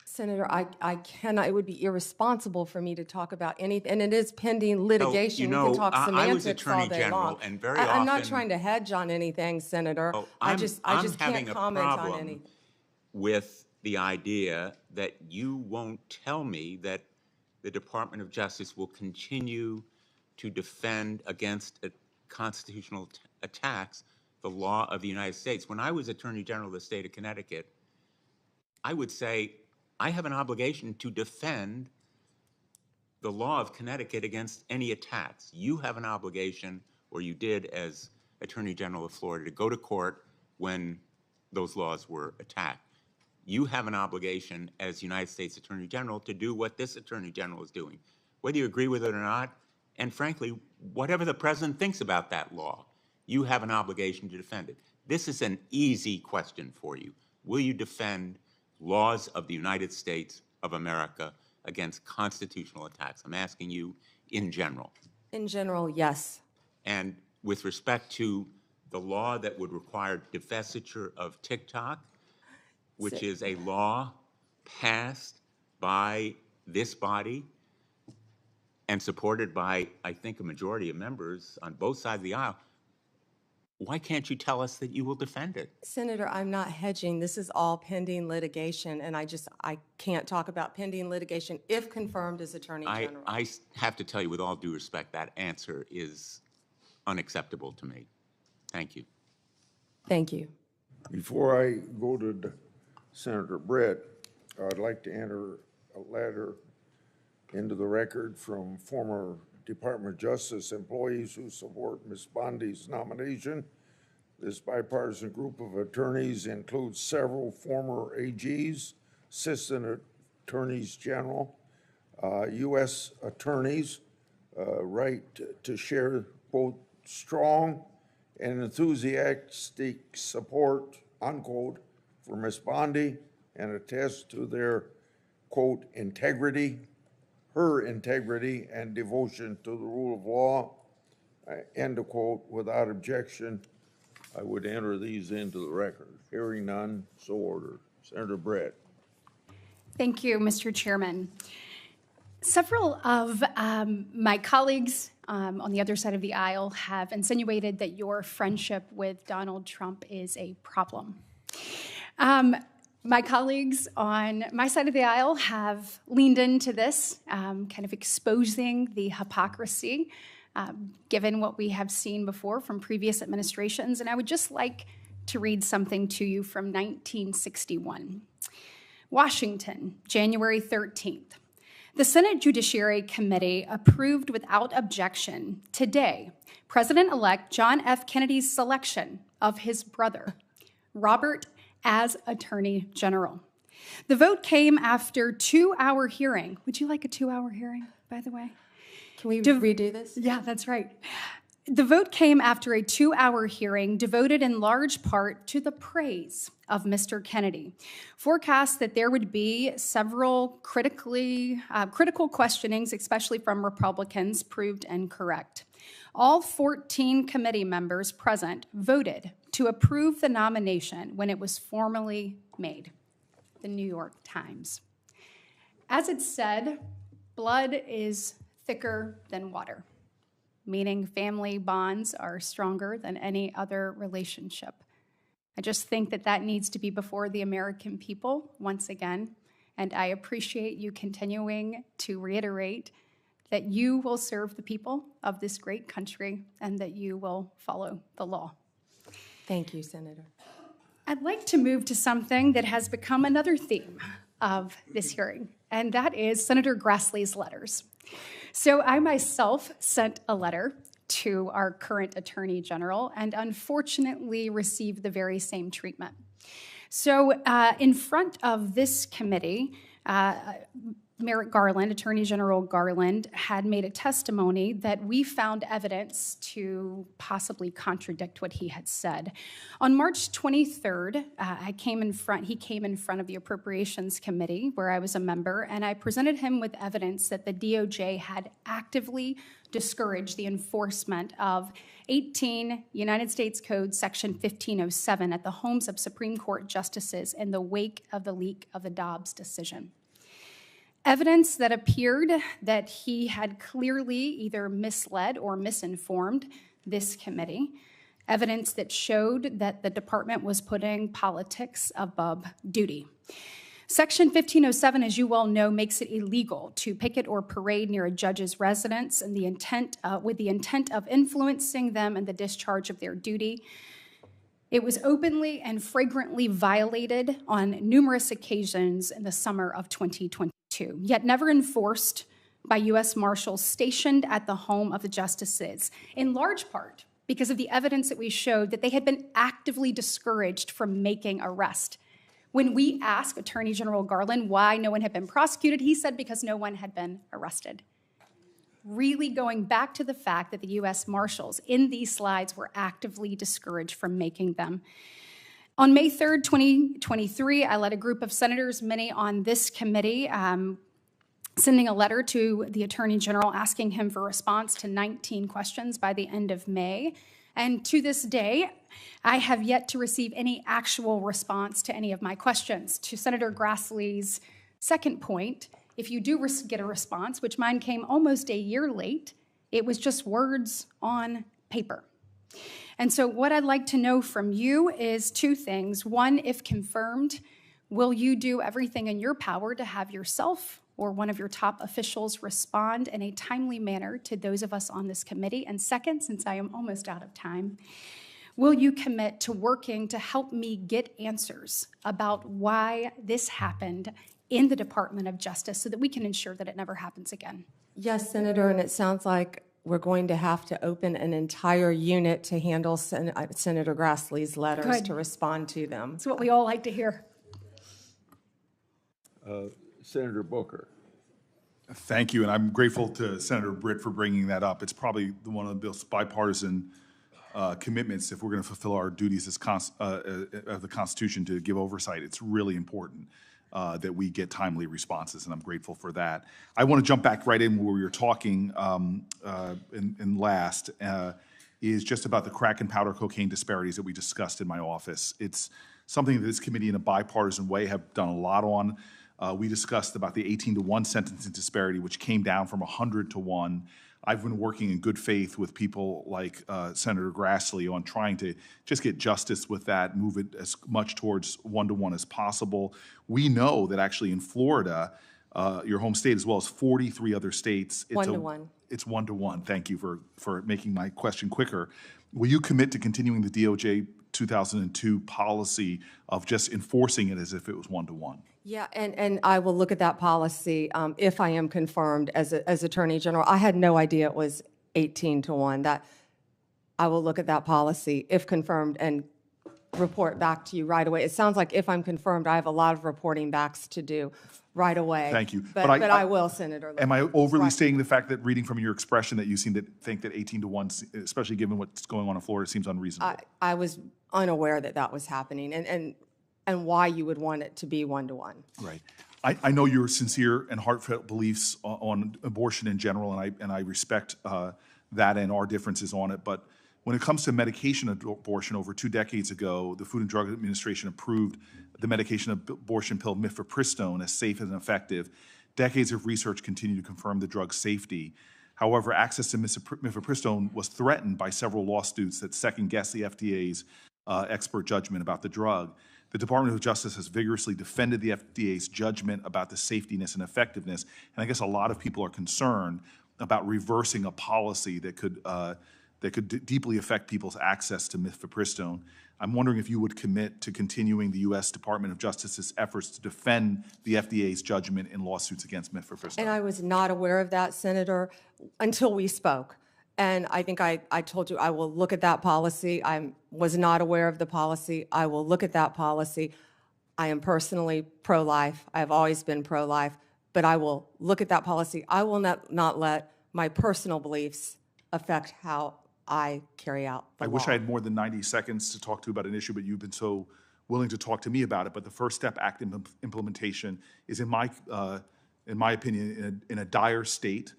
Senator, I cannot, it would be irresponsible for me to talk about anything, and it is pending litigation. you We can know, talk I was semantics Attorney all day General, long. and very I'm not often- trying to hedge on anything, Senator. I'm I just having can't a comment on problem anything. with the idea that you won't tell me that the Department of Justice will continue to defend against a constitutional attacks the law of the United States. When I was Attorney General of the state of Connecticut, I would say I have an obligation to defend the law of Connecticut against any attacks. You have an obligation, or you did as Attorney General of Florida, to go to court when those laws were attacked. You have an obligation as United States Attorney General to do what this Attorney General is doing, whether you agree with it or not, and frankly, whatever the president thinks about that law, you have an obligation to defend it. This is an easy question for you. Will you defend laws of the United States of America against constitutional attacks? I'm asking you in general. In general, yes. And with respect to the law that would require divestiture of TikTok, which is a law passed by this body and supported by, I think, a majority of members on both sides of the aisle, why can't you tell us that you will defend it? Senator, I'm not hedging. This is all pending litigation, and I can't talk about pending litigation if confirmed as Attorney General. I have to tell you, with all due respect, that answer is unacceptable to me. Thank you. Thank you. Before I go to Senator Britt, I'd like to enter a letter into the record from former Department of Justice employees who support Ms. Bondi's nomination. This bipartisan group of attorneys includes several former AGs, assistant attorneys general, U.S. attorneys, right to share both strong and enthusiastic support, unquote, for Ms. Bondi and attest to their, quote, integrity, her integrity and devotion to the rule of law, end of quote. Without objection, I would enter these into the record. Hearing none, so ordered. Senator Britt. Thank you, Mr. Chairman. Several of my colleagues on the other side of the aisle have insinuated that your friendship with Donald Trump is a problem. My colleagues on my side of the aisle have leaned into this, kind of exposing the hypocrisy, given what we have seen before from previous administrations. And I would just like to read something to you from 1961. Washington, January 13th. The Senate Judiciary Committee approved without objection today President-elect John F. Kennedy's selection of his brother, Robert, as Attorney General. The vote came after a 2-hour hearing. Would you like a 2-hour hearing, by the way? Can we redo this? Yeah, that's right. The vote came after a 2-hour hearing devoted in large part to the praise of Mr. Kennedy. Forecasts that there would be several critical questionings, especially from Republicans, proved incorrect. All 14 committee members present voted to approve the nomination when it was formally made. The New York Times. As it said, blood is thicker than water, meaning family bonds are stronger than any other relationship. I just think that that needs to be before the American people once again, and I appreciate you continuing to reiterate that you will serve the people of this great country and that you will follow the law. Thank you, Senator. I'd like to move to something that has become another theme of this hearing, and that is Senator Grassley's letters. So I myself sent a letter to our current Attorney General and unfortunately received the very same treatment. So in front of this committee, Merrick Garland, Attorney General Garland, had made a testimony that we found evidence to possibly contradict what he had said. On March 23rd, he came in front of the Appropriations Committee, where I was a member, and I presented him with evidence that the DOJ had actively discouraged the enforcement of 18 United States Code Section 1507 at the homes of Supreme Court justices in the wake of the leak of the Dobbs decision. Evidence that appeared that he had clearly either misled or misinformed this committee. Evidence that showed that the department was putting politics above duty. Section 1507, as you well know, makes it illegal to picket or parade near a judge's residence and with the intent of influencing them in the discharge of their duty. It was openly and flagrantly violated on numerous occasions in the summer of 2022, yet never enforced by U.S. Marshals stationed at the home of the justices, in large part because of the evidence that we showed that they had been actively discouraged from making arrests. When we asked Attorney General Garland why no one had been prosecuted, he said because no one had been arrested. Really going back to the fact that the U.S. Marshals in these slides were actively discouraged from making them. On May 3rd, 2023, I led a group of senators, many on this committee, sending a letter to the Attorney General asking him for a response to 19 questions by the end of May. And to this day, I have yet to receive any actual response to any of my questions. To Senator Grassley's second point, if you do get a response, which mine came almost a year late, it was just words on paper. And so what I'd like to know from you is two things. One, if confirmed, will you do everything in your power to have yourself or one of your top officials respond in a timely manner to those of us on this committee? And second, since I am almost out of time, will you commit to working to help me get answers about why this happened in the Department of Justice so that we can ensure that it never happens again? Yes, Senator, and it sounds like we're going to have to open an entire unit to handle Senator Grassley's letters Good. to respond to them. That's what we all like to hear. Senator Booker. Thank you, and I'm grateful to Senator Britt for bringing that up. It's probably one of the most bipartisan commitments if we're going to fulfill our duties as of the Constitution to give oversight. It's really important that we get timely responses, and I'm grateful for that. I want to jump back right in where we were talking in last, is just about the crack and powder cocaine disparities that we discussed in my office. It's something that this committee in a bipartisan way have done a lot on. We discussed about the 18-to-1 sentencing disparity, which came down from 100-to-1. I've been working in good faith with people like Senator Grassley on trying to just get justice with that, move it as much towards 1-to-1 as possible. We know that actually in Florida, your home state, as well as 43 other states, it's 1-to-1. It's 1-to-1. Thank you for making my question quicker. Will you commit to continuing the DOJ 2002 policy of just enforcing it as if it was 1-to-1? Yeah, and I will look at that policy if I am confirmed as Attorney General. I had no idea it was 18-to-1. That I will look at that policy if confirmed and report back to you right away. It sounds like if I'm confirmed, I have a lot of reporting backs to do right away. Thank you. But I will, Senator. Am I overly stating the fact that reading from your expression that you seem to think that 18-to-1, especially given what's going on in Florida, seems unreasonable? I was unaware that that was happening and why you would want it to be 1-to-1. Right. I know your sincere and heartfelt beliefs on abortion in general, and I respect that and our differences on it. But when it comes to medication abortion, over 2 decades ago, the Food and Drug Administration approved the medication abortion pill mifepristone as safe and effective. Decades of research continue to confirm the drug's safety. However, access to mifepristone was threatened by several lawsuits that second-guessed the FDA's expert judgment about the drug. The Department of Justice has vigorously defended the FDA's judgment about the safetiness and effectiveness, and I guess a lot of people are concerned about reversing a policy that could deeply affect people's access to mifepristone. I'm wondering if you would commit to continuing the U.S. Department of Justice's efforts to defend the FDA's judgment in lawsuits against mifepristone. And I was not aware of that, Senator, until we spoke. And I think I told you I will look at that policy. I was not aware of the policy. I will look at that policy. I am personally pro-life. I have always been pro-life. But I will look at that policy. I will not let my personal beliefs affect how I carry out the law. I wish I had more than 90 seconds to talk to you about an issue, but you've been so willing to talk to me about it. But the First Step Act implementation is, in my opinion, in a dire state.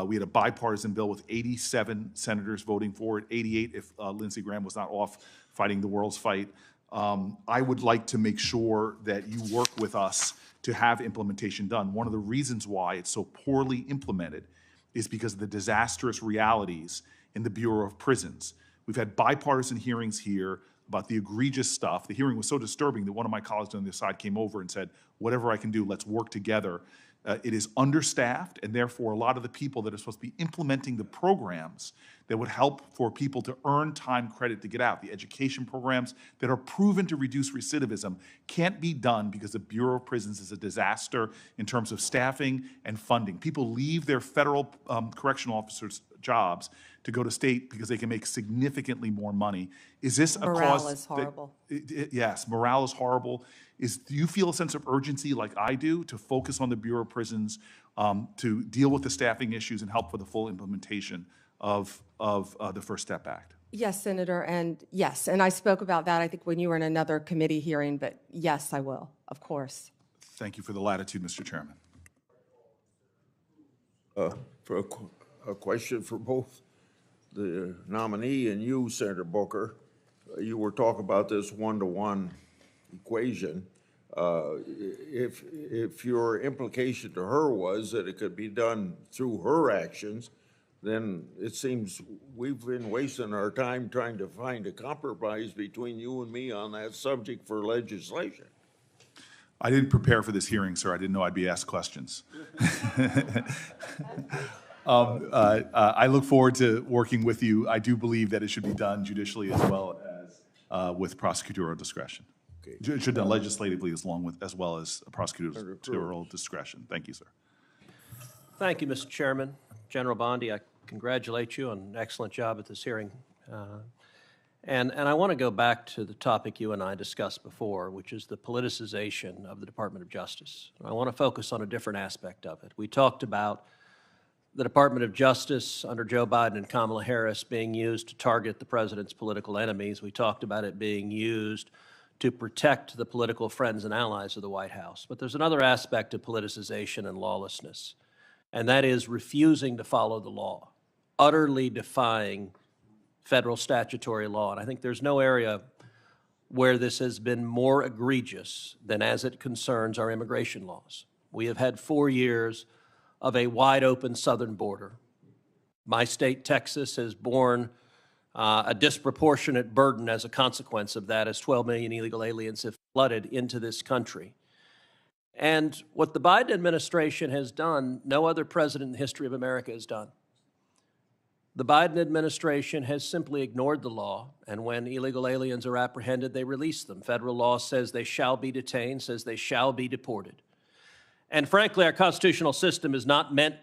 We had a bipartisan bill with 87 senators voting for it, 88 if Lindsey Graham was not off fighting the world's fight. I would like to make sure that you work with us to have implementation done. One of the reasons why it's so poorly implemented is because of the disastrous realities in the Bureau of Prisons. We've had bipartisan hearings here about the egregious stuff. The hearing was so disturbing that one of my colleagues on the side came over and said, whatever I can do, let's work together. It is understaffed, and therefore a lot of the people that are supposed to be implementing the programs that would help for people to earn time credit to get out, the education programs that are proven to reduce recidivism, can't be done because the Bureau of Prisons is a disaster in terms of staffing and funding. People leave their federal correctional officers' jobs to go to state because they can make significantly more money. Is this a cause? Morale is horrible. Yes, morale is horrible. Do you feel a sense of urgency like I do to focus on the Bureau of Prisons, to deal with the staffing issues and help for the full implementation of the First Step Act? Yes, Senator, and yes, and I spoke about that, I think, when you were in another committee hearing, but yes, I will, of course. Thank you for the latitude, Mr. Chairman. For a question for both the nominee and you, Senator Booker. You were talking about this one-to-one equation. If your implication to her was that it could be done through her actions, then it seems we've been wasting our time trying to find a compromise between you and me on that subject for legislation. I didn't prepare for this hearing, sir. I didn't know I'd be asked questions. I look forward to working with you. I do believe that it should be done judicially as well as with prosecutorial discretion. Okay. It should be done legislatively as well as prosecutorial discretion. Thank you, sir. Thank you, Mr. Chairman. General Bondi, I congratulate you on an excellent job at this hearing. And I want to go back to the topic you and I discussed before, which is the politicization of the Department of Justice. I want to focus on a different aspect of it. We talked about the Department of Justice under Joe Biden and Kamala Harris being used to target the president's political enemies. We talked about it being used to protect the political friends and allies of the White House. But there's another aspect of politicization and lawlessness, and that is refusing to follow the law, utterly defying federal statutory law. And I think there's no area where this has been more egregious than as it concerns our immigration laws. We have had 4 years of a wide open southern border. My state, Texas, has borne a disproportionate burden as a consequence of that, as 12 million illegal aliens have flooded into this country. And what the Biden administration has done, no other president in the history of America has done. The Biden administration has simply ignored the law, and when illegal aliens are apprehended, they release them. Federal law says they shall be detained, says they shall be deported. And frankly, our constitutional system is not meant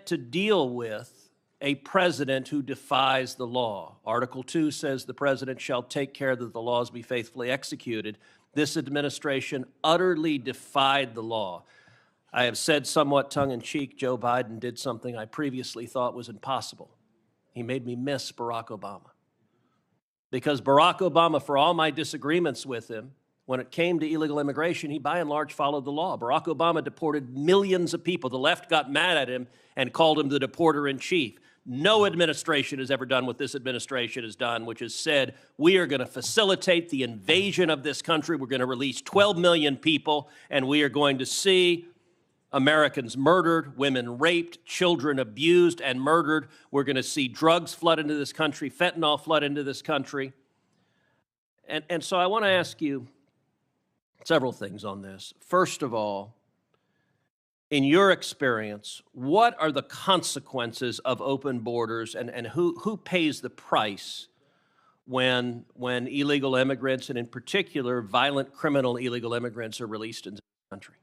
to deal with a president who defies the law. Article 2 says the president shall take care that the laws be faithfully executed. This administration utterly defied the law. I have said somewhat tongue-in-cheek, Joe Biden did something I previously thought was impossible. He made me miss Barack Obama. Because Barack Obama, for all my disagreements with him, when it came to illegal immigration, he by and large followed the law. Barack Obama deported millions of people. The left got mad at him and called him the deporter-in-chief. No administration has ever done what this administration has done, which has said, we are going to facilitate the invasion of this country. We're going to release 12 million people, and we are going to see Americans murdered, women raped, children abused and murdered. We're going to see drugs flood into this country, fentanyl flood into this country. And so I want to ask you several things on this. First of all, in your experience, what are the consequences of open borders, and who pays the price when illegal immigrants, and in particular violent criminal illegal immigrants, are released into the country?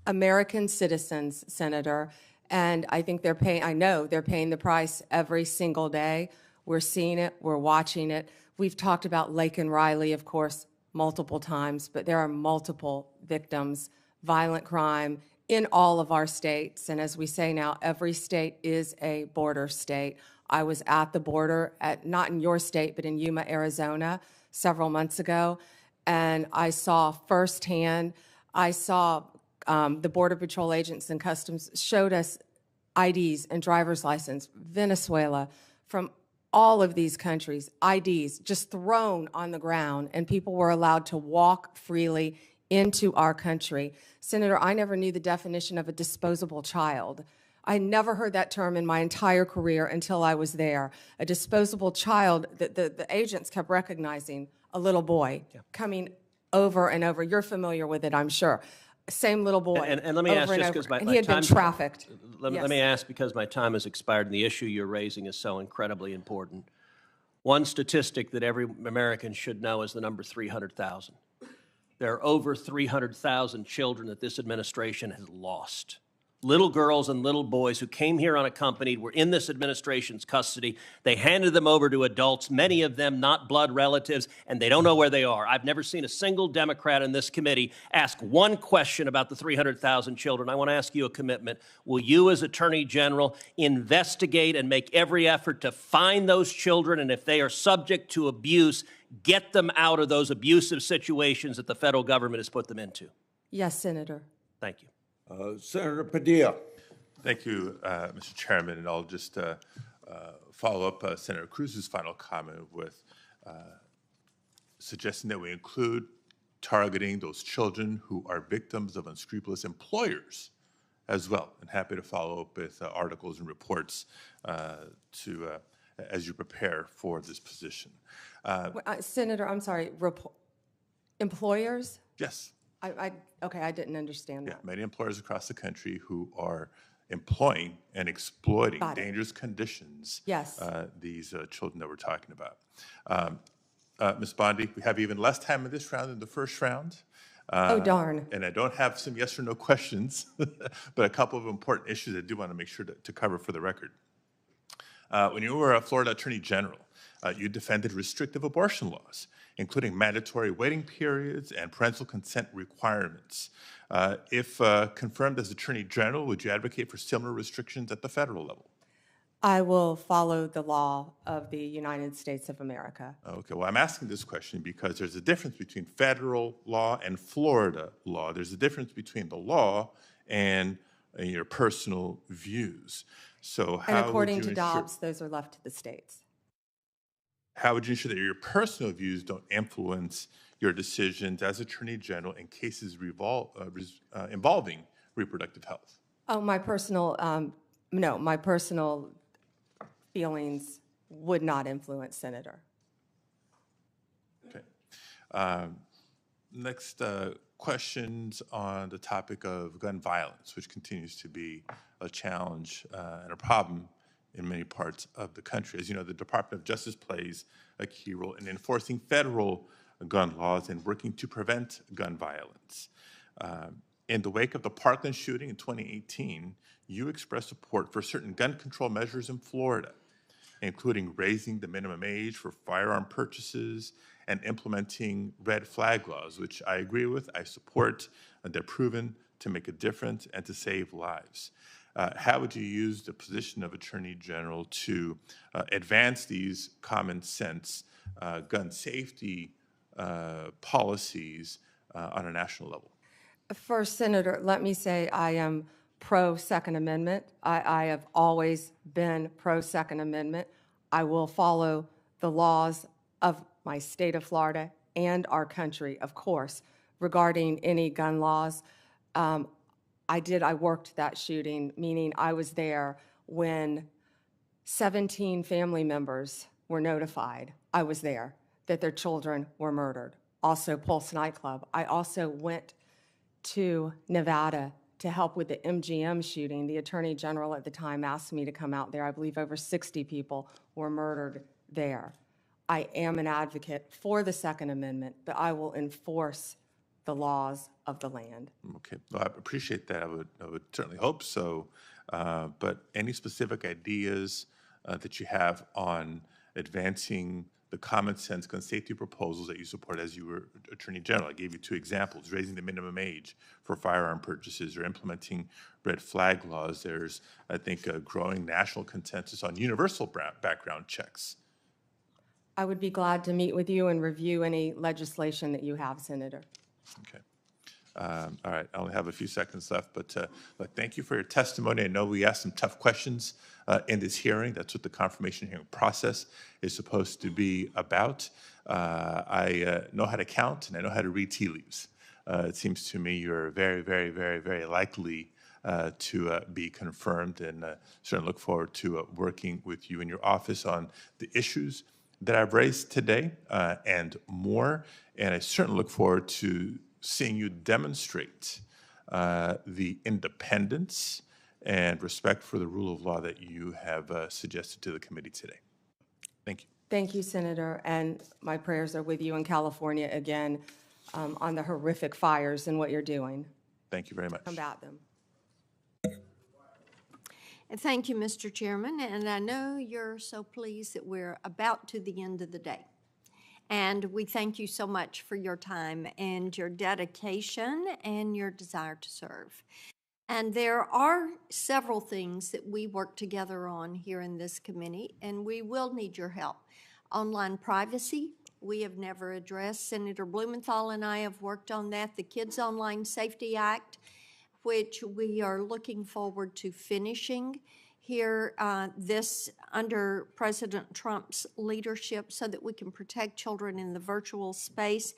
American citizens, Senator, and I think I know they're paying the price every single day. We're seeing it, we're watching it. We've talked about Lake and Riley, of course, multiple times, but there are multiple victims, violent crime in all of our states. And as we say now, every state is a border state. I was at the border, not in your state, but in Yuma, Arizona, several months ago, and I saw firsthand, the Border Patrol agents and Customs showed us IDs and driver's license, Venezuela, from all of these countries, IDs just thrown on the ground, and people were allowed to walk freely into our country. Senator, I never knew the definition of a disposable child. I never heard that term in my entire career until I was there. A disposable child, the agents kept recognizing a little boy coming over and over. You're familiar with it, I'm sure. Same little boy. And let me ask, over just and because over. my And he had been time's- trafficked. Let Yes. me ask, because my time has expired, and the issue you're raising is so incredibly important. One statistic that every American should know is the number 300,000. There are over 300,000 children that this administration has lost. Little girls and little boys who came here unaccompanied were in this administration's custody. They handed them over to adults, many of them not blood relatives, and they don't know where they are. I've never seen a single Democrat in this committee ask one question about the 300,000 children. I want to ask you a commitment. Will you, as Attorney General, investigate and make every effort to find those children, and if they are subject to abuse, get them out of those abusive situations that the federal government has put them into? Yes, Senator. Thank you. Senator Padilla. Thank you, Mr. Chairman, and I'll just follow up Senator Cruz's final comment with suggesting that we include targeting those children who are victims of unscrupulous employers as well. And happy to follow up with articles and reports as you prepare for this position. Senator, I'm sorry, employers? Yes. Okay, I didn't understand Yeah, that. many employers across the country who are employing and exploiting Got it. dangerous conditions. Yes. These children that we're talking about. Ms. Bondi, we have even less time in this round than the first round. Oh, darn. And I don't have some yes or no questions, but a couple of important issues I do want to make sure to cover for the record. When you were a Florida Attorney General, you defended restrictive abortion laws, including mandatory waiting periods and parental consent requirements. If confirmed as Attorney General, would you advocate for similar restrictions at the federal level? I will follow the law of the United States of America. Okay, well, I'm asking this question because there's a difference between federal law and Florida law. There's a difference between the law and your personal views. So how And according would you to ensure, Dobbs, those are left to the states. how would you ensure that your personal views don't influence your decisions as Attorney General in cases involving reproductive health? Oh, my personal, no, my personal feelings would not influence, Senator. Okay. Next, questions on the topic of gun violence, which continues to be a challenge and a problem in many parts of the country. As you know, the Department of Justice plays a key role in enforcing federal gun laws and working to prevent gun violence. In the wake of the Parkland shooting in 2018, you expressed support for certain gun control measures in Florida, including raising the minimum age for firearm purchases and implementing red flag laws, which I agree with, I support, and they're proven to make a difference and to save lives. How would you use the position of Attorney General to advance these common sense gun safety policies on a national level? First, Senator, let me say I am pro-Second Amendment. I have always been pro-Second Amendment. I will follow the laws of my state of Florida and our country, of course, regarding any gun laws. I worked that shooting, meaning I was there when 17 family members were notified, I was there, that their children were murdered. Also, Pulse nightclub. I also went to Nevada to help with the MGM shooting. The Attorney General at the time asked me to come out there. I believe over 60 people were murdered there. I am an advocate for the Second Amendment, but I will enforce the laws of the land. Okay, well, I appreciate that. I would certainly hope so. But any specific ideas that you have on advancing the common sense gun safety proposals that you support as you were Attorney General? I gave you two examples: raising the minimum age for firearm purchases or implementing red flag laws. There's, I think, a growing national consensus on universal background checks. I would be glad to meet with you and review any legislation that you have, Senator. Okay. All right, I only have a few seconds left, but thank you for your testimony. I know we asked some tough questions in this hearing. That's what the confirmation hearing process is supposed to be about. I know how to count and I know how to read tea leaves. It seems to me you're a very, very, very, very likely to be confirmed, and certainly look forward to working with you in your office on the issues that I've raised today and more. And I certainly look forward to seeing you demonstrate the independence and respect for the rule of law that you have suggested to the committee today. Thank you. Thank you, Senator, and my prayers are with you in California again on the horrific fires and what you're doing. Thank you very much. Combat them. And thank you, Mr. Chairman, and I know you're so pleased that we're about to the end of the day. And we thank you so much for your time and your dedication and your desire to serve. And there are several things that we work together on here in this committee, and we will need your help. Online privacy, we have never addressed. Senator Blumenthal and I have worked on that. The Kids Online Safety Act, which we are looking forward to finishing here this under President Trump's leadership so that we can protect children in the virtual space.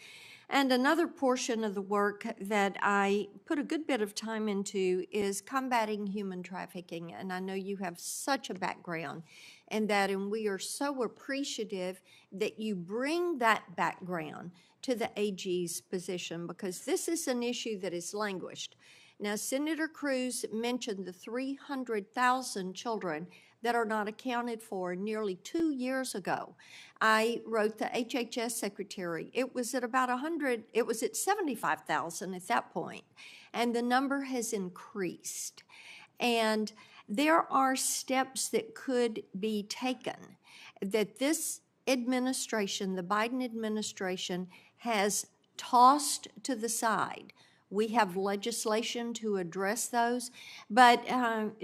And another portion of the work that I put a good bit of time into is combating human trafficking. And I know you have such a background in that, and we are so appreciative that you bring that background to the AG's position, because this is an issue that has languished. Now, Senator Cruz mentioned the 300,000 children that are not accounted for nearly 2 years ago. I wrote the HHS secretary. It was at about 100, it was at 75,000 at that point, and the number has increased. And there are steps that could be taken that this administration, the Biden administration, has tossed to the side. We have legislation to address those. But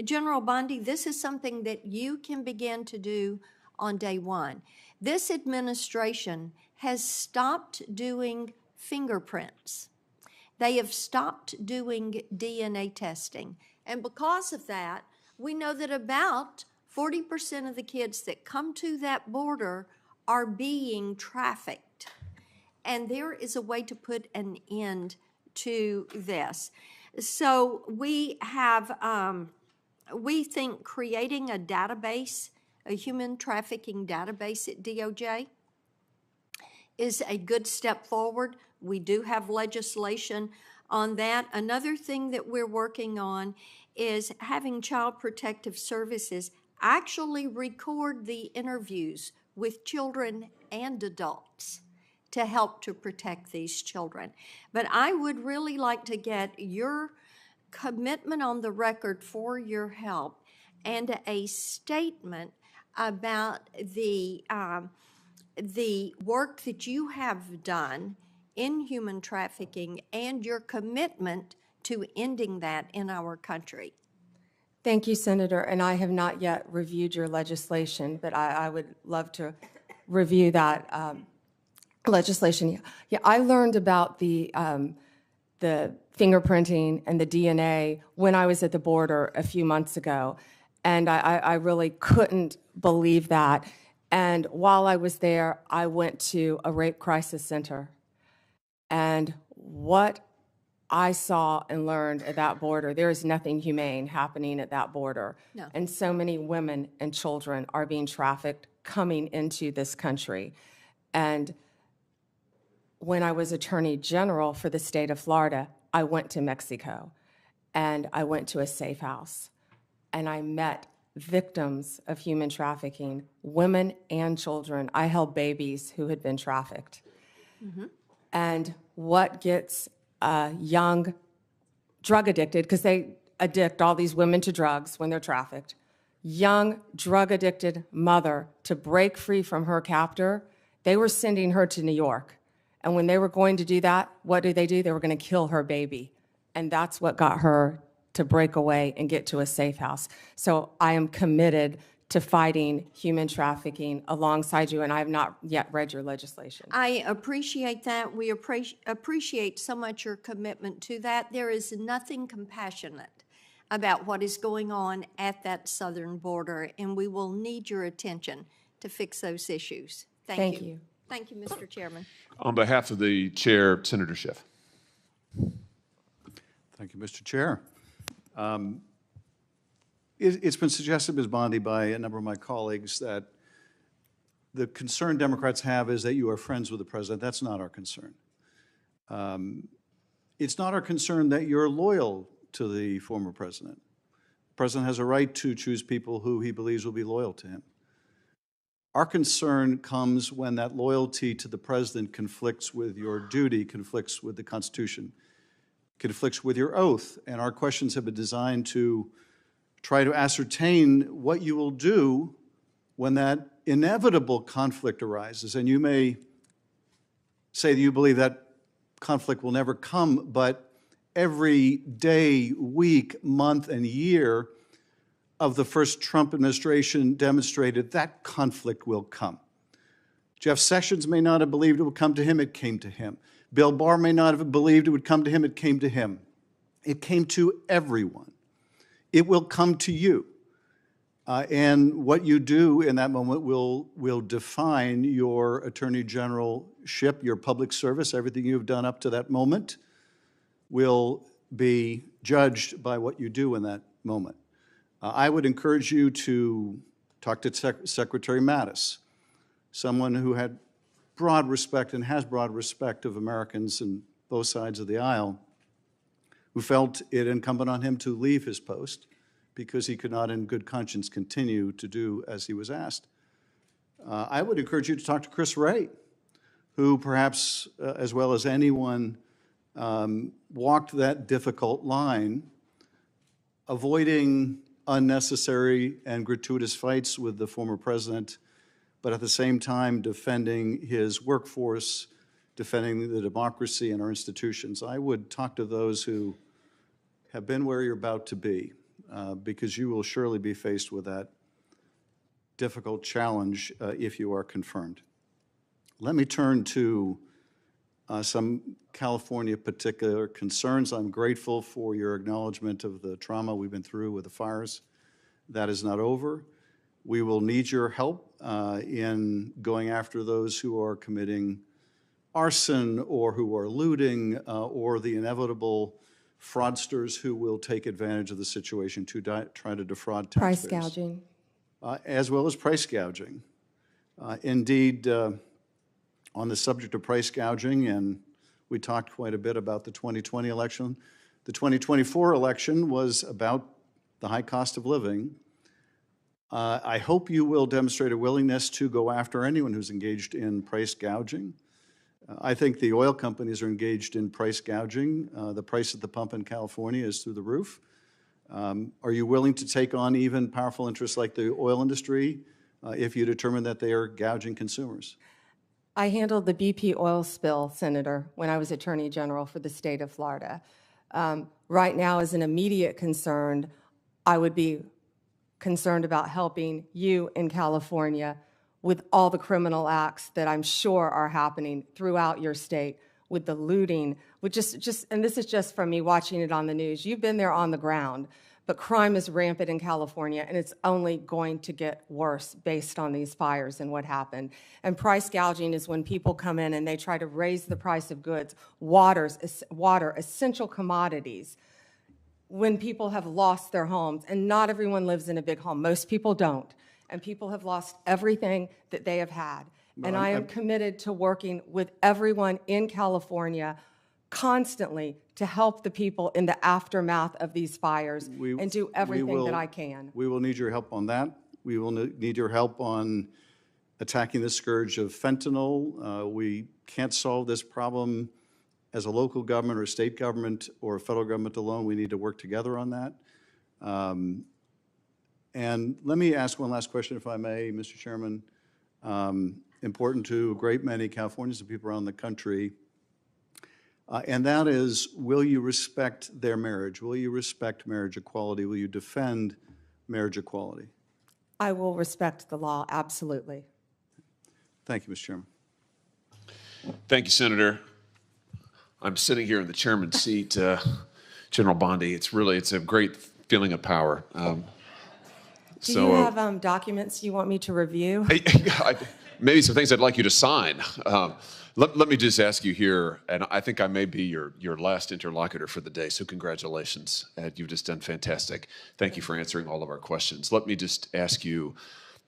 General Bondi, this is something that you can begin to do on day one. This administration has stopped doing fingerprints. They have stopped doing DNA testing. And because of that, we know that about 40% of the kids that come to that border are being trafficked. And there is a way to put an end to this. So we have, we think creating a database, a human trafficking database at DOJ is a good step forward. We do have legislation on that. Another thing that we're working on is having Child Protective Services actually record the interviews with children and adults to help to protect these children. But I would really like to get your commitment on the record for your help and a statement about the work that you have done in human trafficking and your commitment to ending that in our country. Thank you, Senator, and I have not yet reviewed your legislation, but I would love to review that legislation. Yeah, I learned about the fingerprinting and the DNA when I was at the border a few months ago, and I really couldn't believe that. And while I was there, I went to a rape crisis center, and what I saw and learned at that border, there is nothing humane happening at that border. No. And so many women and children are being trafficked coming into this country. And when I was Attorney General for the state of Florida, I went to Mexico, and I went to a safe house, and I met victims of human trafficking, women and children. I held babies who had been trafficked. Mm-hmm. And what gets a young drug addicted, because they addict all these women to drugs when they're trafficked, young drug addicted mother to break free from her captor, they were sending her to New York. And when they were going to do that, what did? They were going to kill her baby. And that's what got her to break away and get to a safe house. So I am committed to fighting human trafficking alongside you, and I have not yet read your legislation. I appreciate that. We appreciate so much your commitment to that. There is nothing compassionate about what is going on at that southern border, and we will need your attention to fix those issues. Thank you. Thank you, Mr. Chairman. On behalf of the chair, Senator Schiff. Thank you, Mr. Chair. It's been suggested, Ms. Bondi, by a number of my colleagues that the concern Democrats have is that you are friends with the president. That's not our concern. It's not our concern that you're loyal to the former president. The president has a right to choose people who he believes will be loyal to him. Our concern comes when that loyalty to the president conflicts with your duty, conflicts with the Constitution, conflicts with your oath. And our questions have been designed to try to ascertain what you will do when that inevitable conflict arises. And you may say that you believe that conflict will never come, but every day, week, month, and year of the first Trump administration demonstrated that conflict will come. Jeff Sessions may not have believed it would come to him, it came to him. Bill Barr may not have believed it would come to him, it came to him. It came to everyone. It will come to you. And what you do in that moment will define your Attorney Generalship, your public service. Everything you've done up to that moment will be judged by what you do in that moment. I would encourage you to talk to Secretary Mattis, someone who had broad respect and has broad respect of Americans on both sides of the aisle, who felt it incumbent on him to leave his post because he could not in good conscience continue to do as he was asked. I would encourage you to talk to Chris Wray, who perhaps, as well as anyone, walked that difficult line, avoiding unnecessary and gratuitous fights with the former president, but at the same time defending his workforce, defending the democracy and our institutions. I would talk to those who have been where you're about to be, because you will surely be faced with that difficult challenge if you are confirmed. Let me turn to some California particular concerns. I'm grateful for your acknowledgement of the trauma we've been through with the fires. That is not over. We will need your help in going after those who are committing arson or who are looting or the inevitable fraudsters who will take advantage of the situation to try to defraud taxpayers. Price gouging. As well as price gouging. Indeed, on the subject of price gouging, and we talked quite a bit about the 2020 election, the 2024 election was about the high cost of living. I hope you will demonstrate a willingness to go after anyone who's engaged in price gouging. I think the oil companies are engaged in price gouging. The price at the pump in California is through the roof. Are you willing to take on even powerful interests like the oil industry if you determine that they are gouging consumers? I handled the BP oil spill, Senator, when I was Attorney General for the state of Florida. Right now, as an immediate concern, I would be concerned about helping you in California with all the criminal acts that I'm sure are happening throughout your state, with the looting, with and this is just from me watching it on the news. You've been there on the ground, but crime is rampant in California, and it's only going to get worse based on these fires and what happened. And price gouging is when people come in and they try to raise the price of goods, water, essential commodities, when people have lost their homes. And not everyone lives in a big home. Most people don't. And people have lost everything that they have had. And I am committed to working with everyone in California constantly to help the people in the aftermath of these fires and do everything that I can. We will need your help on that. We will need your help on attacking the scourge of fentanyl. We can't solve this problem as a local government or a state government or a federal government alone. We need to work together on that. And let me ask one last question, if I may, Mr. Chairman. Important to a great many Californians and people around the country. And that is, will you respect their marriage? Will you respect marriage equality? Will you defend marriage equality? I will respect the law, absolutely. Thank you, Mr. Chairman. Thank you, Senator. I'm sitting here in the chairman's seat, General Bondi. It's a great feeling of power. Do you have documents you want me to review? Maybe some things I'd like you to sign. Let me just ask you here, and I think I may be your last interlocutor for the day, so congratulations. You've just done fantastic. Thank you for answering all of our questions. Let me just ask you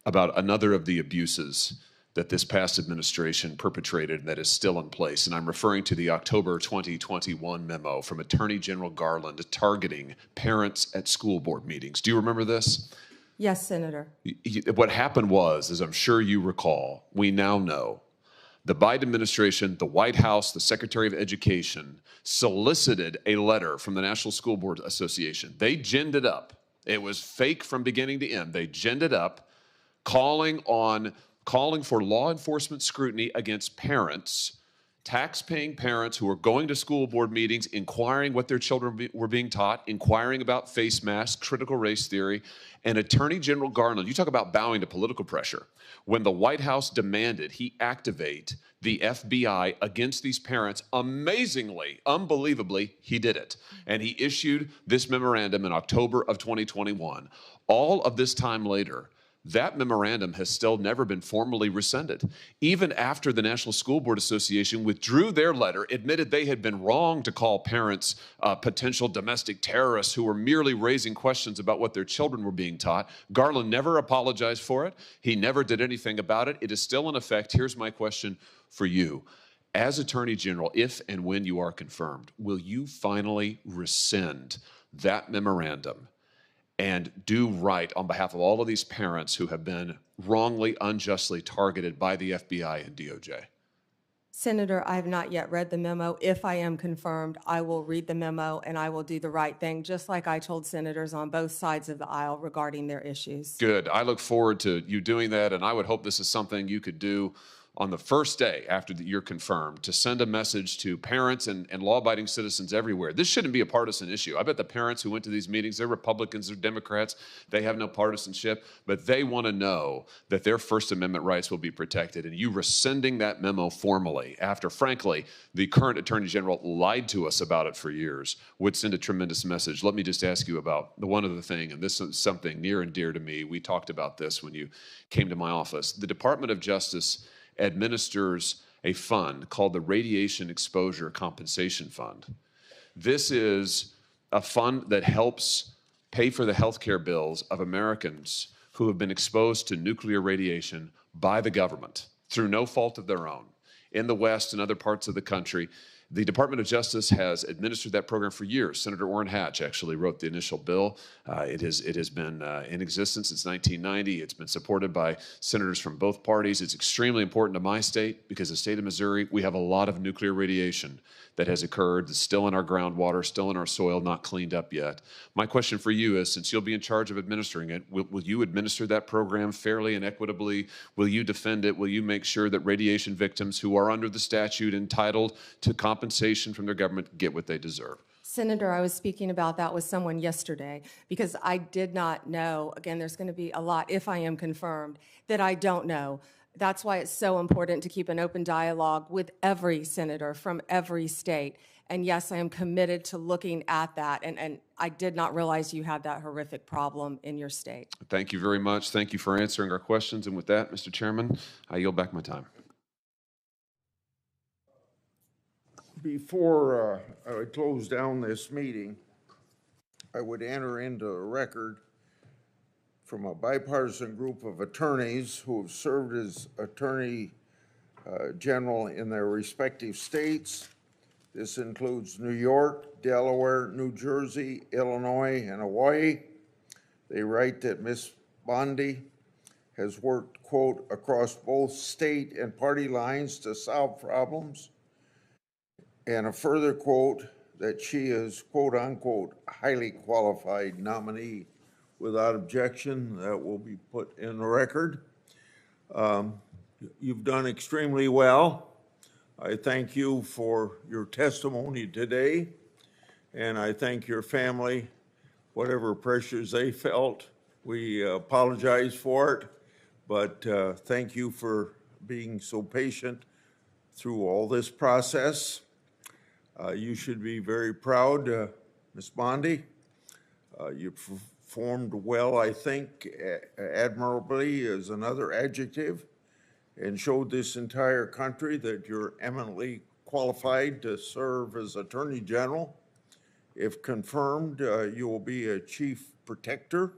about another of the abuses that this past administration perpetrated and that is still in place. And I'm referring to the October 2021 memo from Attorney General Garland targeting parents at school board meetings. Do you remember this? Yes, Senator. What happened was, as I'm sure you recall, we now know the Biden administration, the White House, the Secretary of Education solicited a letter from the National School Board Association. They ginned it up. It was fake from beginning to end. They ginned it up, calling for law enforcement scrutiny against parents, tax-paying parents who are going to school board meetings, inquiring what their children were being taught, inquiring about face masks, critical race theory, and Attorney General Garland, you talk about bowing to political pressure. When the White House demanded he activate the FBI against these parents, amazingly, unbelievably, he did it. And he issued this memorandum in October of 2021. All of this time later, that memorandum has still never been formally rescinded. Even after the National School Board Association withdrew their letter, admitted they had been wrong to call parents potential domestic terrorists who were merely raising questions about what their children were being taught, Garland never apologized for it. He never did anything about it. It is still in effect. Here's my question for you. As Attorney General, if and when you are confirmed, will you finally rescind that memorandum and do right on behalf of all of these parents who have been wrongly, unjustly targeted by the FBI and DOJ? Senator, I have not yet read the memo. If I am confirmed, I will read the memo and I will do the right thing, just like I told senators on both sides of the aisle regarding their issues. Good. I look forward to you doing that, and I would hope this is something you could do on the first day after you're confirmed, to send a message to parents and law-abiding citizens everywhere. This shouldn't be a partisan issue. I bet the parents who went to these meetings, they're Republicans, they're Democrats, they have no partisanship, but they want to know that their First Amendment rights will be protected. And you rescinding that memo formally after, frankly, the current Attorney General lied to us about it for years would send a tremendous message. Let me just ask you about the one other thing, and this is something near and dear to me. We talked about this when you came to my office. The Department of Justice administers a fund called the Radiation Exposure Compensation Fund. This is a fund that helps pay for the health care bills of Americans who have been exposed to nuclear radiation by the government through no fault of their own. In the West and other parts of the country, the Department of Justice has administered that program for years. Senator Orrin Hatch actually wrote the initial bill. It has been in existence since 1990. It's been supported by senators from both parties. It's extremely important to my state because the state of Missouri, we have a lot of nuclear radiation that has occurred, that's still in our groundwater, still in our soil, not cleaned up yet. My question for you is, since you'll be in charge of administering it, will you administer that program fairly and equitably? Will you defend it? Will you make sure that radiation victims who are under the statute entitled to compensation from their government get what they deserve? Senator, I was speaking about that with someone yesterday because I did not know, again, there's going to be a lot, if I am confirmed, that I don't know. That's why it's so important to keep an open dialogue with every senator from every state. And yes, I am committed to looking at that. And I did not realize you had that horrific problem in your state. Thank you very much. Thank you for answering our questions. And with that, Mr. Chairman, I yield back my time. Before I close down this meeting, I would enter into a record from a bipartisan group of attorneys who have served as Attorney General in their respective states. This includes New York, Delaware, New Jersey, Illinois, and Hawaii. They write that Ms. Bondi has worked, quote, across both state and party lines to solve problems. And a further quote that she is, quote unquote, highly qualified nominee. Without objection, that will be put in the record. You've done extremely well. I thank you for your testimony today, and I thank your family, whatever pressures they felt. We apologize for it, but thank you for being so patient through all this process. You should be very proud, Ms. Bondi. You performed well, I think, admirably is another adjective, and showed this entire country that you're eminently qualified to serve as Attorney General. If confirmed, you will be a chief protector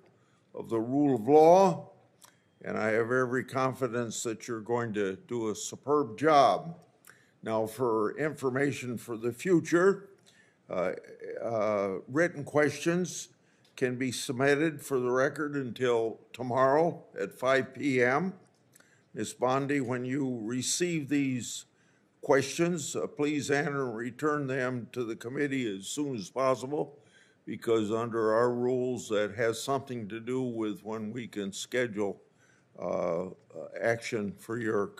of the rule of law, and I have every confidence that you're going to do a superb job. Now, for information for the future, written questions can be submitted for the record until tomorrow at 5 p.m. Ms. Bondi, when you receive these questions, please enter and return them to the committee as soon as possible, because under our rules, that has something to do with when we can schedule action for your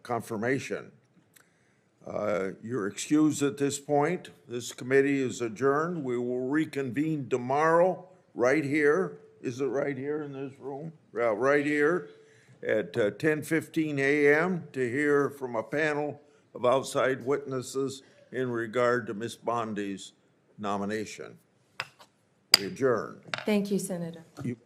confirmation. You're excused at this point. This committee is adjourned. We will reconvene tomorrow right here. Is it right here in this room? Right here at 10:15 a.m. to hear from a panel of outside witnesses in regard to Ms. Bondi's nomination. We adjourn. Thank you, Senator. You-